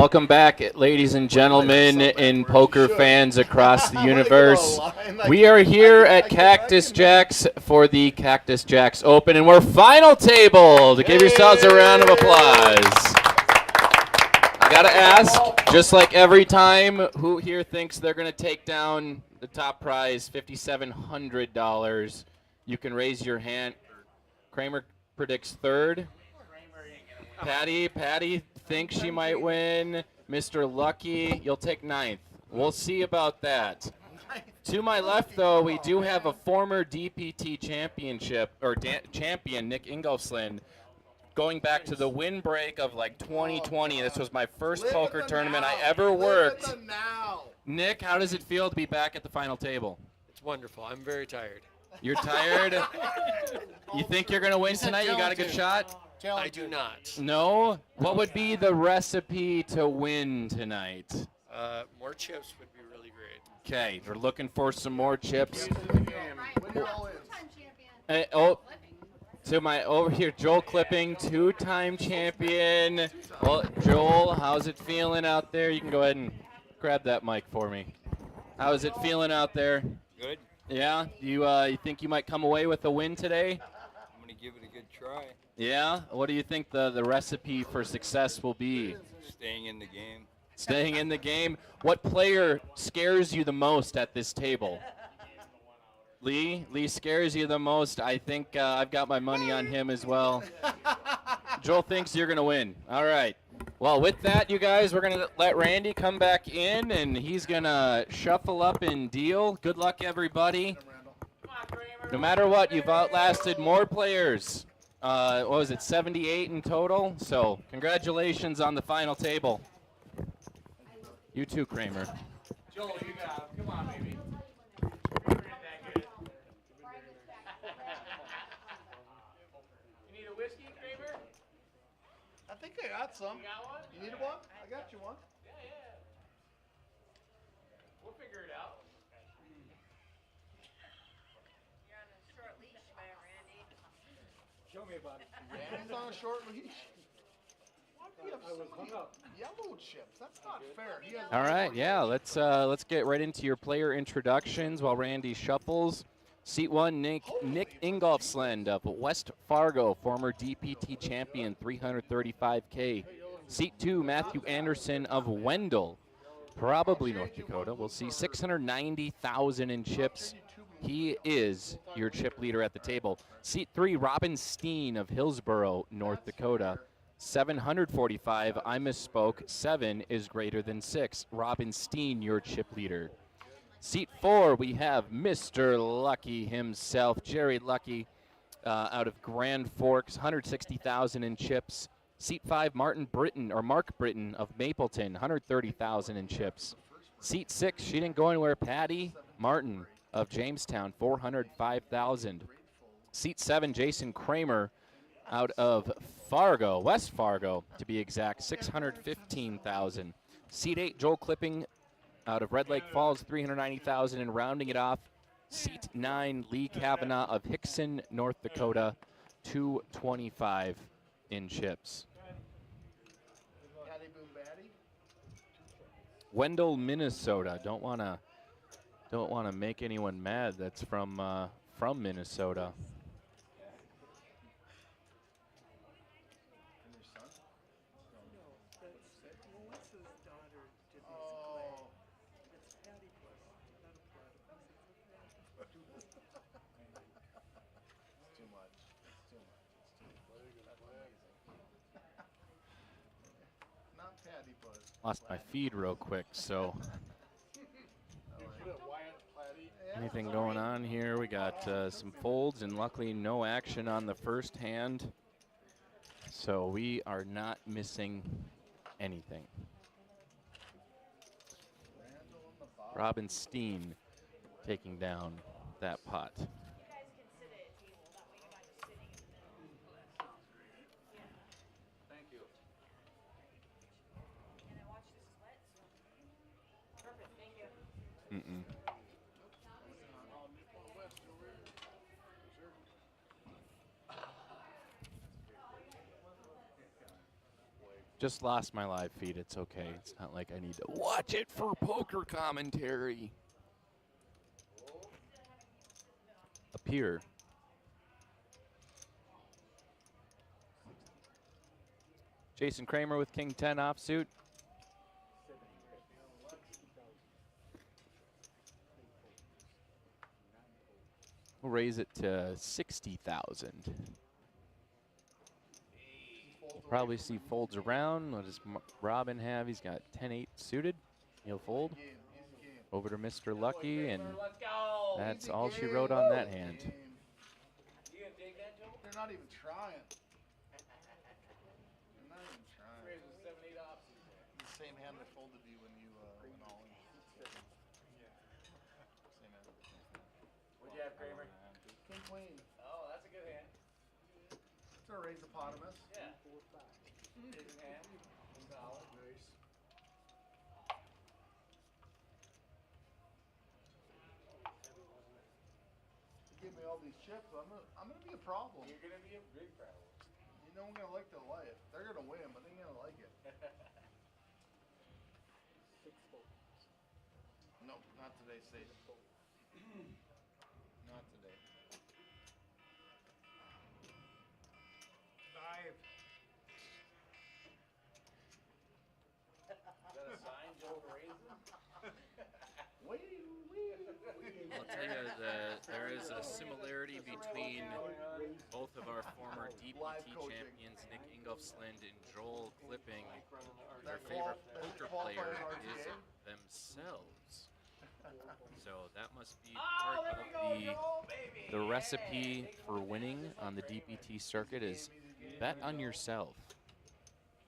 Welcome back, ladies and gentlemen, and poker fans across the universe. We are here at Cactus Jacks for the Cactus Jacks Open, and we're final table. To give yourselves a round of applause. I gotta ask, just like every time, who here thinks they're gonna take down the top prize, $5,700? You can raise your hand. Kramer predicts third. Patty thinks she might win. Mr. Lucky, you'll take ninth. We'll see about that. To my left, though, we do have a former DPT championship or champion, Nick Ingolfsland, going back to the windbreak of like 2020. This was my first poker tournament I ever worked. Nick, how does it feel to be back at the final table? It's wonderful. I'm very tired. You're tired? You think you're going to win tonight? You got a good shot? I do not. No? What would be the recipe to win tonight? More chips would be really great. Okay, we're looking for some more chips. To my over here, Joel Clipping, two-time champion. Well, Joel, how's it feeling out there? You can go ahead and grab that mic for me. How is it feeling out there? Good. Yeah? You think you might come away with a win today? I'm going to give it a good try. Yeah? What do you think the recipe for success will be? Staying in the game. Staying in the game. What player scares you the most at this table? Lee scares you the most. I think I've got my money on him as well. Joel thinks you're going to win. All right. Well, with that, you guys, we're going to let Randy come back in, and he's going to shuffle up and deal. Good luck, everybody. No matter what, you've outlasted more players. What was it, 78 in total? So congratulations on the final table. You too, Kramer. Joel, you got him. Come on, baby. You need a whiskey, Kramer? I think I got some. You got one? You need one? I got you one. Yeah. We'll figure it out. You're on a short leash, Randy. Show me about it. Randy's on a short leash. Why do you have so many yellow chips? That's not fair. He has All right, yeah, let's get right into your player introductions while Randy shuffles. Seat 1, Nick Ingolfsland of West Fargo, former DPT champion, $335K. Seat 2, Matthew Anderson of Wendell, probably North Dakota. We'll see $690,000 in chips. He is your chip leader at the table. Seat 3, Robinstein of Hillsboro, North Dakota. 745, I misspoke. 7 is greater than 6. Robinstein, your chip leader. Seat 4, we have Mr. Lucky himself, Jerry Lucky, out of Grand Forks, 160,000 in chips. Seat 5, Mark Britton of Mapleton, 130,000 in chips. Seat 6, she didn't go anywhere, Patty Martin of Jamestown, 405,000. Seat 7, Jason Kramer out of Fargo, West Fargo to be exact, 615,000. Seat 8, Joel Clipping out of Red Lake Falls, 390,000, and rounding it off, Seat 9, Lee Kavanaugh of Hickson, North Dakota, 225 in chips. Wendell, Minnesota. Don't wanna make anyone mad. That's from Minnesota. Lost my feed real quick, so anything going on here? We got some folds and luckily no action on the first hand, so we are not missing anything. Robinstein taking down that pot. Mm-mm. Just lost my live feed. It's okay. It's not like I need to watch it for poker commentary. Up here. Jason Kramer with King 10 offsuit. We'll raise it to 60,000. We'll probably see folds around. What does Robin have? He's got 10-8 suited. He'll fold. Over to Mr. Lucky, and that's all she wrote on that hand. They're not even trying. They're not even trying. The same hand that folded you when you went all in. Same hand. What'd you have, Kramer? King queen. Oh, that's a good hand. It's a raise eponymous. Yeah. Decent hand. Solid. Nice. You give me all these chips, I'm gonna be a problem. You're gonna be a big problem. You know I'm gonna like their life. They're gonna win, but they ain't gonna like it. No, not today, Sage. Not today. 5. Is that a sign, Joe Raisin? I'll tell you that there is a similarity between both of our former DPT champions, Nick Ingolfsland and Joel Clipping. Their favorite poker player is themselves. So that must be part of the recipe for winning on the DPT circuit is bet on yourself.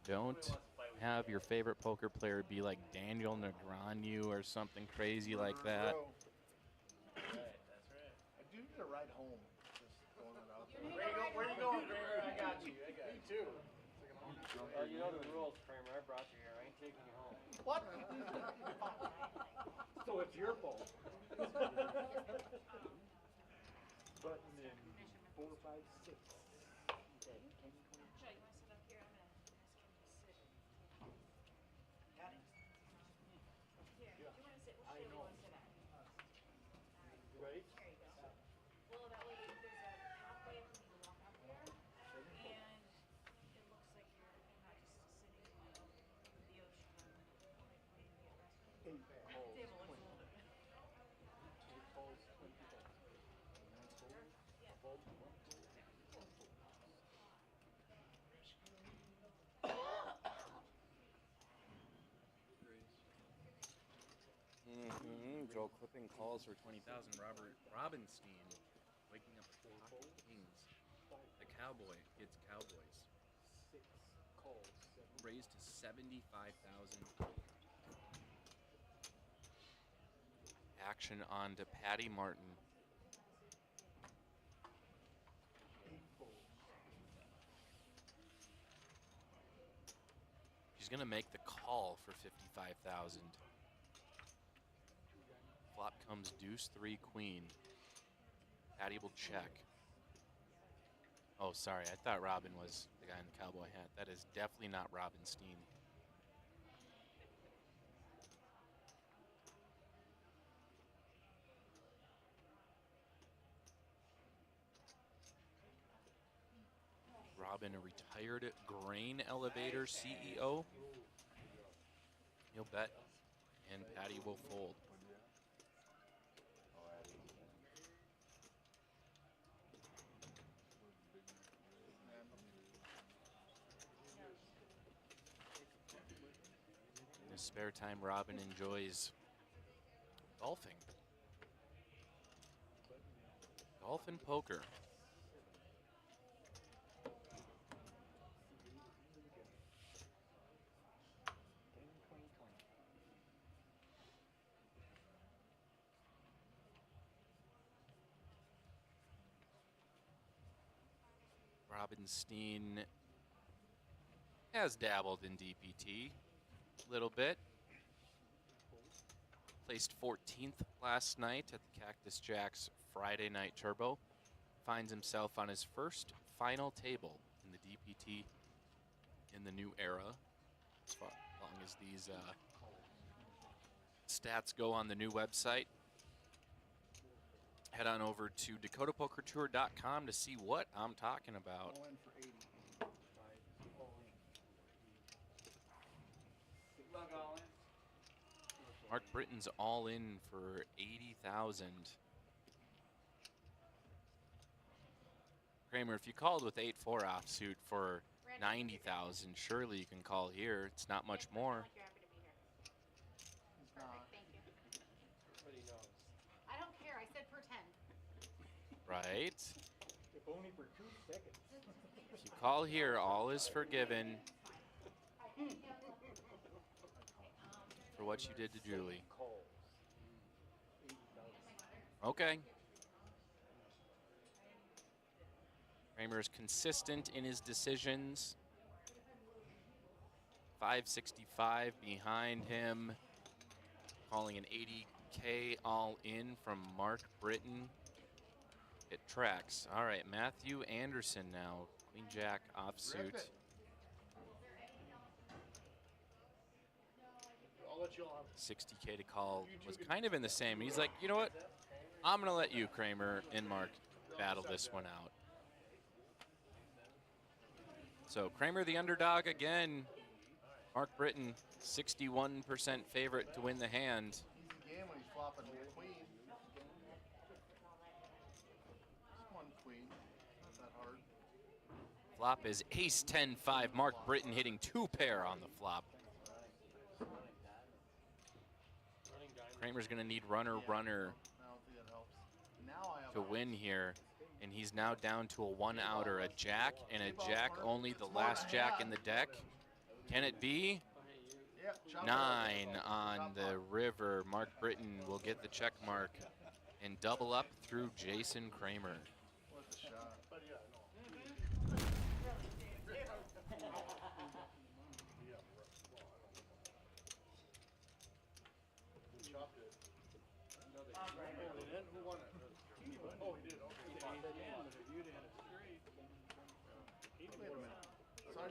Don't have your favorite poker player be like Daniel Negreanu or something crazy like that. That's right. I do need a ride home. Just throwing it out there. Where you going, Kramer? I got you. Me too. You know the rules, Kramer. I brought you here. I ain't taking you home. What? So it's your fault. Button in 4, 5, 6. Okay, 10, 20. Joe, you want to sit up here? I'm going to ask him to sit. Got it. Here, do you want to sit? Which chair do you want to sit at? Ready? There you go. Well, that way there's a pathway for me to walk up there, and it looks like you're not just sitting on the ocean or maybe a restaurant. Eight calls, The table looks 20. a little bit. 8 calls, 20 calls. Yeah. Fold. Joel Clipping calls for 20,000. Robert Robinstein waking up pocket kings. The cowboy gets Cowboys. 6 calls, 7. Raised to 75,000. Action on to Patty Martin. 8 folds. She's gonna make the call for 55,000. Flop comes deuce 3 queen. Patty will check. Oh, sorry. I thought Robin was the guy in the cowboy hat. That is definitely not Robinstein. Robin, a retired grain elevator CEO. He'll bet, and Patty will fold. In his spare time, Robin enjoys golfing. Golf and poker. Robinstein has dabbled in DPT a little bit. Placed 14th last night at the Cactus Jacks Friday Night Turbo. Finds himself on his first final table in the DPT in the new era. as long as these stats go on the new website. Head on over to DakotaPokerTour.com to see what I'm talking about. All in for 80. Mark Britton's all in for 80,000. Kramer, if you called with 8-4 offsuit for 90,000, surely you can call here. It's not much more. You're happy to be here. Perfect, thank you. Everybody knows. I don't care, I said pretend. Right? If only for 2 seconds. If you call here, all is forgiven for what you did to Julie. Okay. Kramer is consistent in his decisions. 565 behind him. Calling an 80K all in from Mark Britton. It tracks. All right, Matthew Anderson now. Queen Jack offsuit. I'll let you on. 60K to call was kind of in the same. He's like, you know what? I'm going to let you, Kramer, and Mark battle this one out. So Kramer the underdog again. Mark Britton, 61% favorite to win the hand. Easy game when he's flopping queen. Just one queen. Not that hard. Flop is ace 10-5. Mark Britton hitting 2 pair on the flop. Kramer's going to need runner. I don't think that helps. Now I have To win here, and he's now down to a 1-outer, a jack and a jack only, the last jack in the deck. Can it be? 9 on the river. Mark Britton will get the check mark and double up through Jason Kramer. What a shot. Who won it? Oh, he did. Okay. Wait a minute. So I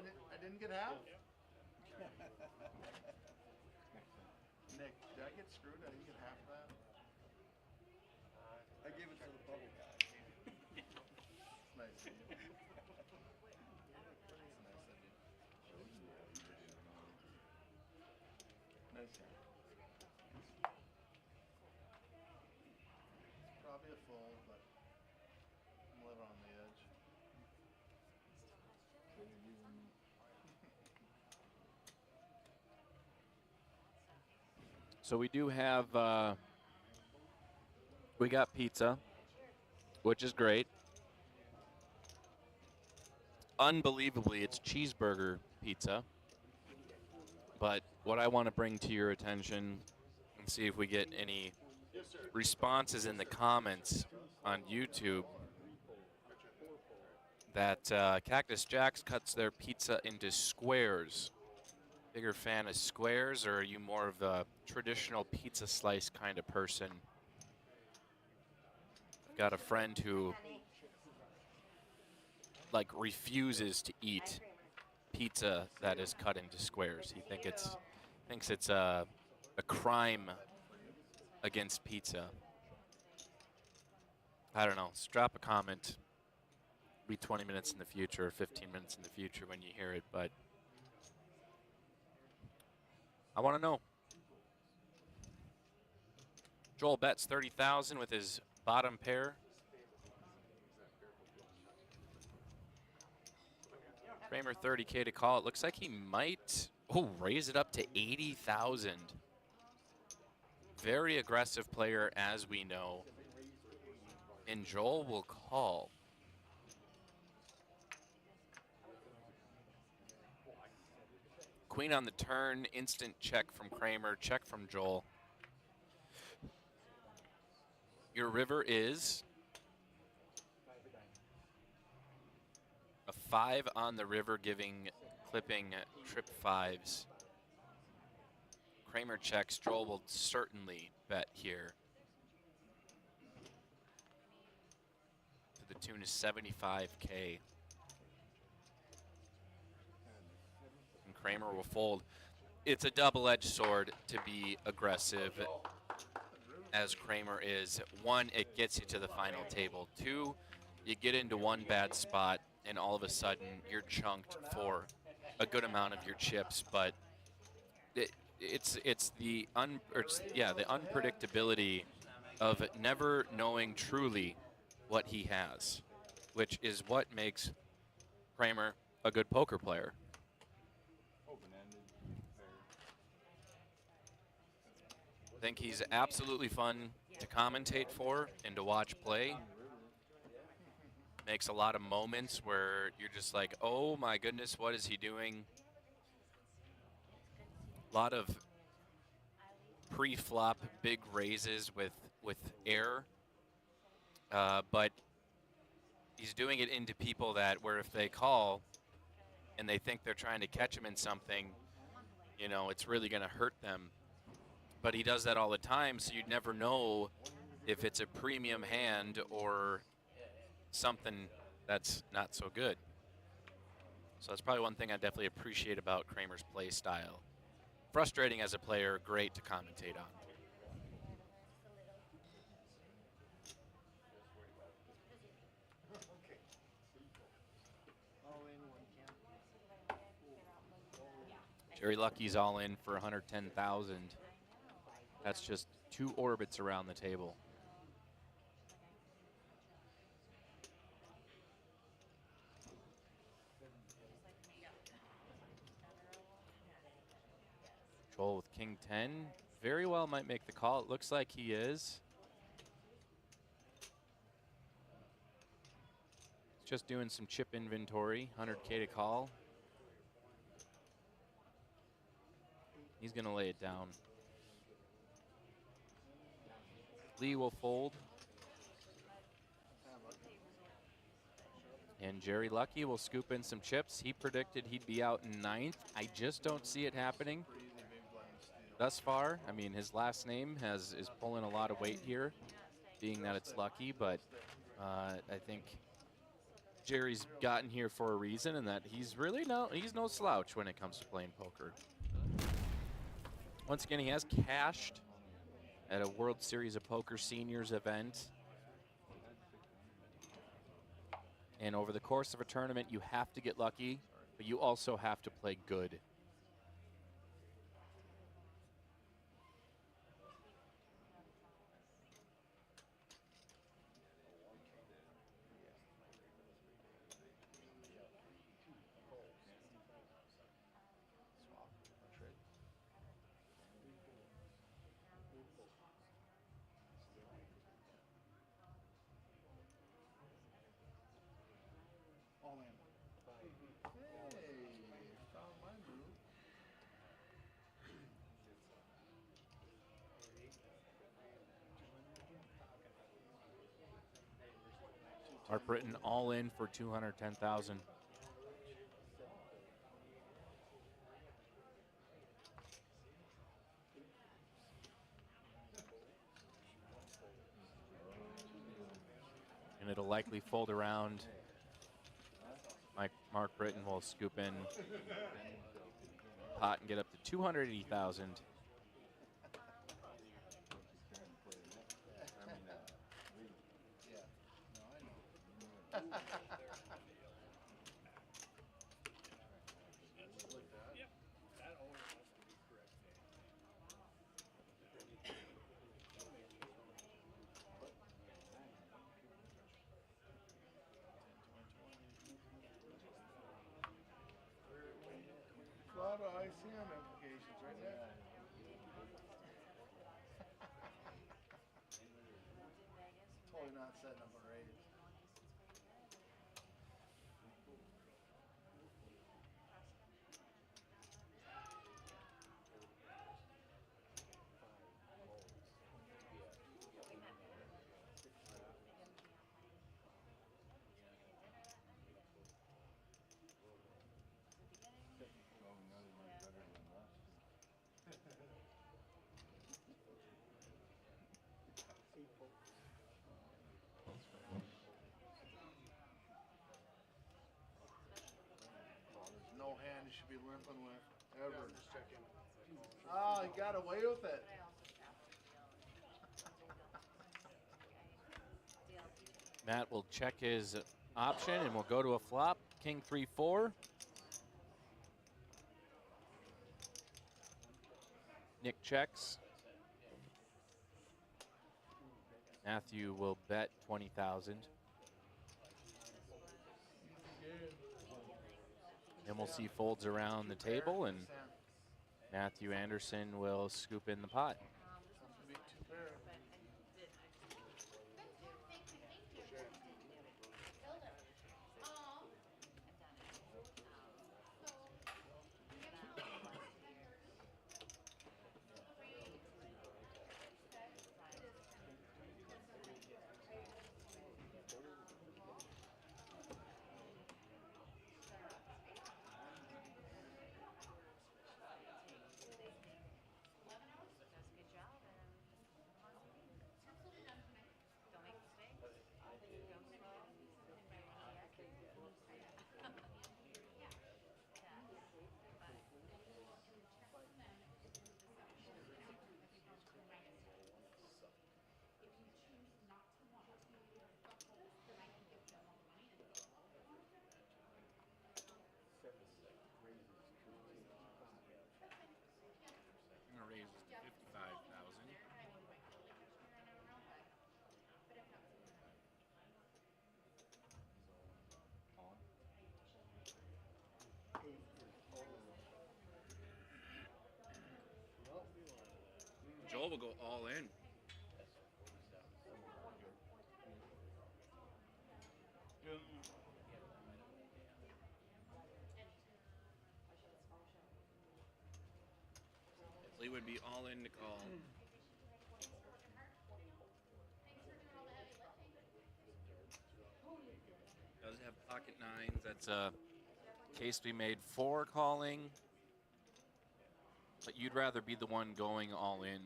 didn't get half? Nick, did I get screwed? I didn't get half of that? I gave it to the bubble guy. Nice of you. Nice of you. It's probably a fold, but I'm a little on the edge. So we do have, we got pizza, which is great. Unbelievably, it's cheeseburger pizza. But what I want to bring to your attention and see if we get any responses in the comments on YouTube that Cactus Jack's cuts their pizza into squares. Bigger fan of squares, or are you more of a traditional pizza slice kind of person? I've got a friend who like refuses to eat pizza that is cut into squares. He thinks it's a crime against pizza. I don't know. Just drop a comment. Be 20 minutes in the future, or 15 minutes in the future when you hear it, but I want to know. Joel bets 30,000 with his bottom pair. Kramer 30K to call. It looks like he might raise it up to 80,000. Very aggressive player, as we know. And Joel will call. Queen on the turn, instant check from Kramer, check from Joel. Your river is a 5 on the river, clipping trip 5s. Kramer checks. Joel will certainly bet here. To the tune of 75K. And Kramer will fold. It's a double-edged sword to be aggressive as Kramer is. One, it gets you to the final table. Two, you get into one bad spot and all of a sudden you're chunked for a good amount of your chips. But it's the unpredictability of never knowing truly what he has, which is what makes Kramer a good poker player. I think he's absolutely fun to commentate for and to watch play. Makes a lot of moments where you're just like, oh my goodness, what is he doing? A lot of pre-flop big raises with air, but he's doing it into people that where if they call and they think they're trying to catch him in something, you know, it's really going to hurt them. But he does that all the time, so you'd never know if it's a premium hand or something that's not so good. So that's probably one thing I definitely appreciate about Kramer's play style. Frustrating as a player, great to commentate on. Jerry Lucky's all in for 110,000. That's just 2 orbits around the table. Joel with King 10. Very well might make the call. It looks like he is. Just doing some chip inventory. 100K to call. He's going to lay it down. Lee will fold. And Jerry Lucky will scoop in some chips. He predicted he'd be out in 9th. I just don't see it happening thus far. I mean, his last name is pulling a lot of weight here, being that it's Lucky, but I think Jerry's gotten here for a reason, and that he's no slouch when it comes to playing poker. Once again, he has cashed at a World Series of Poker Seniors event. And over the course of a tournament, you have to get lucky, but you also have to play good. Mark Britton all in for 210,000. And it'll likely fold around. Mark Britton will scoop in pot and get up to 280,000. A lot of ICM applications right there. Totally not setting up a raise. should be limping with ever. Oh, he got away with it. Matt will check his option and we'll go to a flop. King 3-4. Nick checks. Matthew will bet 20,000. Then we'll see folds around the table, and Matthew Anderson will scoop in the pot. I'm going to raise this to 55,000. Joel will go all in. Lee would be all in to call. Does have pocket nines. That's a case to be made for calling. But you'd rather be the one going all in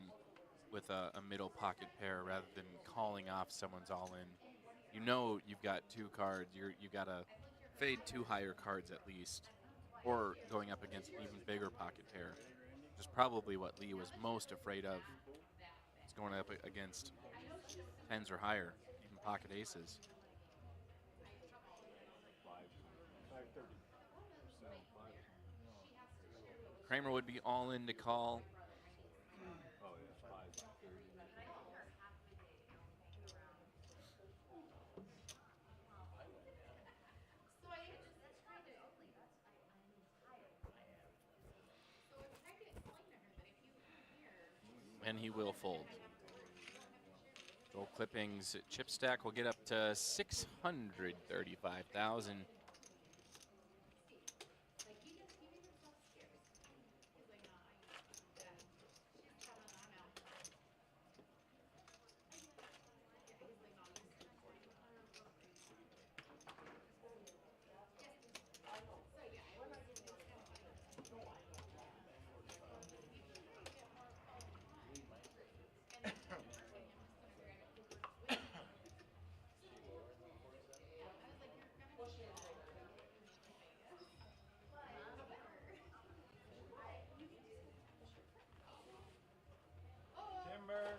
with a middle pocket pair rather than calling off someone's all in. You know you've got two cards. You got to fade two higher cards at least, or going up against an even bigger pocket pair. Which is probably what Lee was most afraid of. It's going up against tens or higher, even pocket aces. Kramer would be all in to call. Oh, yeah, 5:30. And he will fold. Joel Clipping's chip stack will get up to 635,000. Timber.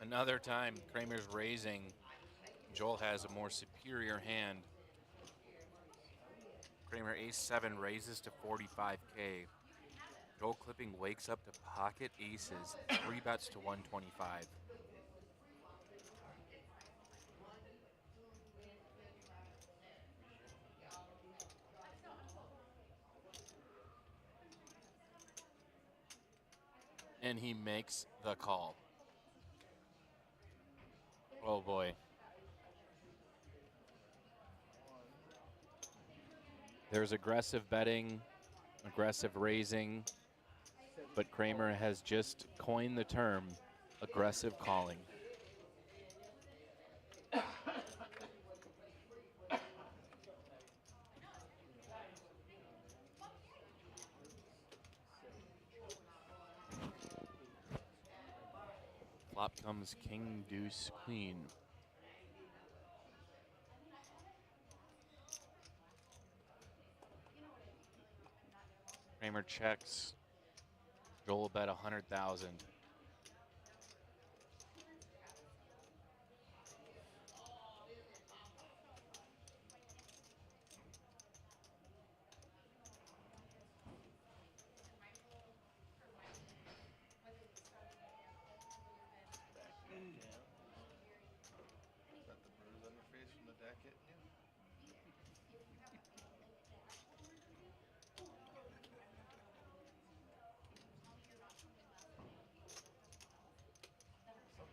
Another time, Kramer's raising. Joel has a more superior hand. Kramer ace-7 raises to 45K. Joel Clipping wakes up to pocket aces, 3 bets to 125. And he makes the call. Oh boy. There's aggressive betting aggressive raising, but Kramer has just coined the term aggressive calling. Flop comes king, deuce, queen. Kramer checks. Joel bet 100,000. Is that the bruise on your face from the deck hitting you?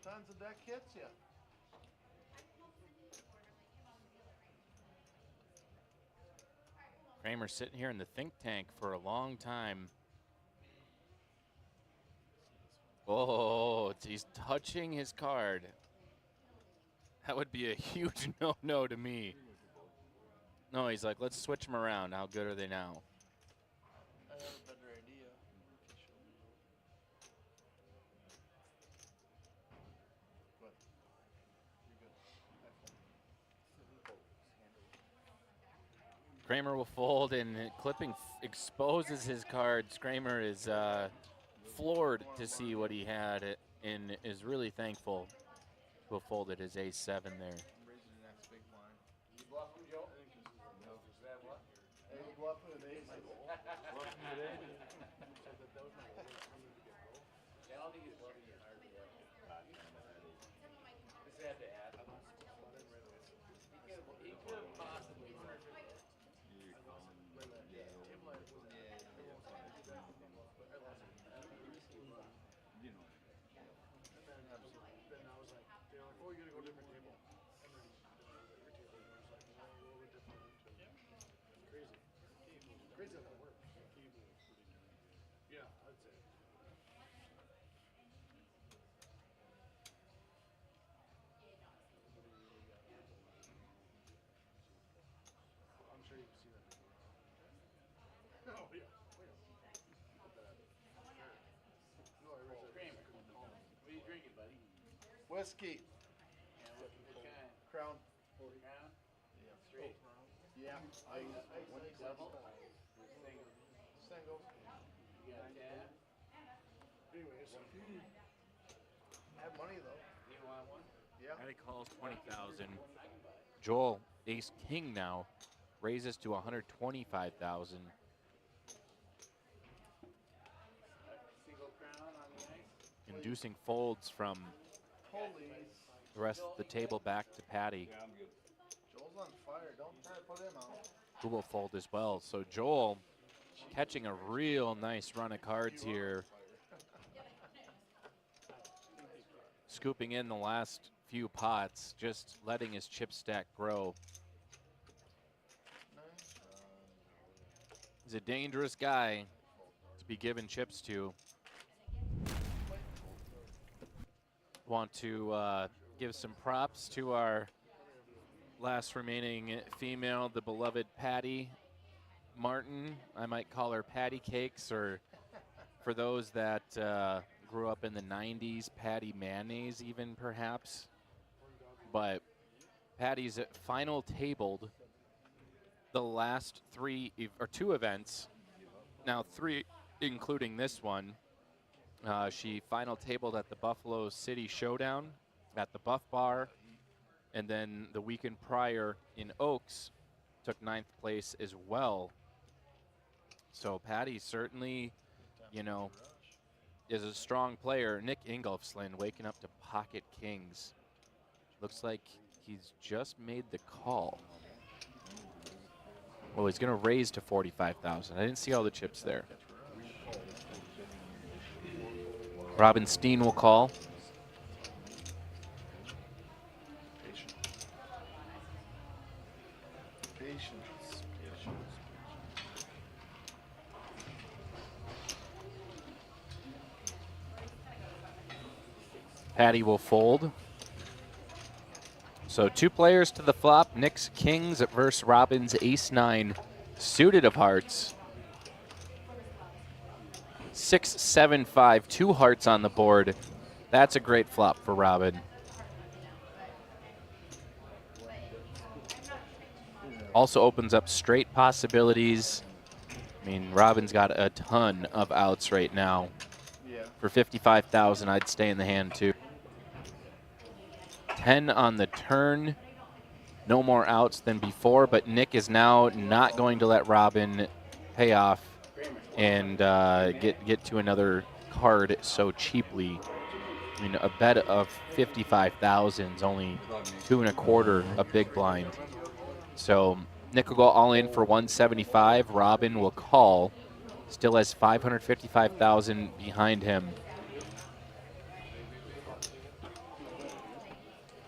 Sometimes the deck hits you. Kramer sitting here in the think tank for a long time. Oh, he's touching his card. That would be a huge no-no to me. No, he's like, let's switch them around. How good are they now? I have a better idea. Good. You're good. Kramer will fold, and clipping exposes his cards. Kramer is floored to see what he had and is really thankful to have folded his ace-7 there. I'm raising the next big blind. You bluffing, Joe? No. Is that what? Hey, you bluffing with ace? Bluffing with ace? I don't think he's bluffing your hard to Just had to add. He could have possibly. Then I was like, they're like, oh, you're gonna go different table. And then every table was like, no, a little bit different. Crazy. Crazy how that works. Yeah, I'd say. I'm sure you can see that before. Oh, yeah. No, I read that. What are you drinking, buddy? Whiskey. Crown. Crown? Yeah. Straight? Yeah. Double? Single. You got a tab? Anyways. I have money though. You want one? Yeah. Patty calls 20,000. Joel, ace-king now, raises to 125,000. Single crown on the ice. Inducing folds from Holy. the rest of the table back to Patty, Joel's on fire. Don't try to put him out. who will fold as well. So Joel catching a real nice run of cards here, scooping in the last few pots, just letting his chip stack grow. He's a dangerous guy to be giving chips to. Want to give some props to our last remaining female, the beloved Patty Martin. I might call her Patty Cakes, or for those that grew up in the 90s, Patty Mayonnaise even perhaps. But Patty's final tabled the last two events, now 3 including this one. She final tabled at the Buffalo City Showdown, at the Buff Bar, and then the weekend prior in Oaks took 9th place as well. So Patty certainly, you know, is a strong player. Nick Ingolfslund waking up to pocket kings. Looks like he's just made the call. Well, he's going to raise to 45,000. I didn't see all the chips there. Robinstein will call. Patience. Patty will fold. So 2 players to the flop. Nick's kings versus Robin's ace-9 suited of hearts. 6, 7, 5, 2 hearts on the board. That's a great flop for Robin. Also opens up straight possibilities. I mean, Robin's got a ton of outs right now. Yeah. For 55,000, I'd stay in the hand too. 10 on the turn. No more outs than before, but Nick is now not going to let Robin pay off and get to another card so cheaply. I mean, a bet of 55,000 is only 2 1/4 a big blind. So Nick will go all in for 175. Robin will call. Still has 555,000 behind him.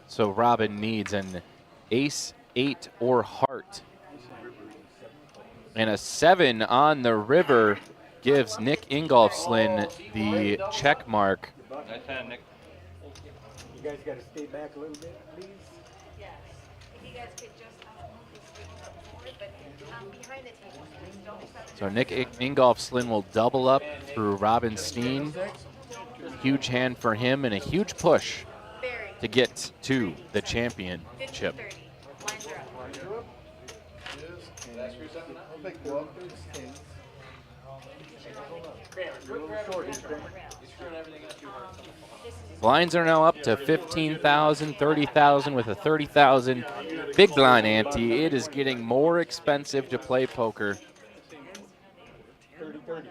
So Robin needs an ace, 8, or heart. And a 7 on the river gives Nick Ingolfslin the check mark. Nice hand, Nick. You guys gotta stay back a little bit, please. Yes. If you guys could just move this forward, but behind the table. Don't So Nick Ingolfslin will double up through Robinstein. Huge hand for him and a huge push to get to the championship. Lines are up. Blinds are now up to 15,000, 30,000 with a 30,000 big blind ante. It is getting more expensive to play poker. 30-30.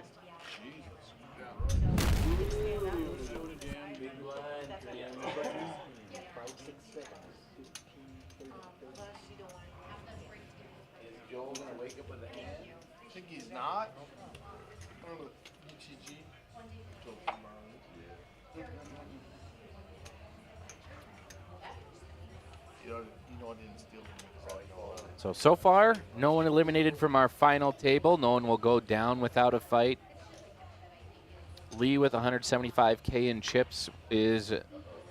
Joel gonna wake up with a hand? I think he's not. I don't know. ETG. You know I didn't steal them. So far, no one eliminated from our final table. No one will go down without a fight. Lee with 175K in chips is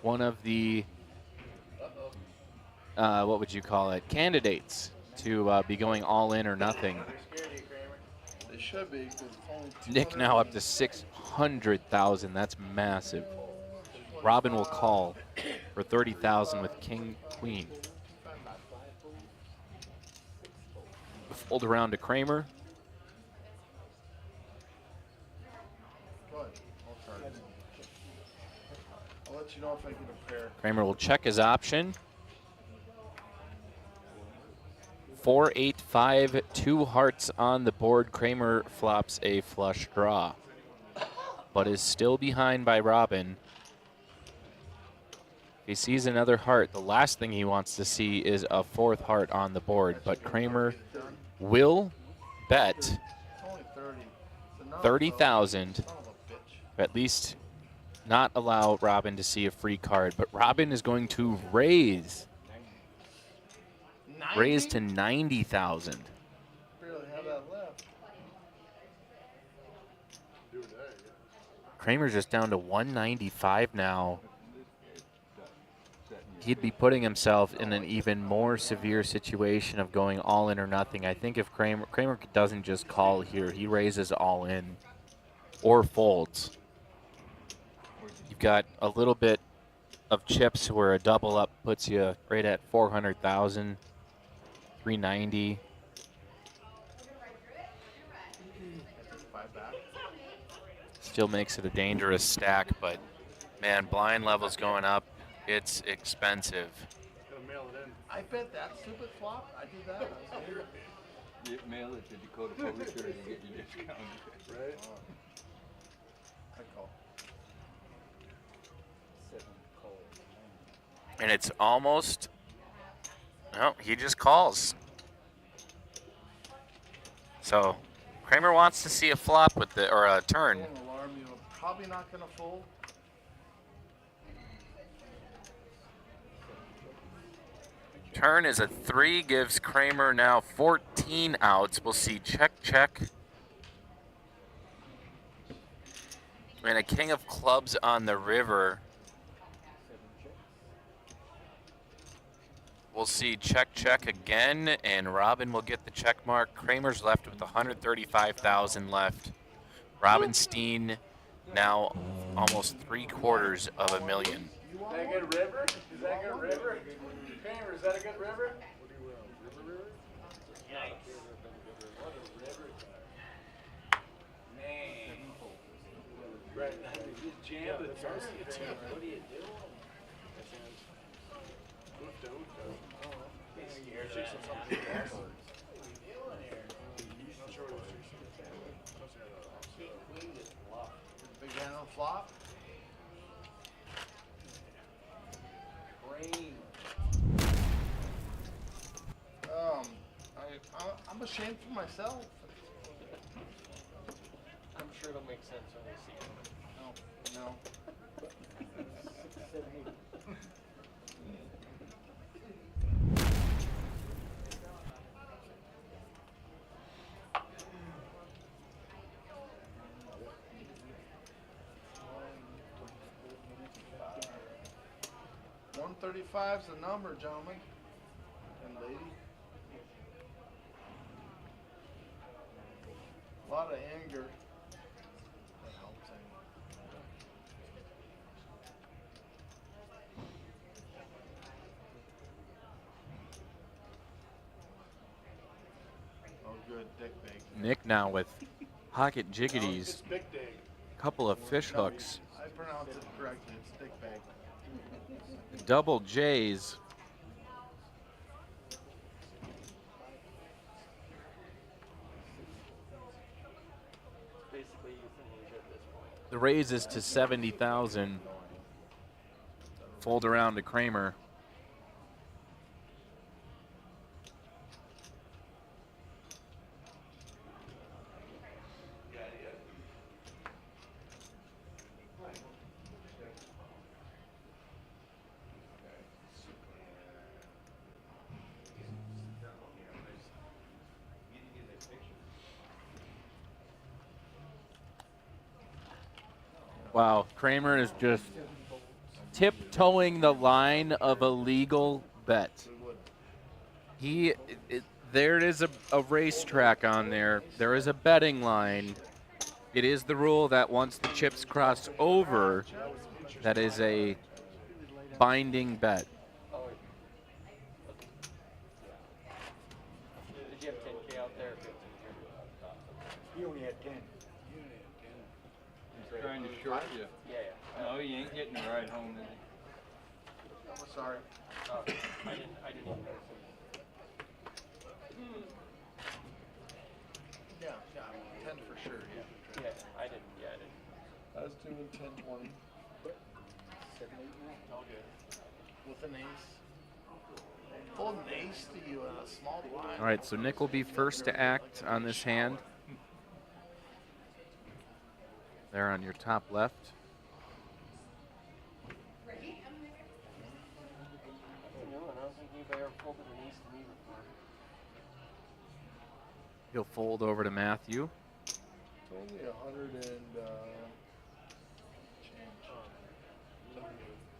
one of the, what would you call it, candidates to be going all in or nothing. They should be. Nick now up to 600,000. That's massive. Robin will call for 30,000 with king, queen. Fold around to Kramer. I'll let you know if I get a pair. Kramer will check his option. 4, 8, 5, 2 hearts on the board. Kramer flops a flush draw, but is still behind by Robin. If he sees another heart, the last thing he wants to see is a 4th heart on the board, but Kramer will bet 30,000, at least not allow Robin to see a free card, but Robin is going to raise to 90,000. Barely have that left. Kramer's just down to 195 now. He'd be putting himself in an even more severe situation of going all in or nothing. I think if Kramer doesn't just call here, he raises all in or folds. You've got a little bit of chips where a double up puts you right at 400,000, 390. Still makes it a dangerous stack, but man, blind level's going up. It's expensive. I bet that stupid flop. I did that. You mail it to Dakota Publisher and get your discount. Right? I call. And it's almost, no, he just calls. So Kramer wants to see a flop with the, or a turn. Alarm, you know, probably not gonna fold. Turn is a 3, gives Kramer now 14 outs. We'll see check, check. And a king of clubs on the river we'll see check again, and Robin will get the check mark. Kramer's left with 135,000 left. Robinstein now almost 3/4 million. Is that a good river? Is that a good river? Kramer, is that a good river? Yikes. What a river. Man. Right. You just jammed it. What are you doing? Big hand on flop. Green. I'm ashamed for myself. I'm sure it'll make sense when we see it. No. $135's the number, gentlemen and lady. A lot of anger. That helps anyway. Oh, good, dick big. Nick now with pocket It's jiggities, big dig. couple of fish hooks, I pronounced it correctly. It's dick bag. double J's. Basically, you think he's at this point. The raise is to 70,000. Fold around to Kramer. Wow, Kramer is just tiptoeing the line of a legal bet. There is a racetrack on there. There is a betting line. It is the rule that once the chips cross over, that is a binding bet. Did you have 10K out there? You only had 10. He's trying to short you. Yeah. No, he ain't getting the ride home, is he? I'm sorry. I didn't notice it. Yeah, 10 for sure, yeah. Yeah, I didn't. I was doing 10, 20. All good. With an ace. Fold an ace to you in a small blind. All right, so Nick will be first to act on this hand. There on your top left. I don't think anybody ever folded an ace to me before. He'll fold over to Matthew. It's only 100 and change.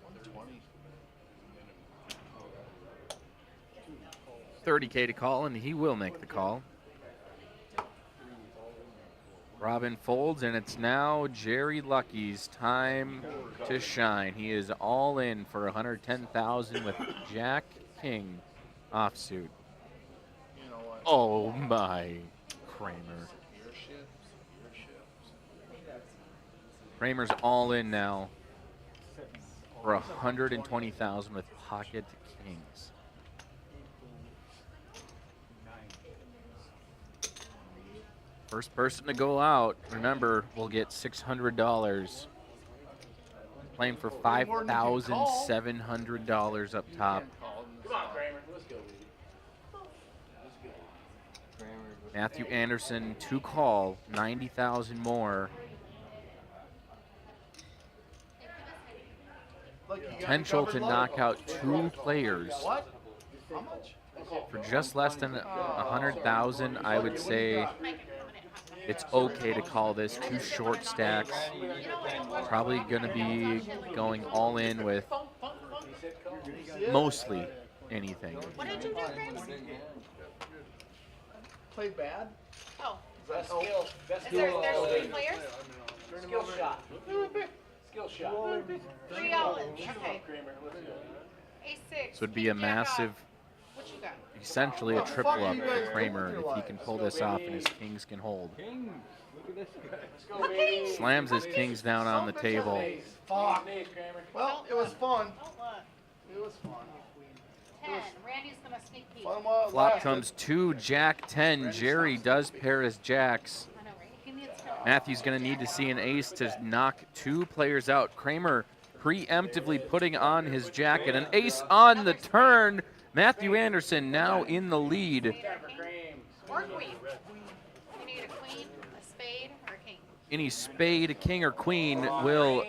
120. 30K to call, and he will make the call. Robin folds, and it's now Jerry Lucky's time to shine. He is all in for 110,000 with Jack King offsuit. You know what? Oh my, Kramer. Your ships. Kramer's all in now for 120,000 with pocket kings. First person to go out, remember, will get $600. Playing for $5,700 up top. Come on, Kramer. Let's go, baby. Matthew Anderson to call, 90,000 more. Potential to knock out two players. What? How much? For just less than 100,000, I would say it's okay to call this two short stacks. Probably going to be going all in with mostly anything. What did you do, Graves? Play bad? Oh, Best skill. Best is there's 3 players? Skill shot. Skill shot. 3 all in. Okay. A6. This would be king, a jack off. massive, What you got? essentially a triple up for Kramer if he can pull this off and his kings can hold. King, look at this guy. Let's go, baby. Slams his kings down on the table. Fuck. Well, it was fun. Don't look. It was fun. 10. Randy's gonna sneak peek. Fun while it Flop lasted. comes 2, Jack 10. Jerry does pair his jacks. I know, right? He needs to. Matthew's going to need to see an ace to knock 2 players out. Kramer preemptively putting on his jacket. An ace on the turn. Matthew Anderson now in the lead. Or queen. You need a queen, a spade, or a king. Any spade, king, or queen will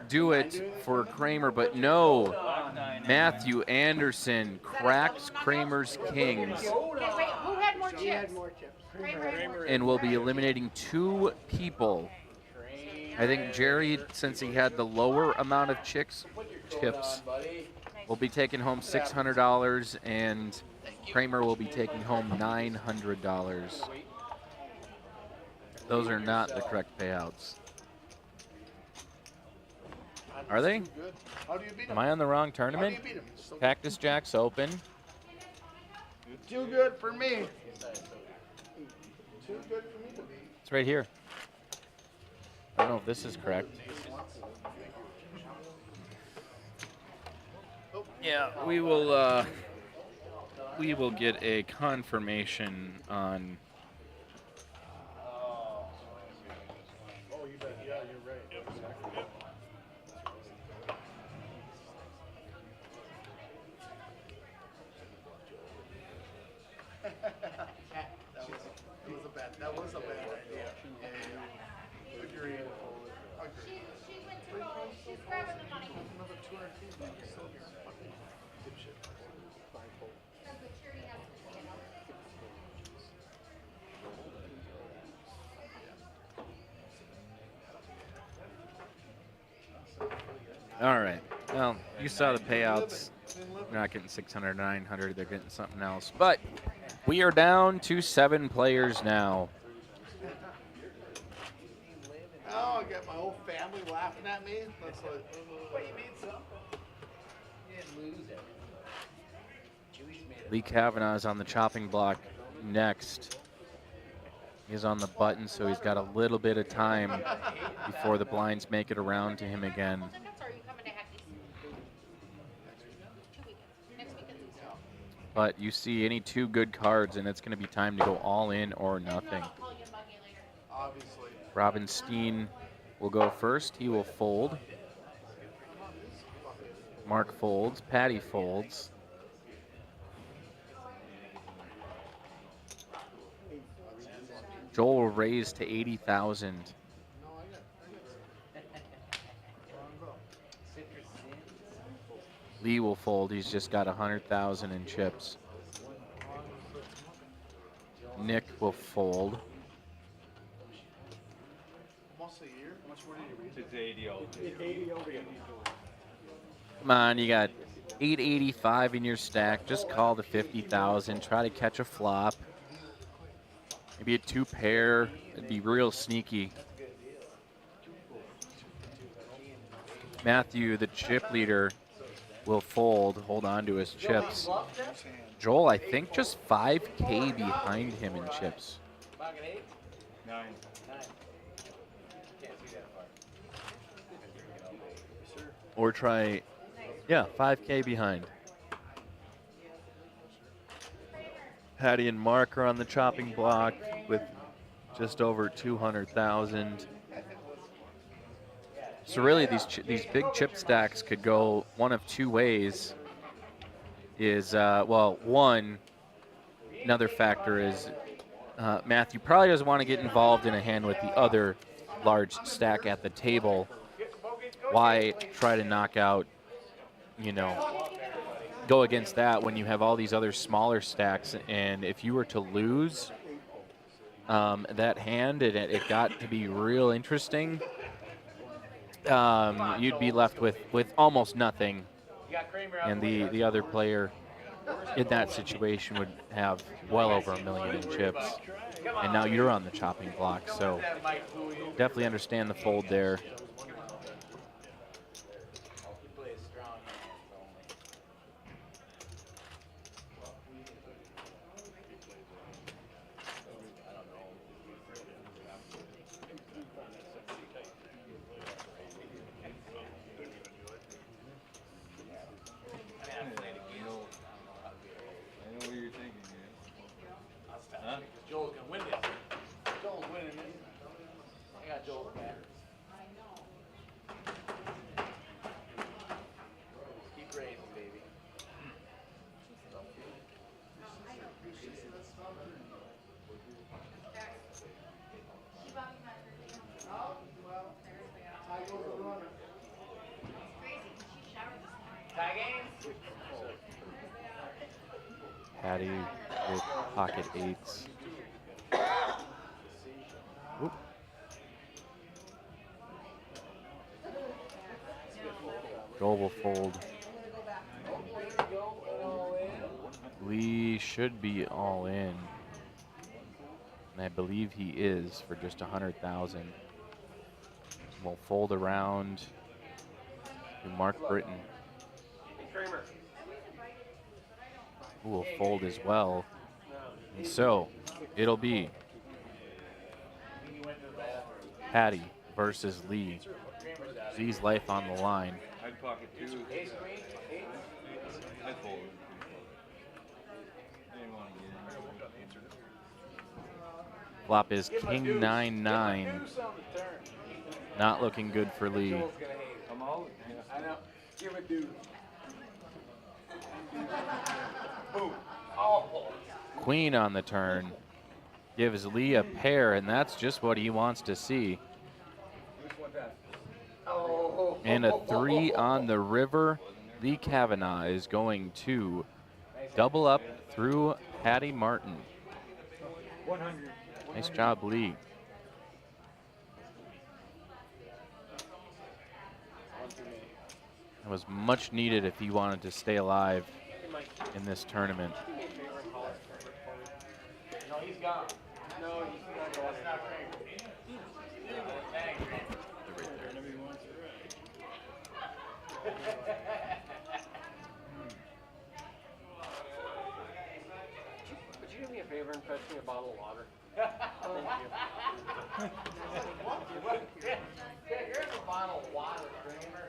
do it for Kramer, but no. Matthew Anderson cracks Kramer's kings Okay, wait, who had more He had chips? more chips. Kramer had more and will be eliminating 2 people. I think Jerry, since he had the lower amount of chips, will be taking home $600, and Kramer will be taking home $900. Those are not the correct payouts. Are they? How do you beat him? Am I on the wrong How do tournament? you beat him? Cactus Jack's open. Too good for me. Too good for me to beat. It's right here. I don't know if this is correct. Yeah, we will get a confirmation on. Oh, you bet. Yeah, you're right. Exactly. That was a bad idea. Agreed. She went to go, she's grabbing the money. Another 200 feet. Still here. Fucking dipshit. Because the charity has to pay it out. All right. Well, you saw the payouts. They're not getting 600, 900. They're getting something else. But we are down to 7 players now. Oh, I got my whole family laughing at me. That's like, what, you need some? Lee Kavanaugh is on the chopping block next. He's on the button, so he's got a little bit of time before the blinds make it around to him again. Tickets, or are you coming to Hackney's? 2 weekends. Next weekend's Easter. But you see any 2 good cards, and it's going to be time to go all in or nothing. I'll call you and bug you later. Obviously. Robinstein will go first. He will fold. Mark folds. Patty folds. Joel will raise to 80,000. Lee will fold. He's just got 100,000 in chips. Nick will fold. Almost a year. How much more did you read? It's 80 all day. It's 80 over here. Come on, you got 885 in your stack. Just call the 50,000. Try to catch a flop. Maybe a 2 pair. It'd be real sneaky. Matthew, the chip leader, will fold. Hold on to his chips. Joel, I think just 5K behind him in chips. 9. Or try, yeah, 5K behind. Patty and Mark are on the chopping block with just over 200,000. So really, these big chip stacks could go one of 2 ways. Well, one, another factor is Matthew probably doesn't want to get involved in a hand with the other large stack at the table. Why try to knock out, go against that when you have all these other smaller stacks? And if you were to lose that hand and it got to be real interesting, you'd be left with almost nothing. And the other player in that situation would have well over $1 million in chips. And now you're on the chopping block, so definitely understand the fold there. I know what you're thinking, man. Huh? Joel's gonna win this. Joel's winning this. I got Joel's back. Keep raising, baby. Patty with pocket eights. Oop. Joel will fold. We should be all in. And I believe he is for just 100,000. We'll fold around to Mark Britton, who will fold as well. And so it'll be Patty versus Lee. Lee's life on the line. I'd pocket 2. I'd fold. I didn't want to get in. Flop is King 9-9. Not looking good for Lee. I'm out. I know. Give a dude. Boom. Oh. Queen on the turn gives Lee a pair, and that's just what he wants to see. And a 3 on the river. Lee Kavanaugh is going to double up through Patty Martin. 100. Nice job, Lee. That was much needed if he wanted to stay alive in this tournament. No, he's gone. No, he's not going. That's not fair. Would you do me a favor and fetch me a bottle of water? Here's a bottle of water, Kramer.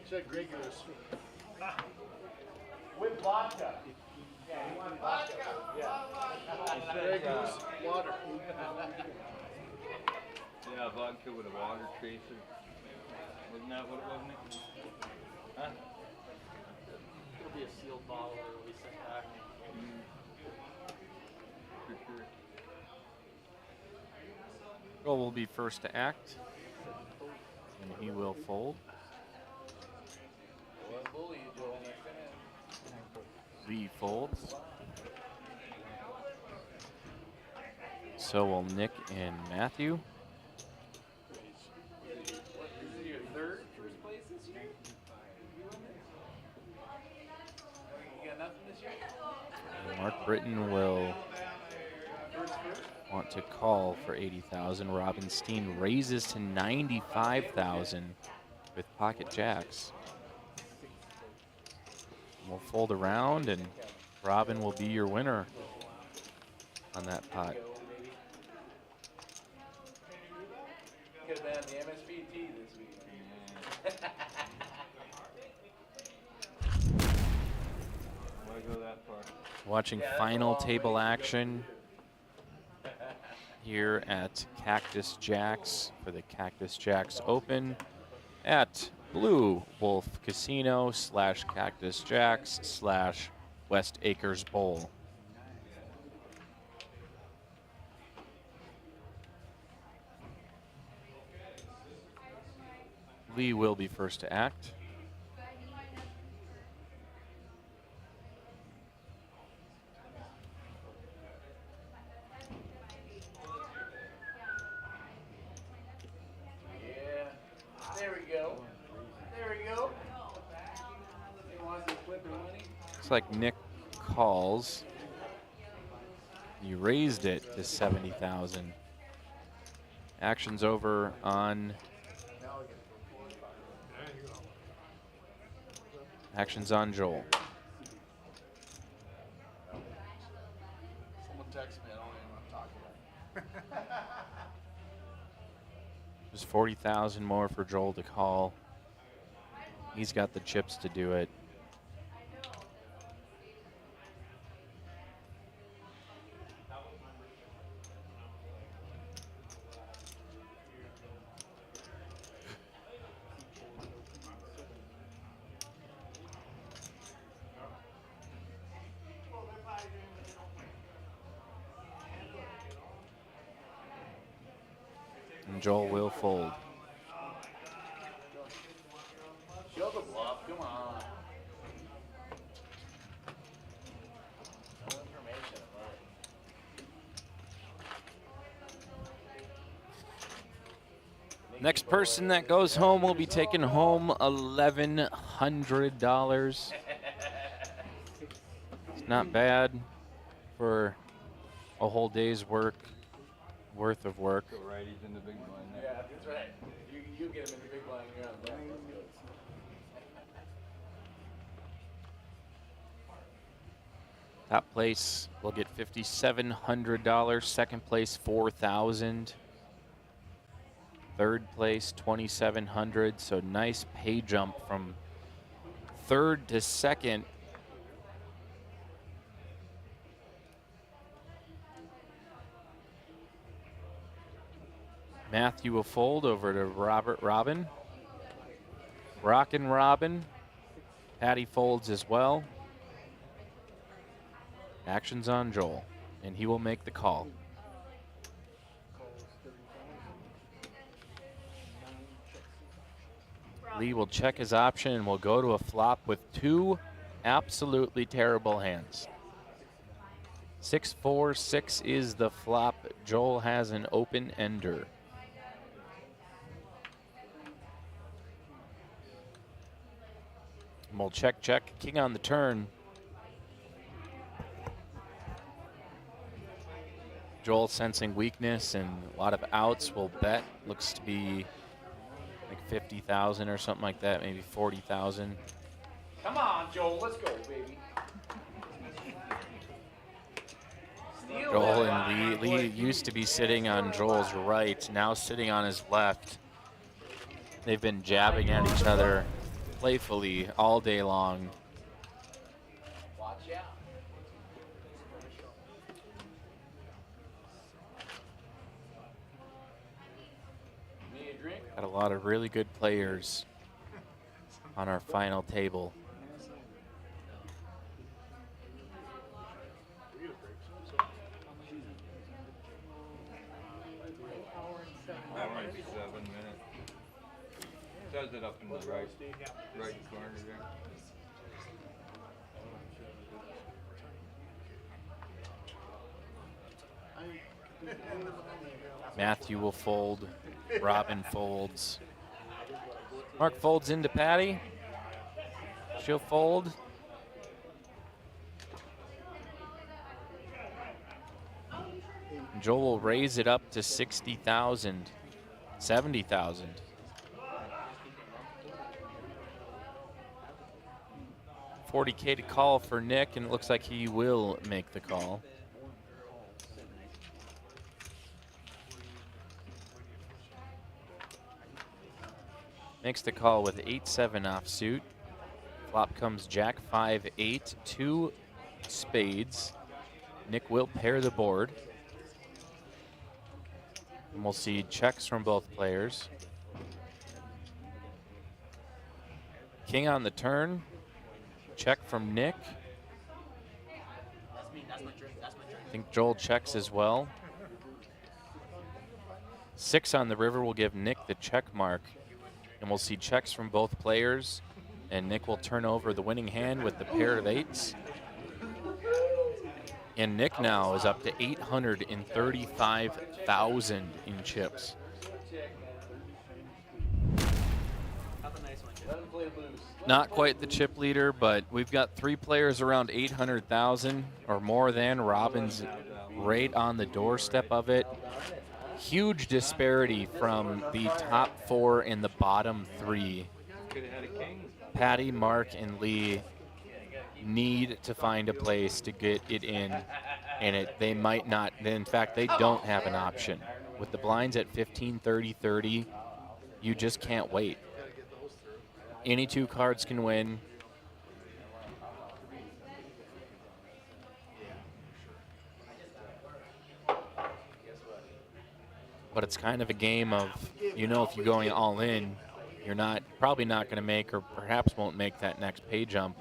Said Gregor's. With vodka. Yeah, you want vodka? Yeah. Gregor's water. Yeah, vodka with a water tracer. Wasn't that what it was, Nick? Huh? It'll be a sealed bottle that will be sent back. For sure. Joel will be first to act, and he will fold. Lee folds. So will Nick and Matthew. Is it your third first place this year? You got nothing this year? Mark Britton will want to call for 80,000. Robinstein raises to 95,000 with pocket jacks. We'll fold around, and Robin will be your winner on that pot. Could have been on the MSBT this week. Why go that far? Watching final table action here at Cactus Jacks for the Cactus Jacks Open at Blue Wolf Casino / Cactus Jacks / West Acres Bowl. Lee will be first to act. Looks like Nick calls. He raised it to 70,000. Action's over on. Action's on Joel. Someone text me, I don't even want to talk about it. There's 40,000 more for Joel to call. He's got the chips to do it. And Joel will fold. Show the bluff, come on. No information about it. Next person that goes home will be taking home $1,100. It's not bad for a whole day's worth of work. Go righties in the big blind. Yeah, that's right. You get him in the big blind, you're on the Top place will get $5,700. Second place, $4,000. Third place, $2,700. So nice pay jump from third to second. Matthew will fold over to Robin. Rockin' Robin. Patty folds as well. Action's on Joel, and he will make the call. Lee will check his option and will go to a flop with two absolutely terrible hands. 6-4-6 is the flop. Joel has an open ender. And we'll check. King on the turn. Joel sensing weakness and a lot of outs will bet. Looks to be like 50,000 or something like that, maybe 40,000. Come on, Joel, let's go, baby. Joel and Lee used to be sitting on Joel's right, now sitting on his left. They've been jabbing at each other playfully all day long. Watch out. Need a drink? Got a lot of really good players on our final table. That might be 7 minutes. Says it up in the right corner there. Matthew will fold. Robin folds. Mark folds into Patty. She'll fold. Joel will raise it up to 60,000, 70,000. $40K to call for Nick, and it looks like he will make the call. Makes the call with 8-7 offsuit. Flop comes Jack 5-8, 2 spades. Nick will pair the board. And we'll see checks from both players. King on the turn. Check from Nick. I think Joel checks as well. 6 on the river will give Nick the check mark. And we'll see checks from both players. And Nick will turn over the winning hand with the pair of 8s. And Nick now is up to 835,000 in chips. Not quite the chip leader, but we've got 3 players around 800,000 or more than. Robin's right on the doorstep of it. Huge disparity from the top 4 and the bottom 3. Could have had a king. Patty, Mark, and Lee need to find a place to get it in, and they might not. In fact, they don't have an option. With the blinds at 15, 30, 30, you just can't wait. Any 2 cards can win. But it's kind of a game of, you know, if you're going all in, you're probably not going to make, or perhaps won't make, that next pay jump.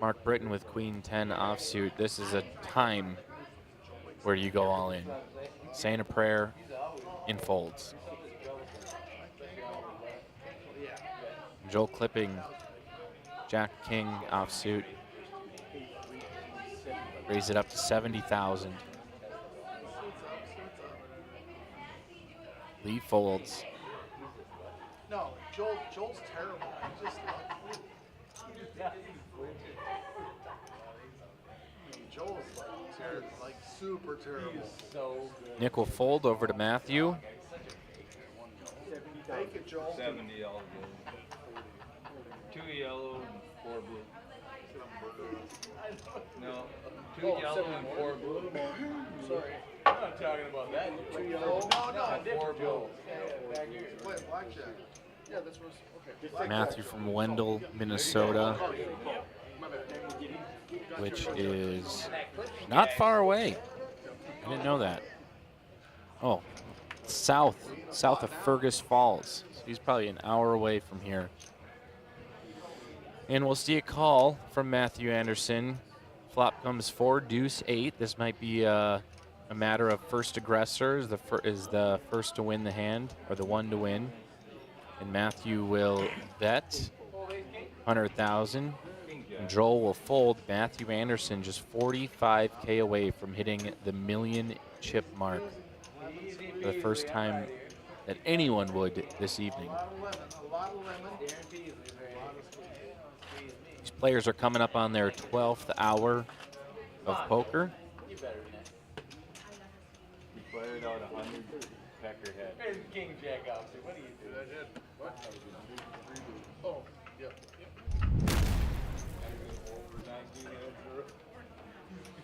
Mark Britton with Queen 10 offsuit. This is a time where you go all in. Saying a prayer in folds. Joel clipping Jack King offsuit. Raise it up to 70,000. Lee folds. No, Joel's terrible. He's just Joel's like super terrible. Nick will fold over to Matthew. Take it, Joel. 70 yellow. 2 yellow and 4 blue. No, 2 yellow and 4 blue. Sorry. I'm not talking about that. 2 yellow. No, 4 blue. Play blackjack. Yeah, that's what's okay. Matthew from Wendell, Minnesota, which is not far away. I didn't know that. Oh, south of Fergus Falls. So he's probably an hour away from here. And we'll see a call from Matthew Anderson. Flop comes 4, deuce, 8. This might be a matter of first aggressor is the first to win the hand, or the one to win. And Matthew will bet 100,000. And Joel will fold. Matthew Anderson just 45K away from hitting the million chip mark for the first time that anyone would this evening. These players are coming up on their 12th hour of poker. You fired out 100 pecker head. There's King Jack out there. What do you do? I did. What? Oh, yeah.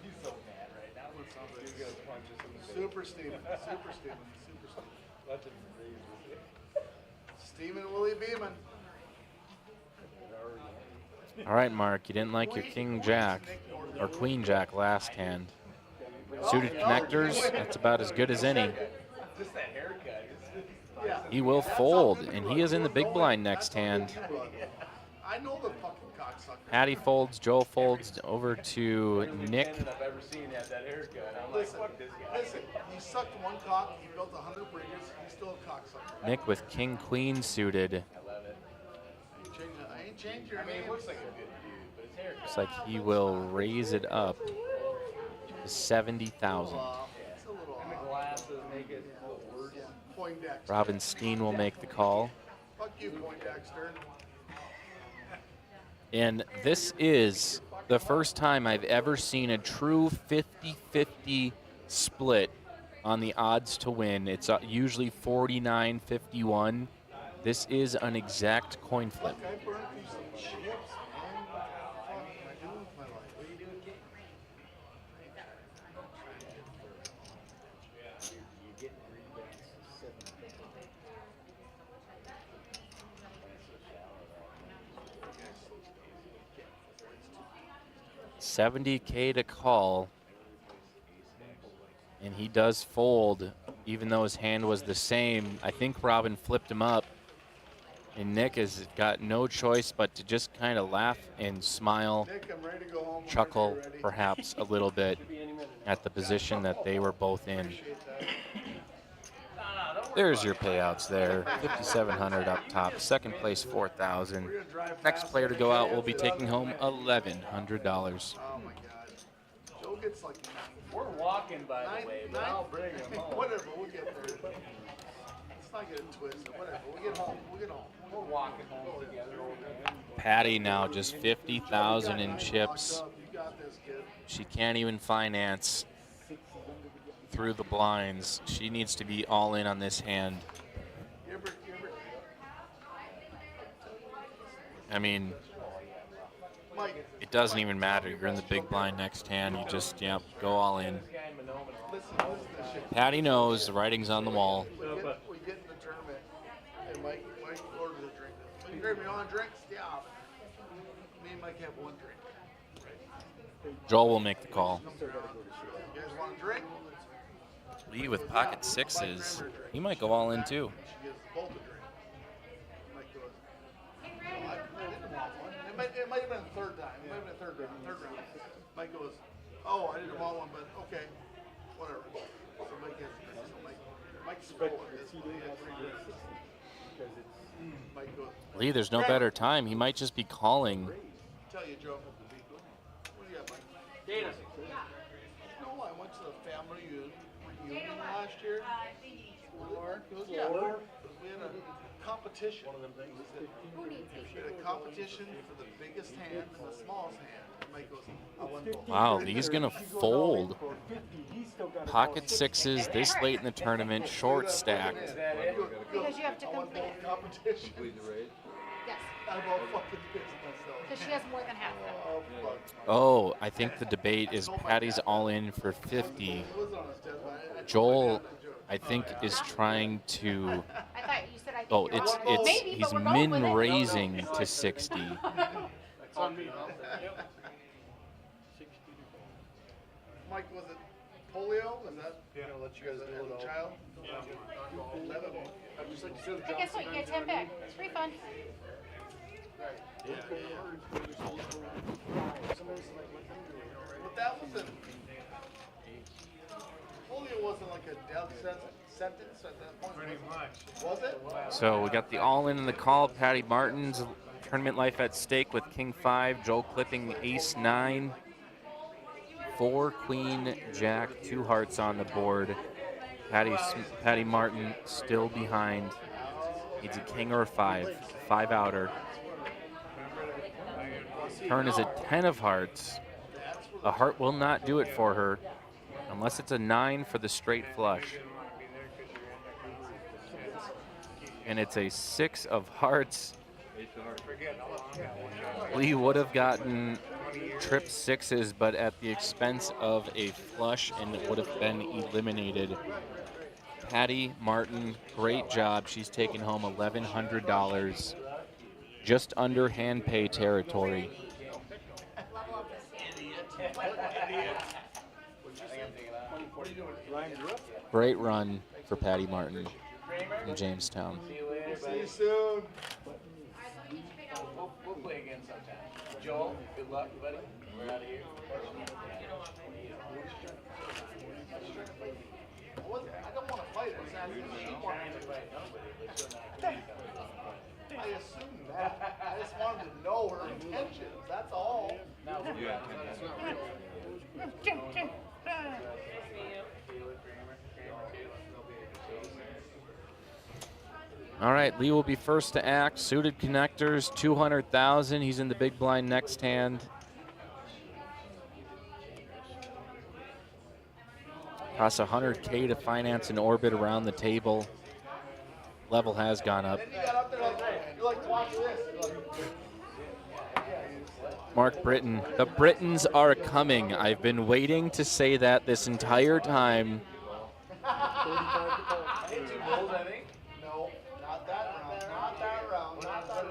He's so mad right now. He's gonna punch us in the face. Super Steven. Super Steven. Super Steven. Let him breathe. Steven Willie Beeman. All right, Mark, you didn't like your King Jack or Queen Jack last hand. Suited connectors, that's about as good as any. Just that haircut. He will fold, and he is in the big blind next hand. I know the fucking cocksucker. Patty folds, Joel folds over to Nick. I've ever seen had that haircut. I'm like, fuck this guy. Listen, he sucked one cock, he built 100 bringers, he's still a cocksucker. Nick with King Queen suited. I love it. I ain't changed your I mean, name. he looks like a good dude, but his haircut. Looks like he will raise it up to 70,000. It's a little And the off. glasses make it worse. Yeah, Poindexter. Robinstein will make the call. Fuck you, Poindexter. And this is the first time I've ever seen a true 50-50 split on the odds to win. It's usually 49-51. This is an exact coin flip. Fuck, I burned through some chips, man. What the fuck am I doing with my life? What are you doing, King? You get 3 bets, 7. 70K to call. And he does fold, even though his hand was the same. I think Robin flipped him up. And Nick has got no choice but to just kind of laugh and smile, Nick, I'm ready to go home. chuckle whenever you're ready. perhaps a little bit at the position that they were both in. Appreciate that. There's your payouts there. 5,700 up top. Second place, 4,000. We're gonna drive Next fast. player to go out will be Hands it up. taking home $1,100. Oh my God. Joe gets like We're walking, by the way, but I'll bring him home. Whatever, we'll get there. Let's not get it twisted. Whatever, we'll get home. We'll get home. We're walking home together over there. Patty now just 50,000 in chips. You got this, kid. She can't even finance through the blinds. She needs to be all in on this hand. I mean, it doesn't even matter. You're in the big blind next hand. You just, go all in. Patty knows the writing's on the wall. We get in the tournament, and Mike orders a drink. Hey, you want drinks? Yeah. Me and Mike have one drink. Joel will make the call. You guys want a drink? Lee with pocket sixes. He might go all in too. She gives both a drink. Mike goes, no, I didn't want one. It might have been the third time. It might have been the third round. Mike goes, oh, I didn't want one, but okay, whatever. So Mike has a drink. So Mike's full of this. He has 3 drinks. Mike goes, Lee, there's no better time. He might just be calling. tell you, Joe. What do you got, Mike? Dana. No, I went to the family reunion last year. He goes, yeah. We had a competition. One of them things. We had a competition for the biggest hand and the smallest hand. Mike goes, I won both. Wow, Lee's going to fold. Pocket sixes this late in the tournament, short stacked. Because you have to complete it. Competition. Yes. I'm all fucking pissed myself. Because she has more than half. Oh, fuck. Oh, I think the debate is Patty's all in for 50. Joel, I think, is trying to. I thought you said I think Oh, you're it's wrong. Maybe, he's but we're going with min it. raising to 60. It's on me, huh? Mike, was it polio? Was that? Yeah. Let you guys as a child? Yeah. I'm just like, Hey, guess what? You get 10 back. It's refund. But that wasn't. Polio wasn't like a death sentence at that point. Pretty much. Was it? So we got the all in and the call. Patty Martin's tournament life at stake with King 5. Joel clipping Ace 9. 4 Queen Jack, 2 hearts on the board. Patty Martin still behind. Needs a king or a 5. 5 outer. Turn is a 10 of hearts. A heart will not do it for her unless it's a 9 for the straight flush. And it's a 6 of hearts. Lee would have gotten trip 6s, but at the expense of a flush, and it would have been eliminated. Patty Martin, great job. She's taken home $1,100, just under hand pay territory. Great run for Patty Martin from Jamestown. See you soon. We'll play again sometime. Joel, good luck, buddy. We're out of here. I don't want to fight. I assumed that. I just wanted to know her intentions. That's all. All right, Lee will be first to act. Suited connectors, 200,000. He's in the big blind next hand. Costs $100K to finance an orbit around the table. Level has gone up. Mark Britton. The Britons are coming. I've been waiting to say that this entire time.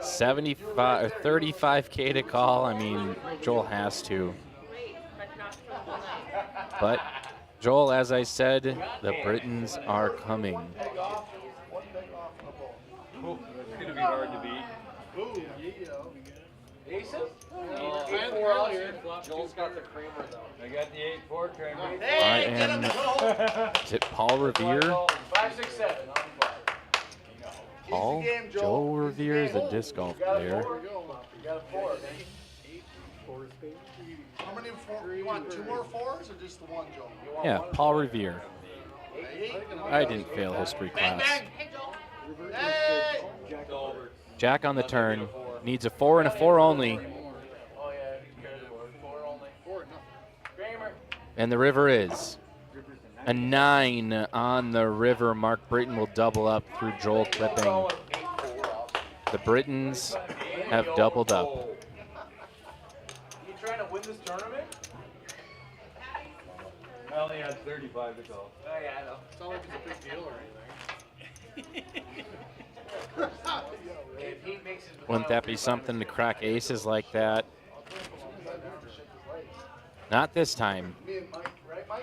75 or 35K to call. I mean, Joel has to. But Joel, as I said, the Britons are coming. It's going to be hard to beat. Aces? Joel's got the Kramer, though. I got the 8-4 Kramer. I am. Is it Paul Revere? 5, 6, 7. Paul? Joe Revere is a disc golf player. You got a 4. How many 4? You want 2 more 4s or just the one, Joe? Yeah, Paul Revere. I didn't fail history class. Hey! Jack on the turn. Needs a 4 and a 4 only. Oh yeah, carry the board. 4 only. 4 nothing. Kramer. And the river is a 9 on the river. Mark Britton will double up through Joel Clipping. The Brittons have doubled up. You trying to win this tournament? I only had 35 to go. Oh yeah, I know. It's not like it's a big deal or anything. If he makes it Wouldn't that be something to crack aces like that? Not this time.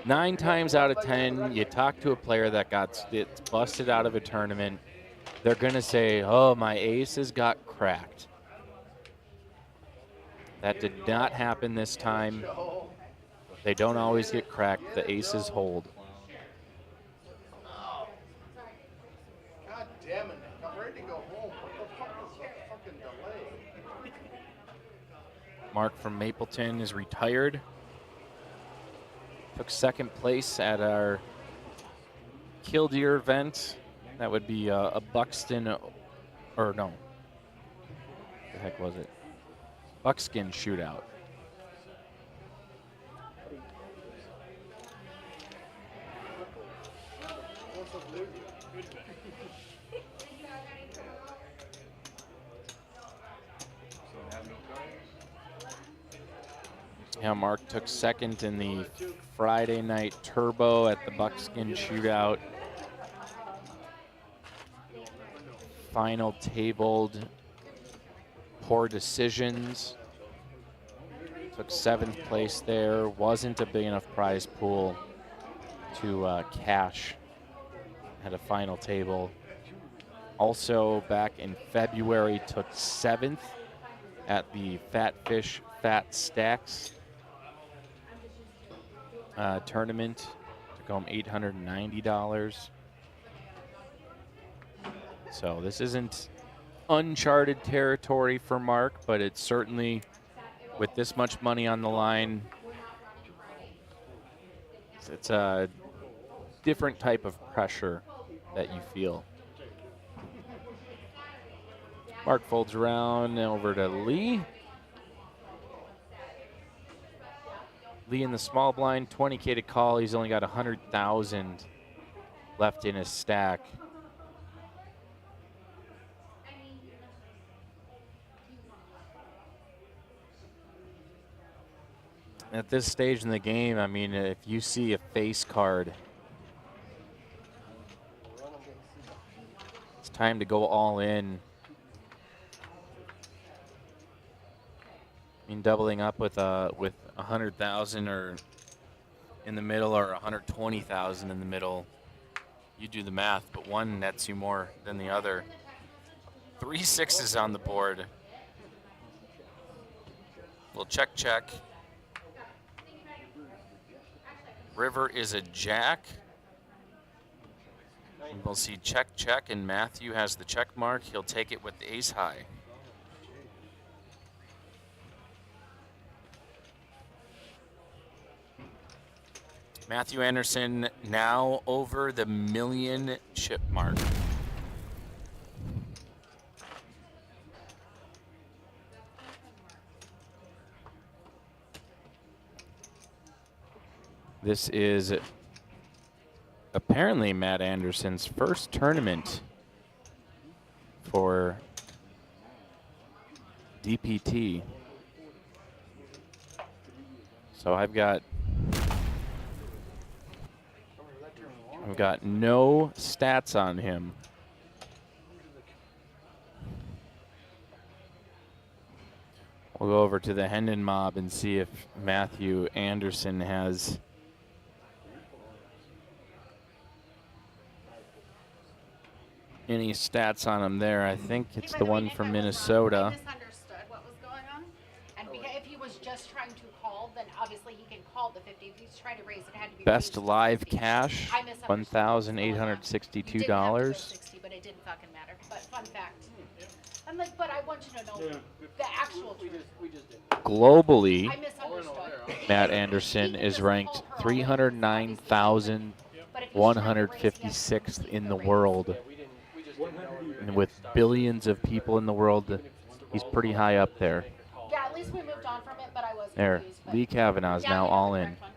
9 times out of 10, you talk to a player that got busted out of a tournament, they're going to say, oh, my aces got cracked. That did not happen this time. They don't always get cracked. The aces hold. God damn it, I'm ready to go home. What the fuck is that fucking delay? Mark from Mapleton is retired. Took second place at our Killdeer event. That would be a Buxton, or no. What the heck was it? Buckskin shootout. Yeah, Mark took second in the Friday night turbo at the Buckskin shootout. Final tabled, poor decisions. Took 7th place there. Wasn't a big enough prize pool to cash at a final table. Also back in February, took 7th at the Fat Fish Fat Stacks tournament. Took home $890. So this isn't uncharted territory for Mark, but it's certainly, with this much money on the line, it's a different type of pressure that you feel. Mark folds around over to Lee. Lee in the small blind, 20K to call. He's only got 100,000 left in his stack. At this stage in the game, I mean, if you see a face card, it's time to go all in. I mean, doubling up with 100,000 or in the middle, or 120,000 in the middle. You do the math, but one nets you more than the other. 3 6s on the board. We'll check. River is a jack. And we'll see check, and Matthew has the check mark. He'll take it with the ace high. Matthew Anderson now over the $1 million chip mark. This is apparently Matt Anderson's first tournament for DPT. So I've got no stats on him. We'll go over to the Hendon Mob and see if Matthew Anderson has any stats on him there. I think it's the one from Minnesota. I misunderstood what was going on. And if he was just trying to call, then obviously he can call the 50. If he's trying to raise, it had to be Best raised live to 50. cash, I misunderstood. You didn't have to $1,862. go 60, but it didn't fucking matter. But fun fact. I'm like, but I want you to know the actual truth. Globally, I misunderstood. Matt Anderson is ranked 309,156th in the world. And with billions of people in the world, he's pretty high up there. Yeah, at least we moved on from it, but I was There, confused. but- Lee Kavanaugh is Yeah, now you got all the in. correct one.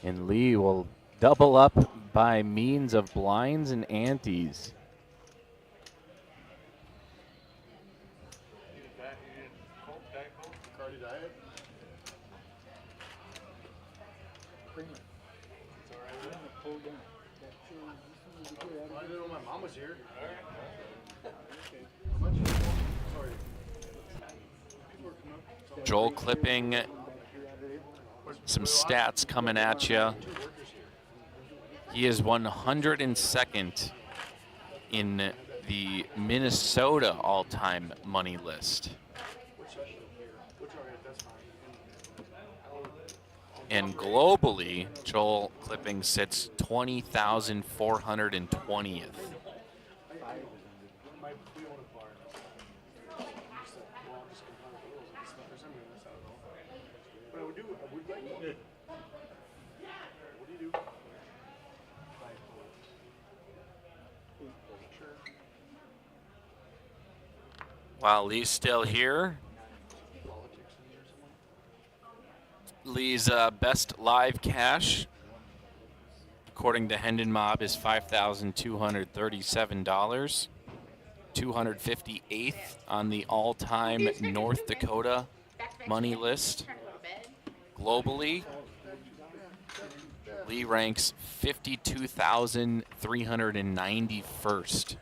And Lee will double up by means of blinds and antes. Cardi diet? Creamer. It's all right. Pull down. I didn't know my mom was here. Joel clipping some stats coming at you. He is 102nd in the Minnesota all-time money list. And globally, Joel clipping sits 20,420th. While Lee's still here, Lee's best live cash, according to Hendon Mob, is $5,237. 258th on the all-time North Dakota money list. Globally, Lee ranks 52,391st.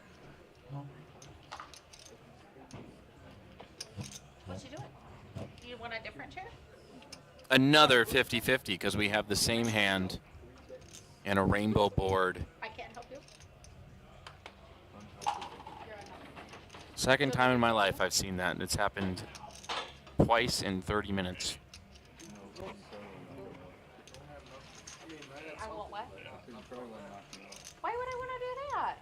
What you doing? You want a different chair? Another 50-50 because we have the same hand and a rainbow board. I can't help you. Second time in my life I've seen that, and it's happened twice in 30 minutes. I won't what? Why would I want to do that?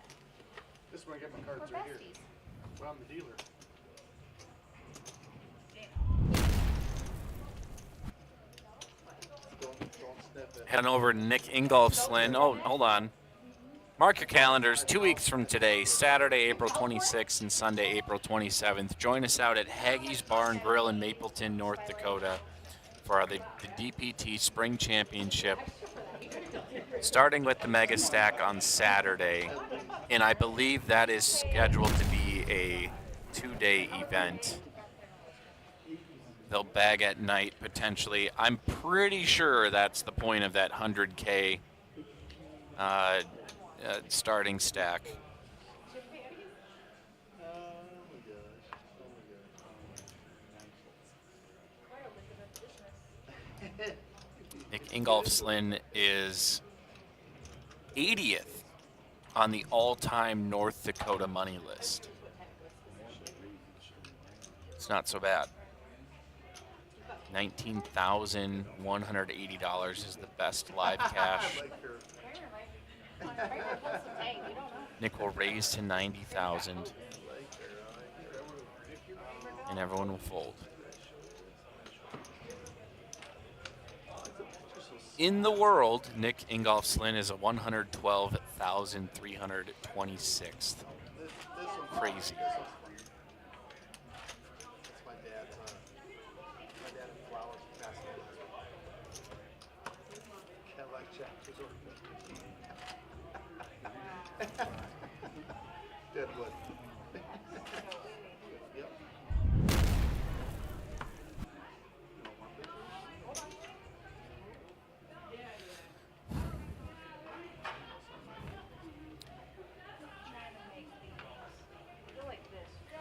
This is where I get my cards We're right here. besties. Well, I'm the dealer. Don't sniff it. Heading over to Nick Ingolfslin. Oh, hold on. Mark your calendars. 2 weeks from today, Saturday, April 26th and Sunday, April 27th. Join us out at Haggie's Bar and Grill in Mapleton, North Dakota for the DPT Spring Championship, starting with the Mega Stack on Saturday. And I believe that is scheduled to be a 2-day event. They'll bag at night, potentially. I'm pretty sure that's the point of that 100K starting stack. Nick Ingolfslin is 80th on the all-time North Dakota money list. It's not so bad. $19,180 is the best live cash. Nick will raise to 90,000, and everyone will fold. In the world, Nick Ingolfslin is a 112,326th. Crazy. My dad in flowers. Cadillac Chapters Deadwood. Yep.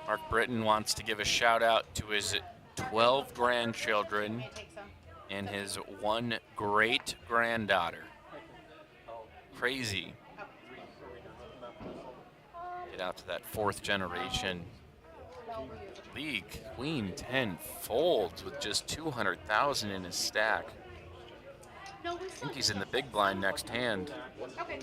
Mark Britton wants to give a shout out to his 12 grandchildren and his 1 great granddaughter. Crazy. Get out to that 4th generation. League Queen 10 folds with just 200,000 in his stack. I think he's in the big blind next hand. Okay.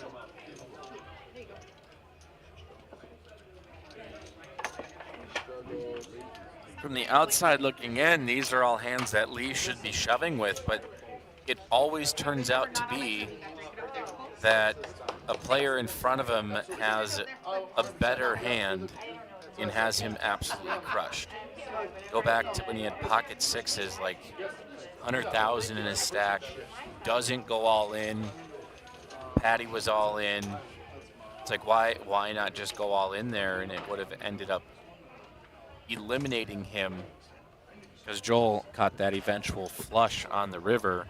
From the outside looking in, these are all hands that Lee should be shoving with, but it always turns out to be that a player in front of him has a better hand and has him absolutely crushed. Go back to when he had pocket sixes, like 100,000 in his stack, doesn't go all in. Patty was all in. It's like, why not just go all in there? And it would have ended up eliminating him because Joel caught that eventual flush on the river.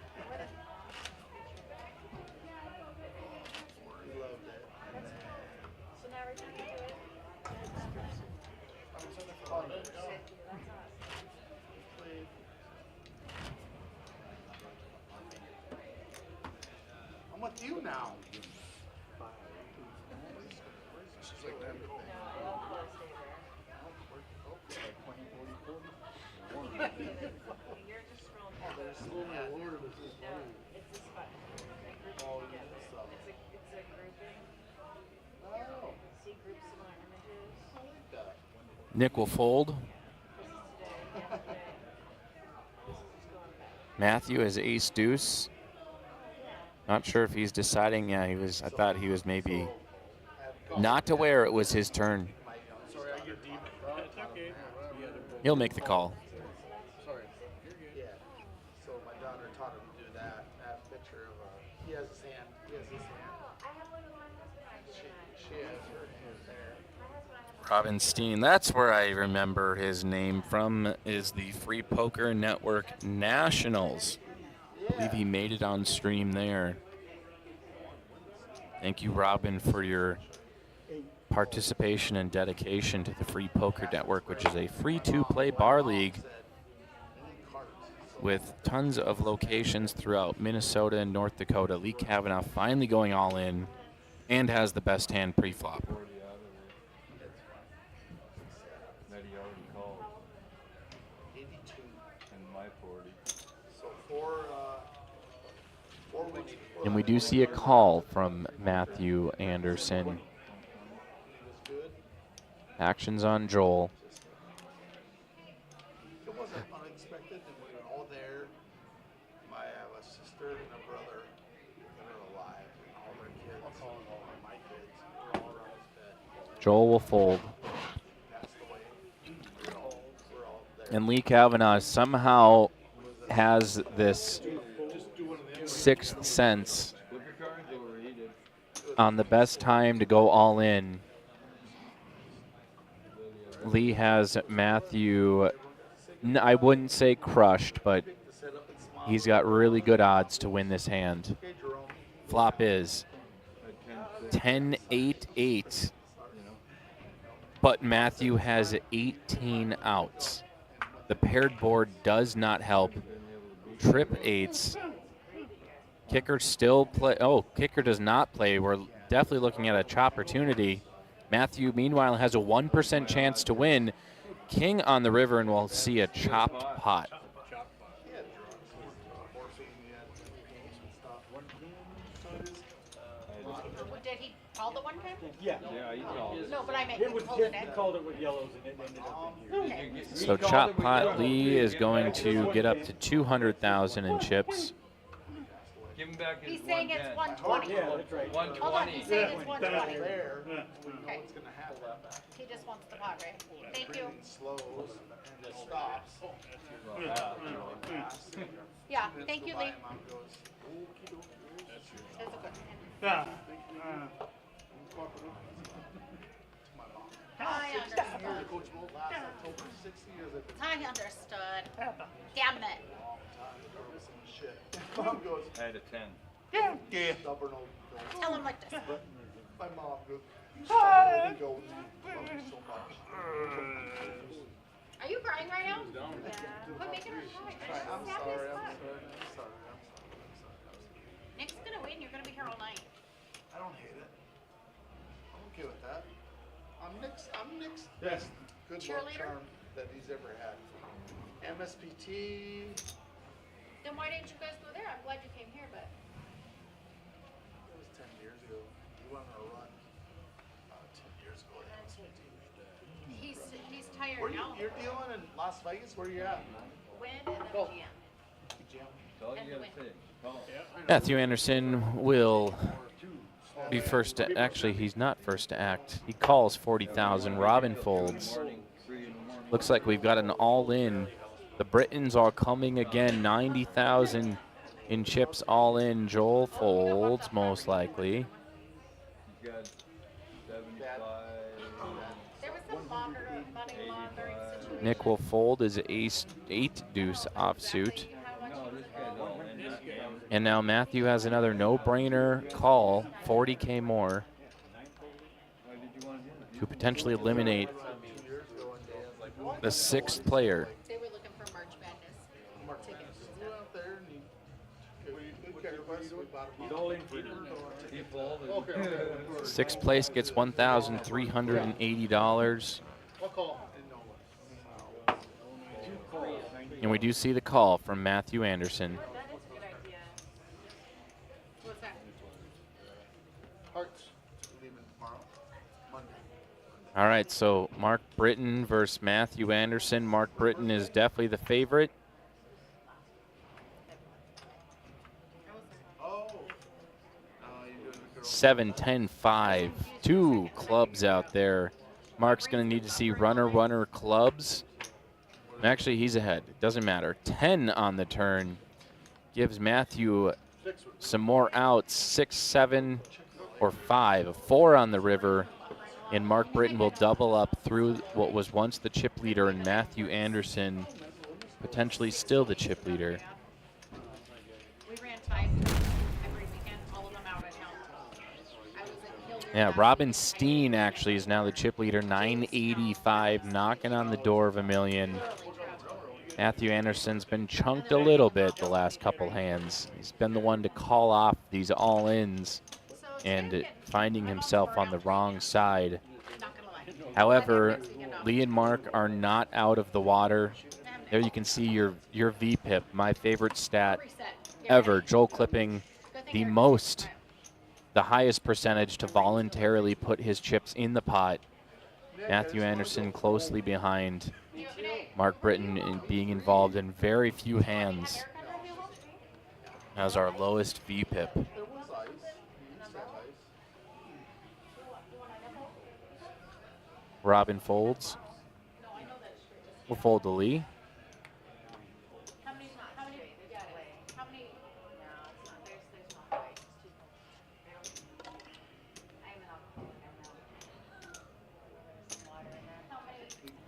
So now we're trying to do it. I'm with you now. Nick will fold. Matthew has ace deuce. Not sure if he's deciding. Yeah, he was. I thought he was maybe not aware it was his turn. He'll make the call. Sorry. Yeah. So my daughter taught him to do that. That picture of he has his hand. He has his hand. She has her hand there. Robinstein. That's where I remember his name from. Is the Free Poker Network Nationals. I believe he made it on stream there. Thank you, Robin, for your participation and dedication to the Free Poker Network, which is a free-to-play bar league with tons of locations throughout Minnesota and North Dakota. Lee Kavanaugh finally going all in and has the best hand pre-flop. That he already called. 82. And my 40. So 4 weeks before And we do see a call from Matthew Anderson. Actions on Joel. It wasn't unexpected, and we were all there. I have a sister and a brother that are alive, and all their kids, all my kids, were all around his bed. Joel will fold. Passed away. We're all there. And Lee Kavanaugh somehow has this sixth sense on the best time to go all in. Lee has Matthew, I wouldn't say crushed, but he's got really good odds to win this hand. Flop is 10-8-8, but Matthew has 18 outs. The paired board does not help. Trip eights. Kicker still play. Oh, kicker does not play. We're definitely looking at a chop opportunity. Matthew, meanwhile, has a 1% chance to win. King on the river, and we'll see a chopped pot. Did he call the one time? Yeah. Yeah, he called it. No, but I meant It he was folded he it. called it with yellows and it ended up in here. Okay. So chop pot Lee is going to get up to 200,000 in chips. Give him back his He's saying it's 110. 120. Yeah, that's right. Hold on, 120. he's saying it's 120. There, Okay. what's going to happen? He just wants the pot, right? Thank you. It slows and it stops. Yeah, thank you, Lee. Mom goes, "Okie dokie." That's a good hand. Yeah. I understood. Coach Mo last October, 60 years I've been I understood. Damn it. shit. Mom goes, I had a 10. stubborn old girl. Tell him like this. My mom goes, you stubborn old goat. Love you so much. Are you crying right now? Quit making her cry. I'm sorry, I'm sorry. Nick's gonna win. You're gonna be here all night. I don't hate it. I'm okay with that. I'm Nick's Yes. good luck Cheerleader? charm that he's ever had. MSPT, Then why didn't you guys go there? I'm glad you came here, but it was 10 years ago. He went on a run 10 years ago at MSPT. he's tired Where you, now. you're dealing in Las Vegas? Where you at? Win and then Go. GM. That's all you gotta say. Call. Matthew Anderson will be first to, actually, he's not first to act. He calls 40,000. Robin folds. Looks like we've got an all-in. The Britons are coming again. 90,000 in chips all in. Joel folds, most likely. He's got 75. There was some money laundering situation. Nick will fold his ace 8 deuce offsuit. No, this guy's all in. This guy was And now Matthew has another no-brainer call, 40K more, why did you want him? to potentially eliminate the 6th player. They were looking for March Madness tickets. We went up there and he carried us. We bought He's him. all in for he folded. Okay. 6th place gets $1,380. What call? And we do see the call from Matthew Anderson. What's that? Hearts. Leaving tomorrow. Monday. All right, so Mark Britton versus Matthew Anderson. Mark Britton is definitely the favorite. Oh. You're doing the girl. 7-10-5. 2 clubs out there. Mark's going to need to see runner clubs. Actually, he's ahead. It doesn't matter. 10 on the turn gives Matthew some more outs. 6, 7, or 5. A 4 on the river. And Mark Britton will double up through what was once the chip leader, and Matthew Anderson potentially still the chip leader. We ran 5 every weekend, all of them out at home. I was at Hilliard. Yeah, Robinstein actually is now the chip leader, 985, knocking on the door of $1 million. Matthew Anderson's been chunked a little bit the last couple hands. He's been the one to call off these all-ins and finding himself on the wrong side. However, Lee and Mark are not out of the water. There you can see your VPIP, my favorite stat ever. Joel clipping the highest percentage to voluntarily put his chips in the pot. Matthew Anderson closely behind. Mark Britton being involved in very few hands as our lowest VPIP. There was ice. He used to have ice. Robin folds. We'll fold to Lee.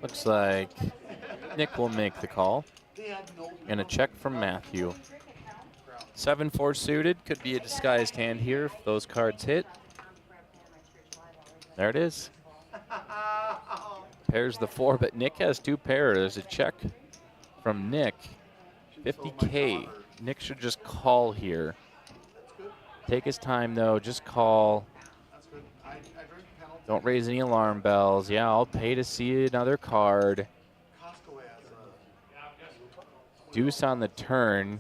Looks like Nick will make the call. And a check from Matthew. 7-4 suited. Could be a disguised hand here if those cards hit. There it is. Pairs the 4, but Nick has 2 pairs. There's a check from Nick. 50K. Nick should just call here. Take his time, though. Just call. Don't raise any alarm bells. Yeah, I'll pay to see another card. Deuce on the turn.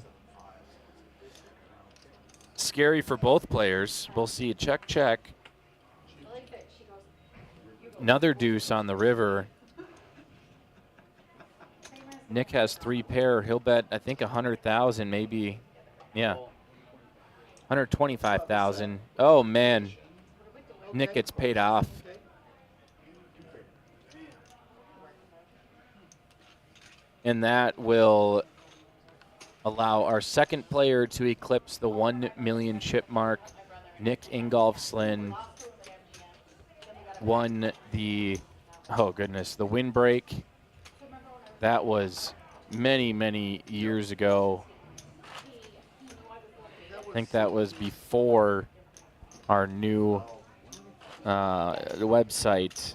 Scary for both players. We'll see a check, check. Another deuce on the river. Nick has 3 pair. He'll bet, I think, 100,000, maybe. Yeah. 125,000. Oh, man. Nick gets paid off. And that will allow our second player to eclipse the 1 million chip mark. Nick Ingolfslin won the, oh goodness, the windbreak. That was many, many years ago. I think that was before our new website.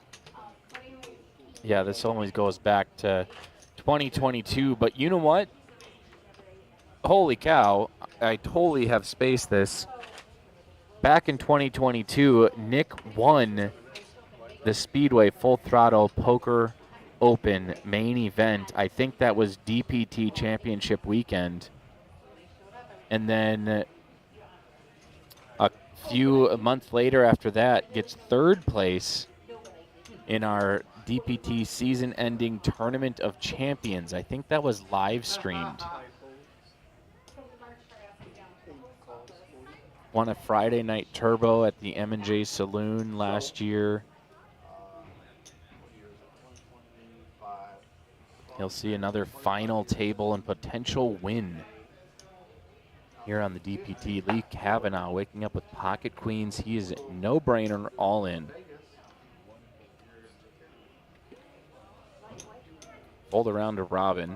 Yeah, this always goes back to 2022, but you know what? Holy cow, I totally have spaced this. Back in 2022, Nick won the Speedway Full Throttle Poker Open main event. I think that was DPT Championship weekend. And then a month later after that, gets 3rd place in our DPT season-ending Tournament of Champions. I think that was live streamed. Won a Friday Night Turbo at the M&J Saloon last year. He'll see another final table and potential win here on the DPT. Lee Kavanaugh waking up with pocket queens. He is no-brainer all in. Fold around to Robin.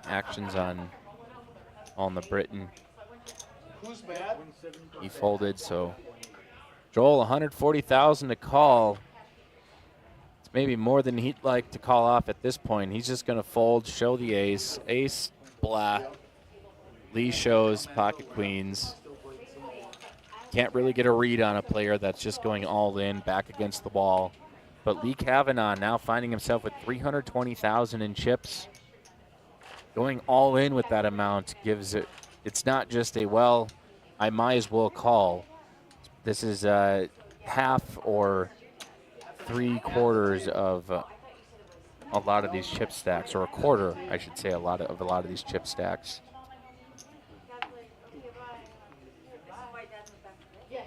Actions on the Briton. Who's bad? He folded, so Joel, 140,000 to call. It's maybe more than he'd like to call off at this point. He's just going to fold, show the ace. Ace, blah. Lee shows pocket queens. Can't really get a read on a player that's just going all in, back against the wall. But Lee Kavanaugh now finding himself with 320,000 in chips. Going all in with that amount gives it, it's not just a, well, I might as well call. This is half or 3/4 of a lot of these chip stacks, or a quarter, I should say, a lot of these chip stacks.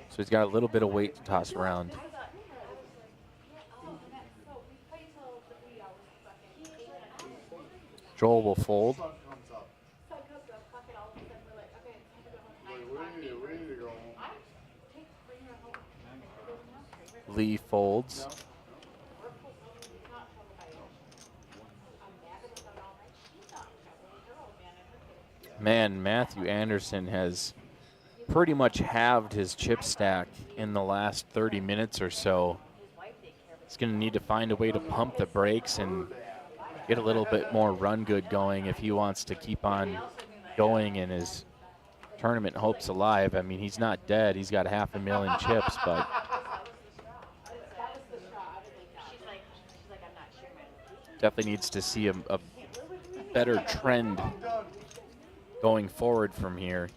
So he's got a little bit of weight to toss around. Joel will fold. Lee folds. Man, Matthew Anderson has pretty much halved his chip stack in the last 30 minutes or so. He's going to need to find a way to pump the brakes and get a little bit more run good going if he wants to keep on going in his tournament hopes alive. I mean, he's not dead. He's got 500,000 chips, but definitely needs to see a better trend going forward from here.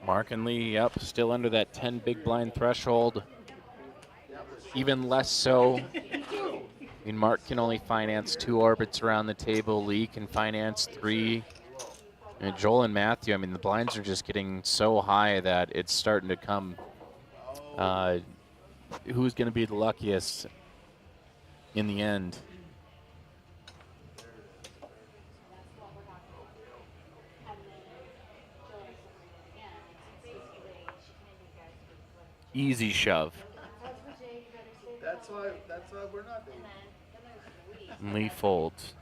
Mark and Lee, yep, still under that 10 big blind threshold. Even less so. I mean, Mark can only finance 2 orbits around the table. Lee can finance 3. And Joel and Matthew, I mean, the blinds are just getting so high that it's starting to come. Who's going to be the luckiest in the end? Easy shove. That's why we're not dating. Lee folds.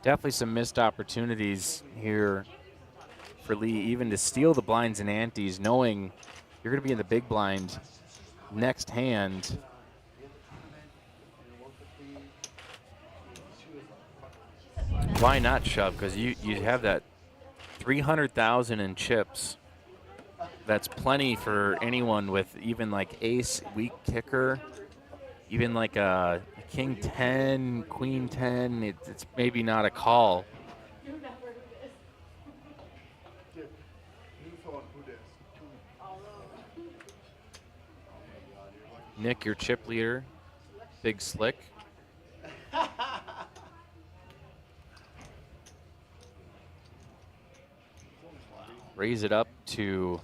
Definitely some missed opportunities here for Lee, even to steal the blinds and antes, knowing you're going to be in the big blind next hand. Why not shove? Because you have that 300,000 in chips. That's plenty for anyone with even like ace, weak kicker, even like a king 10, queen 10. It's maybe not a call. Nick, your chip leader, big slick. Raise it up to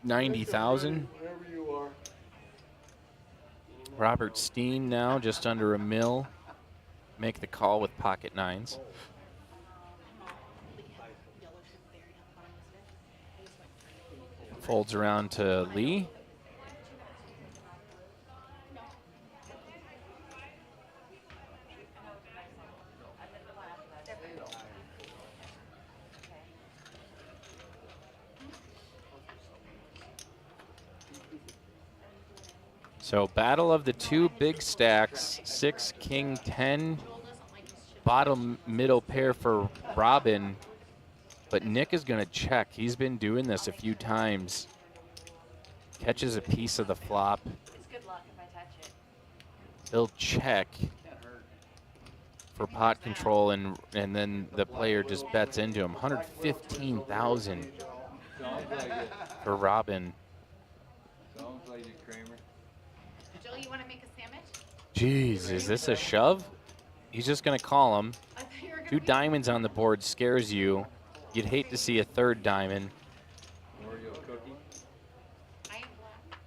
90,000. Robert Steen now just under $1 million. Make the call with pocket nines. Folds around to Lee. So battle of the two big stacks, 6, king, 10. Bottom middle pair for Robin. But Nick is going to check. He's been doing this a few times. Catches a piece of the flop. It's good luck if I touch it. He'll check for pot control, and then the player just bets into him. 115,000 Sounds like it. for Robin. Sounds like it, Kramer. Jill, you want to make a sandwich? Jeez, is this a shove? He's just going to call him. I thought you were gonna 2 be- diamonds on the board scares you. You'd hate to see a 3rd diamond. Oreo cookie. I am black.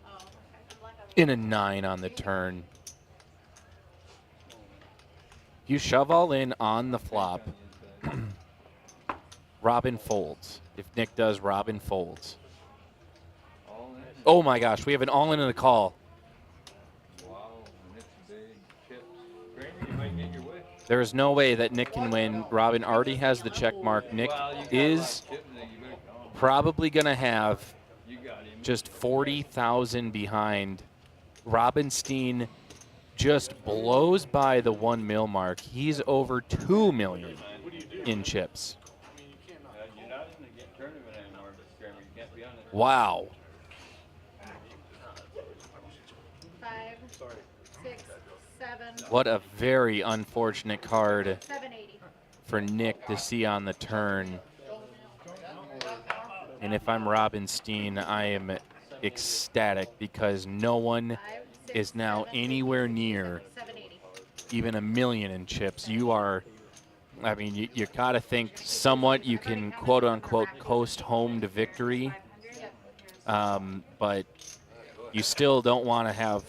Oh, okay. I'm black. In a 9 on the turn. You shove all in on the flop. Robin folds. If Nick does, Robin folds. All in. Oh my gosh, we have an all in and a call. Wow, Nick's big chips. Kramer, you might get your wish. There is no way that Nick can win. Robin already has the check mark. Nick Well, you got is a lot of chips in there, you better call him. probably going to have You got him. just 40,000 behind. Robinstein just blows by the 1 mil mark. He's over 2 million in chips. You're not in the tournament anymore, but Kramer, you can't be on it. Wow. 5, 6, 7, What a very unfortunate card 780. for Nick to see on the turn. And if I'm Robinstein, I am ecstatic because no one 5, 6, is now 7, anywhere near 780. even 1 million in chips. You are, I mean, you got to think somewhat you can quote unquote coast home to victory. But you still don't want to have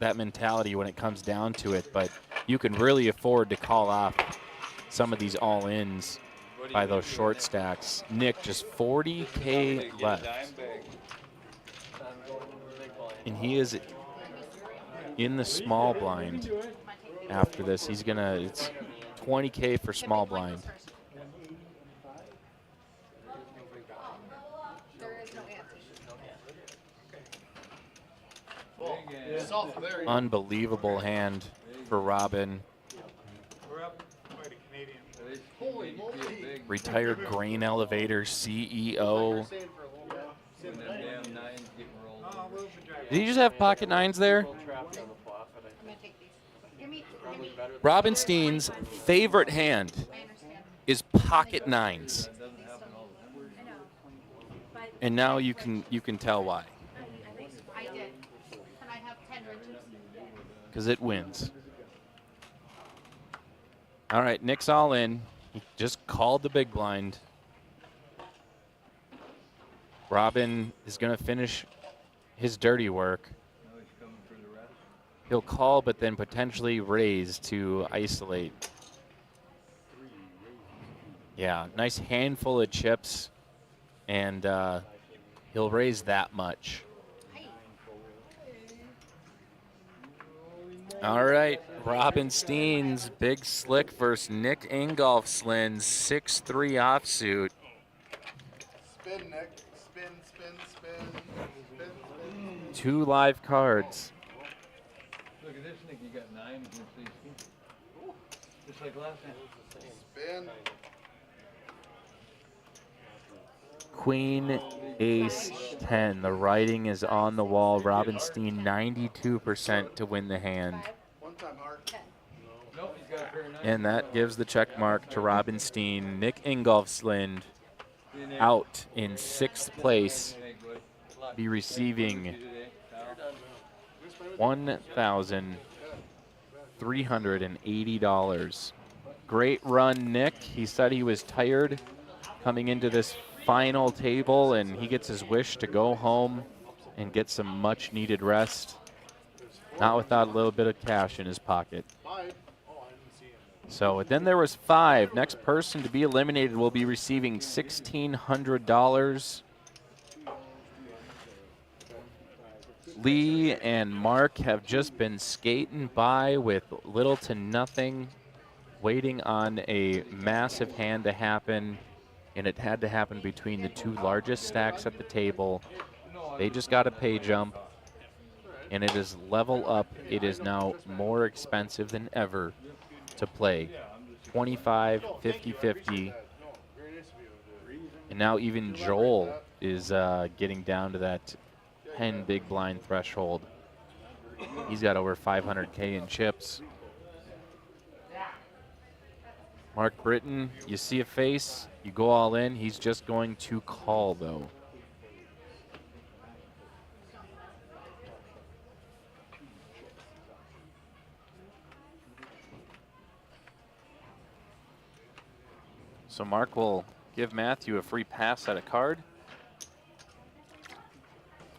that mentality when it comes down to it. But you can really afford to call off some of these all-ins by those short stacks. Nick, just 40K left. And he is in the small blind after this. He's going to, it's 20K for small blind. There is no answer. Unbelievable hand for Robin. We're up quite a Canadian. Holy moly. Retired grain elevator CEO. When them damn nines get rolled. Did he just have pocket 9s there? I'm gonna take these. Give me. Robinstein's favorite hand I understand. is pocket 9s. That doesn't happen all the time. And now you can tell why. I did. And I have 10 riches. Because it wins. All right, Nick's all in. He just called the big blind. Robin is going to finish his dirty work. Now he's coming for the rest. He'll call, but then potentially raise to isolate. Yeah, nice handful of chips, and he'll raise that much. All right, Robinstein's big slick versus Nick Ingolfsland's 6-3 offsuit. Spin, Nick. Spin, spin, spin. Spin, spin. 2 live cards. Look at this, Nick. You got 9 against these people. Just like last time. Spin. Queen, ace, 10. The writing is on the wall. Robinstein 92% to win the hand. One time heart. Nope, he's got a pair of 9s. And that gives the check mark to Robinstein. Nick Ingolfsland out in 6th place. Be receiving $1,380. Great run, Nick. He said he was tired coming into this final table, and he gets his wish to go home and get some much needed rest. Not without a little bit of cash in his pocket. 5. So then there was 5. Next person to be eliminated will be receiving $1,600. Lee and Mark have just been skating by with little to nothing, waiting on a massive hand to happen, and it had to happen between the 2 largest stacks at the table. They just got a pay jump, and it is level up. It is now more expensive than ever to play 25, 50, 50. And now even Joel is getting down to that 10 big blind threshold. He's got over 500K in chips. Mark Britton, you see a face, you go all in. He's just going to call, though. So Mark will give Matthew a free pass at a card.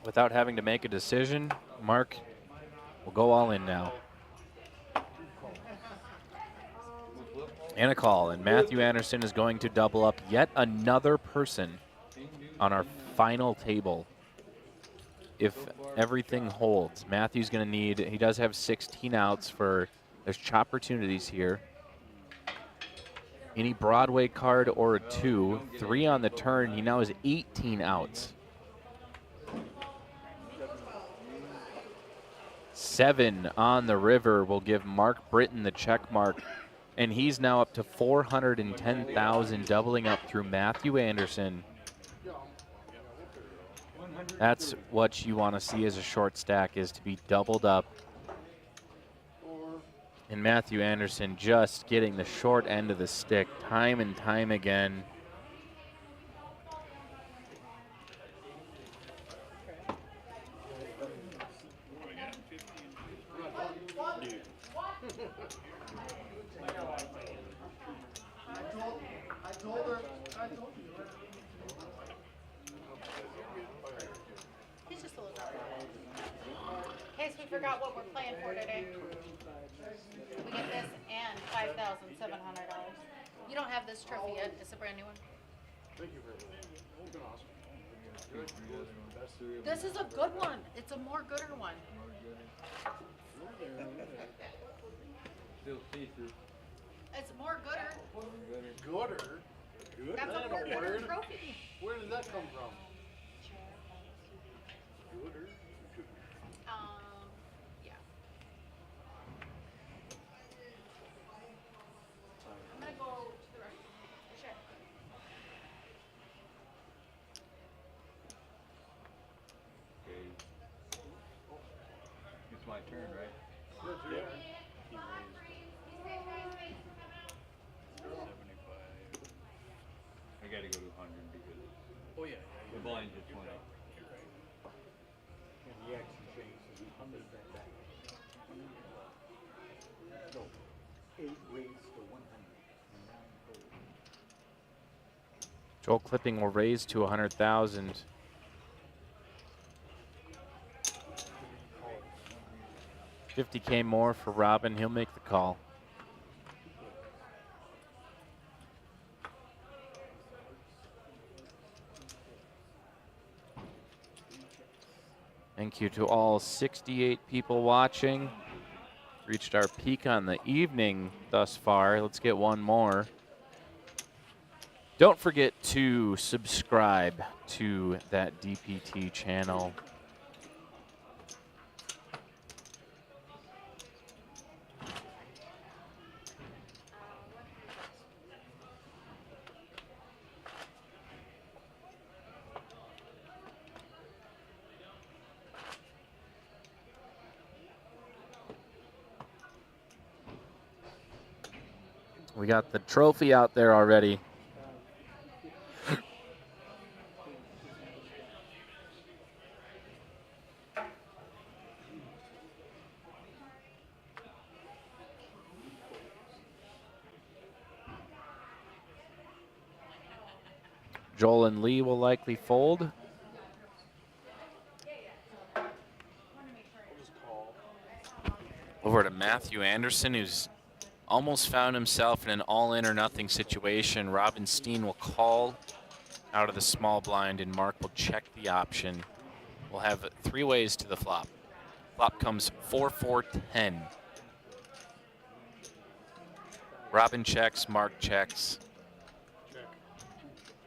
Without having to make a decision, Mark will go all in now. And a call, and Matthew Anderson is going to double up yet another person on our final table. If everything holds, Matthew's going to need, he does have 16 outs for, there's opportunities here. Any Broadway card or a 2, 3 on the turn, he now has 18 outs. 7 on the river will give Mark Britton the check mark, and he's now up to 410,000, doubling up through Matthew Anderson. That's what you want to see as a short stack, is to be doubled up. And Matthew Anderson just getting the short end of the stick time and time again. He's just a little dark. In case we forgot what we're playing for today. We get this and $5,700. You don't have this trophy yet. It's a brand new one. Thank you very much. This is a good one. It's a more gooder one. Still see-through. It's more gooder. Gooder? Good? That's That a more ain't a gooder word. trophy. Where did that come from? Gooder? Yeah. I'm gonna go to the rest. Sure. Okay. It's my turn, right? Yeah. 75. I gotta go to 100 because Oh, yeah. the blind's at 20. The action phase is 100 back. No, 8 raised to 100. And 9 gold. Joel Clipping will raise to 100,000. $50K more for Robin. He'll make the call. Thank you to all 68 people watching. Reached our peak on the evening thus far. Let's get one more. Don't forget to subscribe to that DPT channel. We got the trophy out there already. Joel and Lee will likely fold. Over to Matthew Anderson, who's almost found himself in an all-in or nothing situation. Robinstein will call out of the small blind, and Mark will check the option. We'll have 3 ways to the flop. Flop comes 4-4-10. Robin checks, Mark checks.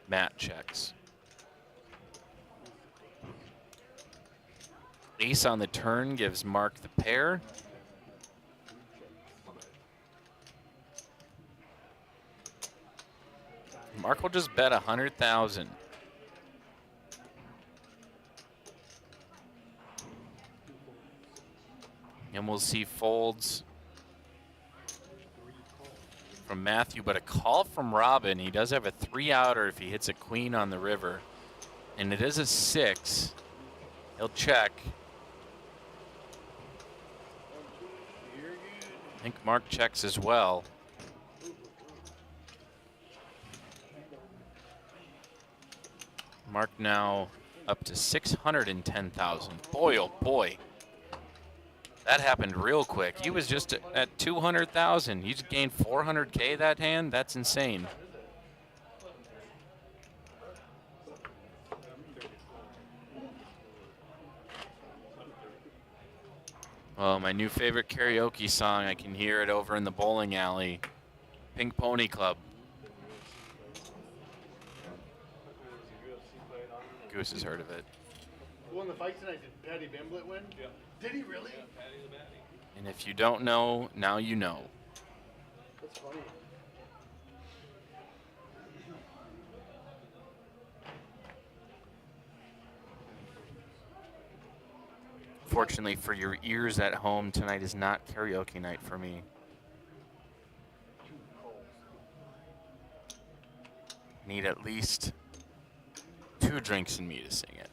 Matt checks. Ace on the turn gives Mark the pair. Mark will just bet 100,000. And we'll see folds from Matthew, but a call from Robin. He does have a 3-outer if he hits a queen on the river. And it is a 6. He'll check. I think Mark checks as well. Mark now up to 610,000. Boy, oh boy. That happened real quick. He was just at 200,000. He just gained 400K that hand. That's insane. Oh, my new favorite karaoke song. I can hear it over in the bowling alley. Pink Pony Club. Goose has heard of it. Who won the fight tonight? Did Patty Bimblett win? Yeah. Did he really? Yeah, Patty the Batty. And if you don't know, now you know. That's funny. Fortunately for your ears at home, tonight is not karaoke night for me. Need at least 2 drinks in me to sing it.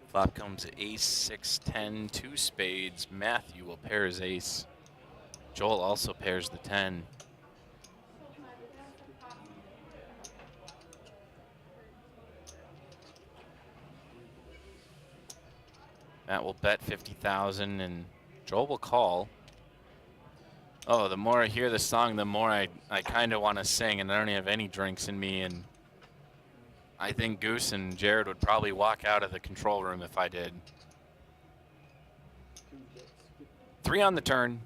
Flop comes ace, 6, 10, 2 spades. Matthew will pair his ace. Joel also pairs the 10. Matt will bet 50,000 and Joel will call. Oh, the more I hear the song, the more I kind of want to sing, and I don't have any drinks in me, and I think Goose and Jared would probably walk out of the control room if I did. 3 on the turn.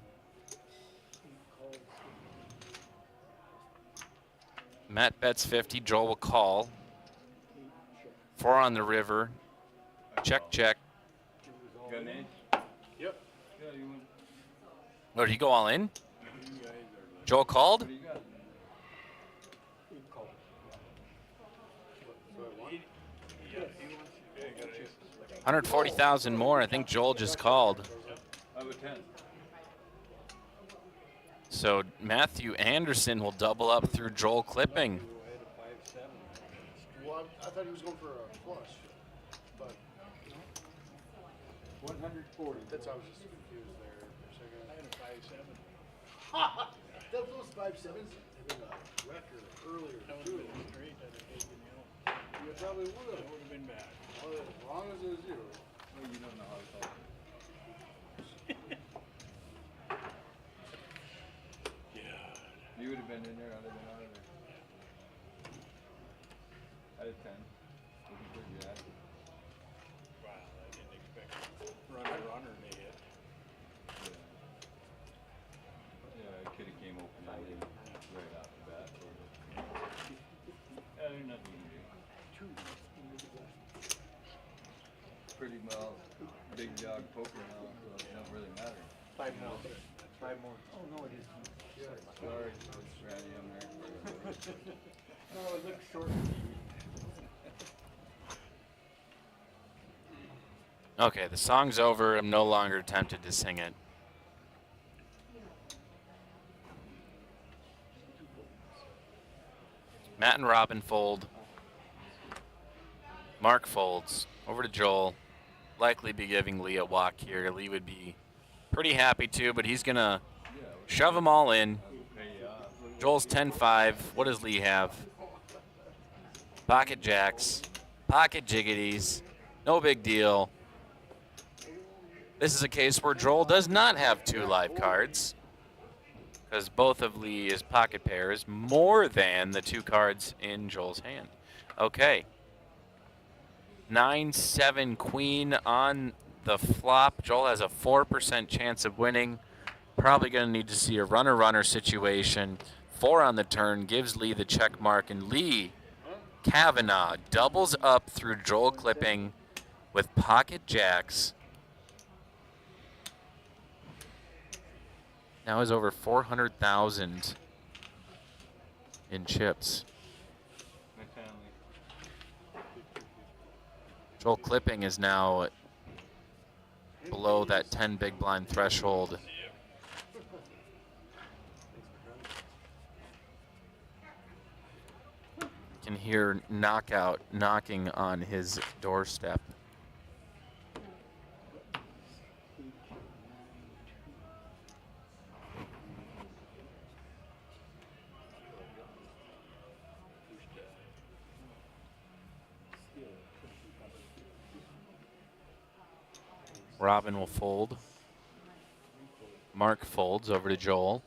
Matt bets 50, Joel will call. 4 on the river. Check, check. Got an ace? Yep. Yeah, you win. Oh, did he go all in? Joel called? What do you got? 140,000 more. I think Joel just called. I have a 10. So Matthew Anderson will double up through Joel clipping. Well, I thought he was going for a flush, but 140. that's how I was just confused there for a second. I had a 5-7. That those 5-7s have been a record earlier too. Great that it taken, you know. You probably would have. That would have been bad. Well, as long as it was 0. Well, you don't know how to talk. You would have been in there, I'd have been out of there. I had 10. Looking for Jack. Wow, I didn't expect runner to hit. Yeah, kid came open ended right off the bat. There's nothing you can do. Pretty well, big dog poker now, so it don't really matter. 5 more. 5 more. Oh, no, it isn't. Sorry, it's Randy on there. No, it looks short. Okay, the song's over. I'm no longer tempted to sing it. Matt and Robin fold. Mark folds. Over to Joel. Likely be giving Lee a walk here. Lee would be pretty happy to, but he's going to shove them all in. Joel's 10-5. What does Lee have? Pocket jacks, pocket jiggities, no big deal. This is a case where Joel does not have 2 live cards, because both of Lee's pocket pairs more than the 2 cards in Joel's hand. Okay. 9-7 queen on the flop. Joel has a 4% chance of winning. Probably going to need to see a runner-runner situation. 4 on the turn gives Lee the check mark, and Lee Kavanaugh doubles up through Joel clipping with pocket jacks. Now is over 400,000 in chips. Joel clipping is now below that 10 big blind threshold. Can hear knockout knocking on his doorstep. Robin will fold. Mark folds over to Joel.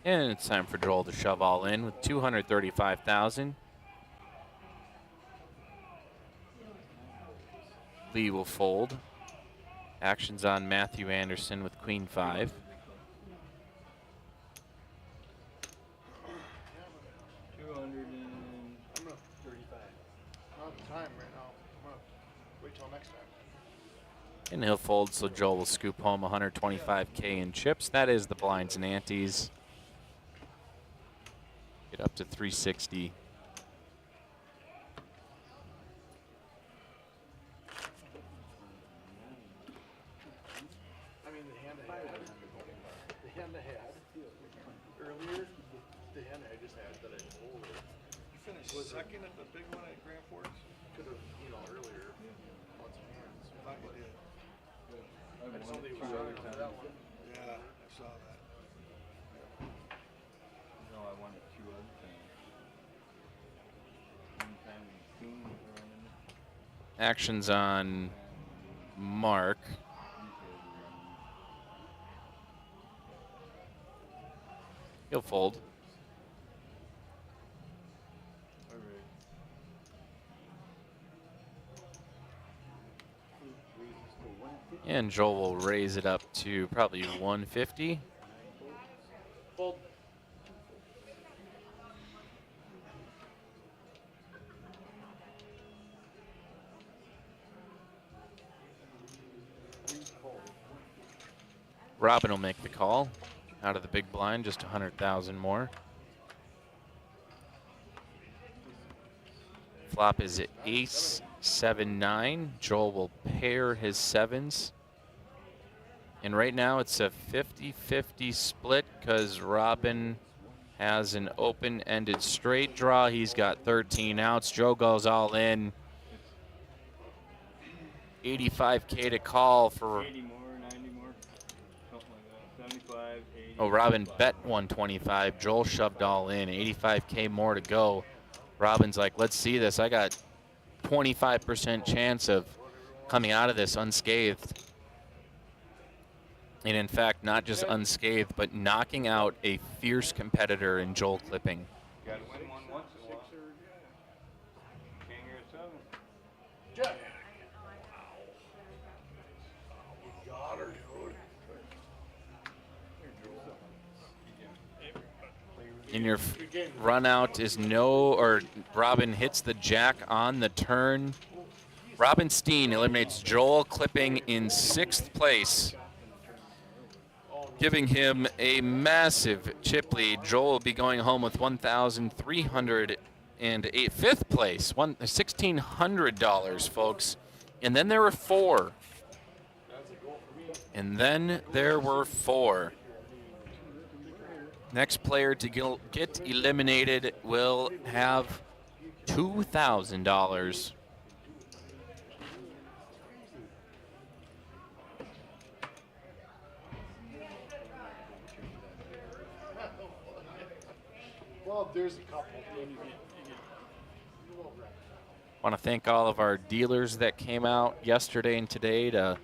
And it's time for Joel to shove all in with 235,000. Lee will fold. Actions on Matthew Anderson with Queen 5. And he'll fold, so Joel will scoop home 125K in chips. That is the blinds and antes. Get up to 360. I mean, the hand I had earlier, the hand I just had that I pulled. You finished second at the big one at Grand Forks? Could have, earlier. Lots of hands. I thought you did. I just only was running for that one. Yeah, I saw that. No, I wanted 2 other things. One time when Coon was running. Actions on Mark. He'll fold. And Joel will raise it up to probably 150. Fold. Robin will make the call out of the big blind, just 100,000 more. Flop is ace 7-9. Joel will pair his 7s. And right now it's a 50-50 split because Robin has an open-ended straight draw. He's got 13 outs. Joe goes all in. 85K to call for... 80 more, 90 more, something like that. 75, 80. Oh, Robin bet 125. Joel shoved all in. 85K more to go. Robin's like, let's see this. I got 25% chance of coming out of this unscathed. And in fact, not just unscathed, but knocking out a fierce competitor in Joel clipping. Gotta win one once in a while. King or 7. Jack. Got her, dude. And your run out is no, or Robin hits the jack on the turn. Robinstein eliminates Joel clipping in 6th place, giving him a massive chip lead. Joel will be going home with 1,308. 5th place, $1,600, folks. And then there were 4. And then there were 4. Next player to get eliminated will have $2,000. There's a couple. Want to thank all of our dealers that came out yesterday and today to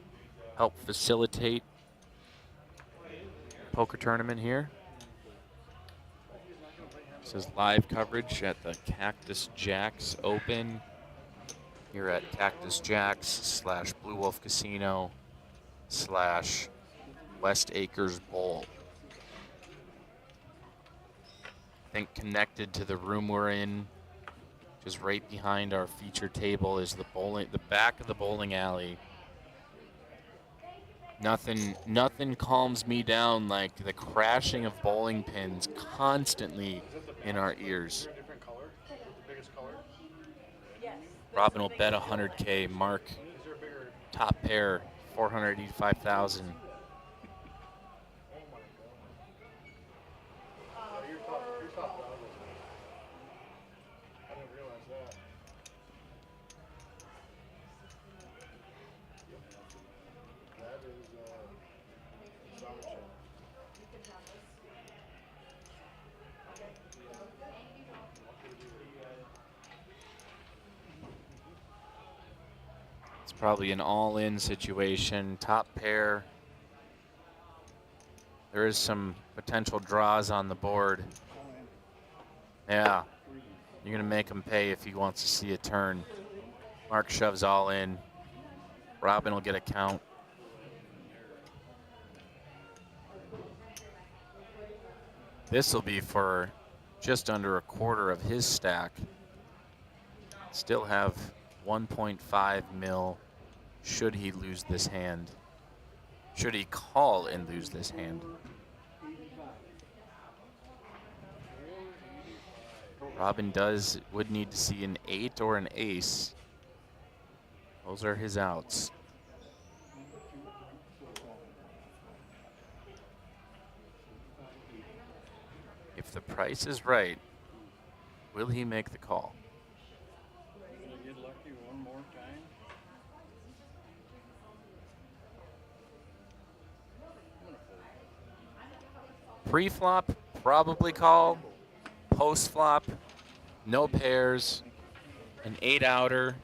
help facilitate the poker tournament here. This is live coverage at the Cactus Jacks Open here at Cactus Jacks / Blue Wolf Casino / West Acres Bowl. I think connected to the room we're in, just right behind our feature table, is the back of the bowling alley. Nothing calms me down like the crashing of bowling pins constantly in our ears. Different color? The biggest color? Robin will bet 100K. Mark, top pair, 485,000. You're top dollar. I didn't realize that. That is resumption. It's probably an all-in situation. Top pair. There is some potential draws on the board. Yeah. You're going to make him pay if he wants to see a turn. Mark shoves all in. Robin will get a count. This will be for just under a quarter of his stack. Still have 1.5 mil should he lose this hand. Should he call and lose this hand. Robin would need to see an 8 or an ace. Those are his outs. If the price is right, will he make the call? Get lucky one more time. Pre-flop, probably call. Post-flop, no pairs. An 8-outer,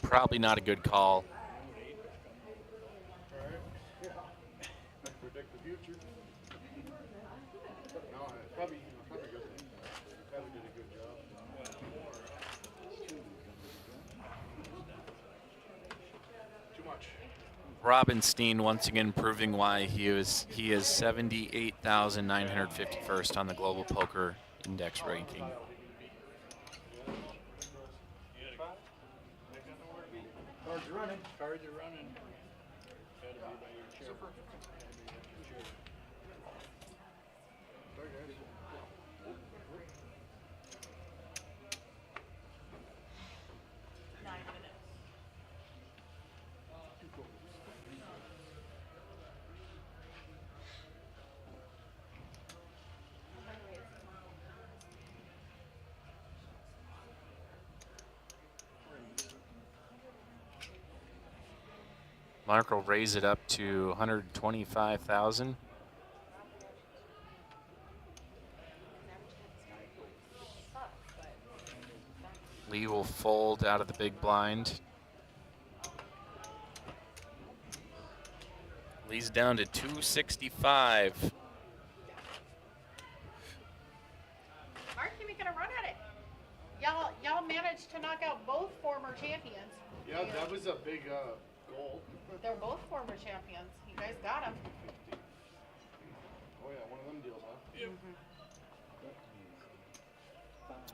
probably not a good call. Predict the future. No, probably good. Probably did a good job. Too much. Robinstein once again proving why he is 78,951st on the Global Poker Index ranking. Cards are running. Cards are running. Gotta be by your chair. Super. Mark will raise it up to 125,000. Lee will fold out of the big blind. Lee's down to 265. Mark, you making a run at it. Y'all managed to knock out both former champions. Yeah, that was a big goal. They're both former champions. You guys got them. Oh yeah, one of them deals, huh? Yep.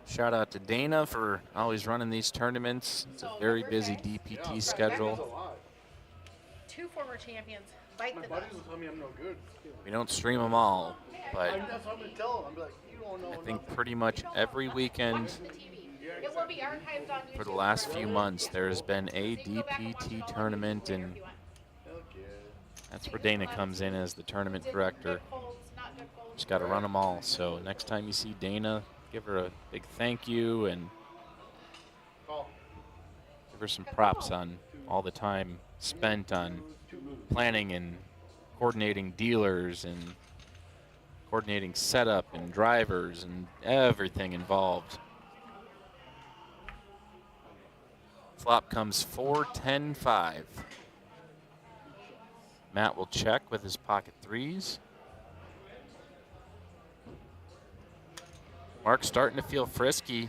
Shout out to Dana for always running these tournaments. It's a very busy DPT schedule. 2 former champions. Bite My the buddies dust. will tell me I'm no good. We don't stream them all, but That's what I'm gonna tell them. I'm like, you don't know I think nothing. pretty much every weekend Watch the TV. It will be archived on YouTube. for the last few forever. months there has been a So you can go back and watch it DPT all on tournament, YouTube and if you want. that's where Dana comes in as the tournament director. Good folds, not good folds. Just got to run them all. So next time you see Dana, give her a big thank you and Call. give her some props on all the time spent on planning and coordinating dealers and coordinating setup and drivers and everything involved. Flop comes 4-10-5. Matt will check with his pocket threes. Mark's starting to feel frisky.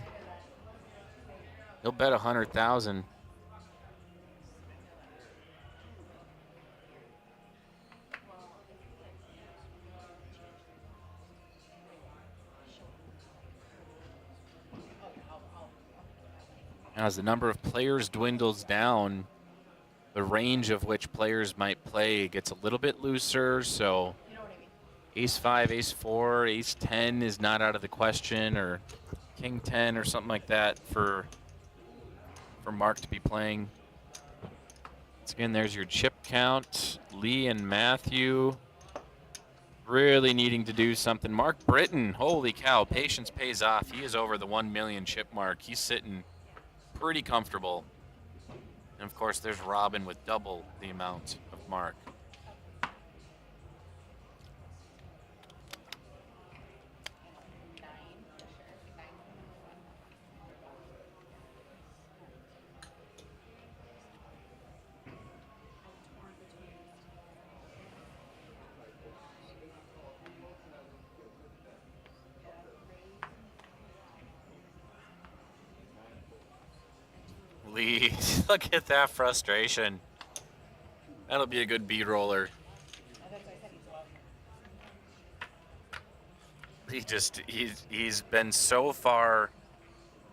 He'll bet 100,000. As the number of players dwindles down, the range of which players might play gets a little bit looser. So ace 5, ace 4, ace 10 is not out of the question, or king 10 or something like that for Mark to be playing. Once again, there's your chip count. Lee and Matthew really needing to do something. Mark Britton, holy cow, patience pays off. He is over the 1 million chip mark. He's sitting pretty comfortable. And of course, there's Robin with double the amount of Mark. Lee, look at that frustration. That'll be a good B-roller. He's been so far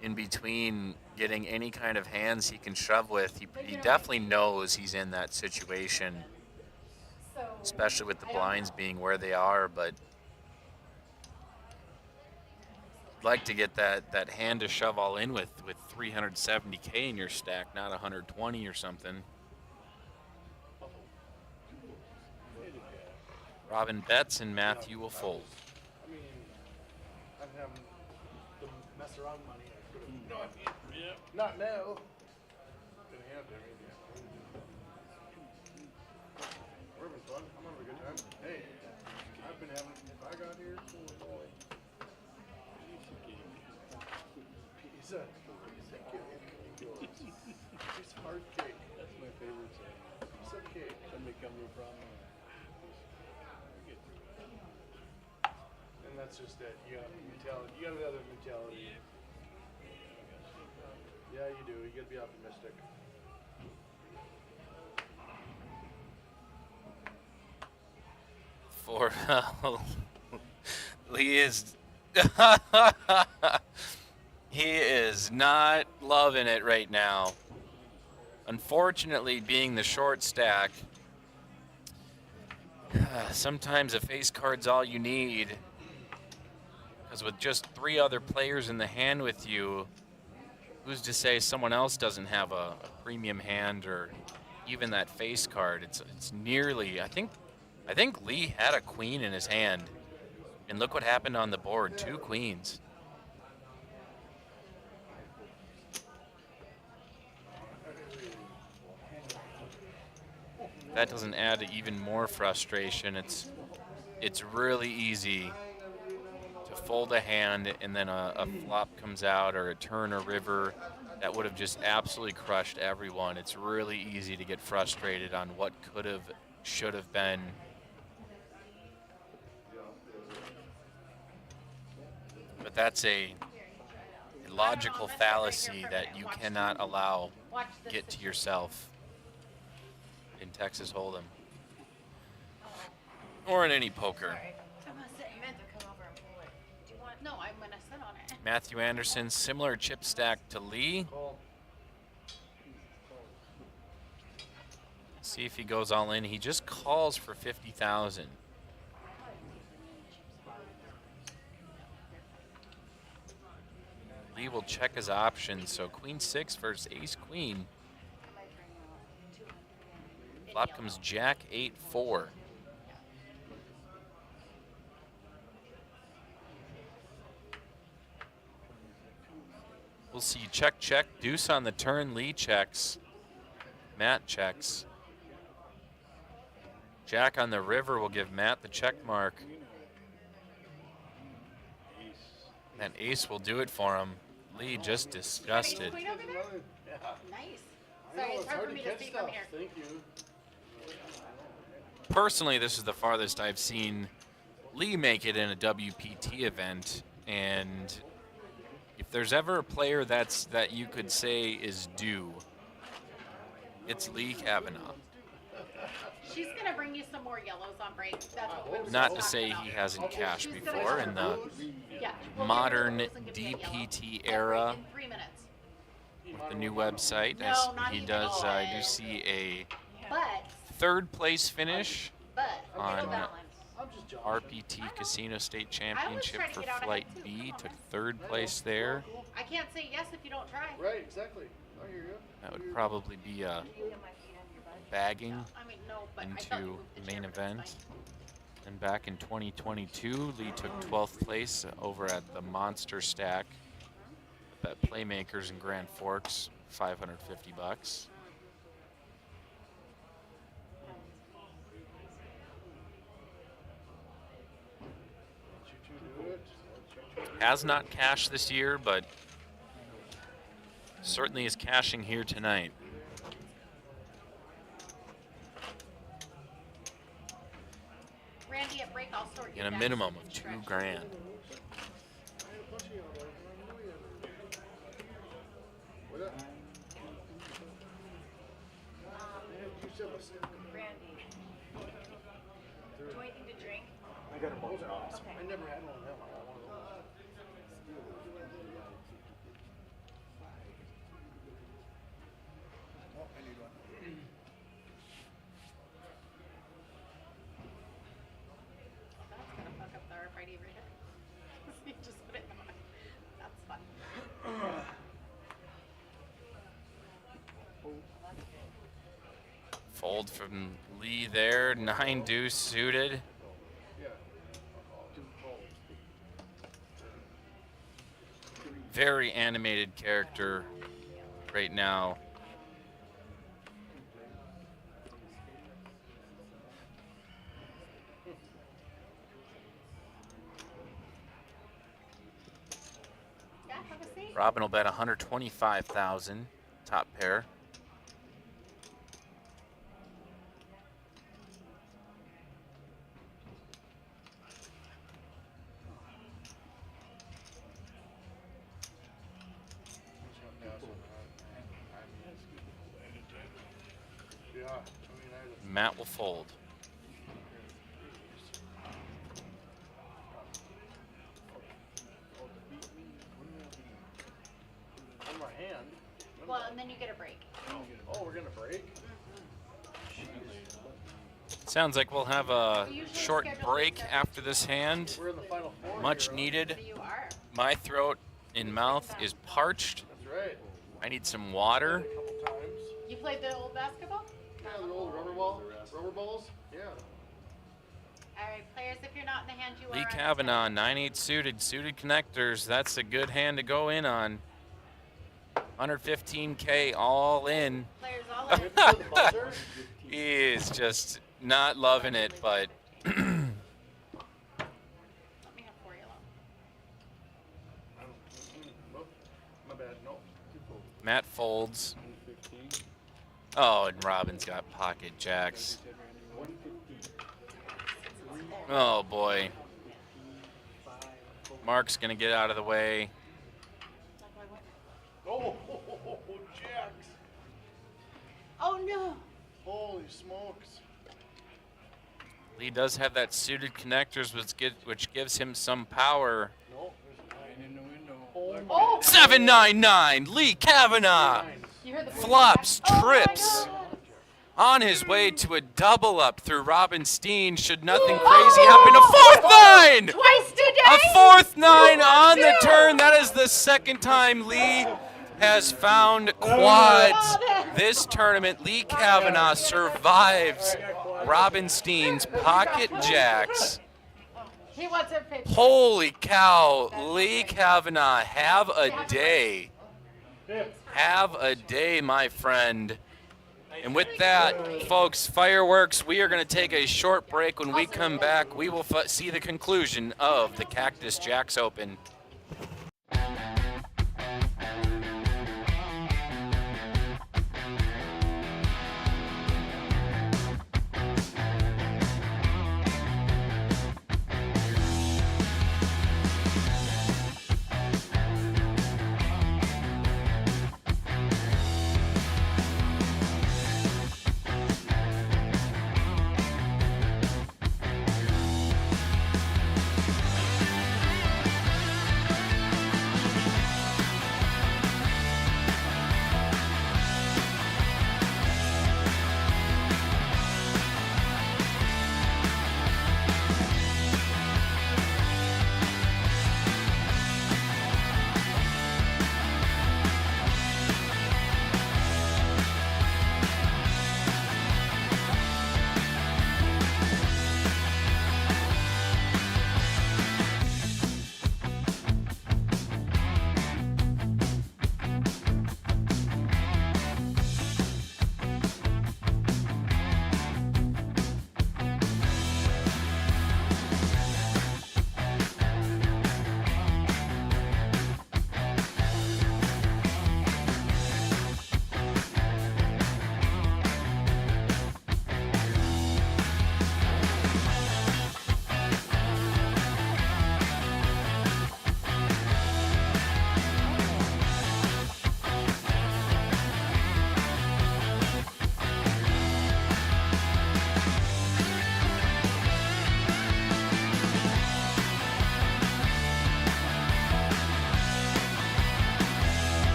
in between getting any kind of hands he can shove with. He definitely knows he's in that situation, especially with the blinds being where they are, but like to get that hand to shove all in with 370K in your stack, not 120 or something. Robin bets and Matthew will fold. I mean, I'm having the mess around money. No, I mean, not now. Gonna have to, we're having fun. I'm having a good time. Hey, I've been having, if I got here, holy moly. Pizza cake. It's hard cake. That's my favorite thing. Pizza cake. That may come to a problem. And that's just it. You got mentality. You got the other mentality. Yeah, you do. You gotta be optimistic. For Lee is he is not loving it right now. Unfortunately, being the short stack, sometimes a face card's all you need. Because with just 3 other players in the hand with you, who's to say someone else doesn't have a premium hand or even that face card? It's nearly, I think Lee had a queen in his hand. And look what happened on the board, 2 queens. That doesn't add to even more frustration. It's really easy to fold a hand and then a flop comes out, or a turn or river that would have just absolutely crushed everyone. It's really easy to get frustrated on what could have, should have been. But that's a logical fallacy that you cannot allow get to yourself in Texas Hold'em or in any poker. No, I'm gonna sit on it. Matthew Anderson, similar chip stack to Lee. See if he goes all in. He just calls for 50,000. Lee will check his options. So queen 6 versus ace queen. Flop comes jack 8-4. We'll see check, check. Deuce on the turn. Lee checks. Matt checks. Jack on the river will give Matt the check mark. That ace will do it for him. Lee just disgusted. Queen over there? Nice. Sorry, it's hard for me to see from here. Thank you. Personally, this is the farthest I've seen Lee make it in a WPT event, and if there's ever a player that you could say is due, it's Lee Kavanaugh. She's gonna bring you some more yellows on break. That's what we were Not to talking say about. he hasn't cashed She's gonna before come in the those. Yeah, we'll modern get rid of those and give you a yellow. DPT I'll era. break in 3 minutes. With the new website, No, as not he even. does, I do see a But, third place finish it'll on balance. I'm just joking. RPT Casino State Championship trying to for get out ahead Flight too. B. Come on, Took man. third place there. I can't say yes if you don't try. Right, exactly. I hear you. That would probably be a bagging I mean, no, but I thought you into moved the main chair, but it's event. fine. And back in 2022, Lee took 12th place over at the Monster Stack at Playmakers in Grand Forks, $550. Has not cashed this year, but certainly is cashing here tonight. Randy, at break, I'll sort you In a back minimum so you of can stretch. $2,000. Randy. Do you want anything to drink? I got a bunch of awesome. I never had one of them. I got one of those. Oh, I need one. That's gonna fuck up the RFID reader. You just put it in the mouth. That's fun. Fold from Lee there, 9 deuce suited. Very animated character right now. Yeah, have a seat. Robin will bet 125,000, top pair. Yeah, I mean, I Matt will fold. on my hand. Well, and then you get a break. Oh, we're gonna break? Sounds like we'll have a short break after this hand. We're in the final four. Much here, huh? needed. So you are. My throat and mouth is parched. That's right. I need some water. A couple times. You played the old basketball? Yeah, the old rubber balls. Yeah. All right, players, if you're not in the hand, you are. Lee on the Kavanaugh, 9-8 suited connectors. That's a good hand to go in on. 115K all in. Players all in. The buzzer. He is just not loving it, but Let me have 4 yellow. Nope. My bad. Nope. Matt folds. Oh, and Robin's got pocket jacks. Oh boy. Mark's gonna get out of the way. Oh, Jacks. Oh no! Holy smokes. Lee does have that suited connectors, which gives him some power. Nope. There's a 9 in the window. Oh! 799, Lee Kavanaugh You heard the flops, Oh my trips. God. On his way to a double up through Robinstein should nothing crazy happen. A fourth 9! Twice today! A fourth 9 on the turn. That is the second time Lee has found quads this tournament. Lee Kavanaugh survives Robinstein's pocket jacks. He wants a picture. Holy cow, Lee Kavanaugh, have a day. Have a day, my friend. And with that, folks, fireworks, we are going to take a short break. When we come back, we will see the conclusion of the Cactus Jacks Open.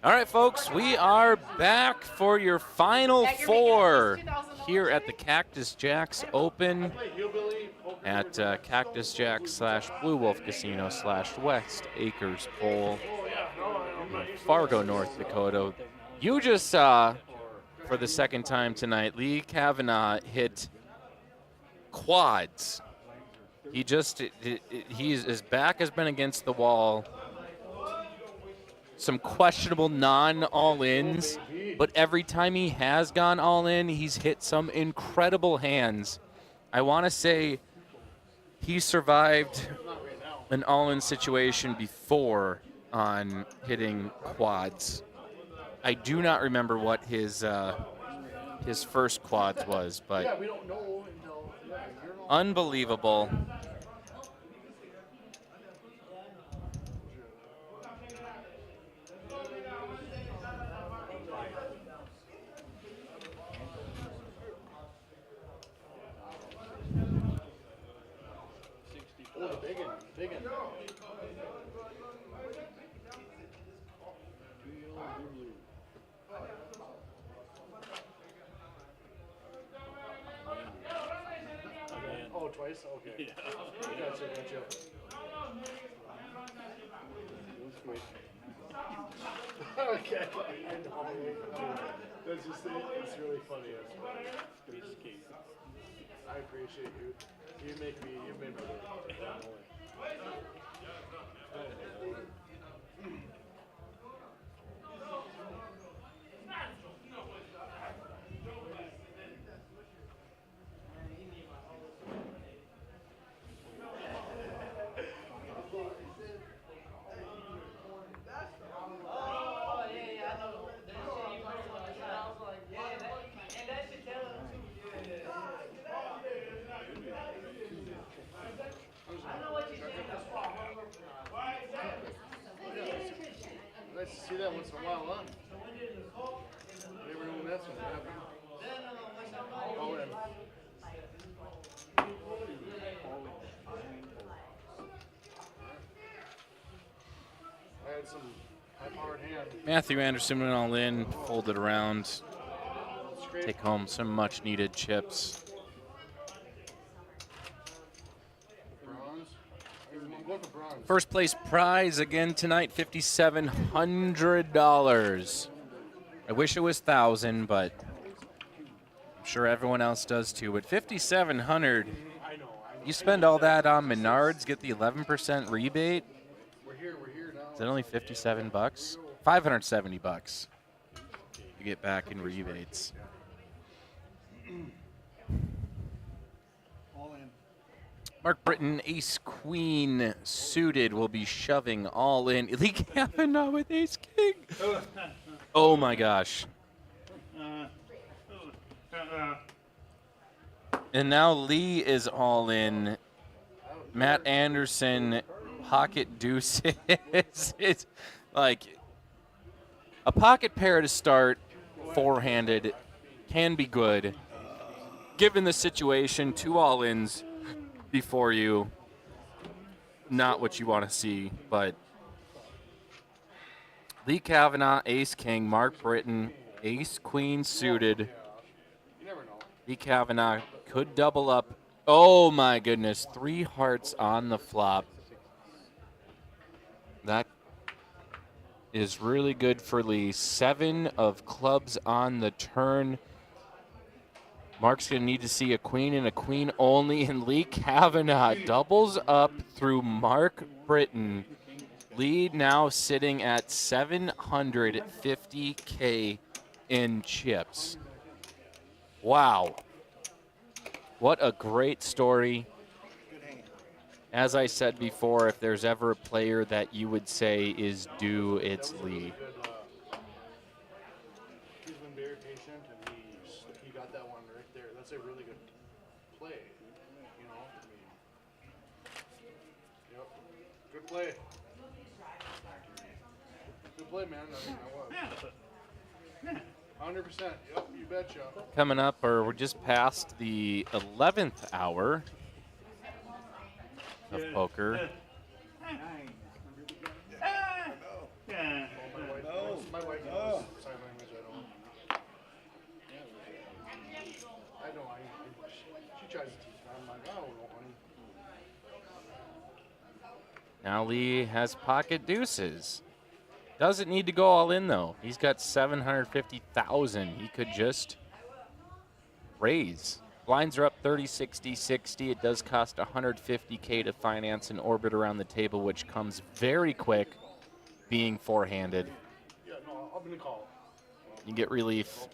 All right, folks, we are back for your final four here at the Cactus Jacks Open at Cactus Jacks / Blue Wolf Casino / West Acres Bowl, Fargo, North Dakota. You just saw, for the second time tonight, Lee Kavanaugh hit quads. His back has been against the wall. Some questionable non-all-ins, but every time he has gone all-in, he's hit some incredible hands. I want to say he survived an all-in situation before on hitting quads. I do not remember what his first quads was, but unbelievable. Oh, twice? Okay. Gotcha. Okay. That's just, it's really funny. I appreciate you. You made me nice to see that once in a while, huh? Never know when that's going to happen. Oh, and I had some high-powered hand. Matthew Anderson went all in, folded around, take home some much-needed chips. First place prize again tonight, $5,700. I wish it was $1,000, but I'm sure everyone else does too. But $5,700, you spend all that on Menards, get the 11% rebate. Is that only 57 bucks? 570 bucks. You get back in rebates. Mark Britton, ace queen suited, will be shoving all in. Lee Kavanaugh with ace king. Oh my gosh. And now Lee is all in. Matt Anderson, pocket deuces. It's like a pocket pair to start, four-handed, can be good. Given the situation, two all-ins before you, not what you want to see, but Lee Kavanaugh, ace king, Mark Britton, ace queen suited. Lee Kavanaugh could double up. Oh my goodness, 3 hearts on the flop. That is really good for Lee. 7 of clubs on the turn. Mark's going to need to see a queen and a queen only, and Lee Kavanaugh doubles up through Mark Britton. Lee now sitting at $750K in chips. Wow. What a great story. As I said before, if there's ever a player that you would say is due, it's Lee. He's been very patient, and he got that one right there. That's a really good play, you know. Yep, good play. Good play, man. I mean, that was 100%. Yep, you betcha. Coming up, or we're just past the 11th hour of poker. My wife knows sign language. I know. She tries to teach me. I'm like, I don't know, honey. Now Lee has pocket deuces. Doesn't need to go all in though. He's got 750,000. He could just raise. Blinds are up 30, 60, 60. It does cost 150K to finance an orbit around the table, which comes very quick, being four-handed. Yeah, no, I'm gonna call. You get relief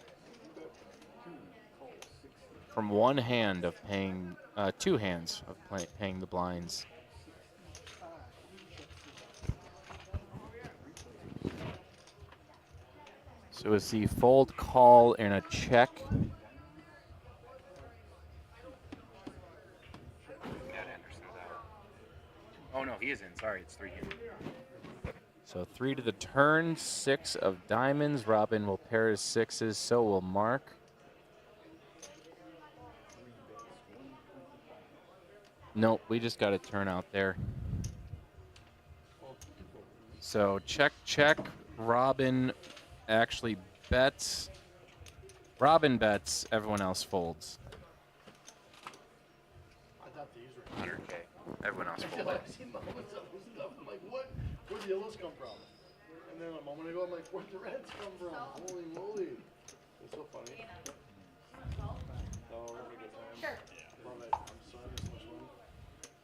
from one hand of paying, two hands of paying the blinds. So it's the fold, call, and a check. Oh no, he is in. Sorry, it's 3 in. So 3 to the turn, 6 of diamonds. Robin will pair his sixes, so will Mark. Nope, we just got a turn out there. So check, check. Robin actually bets. Robin bets, everyone else folds. I thought these were 100K. Everyone else I folds. I've seen moments of this stuff. I'm like, what? Where'd the yellows come from? And then a moment ago, I'm like, where'd the reds come from? Holy moly. It's so funny. Oh, we're having a good time. Sure. Love it. I'm so having so much fun.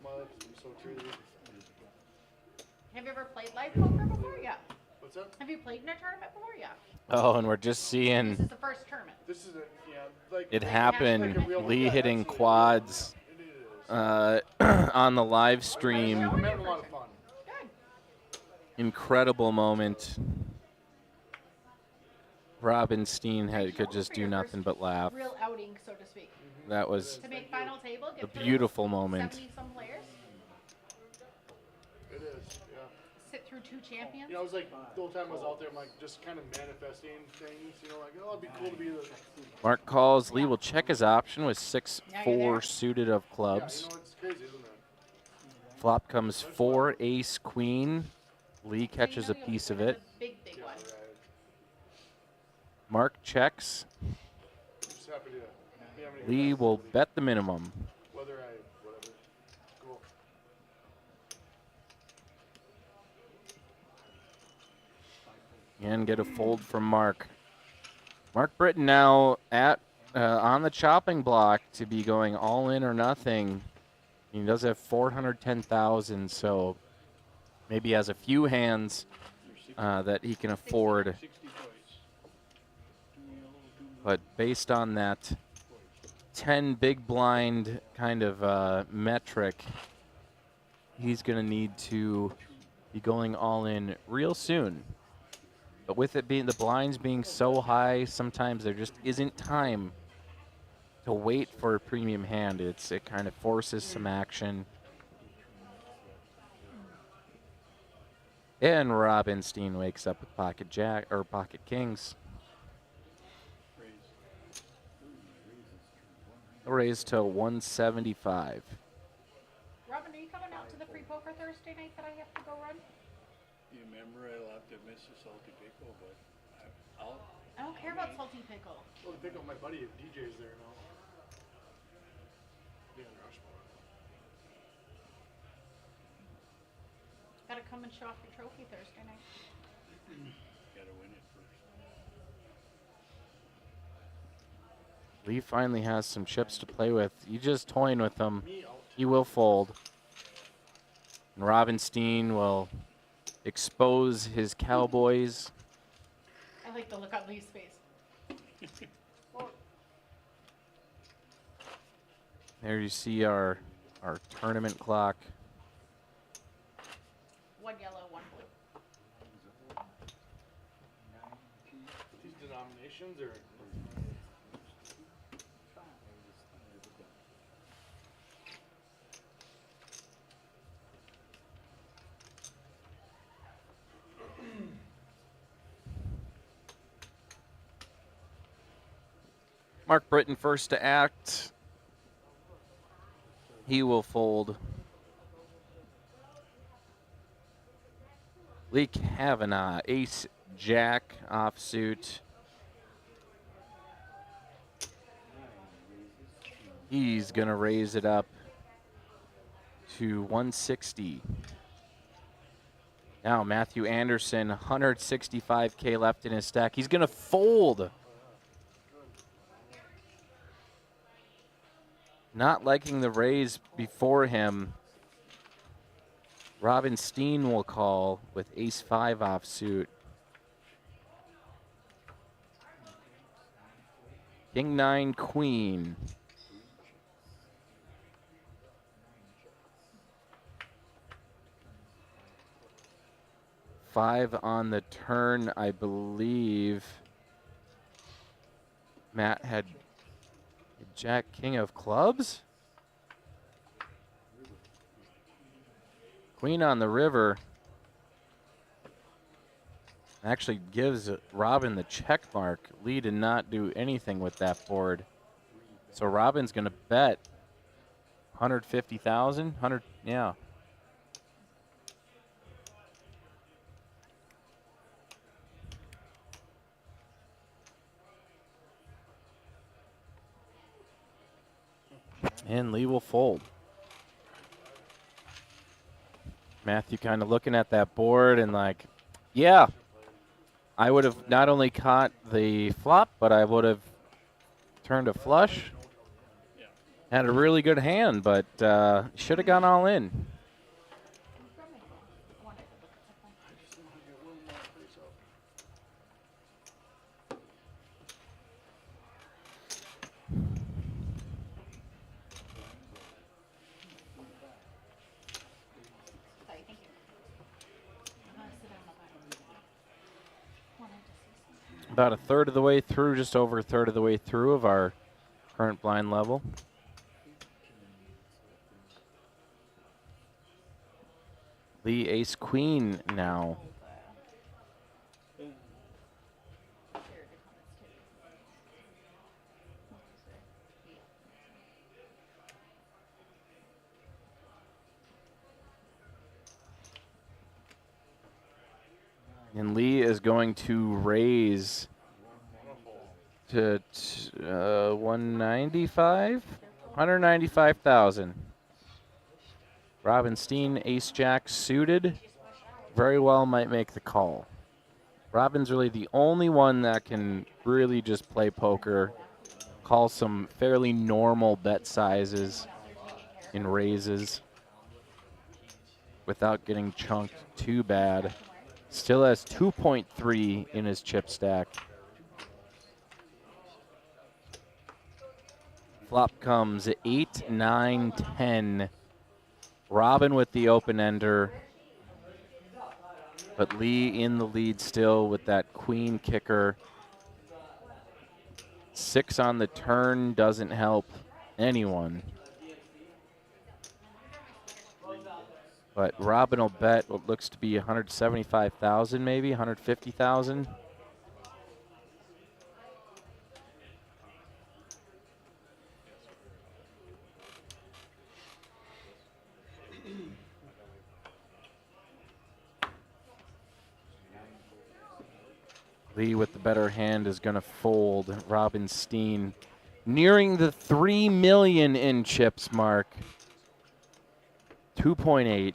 My life is so treated. Have you ever played live poker before? Yeah. What's that? Have you played in a tournament before? Yeah. Oh, and we're just This seeing is the first tournament. This is a, yeah, like. it like happen. a real Lee yeah, hitting that's it. quads It is. on the live stream. I'm having a lot of fun. Good. Incredible moment. Robinstein could just do nothing but laugh. Real outing, so to speak. That was To make final table, a get through beautiful moment. 70-some players, It is, yeah. sit through 2 champions. You know, it was like the whole time I was out there, I'm like just kind of manifesting things. You know, like, oh, it'd be cool to be the. Mark calls. Lee will check his option with Now you're there. 6-4 suited of Yeah, clubs. you know, it's crazy, isn't it? Flop comes 4 ace queen. Lee catches a So you know piece of you'll it. get a big, big one. Right. Mark checks. I'm just happy to be having a good Lee time. will bet the minimum. Whether whatever. Cool. And get a fold from Mark. Mark Britton now at on the chopping block to be going all in or nothing. He does have 410,000, so maybe he has a few hands that he can afford. But based on that 10 big blind kind of metric, he's going to need to be going all in real soon. But with it being the blinds being so high, sometimes there just isn't time to wait for a premium hand. It kind of forces some action. And Robinstein wakes up with pocket jack or pocket kings. Raise to 175. Robin, are you coming out to the free poker Thursday night that I have to go run? You remember I'll have to miss a salty pickle, but I'll. I don't care about salty pickle. Well, to pick up my buddy, DJ's there now. Yeah, Rushmore. Gotta come and show off your trophy Thursday night. Gotta win it first. Lee finally has some chips to play with. You just toying with them. He will fold. And Robinstein will expose his Cowboys. I like the look on Lee's face. There you see our tournament clock. 1 yellow, 1 blue. These denominations are. Mark Britton first to act. He will fold. Lee Kavanaugh, ace jack offsuit. He's going to raise it up to 160. Now Matthew Anderson, 165K left in his stack. He's going to fold. Not liking the raise before him. Robinstein will call with ace-5 offsuit. King-9, queen. Five on the turn, I believe. Matt had Jack, king of clubs. Queen on the river. Actually gives Robin the check mark. Lee did not do anything with that board. So Robin's going to bet 150,000, 100, yeah. And Lee will fold. Matthew kind of looking at that board and like, yeah, I would have not only caught the flop, but I would have turned a flush. Had a really good hand, but should have gone all in. About a third of the way through, just over a third of the way through of our current blind level. Lee ace queen now. And Lee is going to raise to 195, 195,000. Robinstein, ace jack suited, very well might make the call. Robin's really the only one that can really just play poker, call some fairly normal bet sizes in raises without getting chunked too bad. Still has 2.3 in his chip stack. Flop comes 8, 9, 10. Robin with the open ender. But Lee in the lead still with that queen kicker. 6 on the turn doesn't help anyone. But Robin will bet what looks to be 175,000, maybe 150,000. Lee with the better hand is going to fold. Robinstein nearing the 3 million in chips mark. 2.8.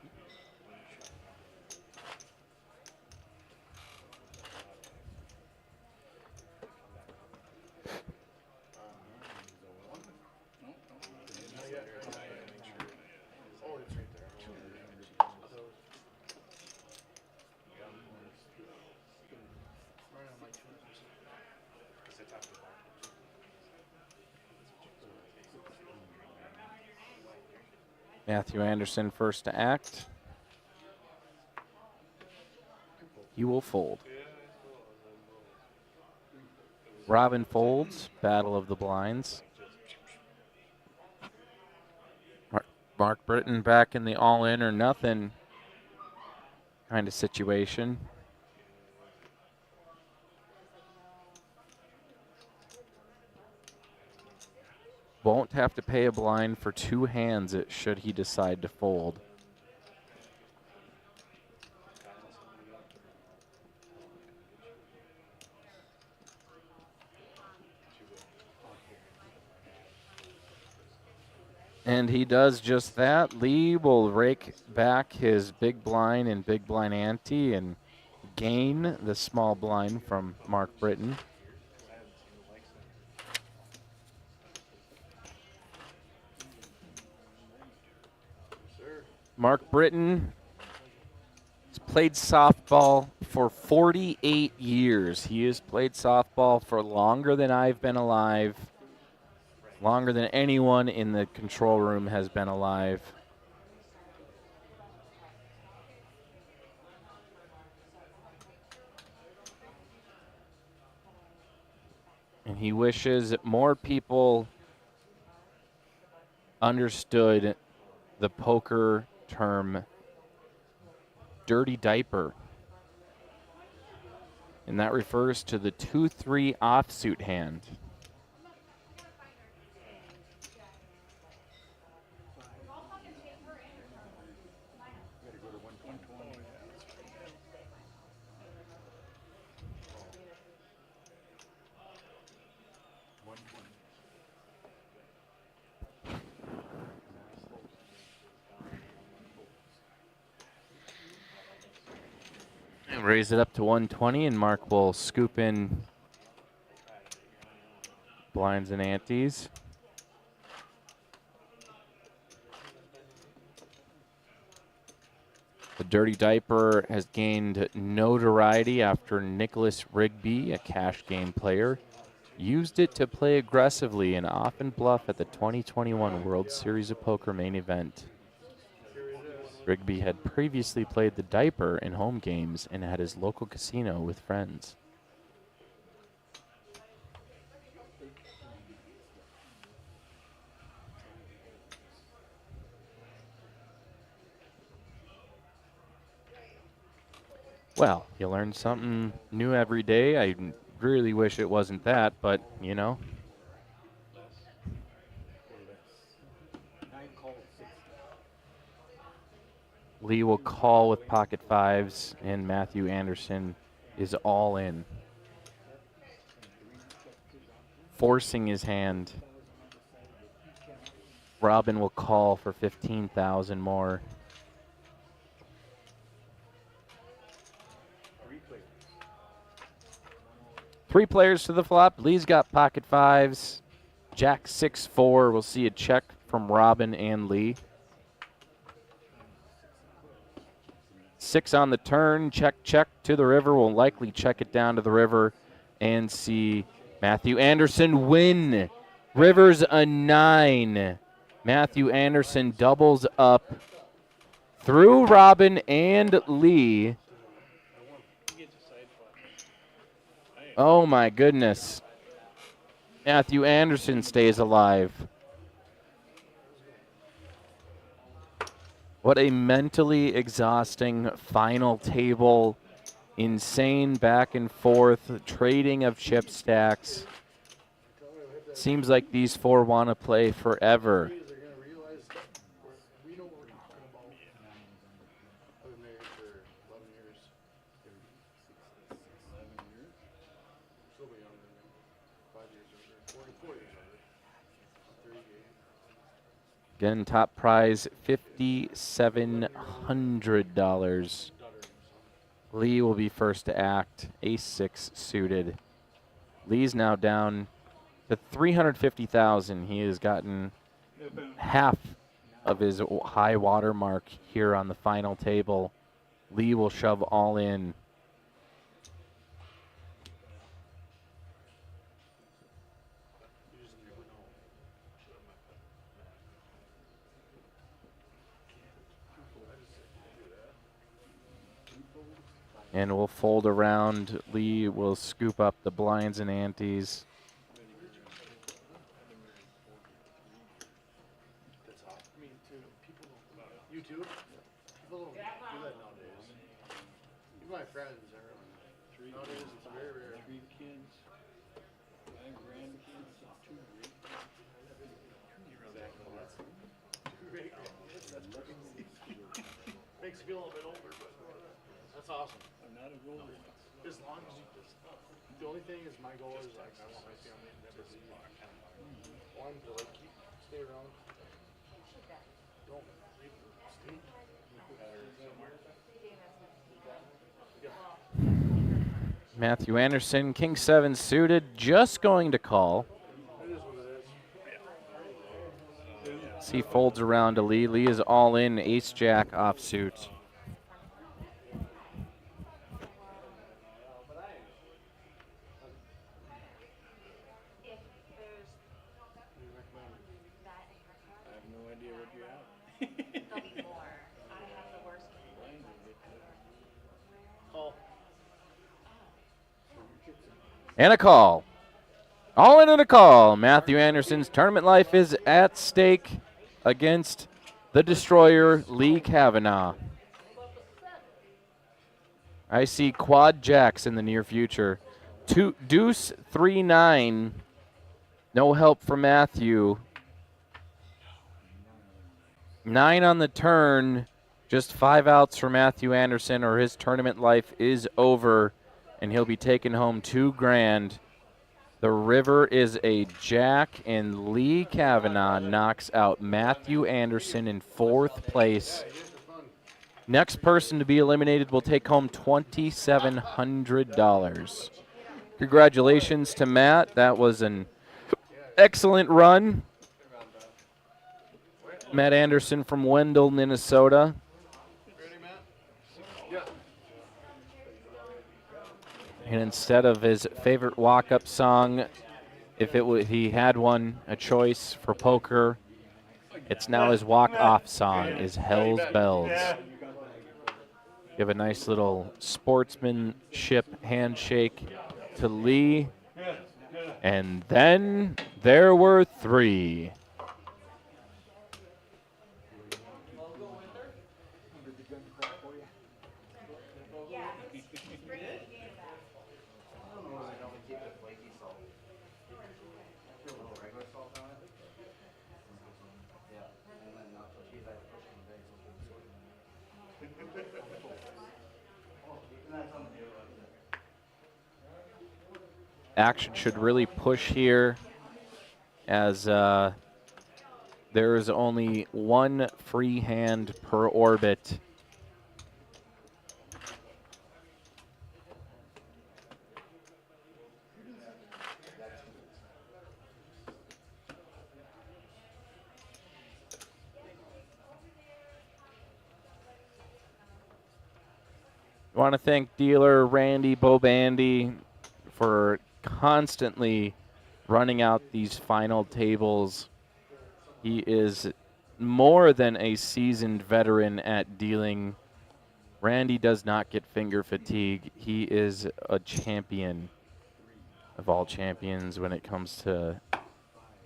Matthew Anderson first to act. He will fold. Robin folds, battle of the blinds. Mark Britton back in the all in or nothing kind of situation. Won't have to pay a blind for 2 hands should he decide to fold. And he does just that. Lee will rake back his big blind and big blind ante and gain the small blind from Mark Britton. Mark Britton has played softball for 48 years. He has played softball for longer than I've been alive, longer than anyone in the control room has been alive. And he wishes more people understood the poker term dirty diaper. And that refers to the 2-3 offsuit hand. Raise it up to 120, and Mark will scoop in blinds and antes. The dirty diaper has gained notoriety after Nicholas Rigby, a cash game player, used it to play aggressively and often bluff at the 2021 World Series of Poker main event. Rigby had previously played the diaper in home games and at his local casino with friends. Well, you learn something new every day. I really wish it wasn't that, but, you know. Lee will call with pocket fives, and Matthew Anderson is all in, forcing his hand. Robin will call for 15,000 more. Three players to the flop. Lee's got pocket fives. Jack 6-4. We'll see a check from Robin and Lee. 6 on the turn. Check, check to the river. We'll likely check it down to the river and see Matthew Anderson win. River's a 9. Matthew Anderson doubles up through Robin and Lee. Oh my goodness. Matthew Anderson stays alive. What a mentally exhausting final table. Insane back and forth, trading of chip stacks. Seems like these four want to play forever. Again, top prize, $5,700. Lee will be first to act, ace-6 suited. Lee's now down to $350,000. He has gotten half of his high water mark here on the final table. Lee will shove all in. And we'll fold around. Lee will scoop up the blinds and antes. You too? People don't do that nowadays. Even my friends are. Nowadays it's very rare. 3 kids, 5 grandkids, 2 great. Makes you feel a little bit older, but that's awesome. I'm not a goalie. As long as you just, the only thing is my goal is like I want my family to never be one to like stay around Matthew Anderson, King 7 suited, just going to call. As he folds around to Lee. Lee is all in, ace-jack offsuit. And a call. All in and a call. Matthew Anderson's tournament life is at stake against the destroyer, Lee Kavanaugh. I see quad jacks in the near future. Deuce 3-9. No help from Matthew. 9 on the turn. Just 5 outs for Matthew Anderson, or his tournament life is over, and he'll be taking home $2,000. The river is a jack, and Lee Kavanaugh knocks out Matthew Anderson in 4th place. Next person to be eliminated will take home $2,700. Congratulations to Matt. That was an excellent run. Matt Anderson from Wendell, Minnesota. And instead of his favorite walk-up song, if he had one, a choice for poker, it's now his walk-off song, is Hell's Bells. Give a nice little sportsmanship handshake to Lee. And then there were 3. Action should really push here, as there is only 1 free hand per orbit. I want to thank dealer Randy Bobandy for constantly running out these final tables. He is more than a seasoned veteran at dealing. Randy does not get finger fatigue. He is a champion of all champions when it comes to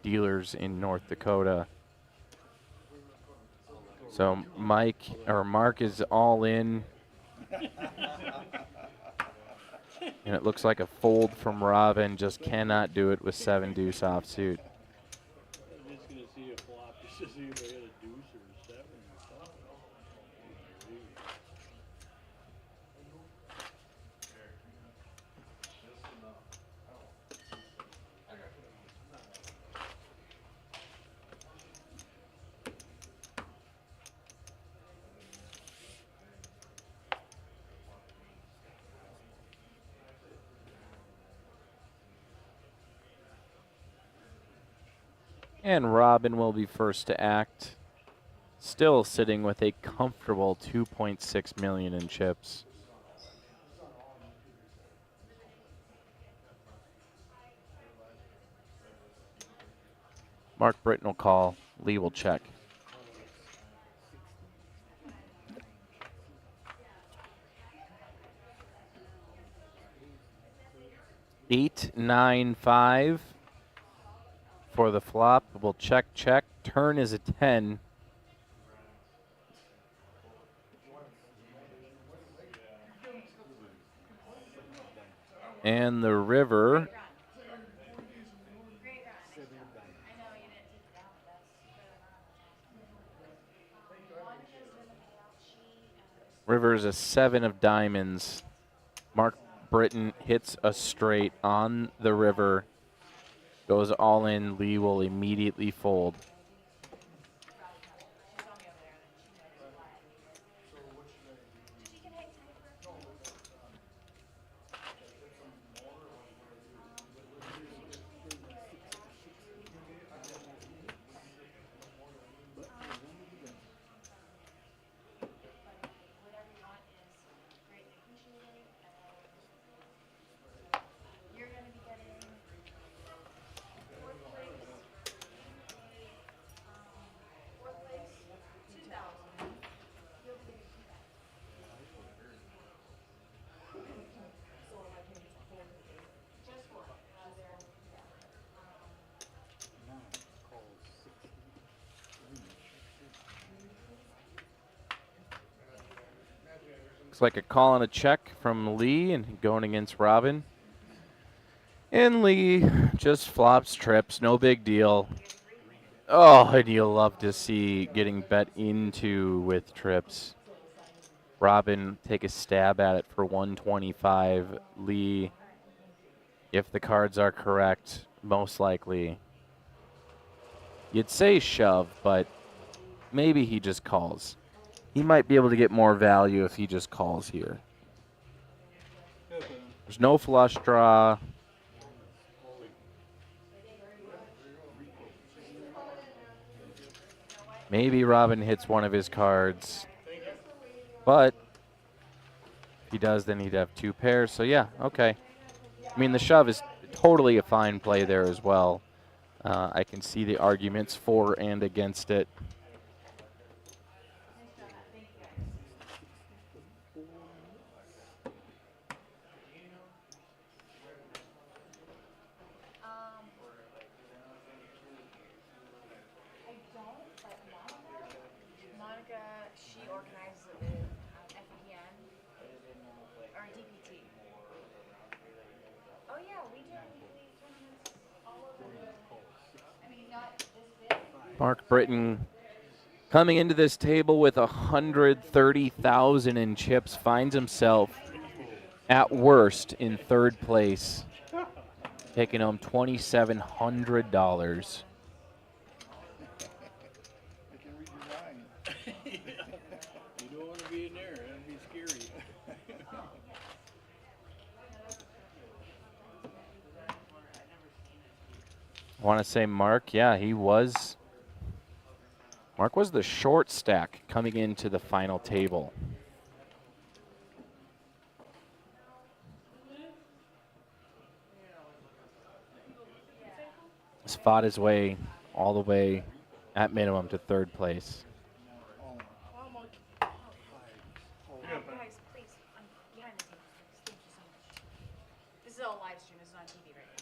dealers in North Dakota. So Mark is all in. And it looks like a fold from Robin, just cannot do it with 7 deuce offsuit. I'm just gonna see a flop just to see if I had a deuce or a 7 or something. And Robin will be first to act, still sitting with a comfortable $2.6 million in chips. Mark Britton will call. Lee will check. Eight, 9, 5. For the flop, we'll check. Turn is a 10. And the river is a 7 of diamonds. Mark Britton hits a straight on the river. Goes all in. Lee will immediately fold. Looks like a call and a check from Lee and going against Robin. And Lee just flops trips, no big deal. Oh, and you'll love to see getting bet into with trips. Robin take a stab at it for 125. Lee, if the cards are correct, most likely. You'd say shove, but maybe he just calls. He might be able to get more value if he just calls here. There's no flush draw. Maybe Robin hits one of his cards. But if he does, then he'd have two pairs. So, yeah, okay. I mean, the shove is totally a fine play there as well. I can see the arguments for and against it. She organizes it with FPN or DPT. Oh yeah, we do weekly tournaments all over I mean, not this big. Mark Britton coming into this table with 130,000 in chips finds himself at worst in third place, taking home $2,700. You don't want to be in there. That'd be scary. I want to say Mark, yeah, he was. Mark was the short stack coming into the final table. He's fought his way all the way at minimum to third place. Guys, please, I'm behind the scenes. Thank you so much. This is all live stream. It's not on TV right now.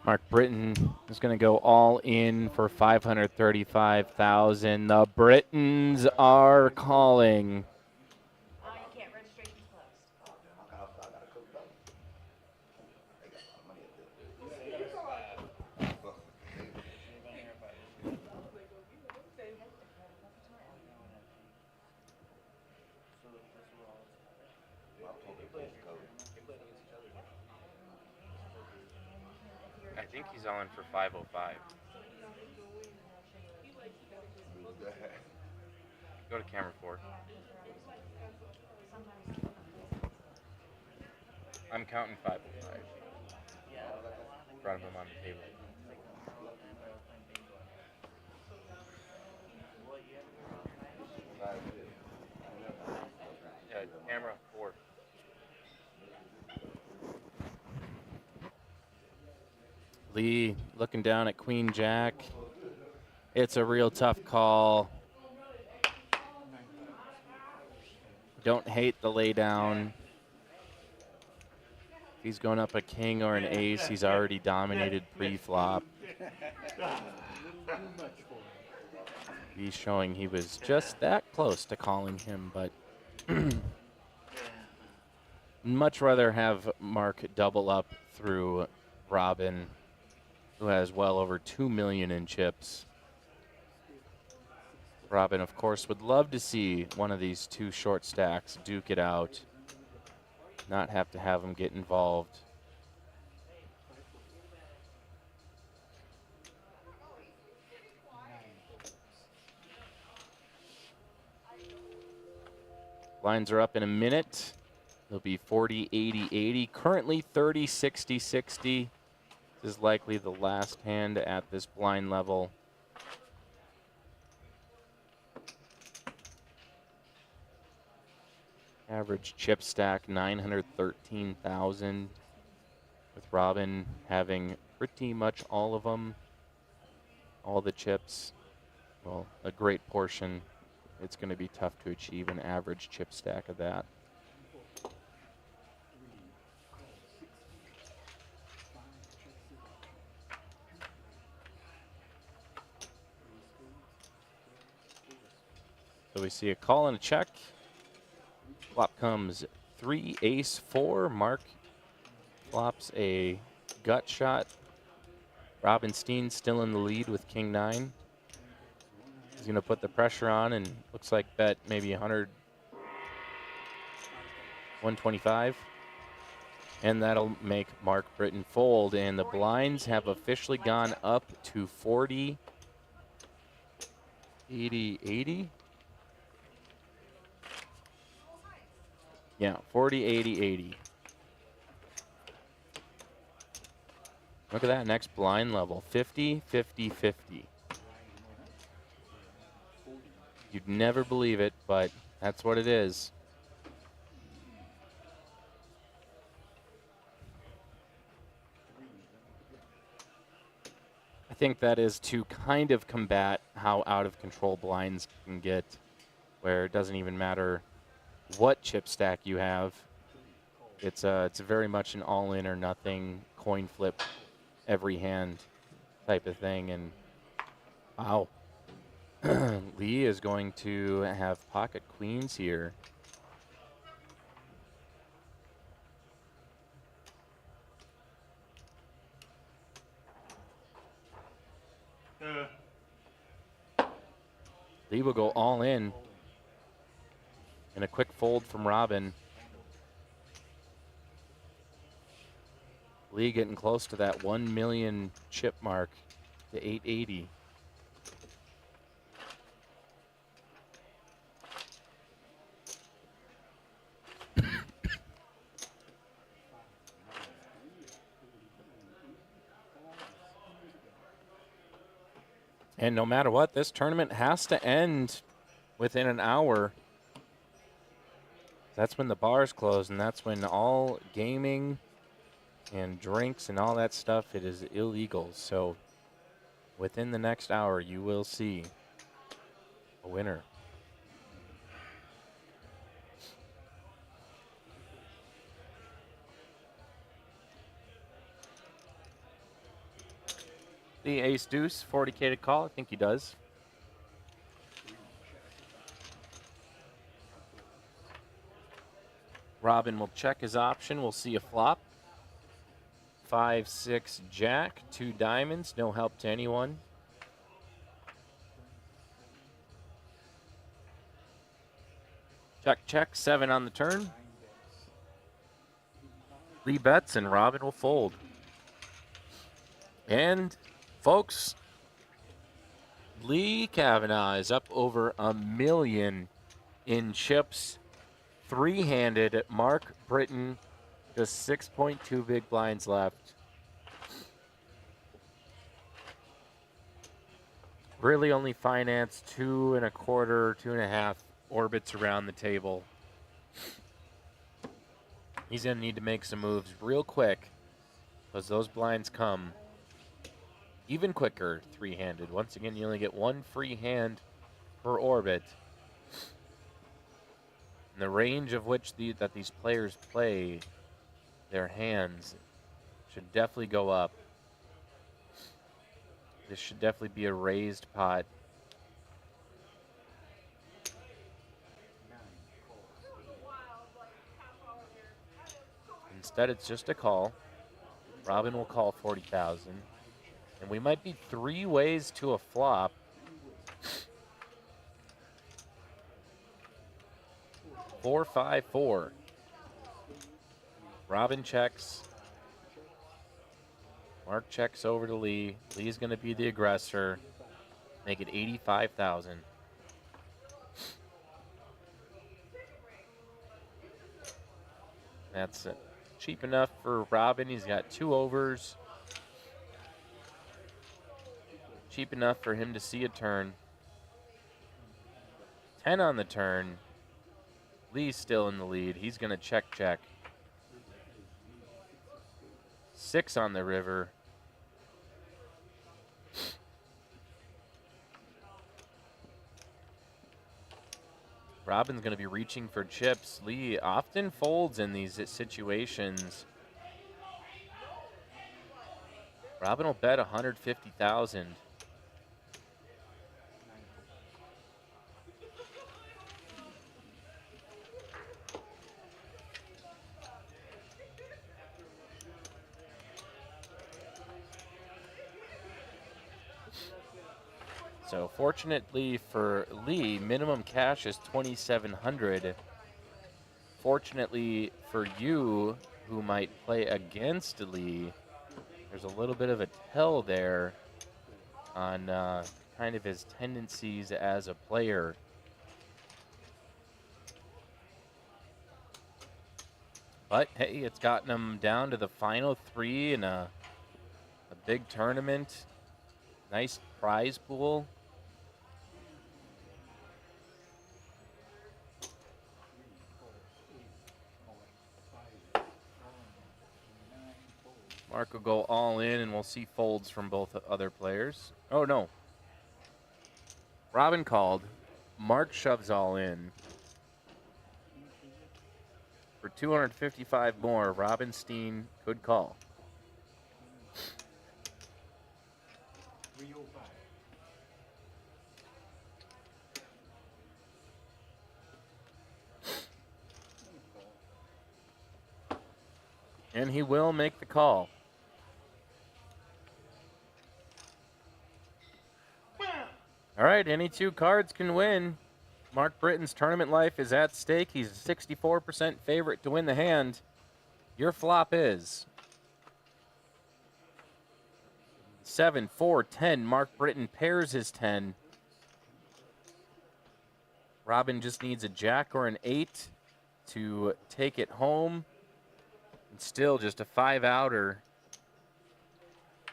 Mark Britton is going to go all in for 535,000. The Britons are calling. You can't. Registration's closed. I think he's all in for 505. Go to camera 4. I'm counting 505. In front of him on the table. Yeah, camera 4. Lee looking down at Queen Jack. It's a real tough call. Don't hate the lay down. If he's going up a king or an ace, he's already dominated pre-flop. He's showing he was just that close to calling him, but much rather have Mark double up through Robin, who has well over 2 million in chips. Robin, of course, would love to see one of these two short stacks duke it out, not have to have him get involved. Lines are up in a minute. It'll be 40, 80, 80. Currently 30, 60, 60. This is likely the last hand at this blind level. Average chip stack 913,000, with Robin having pretty much all of them, all the chips. Well, a great portion. It's going to be tough to achieve an average chip stack of that. So we see a call and a check. Flop comes 3, ace, 4. Mark flops a gut shot. Robinstein still in the lead with king 9. He's going to put the pressure on and looks like bet maybe 100, 125. And that'll make Mark Britton fold. And the blinds have officially gone up to 40, 80, 80. Yeah, 40, 80, 80. Look at that next blind level, 50, 50, 50. You'd never believe it, but that's what it is. I think that is to kind of combat how out of control blinds can get, where it doesn't even matter what chip stack you have. It's very much an all-in or nothing coin flip every hand type of thing. And wow, Lee is going to have pocket queens here. Lee will go all in. And a quick fold from Robin. Lee getting close to that 1 million chip mark to 880. And no matter what, this tournament has to end within an hour. That's when the bars close, and that's when all gaming and drinks and all that stuff, it is illegal. So within the next hour, you will see a winner. The ace deuce, 40K to call. I think he does. Robin will check his option. We'll see a flop. 5, 6, jack, 2 diamonds. No help to anyone. Check, check. 7 on the turn. Lee bets and Robin will fold. And folks, Lee Kavanaugh is up over 1 million in chips. 3-handed. Mark Britton, just 6.2 big blinds left. Really only financed 2 1/4, 2.5 orbits around the table. He's going to need to make some moves real quick because those blinds come even quicker 3-handed. Once again, you only get 1 free hand per orbit. And the range of which that these players play their hands should definitely go up. This should definitely be a raised pot. Instead, it's just a call. Robin will call 40,000. And we might be 3 ways to a flop. Four, 5, 4. Robin checks. Mark checks over to Lee. Lee's going to be the aggressor. Make it 85,000. That's it. Cheap enough for Robin. He's got 2 overs. Cheap enough for him to see a turn. 10 on the turn. Lee's still in the lead. He's going to check, check. 6 on the river. Robin's going to be reaching for chips. Lee often folds in these situations. Robin will bet 150,000. So fortunately for Lee, minimum cash is $2,700. Fortunately for you, who might play against Lee, there's a little bit of a tell there on kind of his tendencies as a player. But hey, it's gotten him down to the final 3 in a big tournament. Nice prize pool. Mark will go all in, and we'll see folds from both other players. Oh, no. Robin called. Mark shoves all in. For 255 more, Robinstein could call. And he will make the call. All right, any 2 cards can win. Mark Britton's tournament life is at stake. He's a 64% favorite to win the hand. Your flop is 7, 4, 10. Mark Britton pairs his 10. Robin just needs a jack or an 8 to take it home. And still just a 5-outer.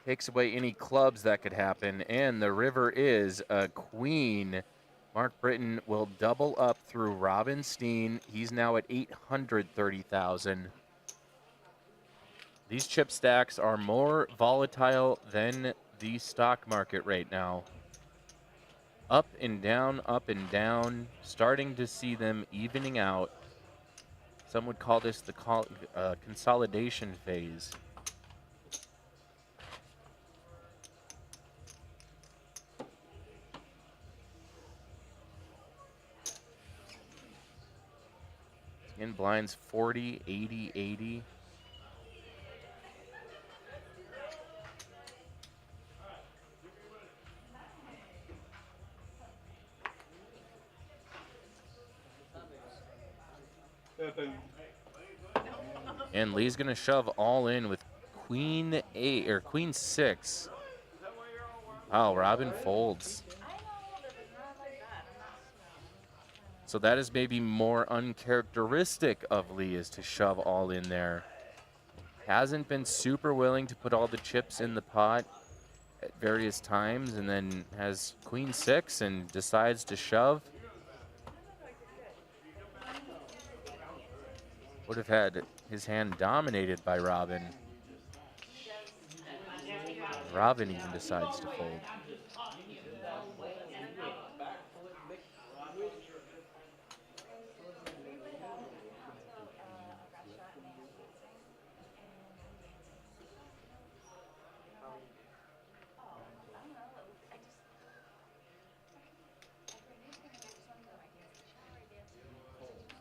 Takes away any clubs that could happen. And the river is a queen. Mark Britton will double up through Robinstein. He's now at 830,000. These chip stacks are more volatile than the stock market right now. Up and down, starting to see them evening out. Some would call this the consolidation phase. In blinds 40, 80, 80. And Lee's gonna shove all in with Queen 8 or Queen 6. Wow, Robin folds. So that is maybe more uncharacteristic of Lee, is to shove all in there. Hasn't been super willing to put all the chips in the pot at various times, and then has Queen 6 and decides to shove. Would have had his hand dominated by Robin. Robin even decides to fold.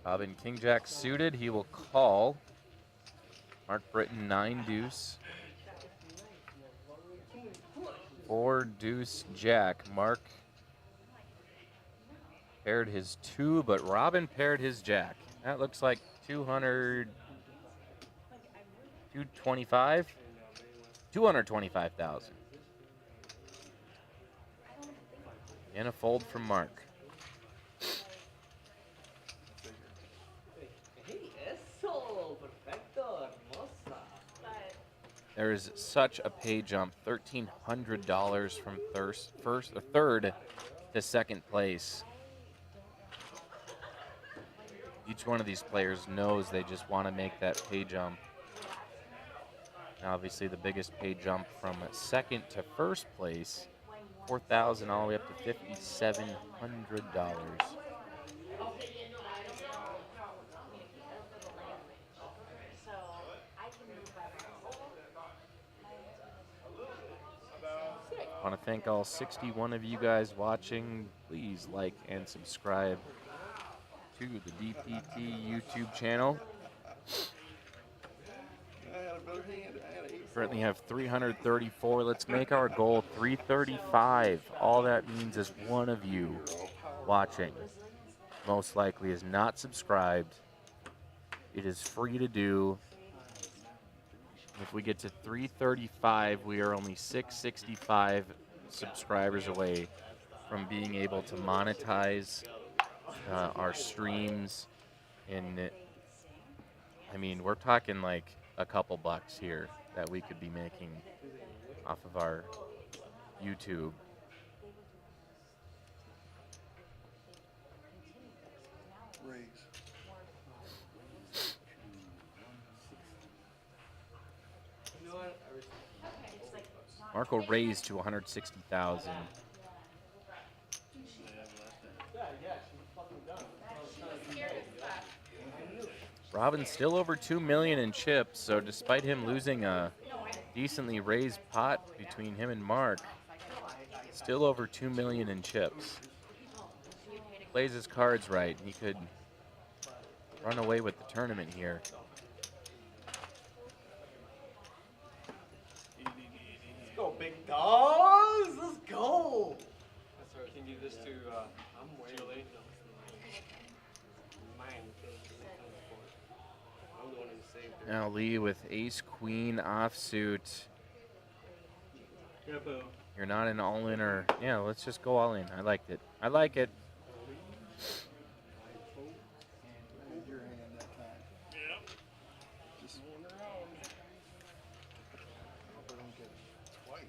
Robin King Jack suited. He will call. Mark Britton 9 deuce. 4 deuce jack. Mark paired his 2, but Robin paired his jack. That looks like 200, 225, 225,000. And a fold from Mark. There is such a pay jump, $1,300 from third to second place. Each one of these players knows they just want to make that pay jump. And obviously, the biggest pay jump from second to first place, $4,000 all the way up to $5,700. I want to thank all 61 of you guys watching. Please like and subscribe to the DPT YouTube channel. I had a better hand. I had an 8 Currently have 334. Let's make our goal 335. All that means is one of you watching most likely is not subscribed. It is free to do. If we get to 335, we are only 665 subscribers away from being able to monetize our streams. And I mean, we're talking like a couple bucks here that we could be making off of our YouTube. Raise. Marco raised to 160,000. Robin's still over 2 million in chips, so despite him losing a decently raised pot between him and Mark, still over 2 million in chips. Plays his cards right. He could run away with the tournament here. Let's go, big dogs. Let's go. Can you do this to Julie? Now Lee with ace queen offsuit. You're not an all-in or yeah, let's just go all in. I liked it. I like it.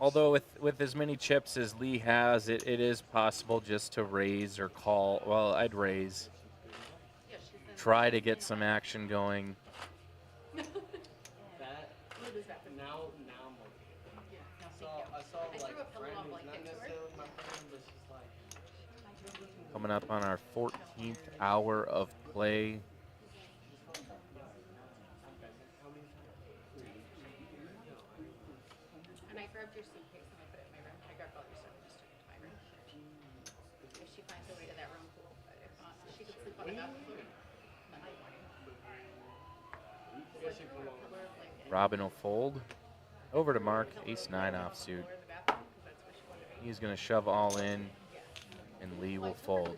Although with as many chips as Lee has, it is possible just to raise or call. Well, I'd raise. Try to get some action going. Coming up on our 14th hour of play. And I grabbed your suitcase and I put it in my room. I grabbed all your stuff and just took it to my room. If she finds her way to that room, cool. But if not, she could sleep on the bathroom floor. Robin will fold. Over to Mark, ace-9 offsuit. He's going to shove all in, and Lee will fold.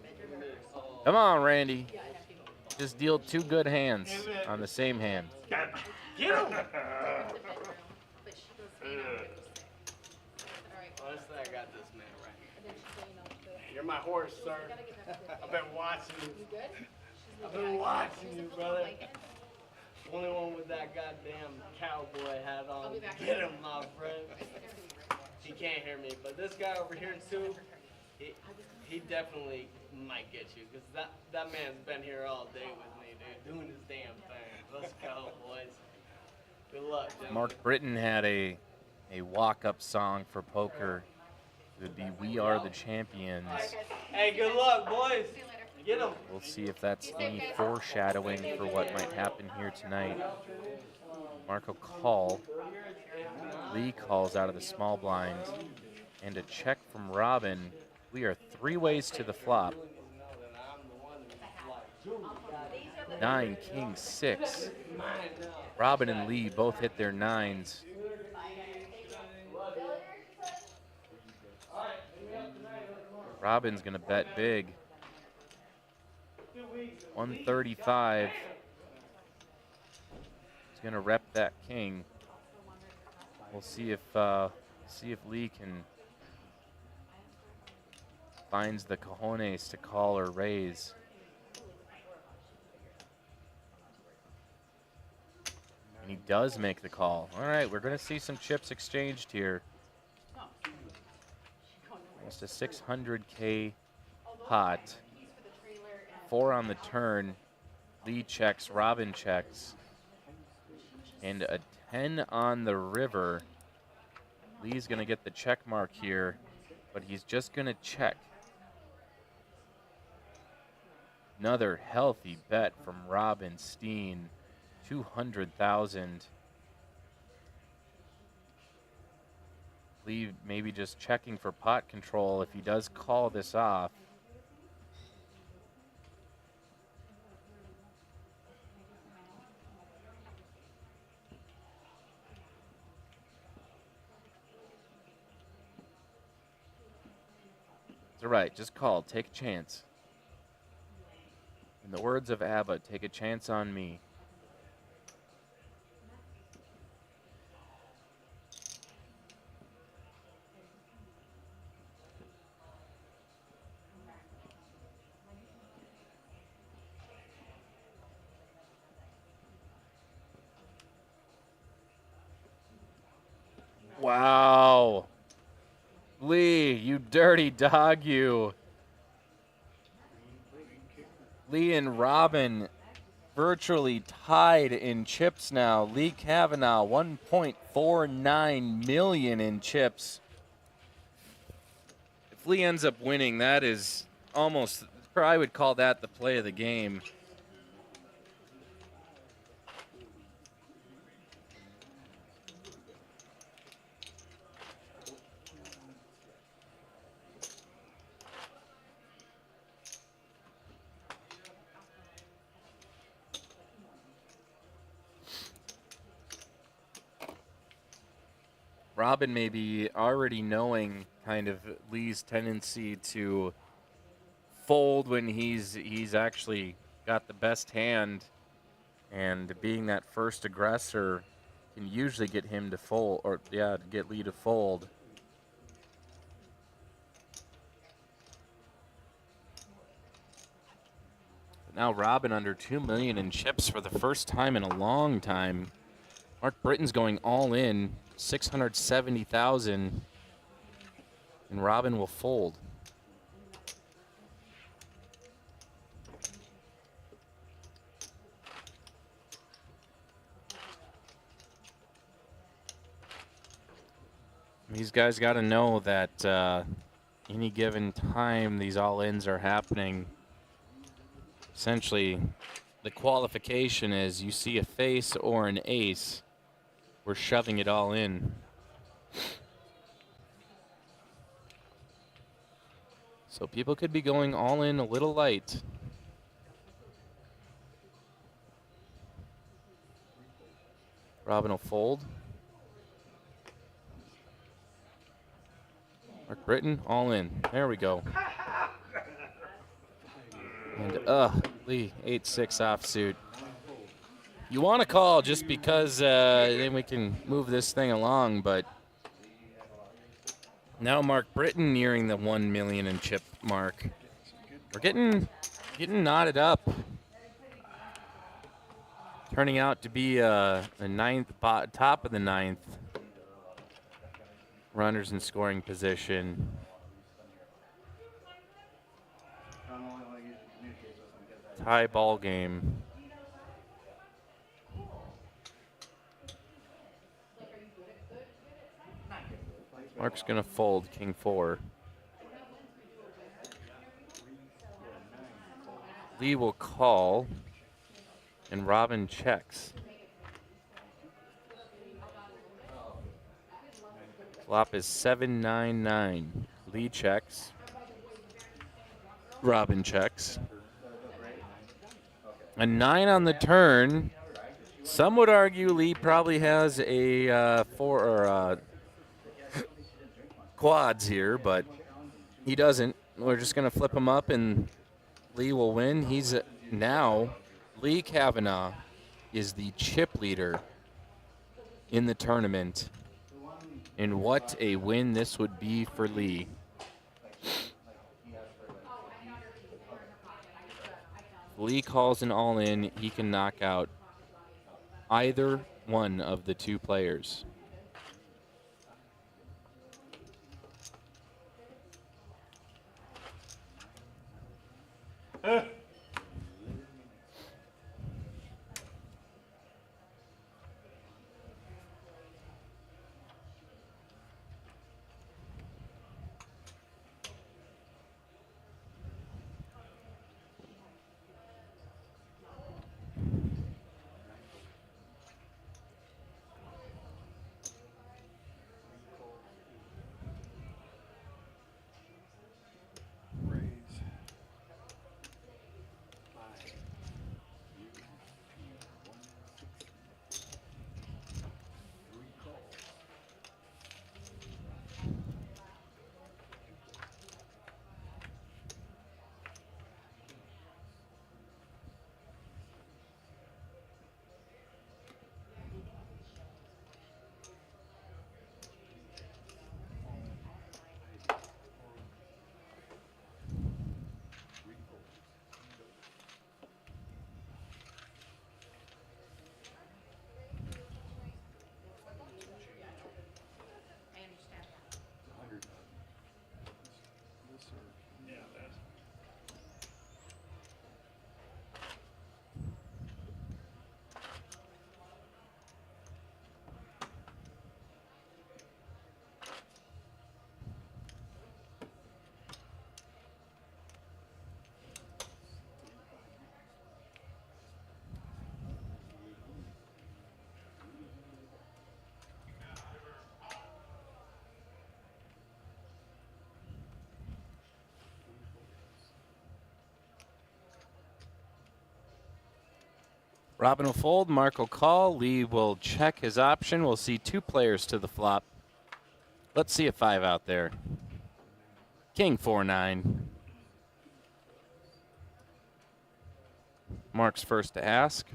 Come on, Randy. Just deal 2 good hands on the same hand. Get him! Honestly, I got this man right. You're my horse, sir. I've been watching you. I've been watching you, brother. Only one with that goddamn cowboy hat on. Get him, my friend. He can't hear me, but this guy over here too, he definitely might get you, because that man's been here all day with me, dude, doing his damn thing. Let's go, boys. Good luck, gentlemen. Mark Britton had a walk-up song for poker. It would be "We Are the Champions." Hey, good luck, boys. Get him. We'll see if that's any foreshadowing for what might happen here tonight. Marco call. Lee calls out of the small blind. And a check from Robin. We are 3 ways to the flop. 9, king, 6. Robin and Lee both hit their 9s. Robin's gonna bet big. 135. He's gonna rep that king. We'll see if Lee can finds the cojones to call or raise. And he does make the call. All right, we're gonna see some chips exchanged here. Almost a 600K pot. 4 on the turn. Lee checks, Robin checks. And a 10 on the river. Lee's gonna get the check mark here, but he's just gonna check. Another healthy bet from Robinstein, 200,000. Lee maybe just checking for pot control if he does call this off. to right. Just call. Take a chance. In the words of ABBA, take a chance on me. Wow. Lee, you dirty dog, you. Lee and Robin virtually tied in chips now. Lee Kavanaugh, 1.49 million in chips. If Lee ends up winning, that is almost, I would call that the play of the game. Robin may be already knowing kind of Lee's tendency to fold when he's actually got the best hand, and being that first aggressor can usually get him to fold, or to get Lee to fold. But now Robin under 2 million in chips for the first time in a long time. Mark Britton's going all in. 670,000, and Robin will fold. These guys got to know that any given time these all-ins are happening, essentially the qualification is you see a face or an ace, we're shoving it all in. So people could be going all in a little light. Robin will fold. Mark Britton, all in. There we go. And Lee, 8-6 offsuit. You want to call just because then we can move this thing along, but now Mark Britton nearing the 1 million in chip mark. We're getting knotted up. Turning out to be the top of the ninth. Runners in scoring position. Tie ball game. Mark's going to fold king 4. Lee will call, and Robin checks. Flop is 7-9-9. Lee checks. Robin checks. A 9 on the turn. Some would argue Lee probably has a 4 or quads here, but he doesn't. We're just going to flip him up, and Lee will win. He's now, Lee Kavanaugh is the chip leader in the tournament. And what a win this would be for Lee. If Lee calls an all-in, he can knock out either one of the two players. Robin will fold, Mark will call, Lee will check his option. We'll see 2 players to the flop. Let's see a 5 out there. King 4-9. Mark's first to ask.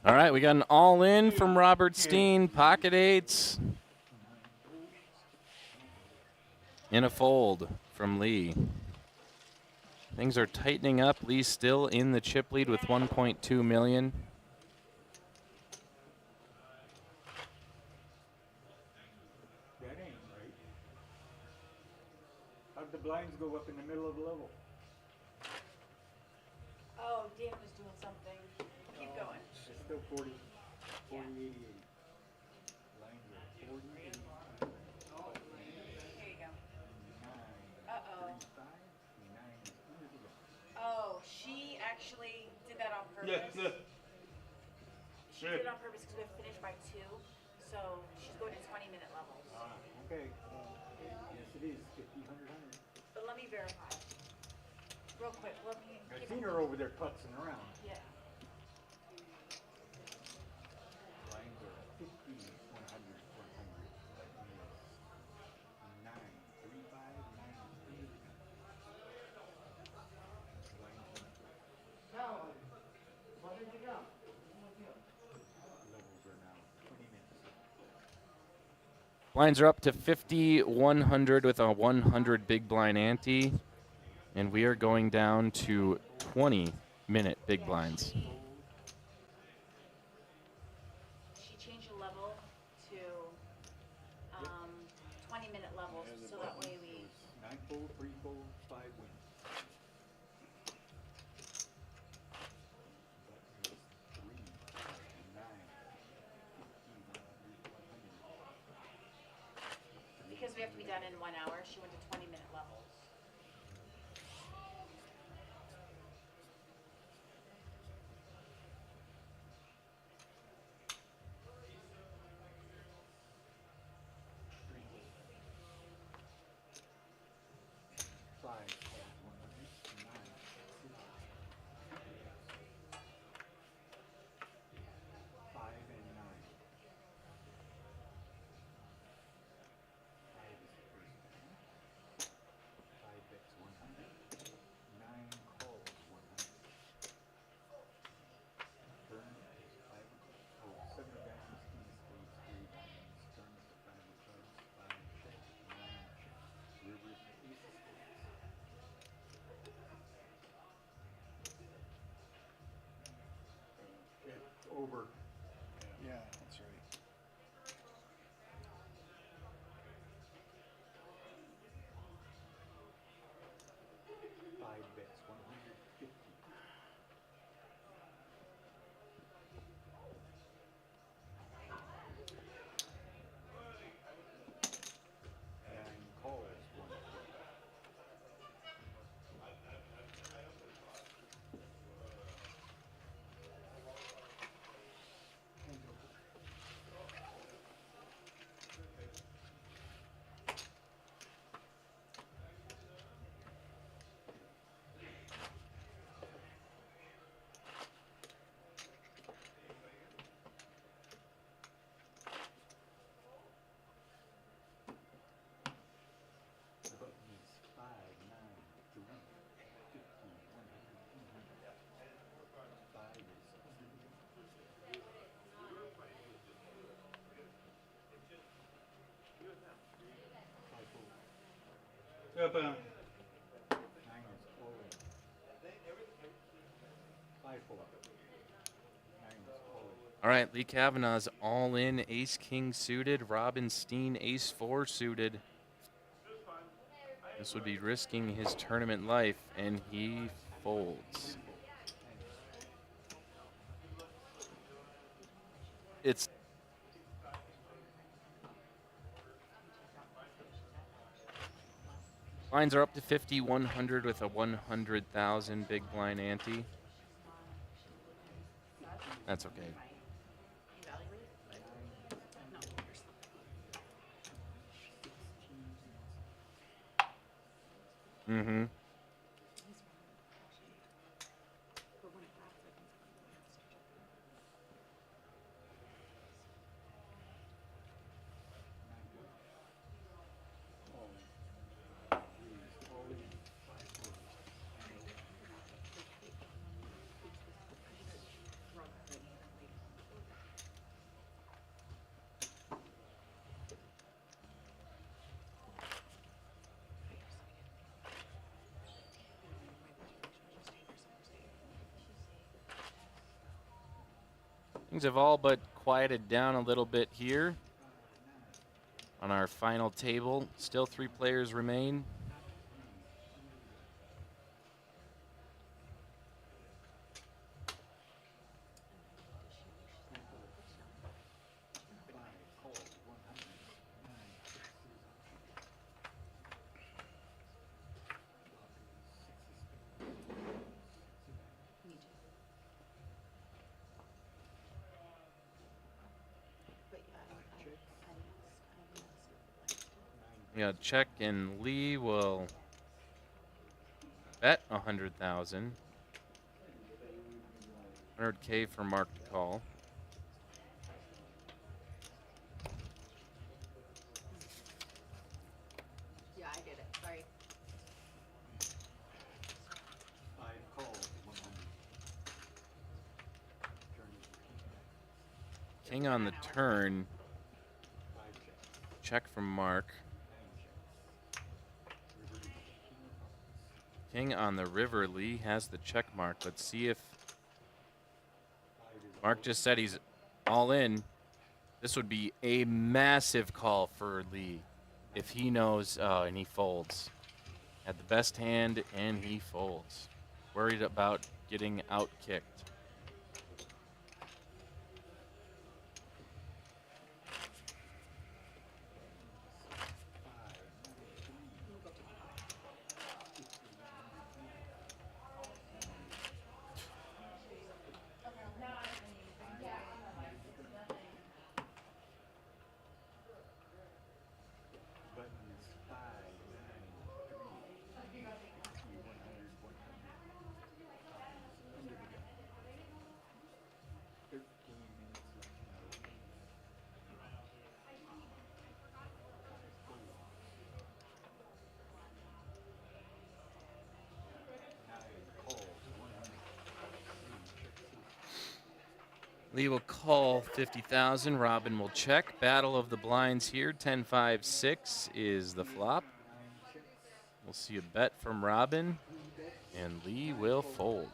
All right, we got an all-in from Robinstein, pocket eights. In a fold from Lee. Things are tightening up. Lee still in the chip lead with 1.2 million. That ain't right. How'd the blinds go up in the middle of the level? Oh, Dan was doing something. Keep going. It's still 40, 40, 88. Lines are 40, 85. Here you go. Uh-oh. Oh, she actually did that on purpose. She did it on purpose because we have to finish by 2. So she's going to 20-minute levels. Okay. Yes, it is. 50, 100, 100. But let me verify. Real quick. Let me. I've seen her over there putzing around. Yeah. Lines are 50, 100, 100. That means 9, 35, 9, 3. Blinds are up to 50, 100 with a 100 big blind ante. And we are going down to 20-minute big blinds. She changed the level to 20-minute levels, so that way we. 9 fold, 3 fold, 5 wins. Because we have to be done in 1 hour, she went to 20-minute levels. Over. Yeah, that's right. Five bets, 150. Nine calls, 150. Nine is calling. 5-4. Nine is calling. All right, Lee Kavanaugh's all in, ace king suited, Robinstein ace 4 suited. This would be risking his tournament life, and he folds. It's blinds are up to 5,100 with a 100,000 big blind ante. That's okay. Mm-hmm. Things have all but quieted down a little bit here on our final table. Still 3 players remain. Yeah, check, and Lee will bet 100,000. 100K for Mark to call. Yeah, I did it. Sorry. 5 calls, 100. King on the turn. 5 checks. Check from Mark. King on the river. Lee has the check mark. Let's see if Mark just said he's all in. This would be a massive call for Lee if he knows and he folds. Had the best hand and he folds. Worried about getting out kicked. Lee will call 50,000. Robin will check. Battle of the blinds here. 10-5-6 is the flop. We'll see a bet from Robin, and Lee will fold.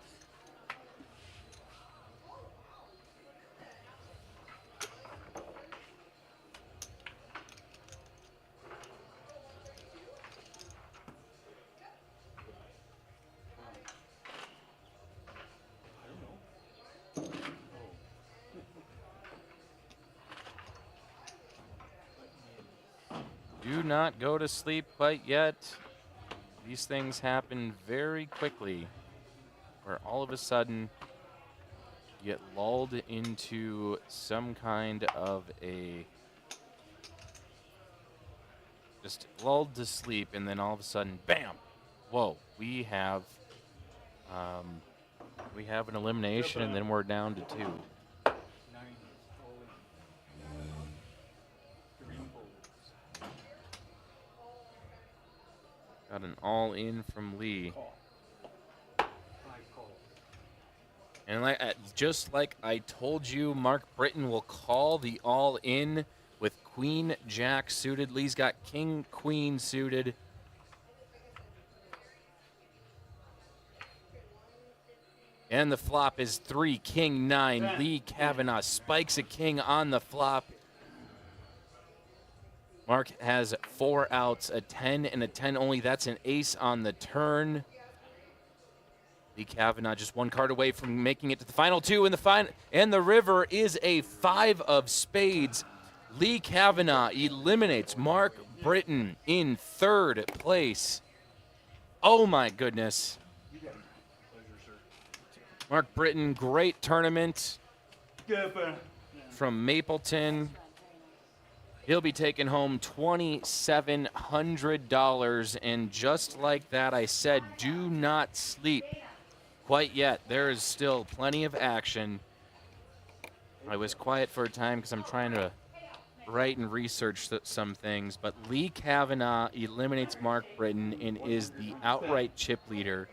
Do not go to sleep quite yet. These things happen very quickly, where all of a sudden you get lulled into some kind of a, just lulled to sleep, and then all of a sudden, bam! Whoa, we have an elimination, and then we're down to 2. 9 is calling. 3 folds. Got an all-in from Lee. 5 calls. And just like I told you, Mark Britton will call the all-in with Queen Jack suited. Lee's got King Queen suited. And the flop is 3, king 9. Lee Kavanaugh spikes a king on the flop. Mark has 4 outs, a 10 and a 10 only. That's an ace on the turn. Lee Kavanaugh just 1 card away from making it to the final 2 in the final. And the river is a 5 of spades. Lee Kavanaugh eliminates Mark Britton in 3rd place. Oh my goodness. Mark Britton, great tournament from Mapleton. He'll be taking home $2,700. And just like that, I said, do not sleep quite yet. There is still plenty of action. I was quiet for a time because I'm trying to write and research some things. But Lee Kavanaugh eliminates Mark Britton and is the outright chip leader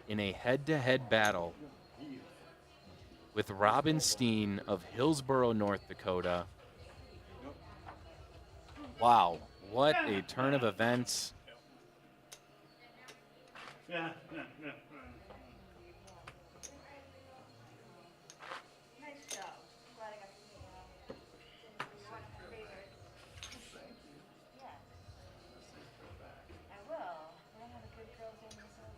in a head-to-head battle with Robinstein of Hillsboro, North Dakota. Wow, what a turn of events. Yeah. Nice job. Glad I got to meet you. You're one of my favorites. Yeah. I will. We're gonna have a good girls' day massage.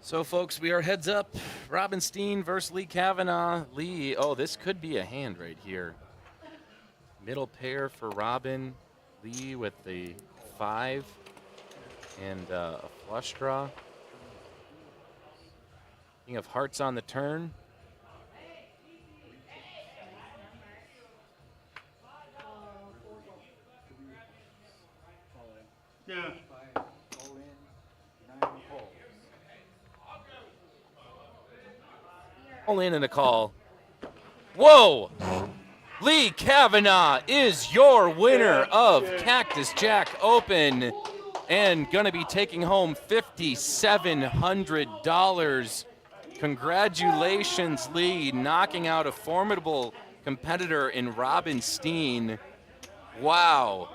So, folks, we are heads up. Robinstein versus Lee Kavanaugh. Lee, oh, this could be a hand right here. Middle pair for Robin. Lee with the 5 and a flush draw. King of hearts on the turn. Yeah. All in, 9 holes. All in and a call. Whoa! Lee Kavanaugh is your winner of Cactus Jack Open and going to be taking home $5,700. Congratulations, Lee, knocking out a formidable competitor in Robinstein. Wow.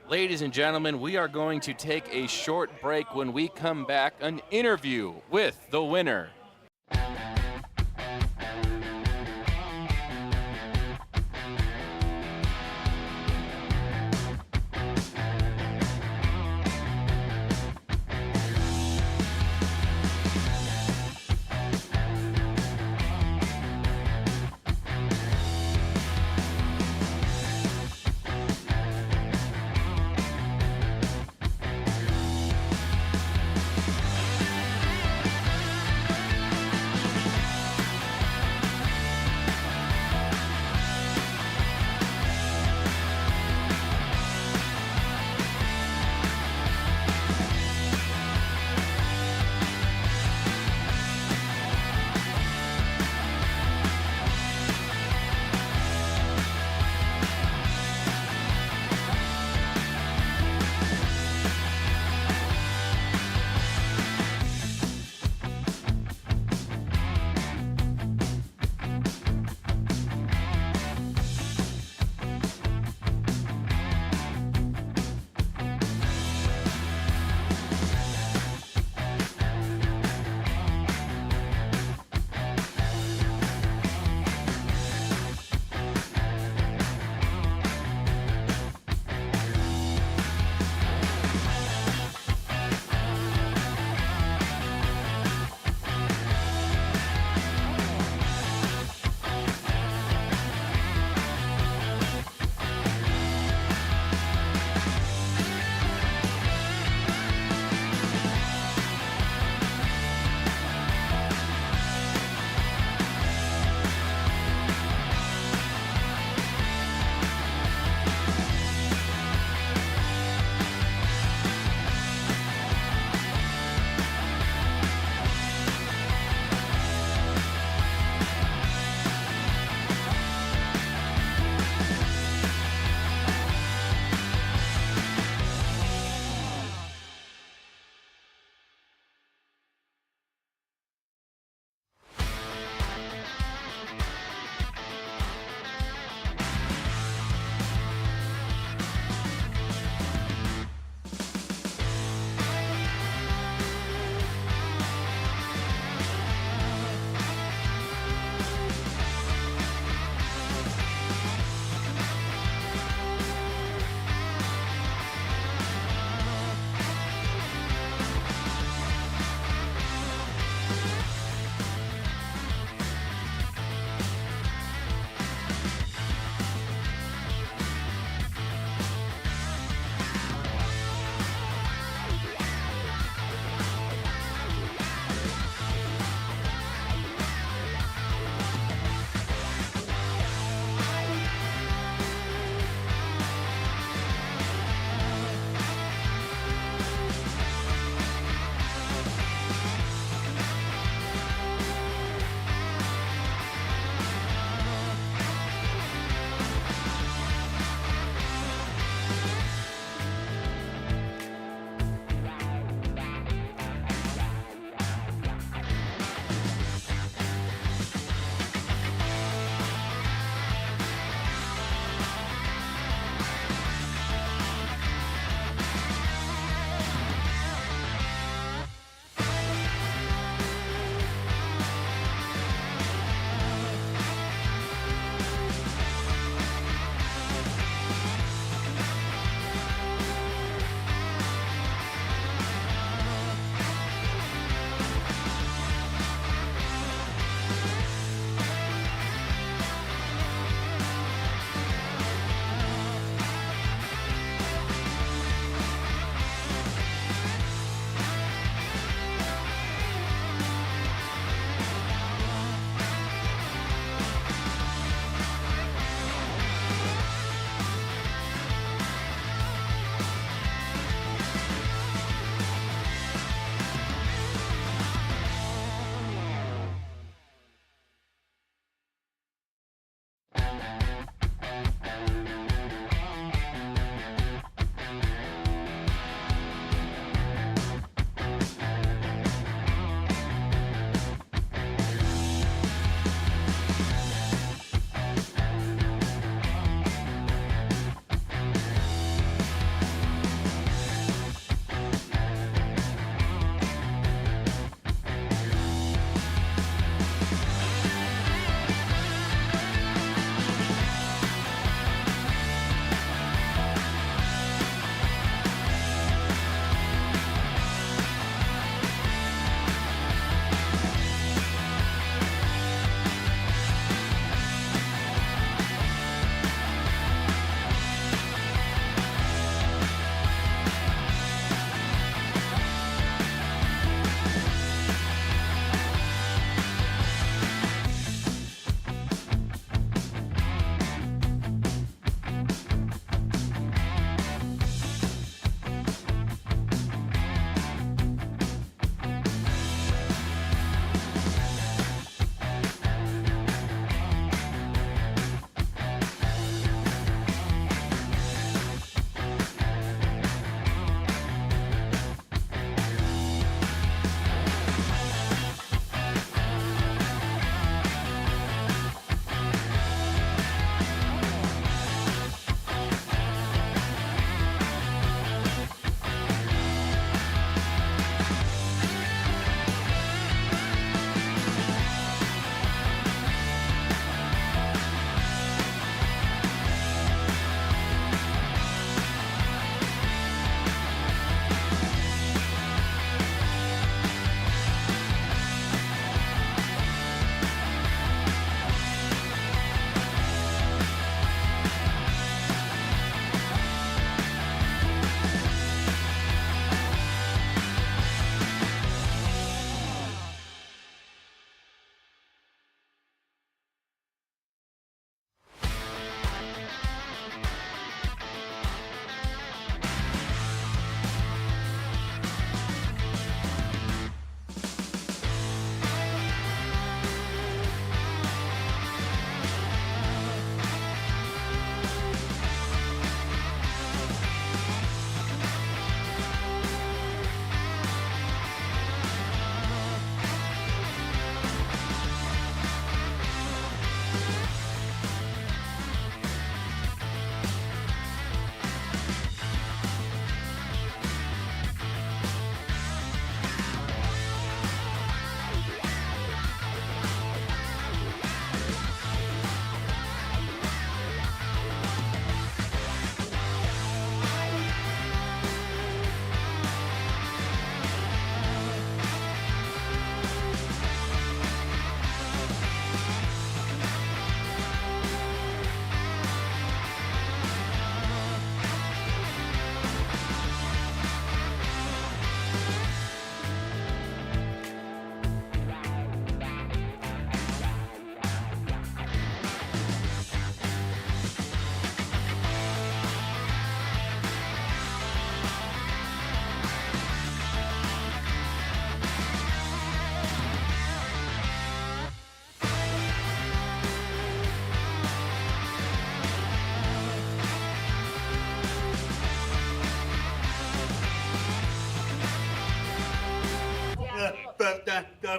Ladies and gentlemen, we are going to take a short break. When we come back, an interview with the winner.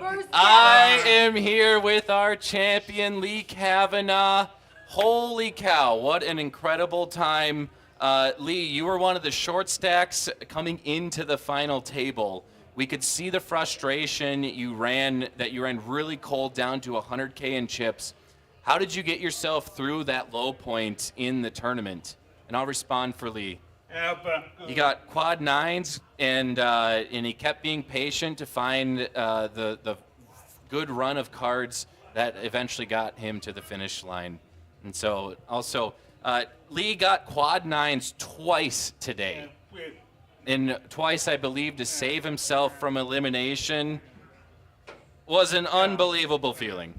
I am here with our champion, Lee Kavanaugh. Holy cow, what an incredible time. Lee, you were one of the short stacks coming into the final table. We could see the frustration you ran really cold down to 100K in chips. How did you get yourself through that low point in the tournament? And I'll respond for Lee. He got quad nines, and he kept being patient to find the good run of cards that eventually got him to the finish line. And so also, Lee got quad nines twice today. And twice, I believe, to save himself from elimination was an unbelievable feeling.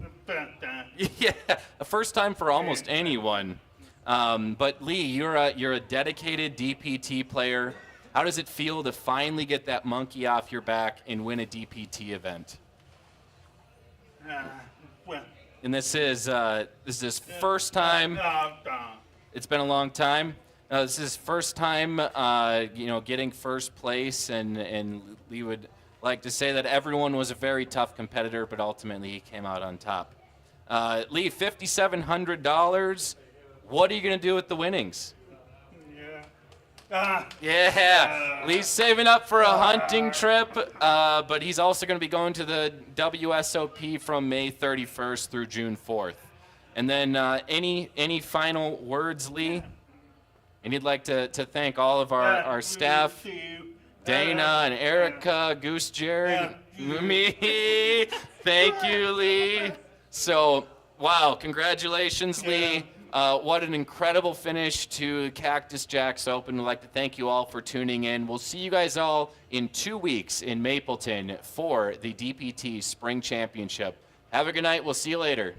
Yeah, a first time for almost anyone. But Lee, you're a dedicated DPT player. How does it feel to finally get that monkey off your back and win a DPT event? And this is his first time. It's been a long time. This is his first time, getting first place, and Lee would like to say that everyone was a very tough competitor, but ultimately he came out on top. Lee, $5,700. What are you going to do with the winnings? Yeah. Lee's saving up for a hunting trip, but he's also going to be going to the WSOP from May 31st through June 4th. And then any final words, Lee? And he'd like to thank all of our staff, Dana and Erica, Goose Jared, me. Thank you, Lee. So, wow, congratulations, Lee. What an incredible finish to Cactus Jacks Open. We'd like to thank you all for tuning in. We'll see you guys all in 2 weeks in Mapleton for the DPT Spring Championship. Have a good night. We'll see you later.